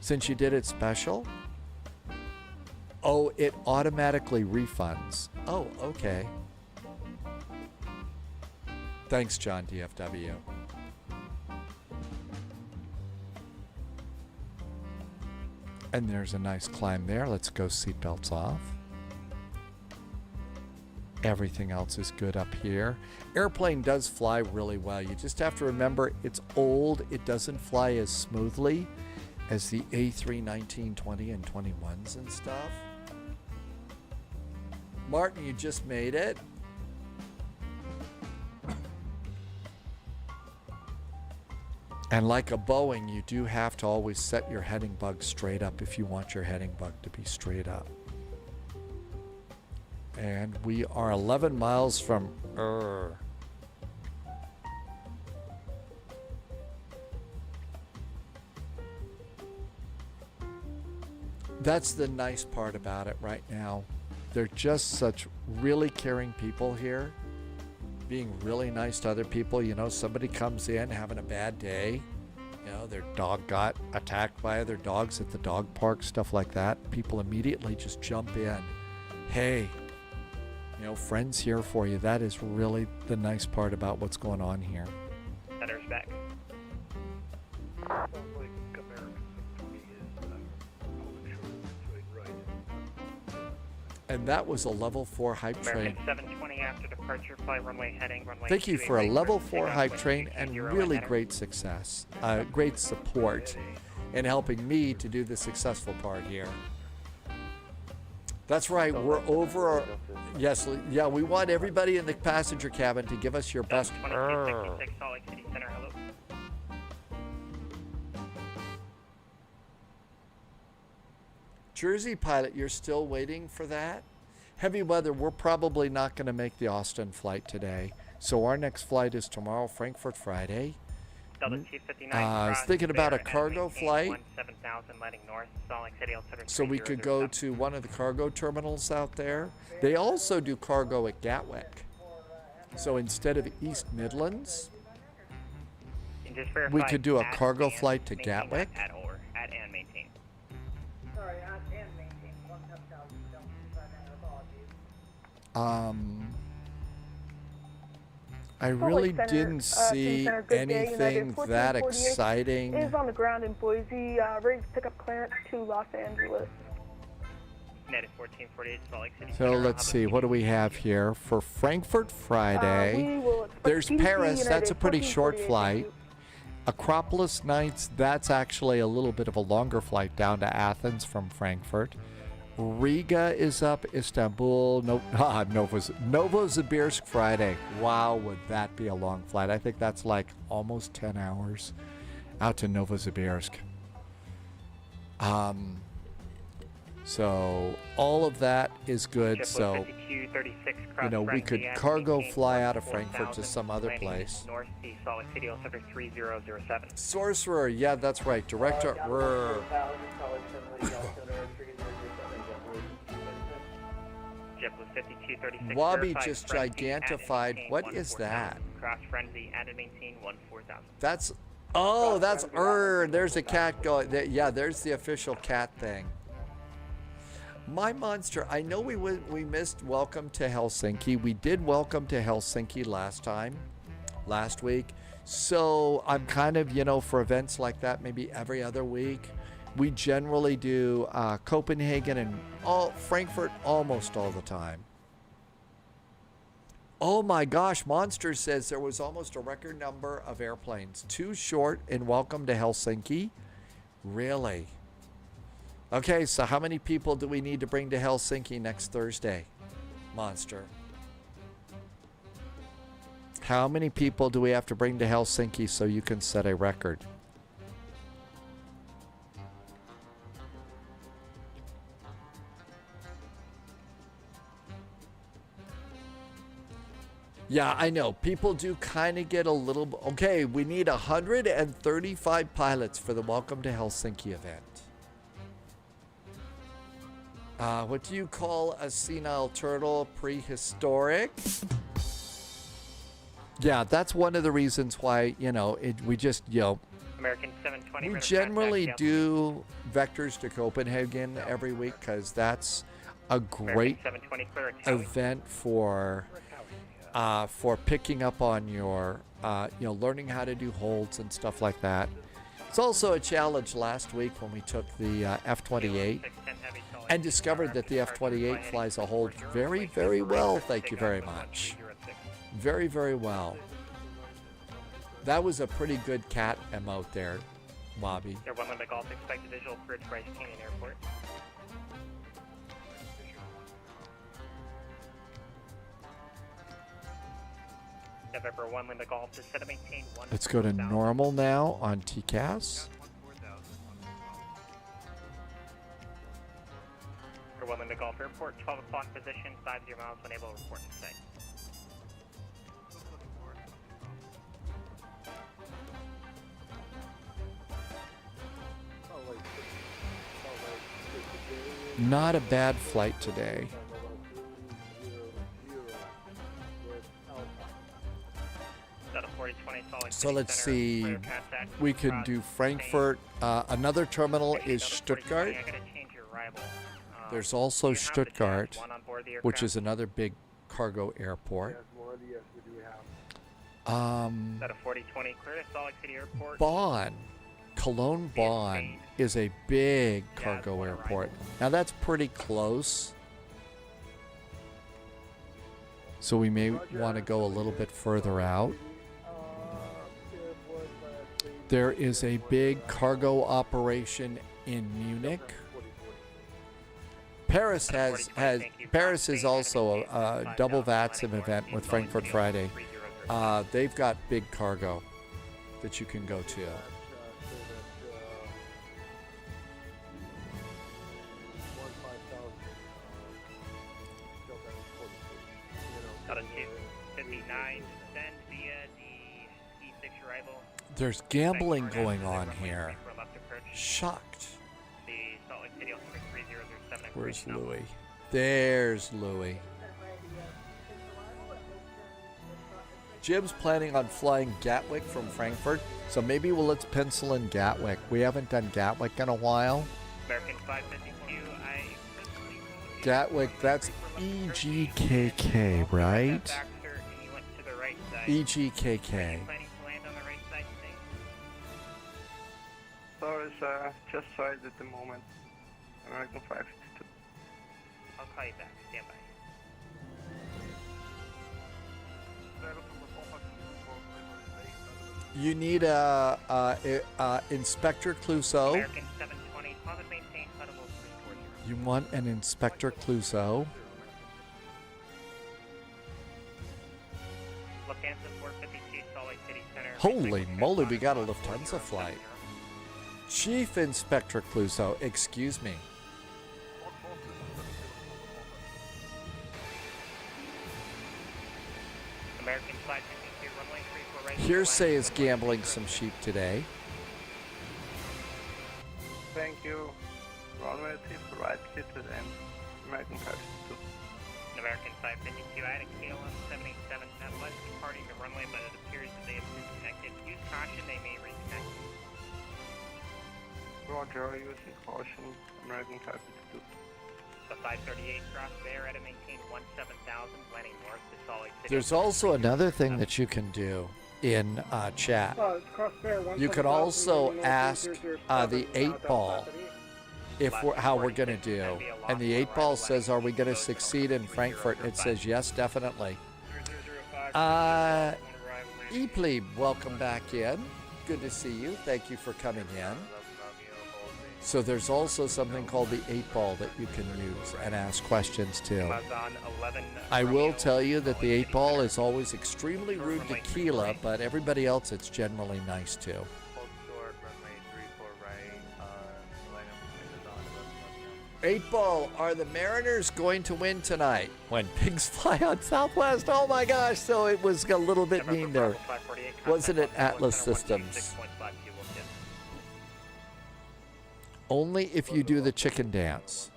Since you did it special? Oh, it automatically refunds. Oh, okay. Thanks, John DFW. And there's a nice climb there. Let's go seatbelts off. Everything else is good up here. Airplane does fly really well. You just have to remember it's old. It doesn't fly as smoothly as the A319, 20, and 21s and stuff. Martin, you just made it. And like a Boeing, you do have to always set your heading bug straight up if you want your heading bug to be straight up. And we are 11 miles from That's the nice part about it right now. They're just such really caring people here, being really nice to other people. You know, somebody comes in having a bad day, you know, their dog got attacked by other dogs at the dog park, stuff like that. People immediately just jump in. Hey, you know, friends here for you. That is really the nice part about what's going on here. Center's back. And that was a level 4 hype train. American 720 after departure, fly runway heading, runway Thank you 28 for a right, level first 4 takeoff, hype wind train and 220 really enter. great success, great support in helping me to do the successful part here. That's right, we're over. Yes, yeah, we want everybody in the passenger cabin to give us your best. 2266 Salt Lake City Center, hello. Jersey pilot, you're still waiting for that? Heavy weather, we're probably not going to make the Austin flight today. So our next flight is tomorrow, Frankfurt Friday. Delta 259 I was thinking about a cargo flight. 17,000 lighting north, Salt Lake City, altimeter So we could go to one of the cargo terminals out there. They also do cargo at Gatwick. So instead of East Midlands, And just verify we could do a at cargo and flight to maintain, Gatwick. At or, at and maintain. Sorry, at and maintain. 1,000, don't apologies. I Salt really Lake Center, didn't City see Center, good day, anything United that 1448 exciting. Is on the ground in Boise, ready to pick up clearance to Los Angeles. United 1448 Salt Lake City So Center, let's Hub see, of what do we have here for Frankfurt Friday? We will expect There's PDC Paris, that's a United pretty short 1448, flight. thank Acropolis Nights, that's actually a little bit of a longer flight down to Athens from Frankfurt. Riga is up, Istanbul, Novosibirsk Friday. Wow, would that be a long flight? I think that's like almost 10 hours out to Novosibirsk. So all of that is good. So, you know, we could cargo fly out of Frankfurt to some other place. North Sea, Salt Lake City, altimeter 3007. Sorcerer, yeah, that's right. Director. JetBlue 5236. Wabi verified just frenzy, gigantified. add and What maintain is that? 14,000. Cross frenzy, add and maintain 14,000. That's that's there's a cat going. Yeah, there's the official cat thing. My monster. I know we missed Welcome to Helsinki. We did Welcome to Helsinki last week. So I'm kind of, you know, for events like that, maybe every other week. We generally do Copenhagen and Frankfurt almost all the time. Oh my gosh, Monster says there was almost a record number of airplanes. Too short in Welcome to Helsinki? Really? Okay, so how many people do we need to bring to Helsinki next Thursday, Monster? How many people do we have to bring to Helsinki so you can set a record? Yeah, I know. People do kind of get a little... Okay, we need 135 pilots for the Welcome to Helsinki event. What do you call a senile turtle? Prehistoric? Yeah, that's one of the reasons why, you know, we just, you know... American 720. We generally do Vectors to Copenhagen every week because that's a great event for picking up on your, you know, learning how to do holds and stuff like that. It's also a challenge last week when we took the F-28 and discovered that the F-28 flies a hold very, very well. Thank you very much. Very, very well. That was a pretty good cat emote there, Bobby. Air 1 Limit Golf, expected visual for Bryce Canyon Airport. November 1 Limit Golf is set to maintain 1. Let's go to normal now on TCAS. Air 1 Limit Golf Airport, 12 o'clock position, 50 miles, unable to report in sight. Not a bad flight today. So let's see. We can do Frankfurt. Another terminal is Stuttgart. There's also Stuttgart, which is another big cargo airport. Bonn, Cologne Bonn is a big cargo airport. Now that's pretty close So we may want to go a little bit further out. There is a big cargo operation in Munich. Paris Paris is also a double VATSIM event with Frankfurt Friday. They've got big cargo that you can go to. Out of 259, send via the E6 arrival. There's gambling going on here. Shocked. The Salt Lake City Altimeter 3007. Where's Louis? There's Louis. Jim's planning on flying Gatwick from Frankfurt, so maybe let's pencil in Gatwick. We haven't done Gatwick in a while. American 552, Gatwick, that's EGKK, right? EGKK. Sorry, sir. Just signed at the moment. American 552. I'll call you back. Stand by. You need a Inspector Clouseau. American 720, call and maintain credible 340. You want an Inspector Clouseau? Lufthansa 452, Salt Lake City Center. Holy moly, we got a Lufthansa flight. Chief Inspector Clouseau, excuse me. American 552, runway 34 right. Hearsay is gambling some sheep today. Thank you. Runway 34 right, clear to the end. American 552. American 552, I had a KLM 787 that was departing the runway, but it appears that they have disconnected. Use caution, they may reconnect. Roger, using caution. American 552. The 538 cross there at a maintain 17,000, landing north to Salt Lake City. There's also another thing that you can do in chat. You could also ask the 8-ball if how we're going to do. And the 8-ball says, are we going to succeed in Frankfurt? It says, yes, definitely. Eplebe, welcome back in. Good to see you. Thank you for coming in. So there's also something called the 8-ball that you can use and ask questions to. I will tell you that the 8-ball is always extremely rude to Keela, but everybody else it's generally nice to. 8-ball, are the Mariners going to win tonight? When pigs fly on Southwest? Oh my gosh, so it was a little bit mean there. Wasn't it Atlas Systems? Only if you do the chicken dance.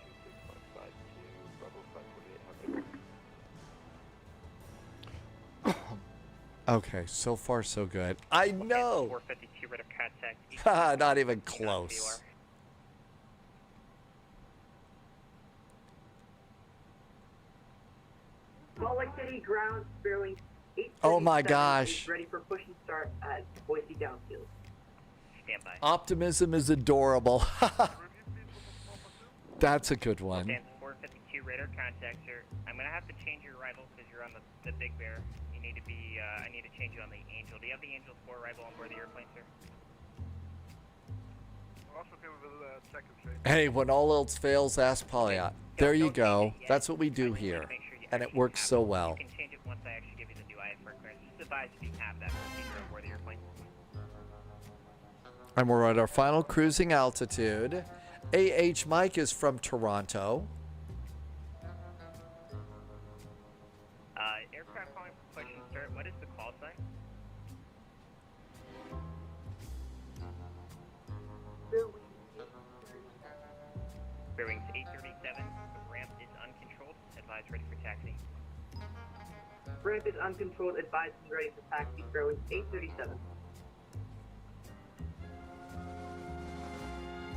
Okay, so far so good. I know! Not even close. Salt Lake City ground, Fairwing 8. Oh my gosh. Ready for push and start at Boise Downfield. Standby. Optimism is adorable. That's a good one. 452 radar contact, sir. I'm gonna have to change your arrival because you're on the Big Bear. You need to be. I need to change you on the Angel. Do you have the Angel 4 arrival on board the airplane, sir? Hey, when all else fails, ask Polyot. There you go. That's what we do here, and it works so well. You can change it once I actually give you the new IFR clearance. Just advise if you have that procedure on board the airplane. And we're at our final cruising altitude. AH Mike is from Toronto. Aircraft calling for push and start. What is the call sign? Bearings 837. Ramp is uncontrolled. Advise ready for taxi. Ramp is uncontrolled. Advise is ready for taxi. Bearings 837.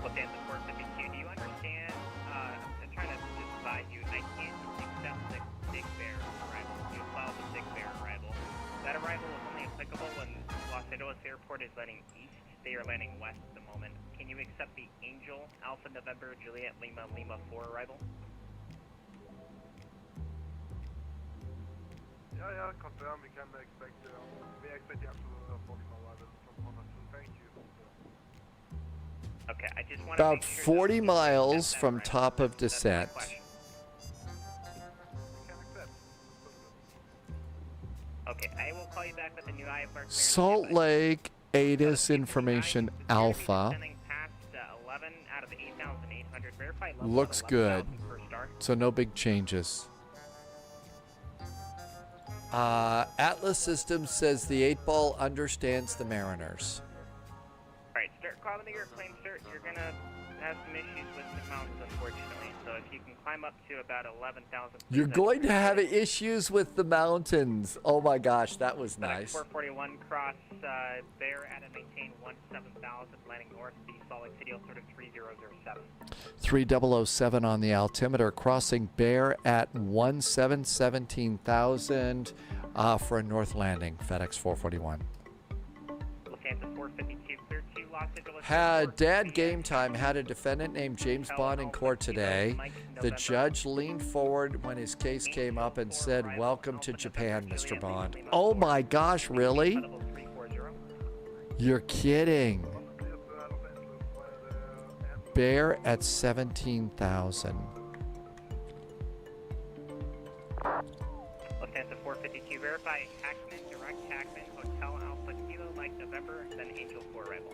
Lufthansa 452, do you understand? I'm trying to just advise you. I can't accept the Big Bear arrival. You follow the Big Bear arrival. That arrival is only applicable when Los Angeles Airport is landing east. They are landing west at the moment. Can you accept the Angel Alpha November Juliet Lima Lima 4 arrival? Yeah, confirm. We can expect, we expect the absolute 40 arrival from Honda. Thank you. Okay, I just want About 40 miles from top of descent. Okay, I will call you back with a new IFR. Salt Lake ATIS information alpha. Past 11 out of 8,800. Verify level Looks at good. 11,000 per star. So no big changes. Atlas Systems says the 8-ball understands the Mariners. Alright, start calling the airplane, sir. You're gonna have some issues with the mountains, unfortunately. So if you can climb up to about 11,000. You're going to have issues with the mountains. Oh my gosh, that was nice. 441 cross there at and maintain 17,000, landing north, the Salt Lake City altitude 3007. 3007 on the altimeter, crossing Bear at 17,000 for a north landing, FedEx 441. Lufthansa 452, clear to Los Angeles. Dad Game Time had a defendant named James Bond in court today. The judge leaned forward when his case came up and said, "Welcome to Japan, Mr. Bond." Oh my gosh, really? You're kidding. Bear at 17,000. Lufthansa 452, verify Hackman, direct Hackman, Hotel Alpha Kilo, Mike November, then Angel 4 arrival.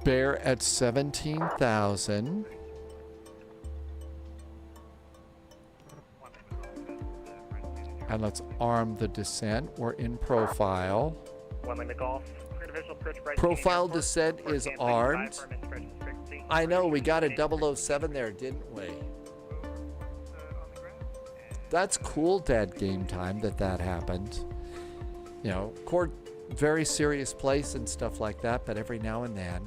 Bear at 17,000. And let's arm the descent. We're in profile. Profile descent is armed. I know, we got a 007 there, didn't we? That's cool, Dad Game Time, that happened. You know, court, very serious place and stuff like that, but every now and then,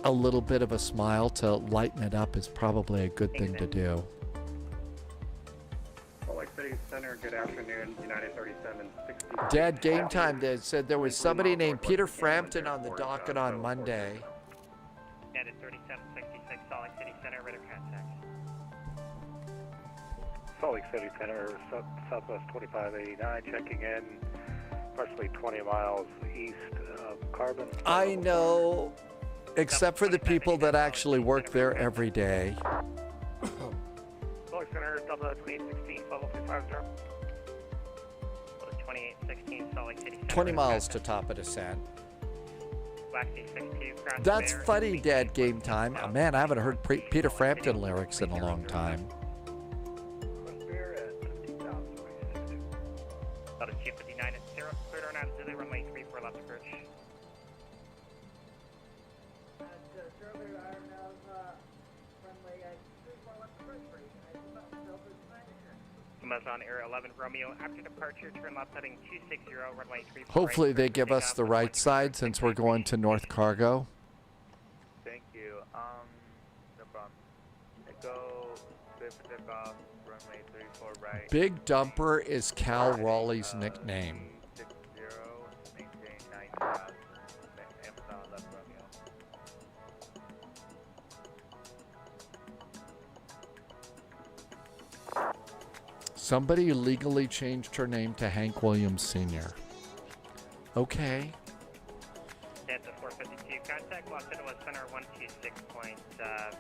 a little bit of a smile to lighten it up is probably a good thing to do. Salt Lake City Center, good afternoon, United 3760. Dad Game Time said there was somebody named Peter Frampton on the docket on Monday. United 3766, Salt Lake City Center, radar contact. Salt Lake City Center, Southwest 2589, checking in, approximately 20 miles east of Carbon. I know, except for the people that actually work there every day. Salt Lake Center, Delta 2816, level 350. 2816, Salt Lake City Center. 20 miles to top of descent. Black Sea 62, cross That's Bear, funny, Dad Game Time. Oh, man, I haven't heard Peter Frampton lyrics in a long time. Delta 259 at 0, cleared on auxiliary runway 34 left approach. Amazon Air 11 Romeo, after departure, turn left heading 260, runway 34. Hopefully they give us the right side since we're going to North Cargo. Thank you. No problem. Go, take off, runway 34 right. Big Dumper is Cal Raleigh's nickname. 60, maintain 90,000, Amazon left Romeo. Somebody legally changed her name to Hank Williams Sr. Okay. Delta 452, contact Los Angeles Center 126.5.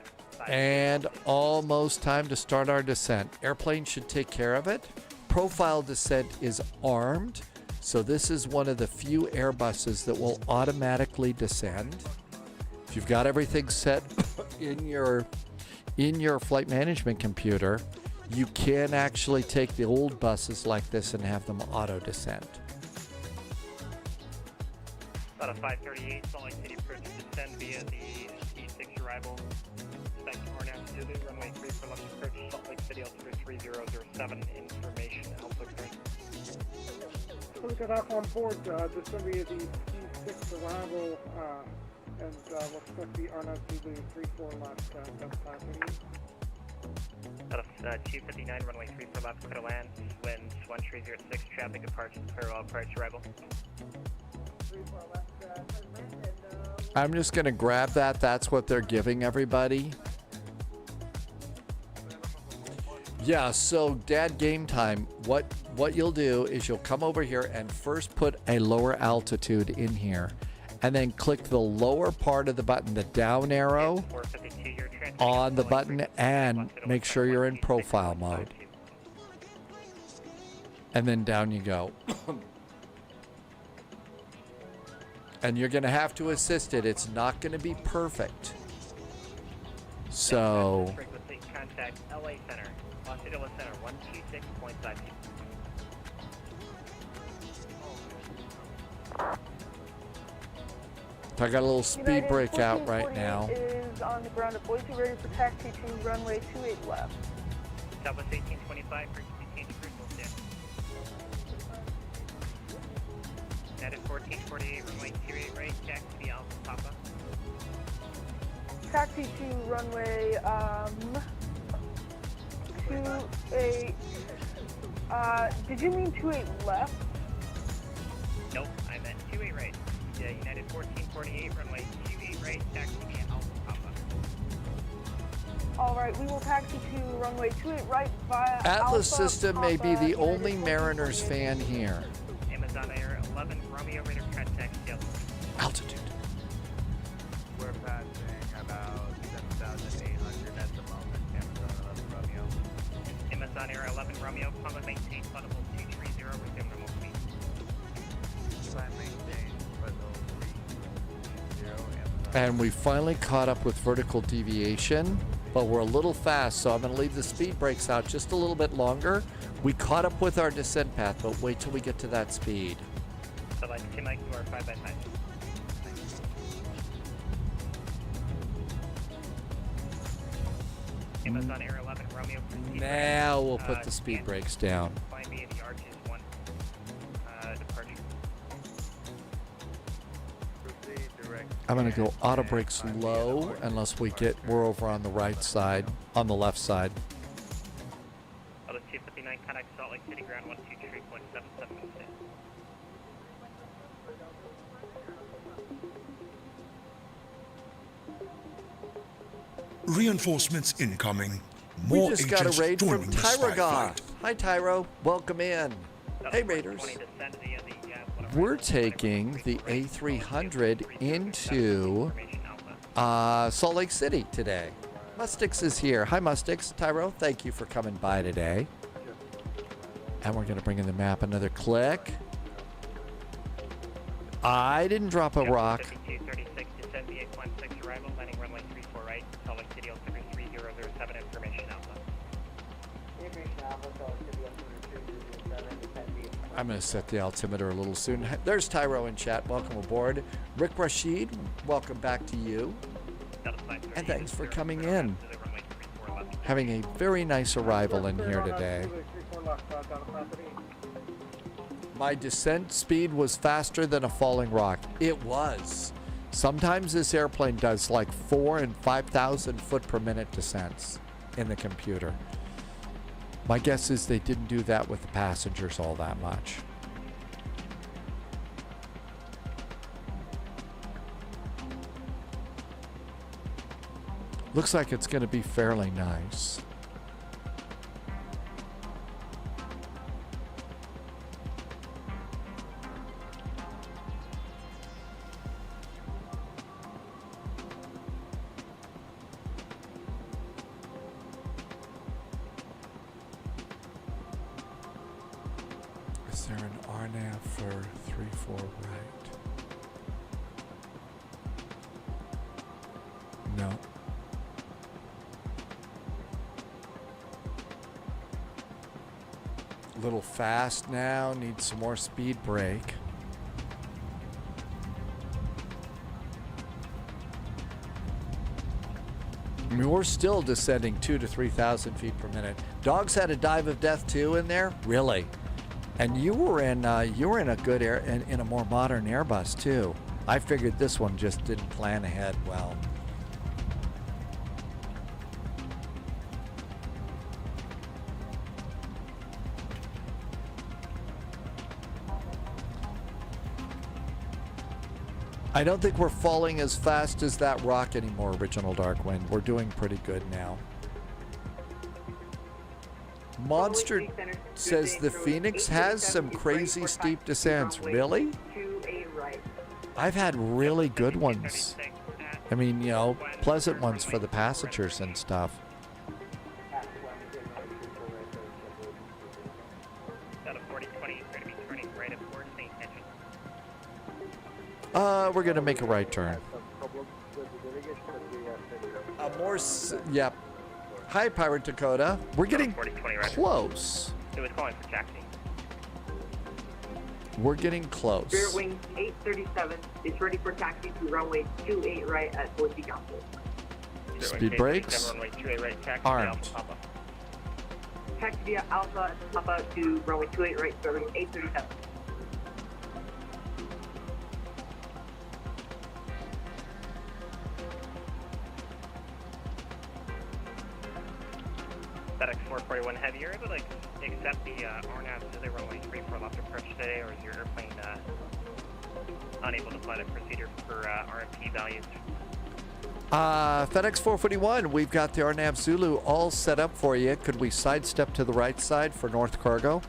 And almost time to start our descent. Airplane should take care of it. Profile descent is armed, so this is one of the few Airbuses that will automatically descend. If you've got everything set in your flight management computer, you can actually take the old buses like this and have them auto descent. About a 538, Salt Lake City approach descend via the E6 arrival. Expect Ornat Zulu, runway 3 for left approach, Salt Lake City altitude 3007, information, Alpha Green. So we got off on board, descend via the E6 arrival, and we'll expect the Ornat Zulu 34 left, Out of 259, runway 3 for left, clear to land, winds 1306, traffic departure, parallel approach arrival. I'm just going to grab that. That's what they're giving everybody. Yeah, so Dad game time, what you'll do is you'll come over here and first put a lower altitude in here, and then click the lower part of the button, the down arrow on the button, and make sure you're in profile mode. And then down you go. And you're going to have to assist it. It's not going to be perfect. So... Contact LA Center, Los Angeles Center, 126.5. I got a little speed break out right now. Is on the ground at Boise, ready for taxi to runway 28 left. Southwest 1825 for change crucial stand. United 1448, runway 28 right, taxi Alpha Papa. Taxi to runway 28. Did you mean 28 left? Nope, I meant 28 right. Yeah, United 1448, runway 28 right, taxi Alpha Papa. Alright, we will taxi to runway 28 right via Atlas Alpha System may be the only Mariners fan here. Amazon Air 11, Romeo Radar contact altitude. We're passing about 7,800 at the moment, Amazon 11 Romeo. Amazon Air 11 Romeo, climb and maintain flight 230, resume normal speed. Climb maintain flight 330, And we finally caught up with vertical deviation, but we're a little fast, so I'm going to leave the speed brakes out just a little bit longer. We caught up with our descent path, but wait till we get to that speed. So like Tim Mike, you are 5x5. Amazon Air 11 Romeo. Now we'll put the speed brakes down. Flying via the arches 1 departure. I'm going to go auto brakes low unless we're over on the right side, on the left side. Altitude 259, contact Salt Lake City ground 123.77. Reinforcements incoming. We More just got a agents raid from joining the spy Tyro flight. Hi Tyro, welcome in. Hey Raiders. We're taking the A300 into Salt Lake City today. Mustix is here. Hi Mustix. Tyro, thank you for coming by today. And we're going to bring in the map another click. I didn't drop a rock. 5236, descend via climb 6 arrival, landing runway 34 right, Salt Lake City 03007, information Alpha. Information Alpha, Salt Lake City 03007, descend via I'm going to set the altimeter a little soon. There's Tyro in chat. Welcome aboard. Rick Rashid, welcome back to you. And thanks for coming in. Having a very nice arrival in here today. My descent speed was faster than a falling rock. It was. Sometimes this airplane does like 4,000 and 5,000 foot per minute descents in the computer. My guess is they didn't do that with the passengers all that much. Looks like it's going to be fairly nice. Is there an RNAV for 3-4 right? No. A little fast now, need some more speed brake. I mean, we're still descending 2,000 to 3,000 feet per minute. Dogs had a dive of death too in there, really. And you were in a good air in a more modern Airbus too. I figured this one just didn't plan ahead well. I don't think we're falling as fast as that rock anymore, Original Dark Wind. We're doing pretty good now. Monster says the Phoenix has some crazy steep descents. Really? 28 right. I've had really good ones. I mean, you know, pleasant ones for the passengers and stuff. We're gonna make a right turn. Yep. Hi, Pirate Dakota. We're getting close. It was calling for taxi. We're getting close. Spirit Wing 837 is ready for taxi to runway 28 right at Boise Council. Speed brakes. Armed. Taxi via Alpha and Papa to runway 28 right, serving 837. FedEx 441 Heavy, you're able to accept the RNAV to the runway 34 left approach today, or is your airplane unable to fly the procedure for RMP values? FedEx 441, we've got the RNAV Zulu all set up for you. Could we sidestep to the right side for North Cargo?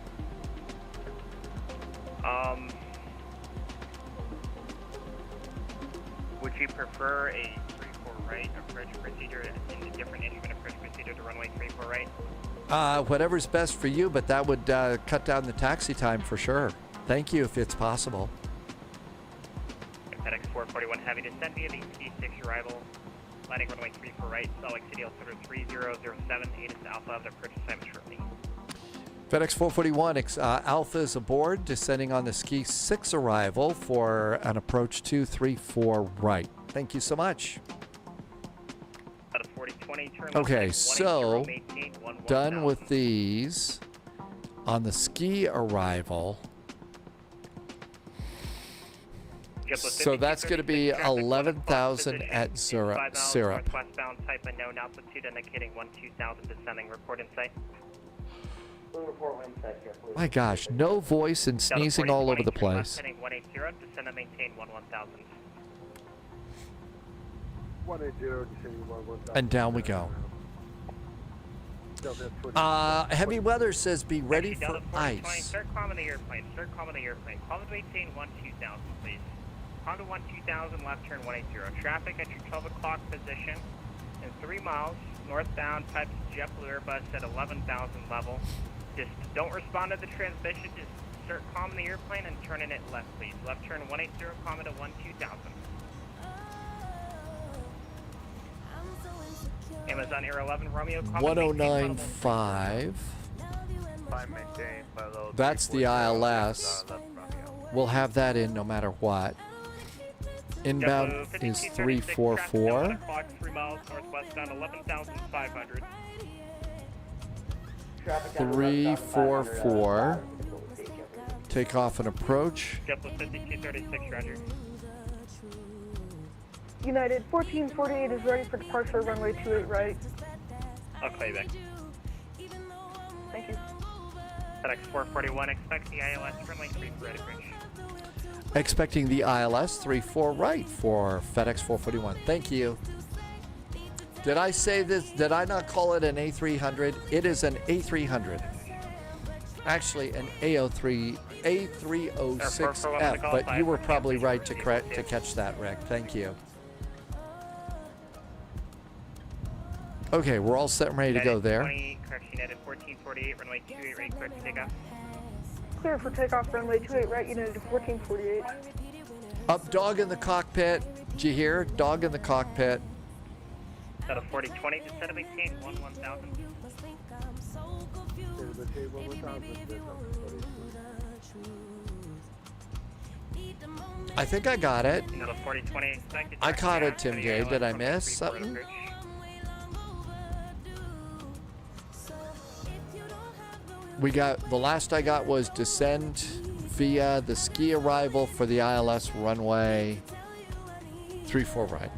Would you prefer a 34 right approach procedure in a different instrument approach procedure to runway 34 right? Whatever's best for you, but that would cut down the taxi time for sure. Thank you if it's possible. FedEx 441 Heavy, descend via the T6 arrival, landing runway 34 right, Salt Lake City, altimeter 3007, ATIS Alpha of the approach assignment shortly. FedEx 441 Alpha is aboard, descending on the Ski 6 arrival for an approach 234 right. Thank you so much. Okay, so done with these. On the Ski arrival. So that's going to be 11,000 at Syrup. Westbound, type unknown, altitude indicating 12,000 descending, report in sight. My gosh, no voice and sneezing all over the place. Heading 180, descend and maintain 11,000. 180, descending 11,000. And down we go. Heavy weather says be ready for ice. Start climbing the airplane. Start climbing the airplane. Climb to maintain 12,000, please. Climb to 12,000, left turn 180. Traffic at your 12 o'clock position in 3 miles. Northbound, type JetBlue Airbus at 11,000 level. Just don't respond to the transmission. Just start climbing the airplane and turning it left, please. Left turn 180, climb to 12,000. Amazon Air 11 Romeo. 1095. That's the ILS. We'll have that in no matter what. Inbound is 344. 3 miles northwestbound 11,500. 344. Take off and approach. JetBlue 5236, roger. United 1448 is ready for departure, runway 28 right. I'll call you back. Thank you. FedEx 441, expect the ILS runway 34 right approach. Expecting the ILS 34 right for FedEx 441. Thank you. Did I say this? Did I not call it an A300? It is an A300. Actually, an A306F, but you were probably right to catch that, Rick. Thank you. Okay, we're all set and ready to go there. Correction, United 1448, runway 28 right, clear for takeoff. Clear for takeoff, runway 28 right, United 1448. Up, dog in the cockpit. Did you hear? Dog in the cockpit. Out of 4020, descend and maintain 11,000. I think I got it. Out of 4020, I caught it, Tim J. Did I miss something? We got, the last I got was descend via the Ski arrival for the ILS runway 34 right.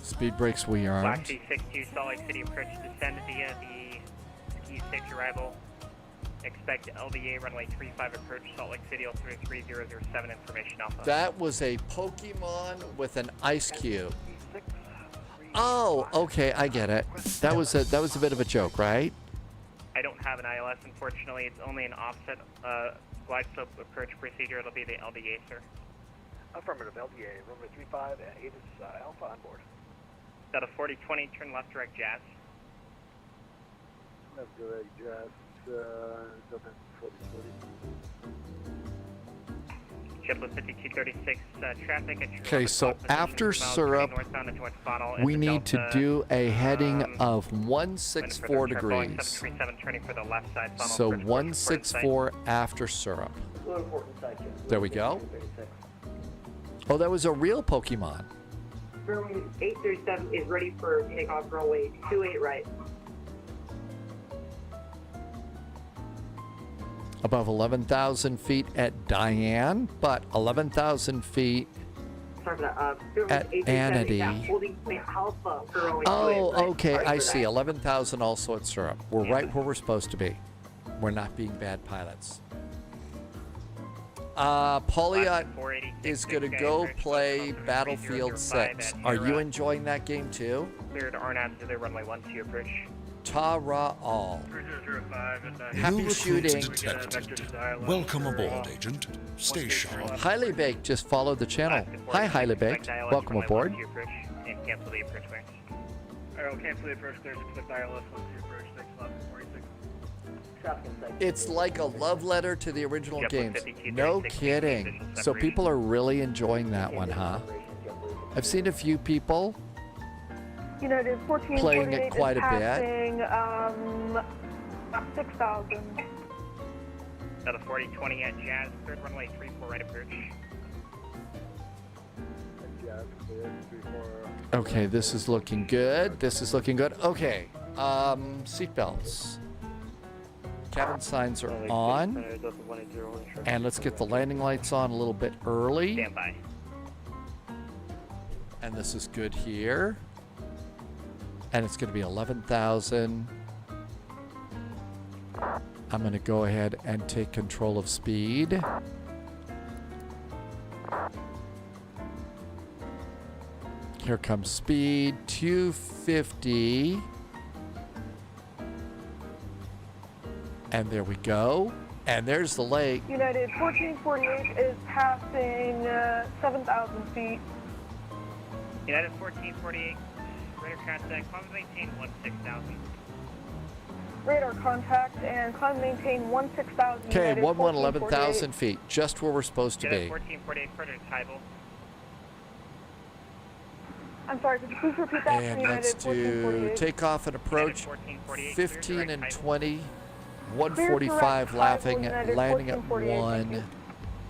Speed brakes we are. Black 62 Salt Lake City approach, descend via the Ski 6 arrival. Expect LDA runway 35 approach Salt Lake City 3007 information alpha. That was a Pokemon with an ice cube. Oh, okay, I get it. That was a bit of a joke, right? I don't have an ILS, unfortunately. It's only an offset glide slope approach procedure. It'll be the LDA, sir. Affirmative, LDA, runway 35 at ASUS Alpha on board. Got a 4020, turn left direct jazz. Left direct jazz, Delta 4040. JetBlue 5236, traffic at your Okay, so after syrup, we need to do a heading of 164 degrees. So 164 after syrup. There we go. Oh, that was a real Pokemon. Runway 837 is ready for takeoff, runway 28 right. Above 11,000 feet at Diane, but 11,000 feet Sorry for that. at 837 is Anity. at holding point alpha for runway 28 Oh, right. okay, Sorry I for see. that. 11,000 also at syrup. We're right where we're supposed to be. We're not being bad pilots. Pauliot is going to go play Battlefield 6. Are you enjoying that game too? Cleared RNAV to the runway 12 approach. Ta-ra all. 3005 and Happy New shooting. recruits detected. Welcome aboard, Agent. Stay sharp. Highly Baked just followed the channel. Hi, Highly Baked. Welcome aboard. And cancel the approach clearance. Alright, we'll cancel the approach clearance and click ILS 12 approach. Thanks a lot, 46. It's like a love letter to the original games. No kidding. So people are really enjoying that one, huh? I've seen a few people United 1448 playing it quite is a bit. passing, 6,000. Got a 4020 at Jazz, third runway 34 right approach. Jazz, clear, 34. Okay, this is looking good. This is looking good. Okay, seatbelts. Cabin signs are on. And let's get the landing lights on a little bit early. Stand by. And this is good here. And it's going to be 11,000. I'm going to go ahead and take control of speed. Here comes speed, 250. And there we go. And there's the lake. United 1448 is passing 7,000 feet. United 1448, radar contact, climb maintain 16,000. Radar contact and climb maintain 16,000. Okay, United 11,000 feet, just where we're supposed to United be. 1448, prototypal. I'm sorry, could you please repeat that? And United let's do 1448. takeoff and approach. 15 and 20. Clear 145 direct laughing, United landing at 1448,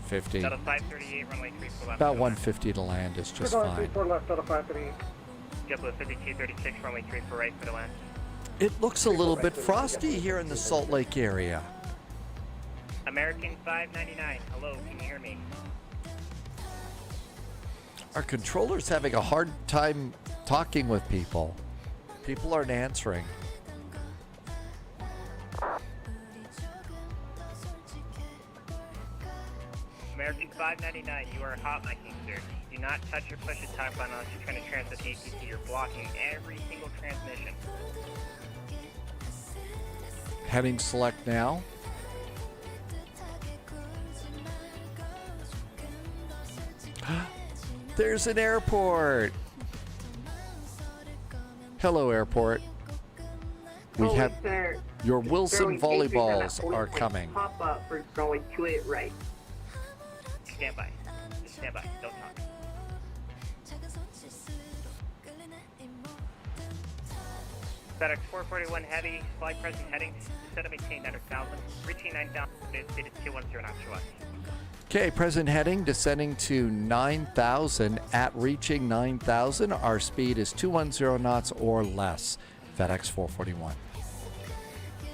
150. Got a 538, runway 34 left. About 150 to land is just fine. 34 left out of 538. JetBlue 5236, runway 34 right for the land. It looks a little bit frosty here in the Salt Lake area. American 599, hello, can you hear me? Our controller's having a hard time talking with people. People aren't answering. American 599, you are hot, my king, sir. Do not touch or push a time button unless you're trying to transmit the ATC. You're blocking every single transmission. Heading select now. There's an airport. Hello, airport. We have your Wilson volleyballs are coming. Pop up for going 28 right. Stand by. Just stand by. Don't talk. FedEx 441 Heavy, flight present heading, set to maintain 9,000, reaching 9,000, stated 210 knots or less. Okay, present heading, descending to 9,000. At reaching 9,000, our speed is 210 knots or less. FedEx 441.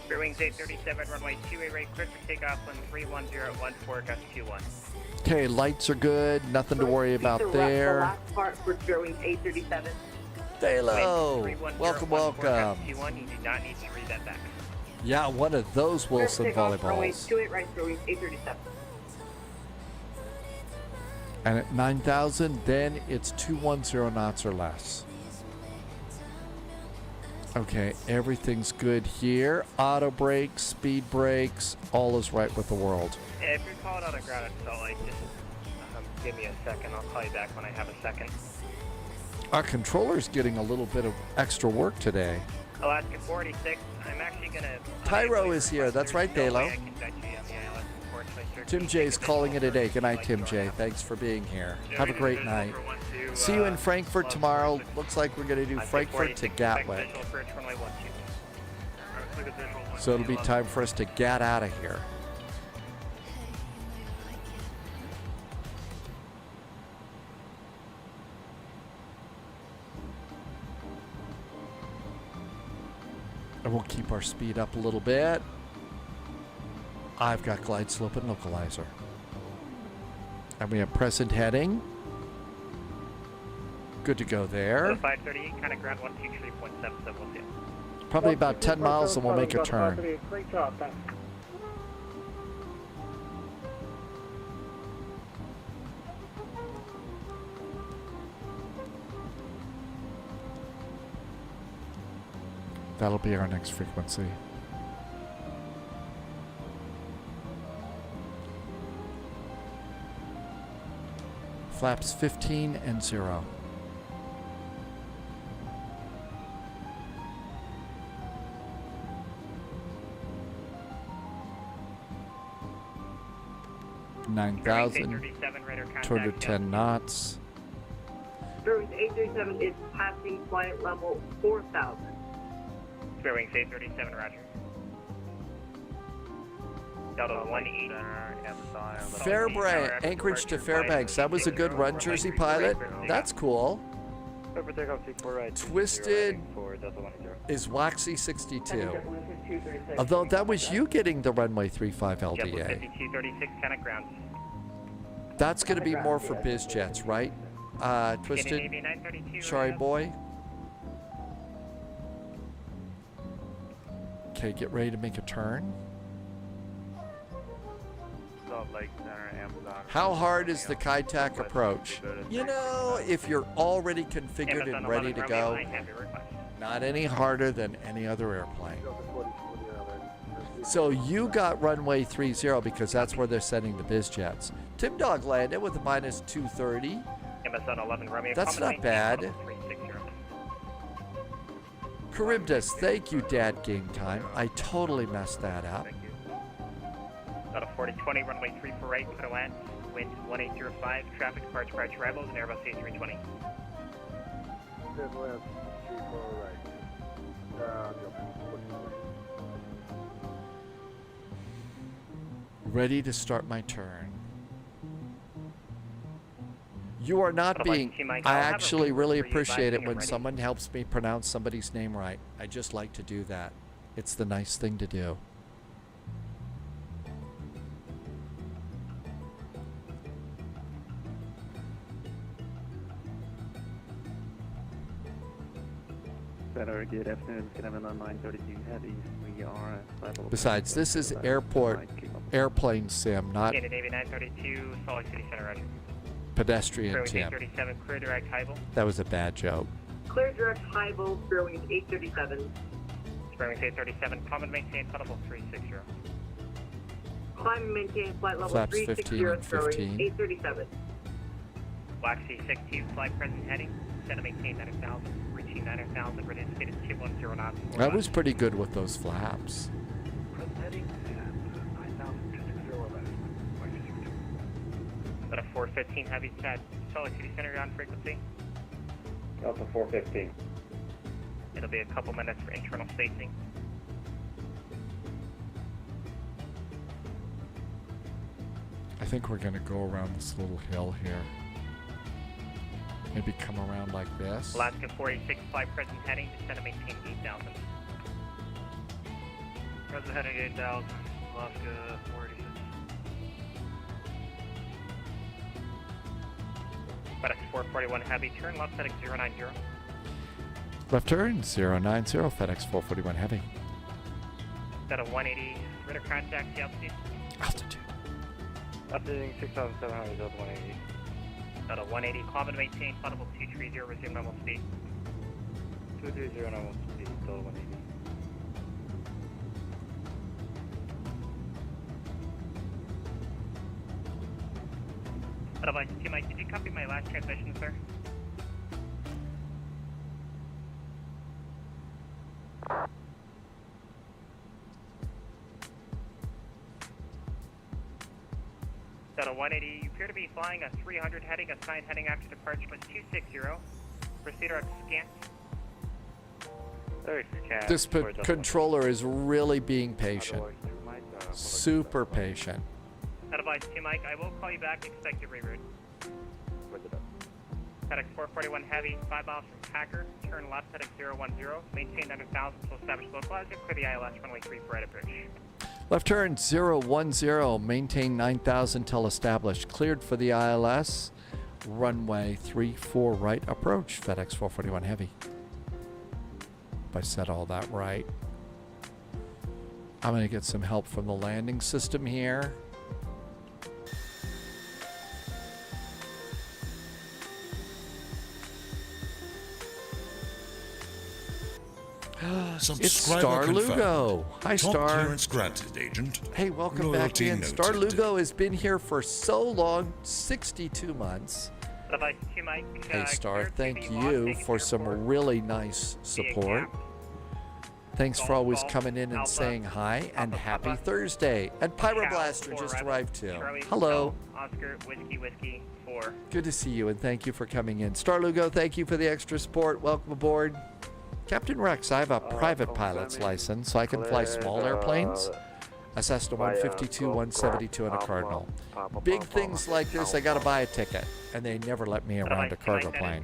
Rear wings 837, runway 28 right, clear for takeoff, on 310 at 14, gust 21. Okay, lights are good. Nothing to worry about The there. last part for rear wings 837. Stay low. Welcome, welcome. 21, you do not need to read that back. Yeah, one of those Wilson volleyballs. 28 right, throwing 837. And at 9,000, then it's 210 knots or less. Okay, everything's good here. Auto brakes, speed brakes, all is right with the world. If you're called on a ground at Salt Lake, just give me a second. I'll call you back when I have a second. Our controller's getting a little bit of extra work today. Alaska 46, I'm actually going to... Tyro is here. That's right, Dalo. Tim J's calling it a day. Good night, Tim J. Thanks for being here. Have a great night. See you in Frankfurt tomorrow. Looks like we're going to do Frankfurt to Gatwick. So it'll be time for us to get out of here. And we'll keep our speed up a little bit. I've got glide slope and localizer. And we have present heading. Good to go there. 538, kind of ground 123.7, so we'll see. Probably about 10 miles and we'll make a turn. Great job, thanks. That'll be our next frequency. Flaps 15 and 0. $9,000, 210 knots. Fairwings 837 is passing flight level 4,000. Fairwings 837, roger. Delta 180. Fairbanks, Anchorage to Fairbanks. That was a good run, Jersey Pilot. That's cool. Twisted is Waxy 62. Although that was you getting the runway 35 LDA. 5236, kind of ground. That's going to be more for biz jets, right? Twisted. Sorry, boy. Okay, get ready to make a turn. How hard is the EKYT approach? You know, if you're already configured and ready to go, not any harder than any other airplane. So you got runway 30 because that's where they're sending the biz jets. Tim Dog landed with a minus 230. That's not bad. Charybdis, thank you, Dad Game Time. I totally messed that up. About a 4020, runway 34 clear to land. Wind 1805, traffic departs prior to arrivals, and Airbus A320. Ready to start my turn. You are not being... I actually really appreciate it when someone helps me pronounce somebody's name right. I just like to do that. It's the nice thing to do. Better, good afternoon, Kevin on 932 heavy. We are Besides, this is airplane sim, not Navy 932, Salt Lake City Center, roger. Pedestrian sim. 837, clear direct Highville. That was a bad joke. Clear direct Highville, Fairwings 837. Fairwings 837, climb and maintain flight level 360. Climb and maintain flight level Flaps 360, 15 and Fairwings 15. 837. Waxy 16, flight present heading, set to maintain 9,000, reaching 9,000, ready to speed at 210 knots. That was pretty good with those flaps. Present heading, and 9,000, About a 415 heavy set, Salt Lake City Center on frequency. Delta 415. It'll be a couple minutes for internal spacing. I think we're going to go around this little hill here. Maybe come around like this. Alaska 46, flight present heading, descend to maintain 8,000. Present heading 8,000, Alaska 46. FedEx 441 heavy, turn left heading 090. Left turn 090, FedEx 441 heavy. Delta 180, radar contact, the altitude. Altitude. Altitude 6,700, Delta 180. Delta 180, climb and maintain, flight 230, resume normal speed. 230, normal speed, Delta 180. Otherwise, T Mike, did you copy my last transmission, sir? Delta 180, you appear to be flying a 300 heading, assigned heading after departure was 260. Proceed or scan. This controller is really being patient. Super patient. Advise 2 Mike, I will call you back, expect your reroute. FedEx 441 Heavy, 5 miles from Packer, turn left FedEx 010, maintain 9,000 until established localizer, clear the ILS runway 34 right approach. Left turn 010, maintain 9,000 till established. Cleared for the ILS, runway 34 right approach, FedEx 441 Heavy. If I said all that right. I'm going to get some help from the landing system here. It's Star Lugo. Hi, Top Star. clearance granted, Agent. Hey, welcome back in. Star Lugo has been here for so long, 62 months. Hey, Star, thank you for some really nice support. Thanks for always coming in and saying hi, and happy Thursday. And Pyroblaster just arrived too. Hello. Oscar, whiskey, 4. Good to see you, and thank you for coming in. Star Lugo, thank you for the extra support. Welcome aboard. Captain Rex, I have a private pilot's license, so I can fly small airplanes. A Cessna 152, 172, and a Cardinal. Big things like this, I gotta buy a ticket, and they never let me around a cargo plane.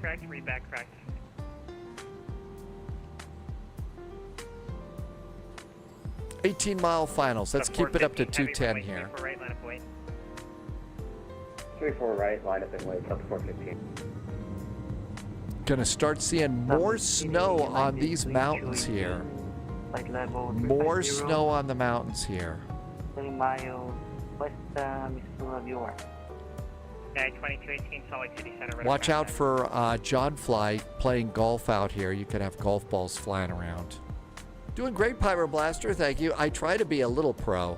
18-mile finals. Let's keep it up to 210 here. 34 right, line up and wait, up to 415. Gonna start seeing more snow on these mountains here. More snow on the mountains here. 30 miles west, Mr. York. 2218 Salt Lake City Center. Watch out for John Fly playing golf out here. You could have golf balls flying around. Doing great, Pyroblaster. Thank you. I try to be a little pro.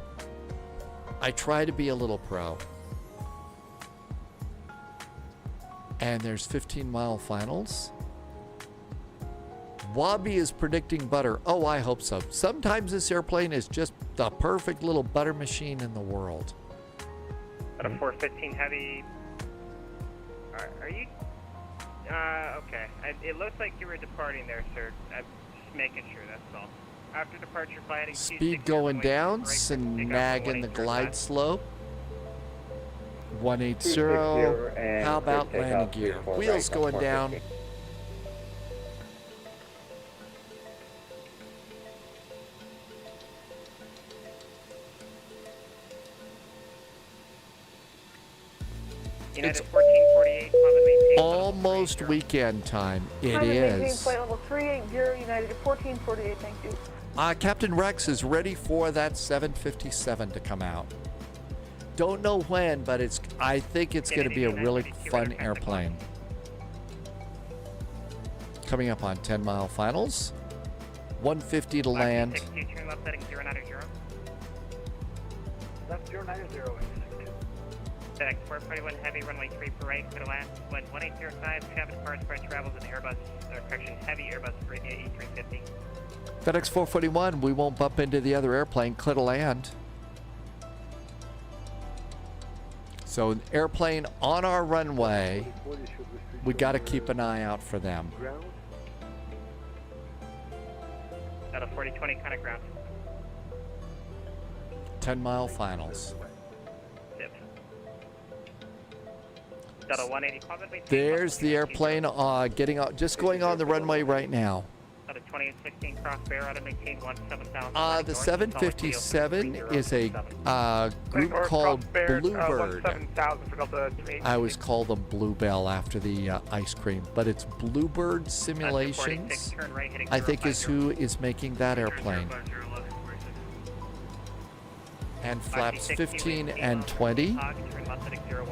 And there's 15-mile finals. Wabi is predicting butter. Oh, I hope so. Sometimes this airplane is just the perfect little butter machine in the world. At a 415 Heavy. Are you? Okay. It looks like you were departing there, sir. I'm just making sure, that's all. After departure, flight speed going down, snagging the glide slope. 180. How about landing gear? Wheels going down. It's almost weekend time. It is. Flight level 380, United 1448, thank you. Captain Rex is ready for that 757 to come out. Don't know when, but I think it's going to be a really fun airplane. Coming up on 10-mile finals. 150 to land. Turn left heading 090. Left 090. FedEx 441 Heavy, runway 34 right, clear to land. When 1805, traffic cars for travels in Airbus, Heavy Airbus E350. FedEx 441, we won't bump into the other airplane, clear to land. So an airplane on our runway, we got to keep an eye out for them. At a 4020 kind of ground. 10-mile finals. There's the airplane just going on the runway right now. The 757 is a group called Bluebird. I always call them Bluebell after the ice cream, but it's Bluebird Simulations, I think is who is making that airplane. and flaps 15 and 20. Turn left heading 010,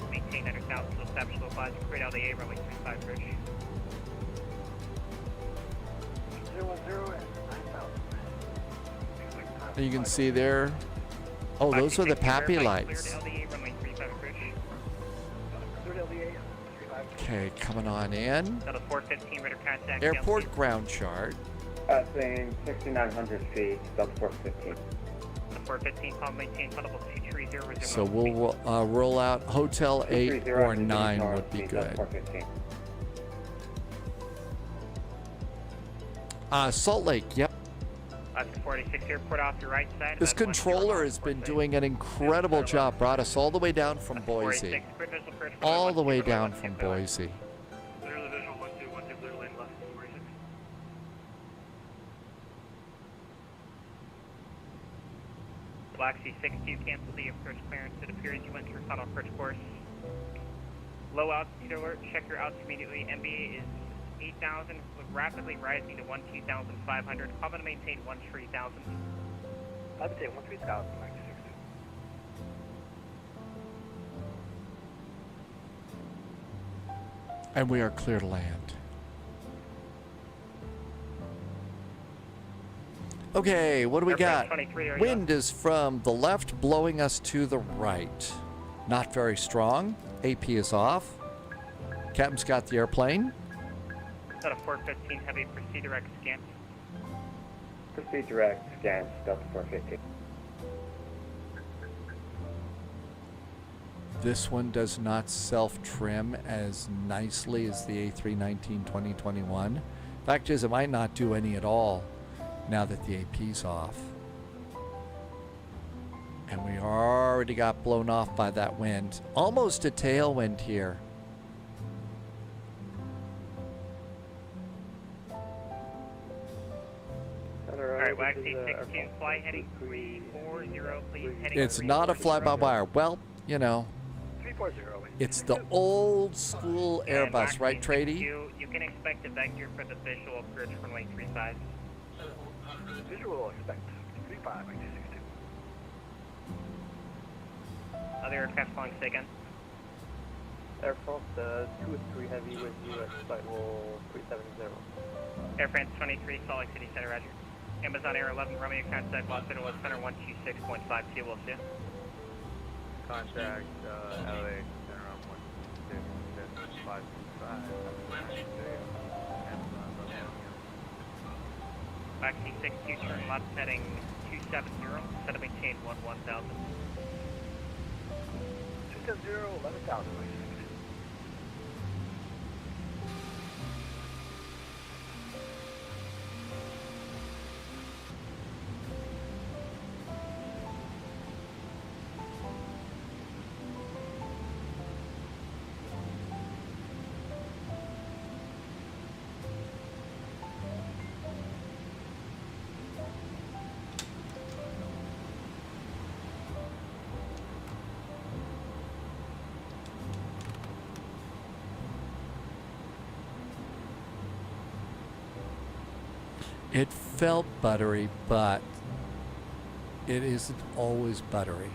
maintain 900,000 to establish low flies, create LDA, runway 35 bridge. 010 and 9,000. You can see there. Oh, those are the Pappy lights. Okay, coming on in. Airport ground chart. Saying 6,900 feet, Delta 415. 415, palm maintain, flight level 230. So we'll roll out Hotel 8 or 9 would be good. Salt Lake, yep. 46 airport off your right side. This controller has been doing an incredible job. Brought us all the way down from Boise. All the way down from Boise. Clear the visual, 12, clear lane left, 46. Black Sea 62, cancel the approach clearance. It appears you went through final approach course. Low altitude alert, check your altitude immediately. MBA is 8,000, rapidly rising to 12,500. I'm going to maintain 13,000. I would say 13,000, Mike 60. And we are clear to land. Okay, what do we got? Wind is from the left, blowing us to the right. Not very strong. AP is off. Captain's got the airplane. Delta 415, heavy, proceed direct scan. Proceed direct scan, Delta 415. This one does not self-trim as nicely as the A319 2021. Fact is, it might not do any at all now that the AP's off. And we already got blown off by that wind. Almost a tailwind here. Alright, Black Sea 62, fly heading 340, please. It's not a fly-by-wire. Well, you know, 340. it's the old school Airbus, right, Trady? You can expect a vector for the visual approach runway 35. Visual expect 35, Mike 62. Other aircraft flying again. Air France 2-3 heavy with US flight level 370. Air France 23, Salt Lake City Center, roger. Amazon Air 11, Romeo contact Los Angeles Center 126.52, we'll see you. Contact LA Center on 126.55. Black Sea 62, turn left heading 270, set to maintain 11,000. 270, 11,000, Mike 60. It felt buttery, but it isn't always buttery.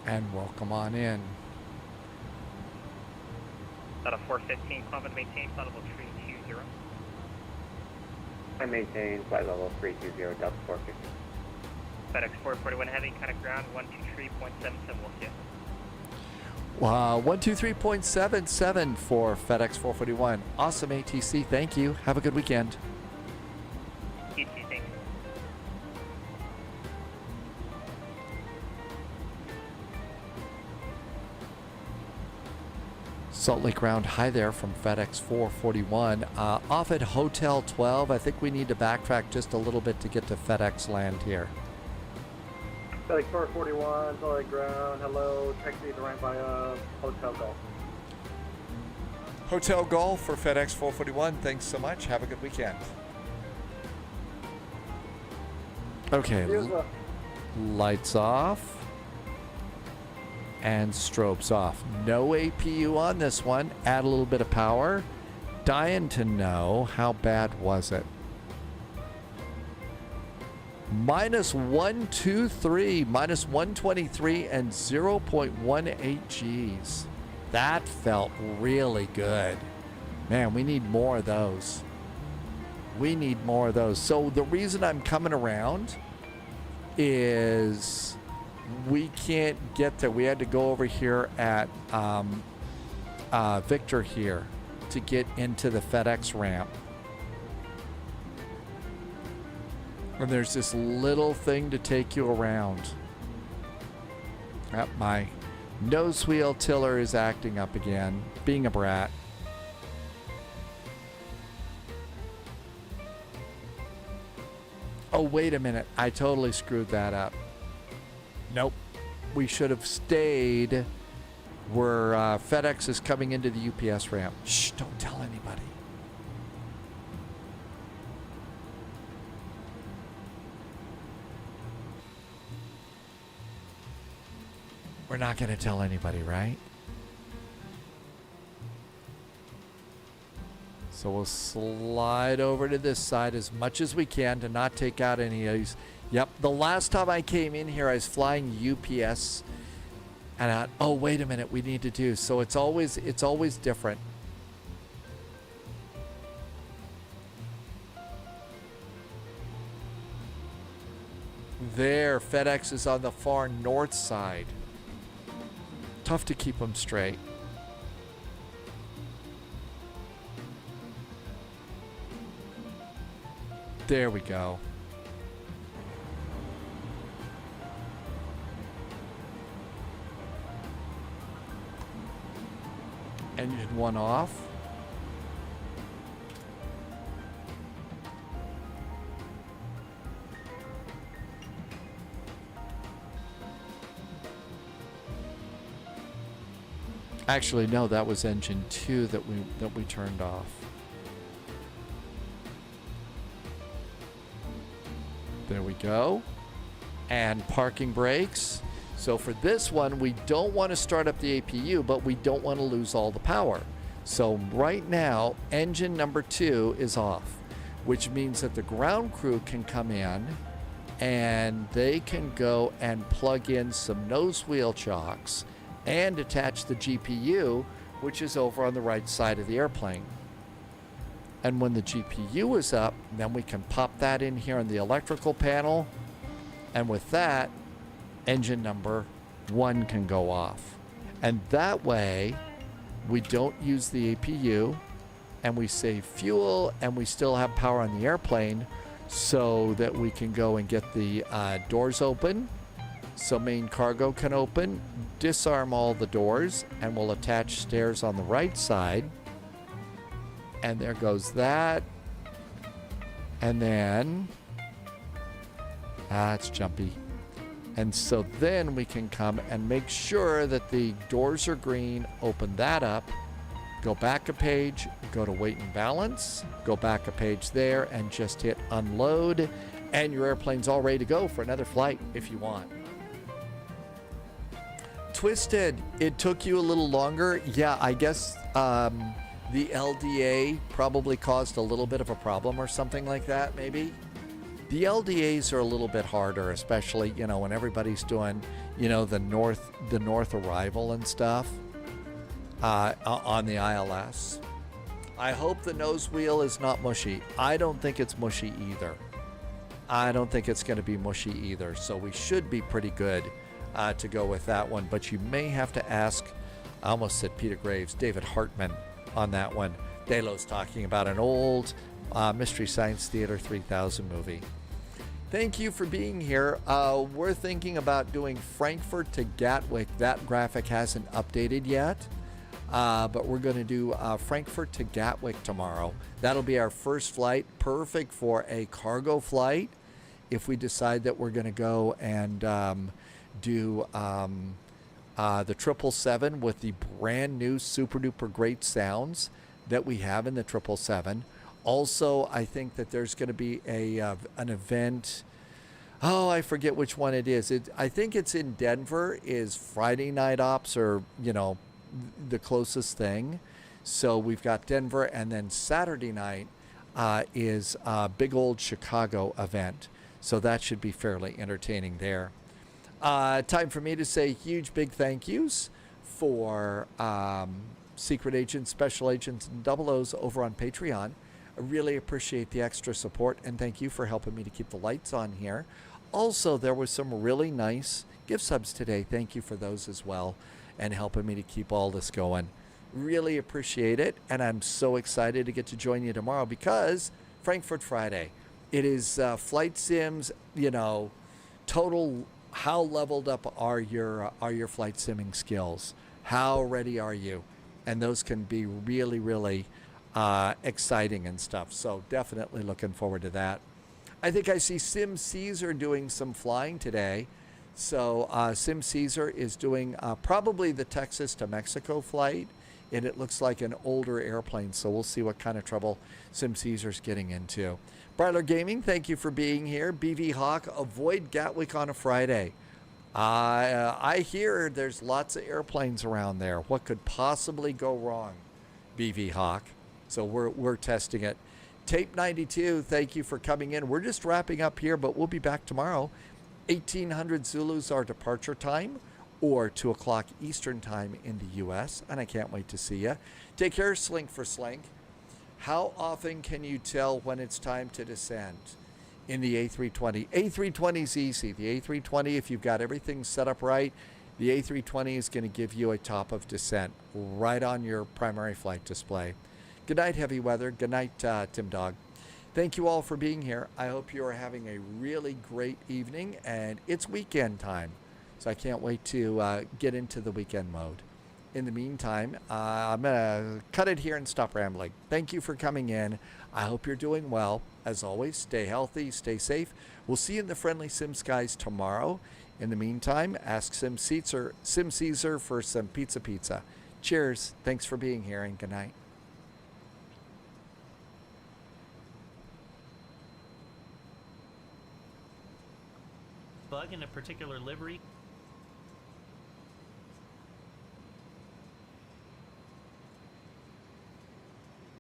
And welcome on in. Delta 415, climb and maintain flight level 320. I maintain flight level 320, Delta 415. FedEx 441 heavy, contact ground 123.77, we'll see you. 123.77 for FedEx 441. Awesome ATC, thank you. Have a good weekend. You too, thanks. Salt Lake ground, hi there from FedEx 441. Off at Hotel 12. I think we need to backtrack just a little bit to get to FedEx land here. FedEx 441, Salt Lake ground, hello, taxi to right by Hotel Golf. Hotel Golf for FedEx 441. Thanks so much. Have a good weekend. Okay, lights off. and strobes off. No APU on this one. Add a little bit of power. Dying to know, how bad was it? -123, -123, and 0.18 Gs. That felt really good. Man, we need more of those. We need more of those. So the reason I'm coming around is we can't get there. We had to go over here at Victor here to get into the FedEx ramp. And there's this little thing to take you around. My nose wheel tiller is acting up again, being a brat. Oh, wait a minute. I totally screwed that up. Nope. We should have stayed where FedEx is coming into the UPS ramp. Shh, don't tell anybody. We're not going to tell anybody, right? So we'll slide over to this side as much as we can to not take out any of these. Yep, the last time I came in here, I was flying UPS, and oh, wait a minute, we need to do. So it's always different. There, FedEx is on the far north side. Tough to keep them straight. There we go. Engine 1 off. Actually, no, that was engine 2 that we turned off. There we go. And parking brakes. So for this one, we don't want to start up the APU, but we don't want to lose all the power. So right now, engine number 2 is off, which means that the ground crew can come in and they can go and plug in some nose wheel chocks and attach the GPU, which is over on the right side of the airplane. And when the GPU is up, then we can pop that in here on the electrical panel. And with that, engine number 1 can go off. And that way, we don't use the APU, and we save fuel, and we still have power on the airplane so that we can go and get the doors open so main cargo can open, disarm all the doors, and we'll attach stairs on the right side. And there goes that. And then, it's jumpy. And so then we can come and make sure that the doors are green, open that up, go back a page, go to weight and balance, go back a page there, and just hit unload, and your airplane's all ready to go for another flight if you want. Twisted, it took you a little longer. Yeah, I guess the LDA probably caused a little bit of a problem or something like that, maybe. The LDAs are a little bit harder, especially, when everybody's doing, the north arrival and stuff on the ILS. I hope the nose wheel is not mushy. I don't think it's mushy either. I don't think it's going to be mushy either. So we should be pretty good to go with that one. But you may have to ask, I almost said Peter Graves, David Hartman on that one. Delo's talking about an old Mystery Science Theater 3000 movie. Thank you for being here. We're thinking about doing Frankfurt to Gatwick. That graphic hasn't updated yet, but we're going to do Frankfurt to Gatwick tomorrow. That'll be our first flight, perfect for a cargo flight if we decide that we're going to go and do the 777 with the brand new super duper great sounds that we have in the 777. Also, I think that there's going to be an event. Oh, I forget which one it is. I think it's in Denver. Is Friday night ops, or the closest thing. So we've got Denver, and then Saturday night is a big old Chicago event. So that should be fairly entertaining there. Time for me to say huge big thank yous for secret agents, special agents, and double O's over on Patreon. I really appreciate the extra support, and thank you for helping me to keep the lights on here. Also, there was some really nice gift subs today. Thank you for those as well, and helping me to keep all this going. Really appreciate it, and I'm so excited to get to join you tomorrow because Frankfurt Friday. It is flight sims, total. How leveled up are your flight simming skills? How ready are you? And those can be really, really exciting and stuff. So definitely looking forward to that. I think I see Sim Caesar doing some flying today. So Sim Caesar is doing probably the Texas to Mexico flight, and it looks like an older airplane. So we'll see what kind of trouble Sim Caesar's getting into. Bryler Gaming, thank you for being here. BV Hawk, avoid Gatwick on a Friday. I hear there's lots of airplanes around there. What could possibly go wrong, BV Hawk? So we're testing it. Tape 92, thank you for coming in. We're just wrapping up here, but we'll be back tomorrow. 1800 Zulu's our departure time, or 2 o'clock Eastern time in the U.S., and I can't wait to see you. Take care, Slink for Slink. How often can you tell when it's time to descend in the A320? A320 is easy. The A320, if you've got everything set up right, the A320 is going to give you a top of descent right on your primary flight display. Good night, Heavy Weather. Good night, Tim Dog. Thank you all for being here. I hope you are having a really great evening, and it's weekend time, so I can't wait to get into the weekend mode. In the meantime, I'm going to cut it here and stop rambling. Thank you for coming in. I hope you're doing well. As always, stay healthy, stay safe. We'll see you in the friendly sim skies tomorrow. In the meantime, ask Sim Caesar for some pizza. Cheers. Thanks for being here, and good night. Bug in a particular livery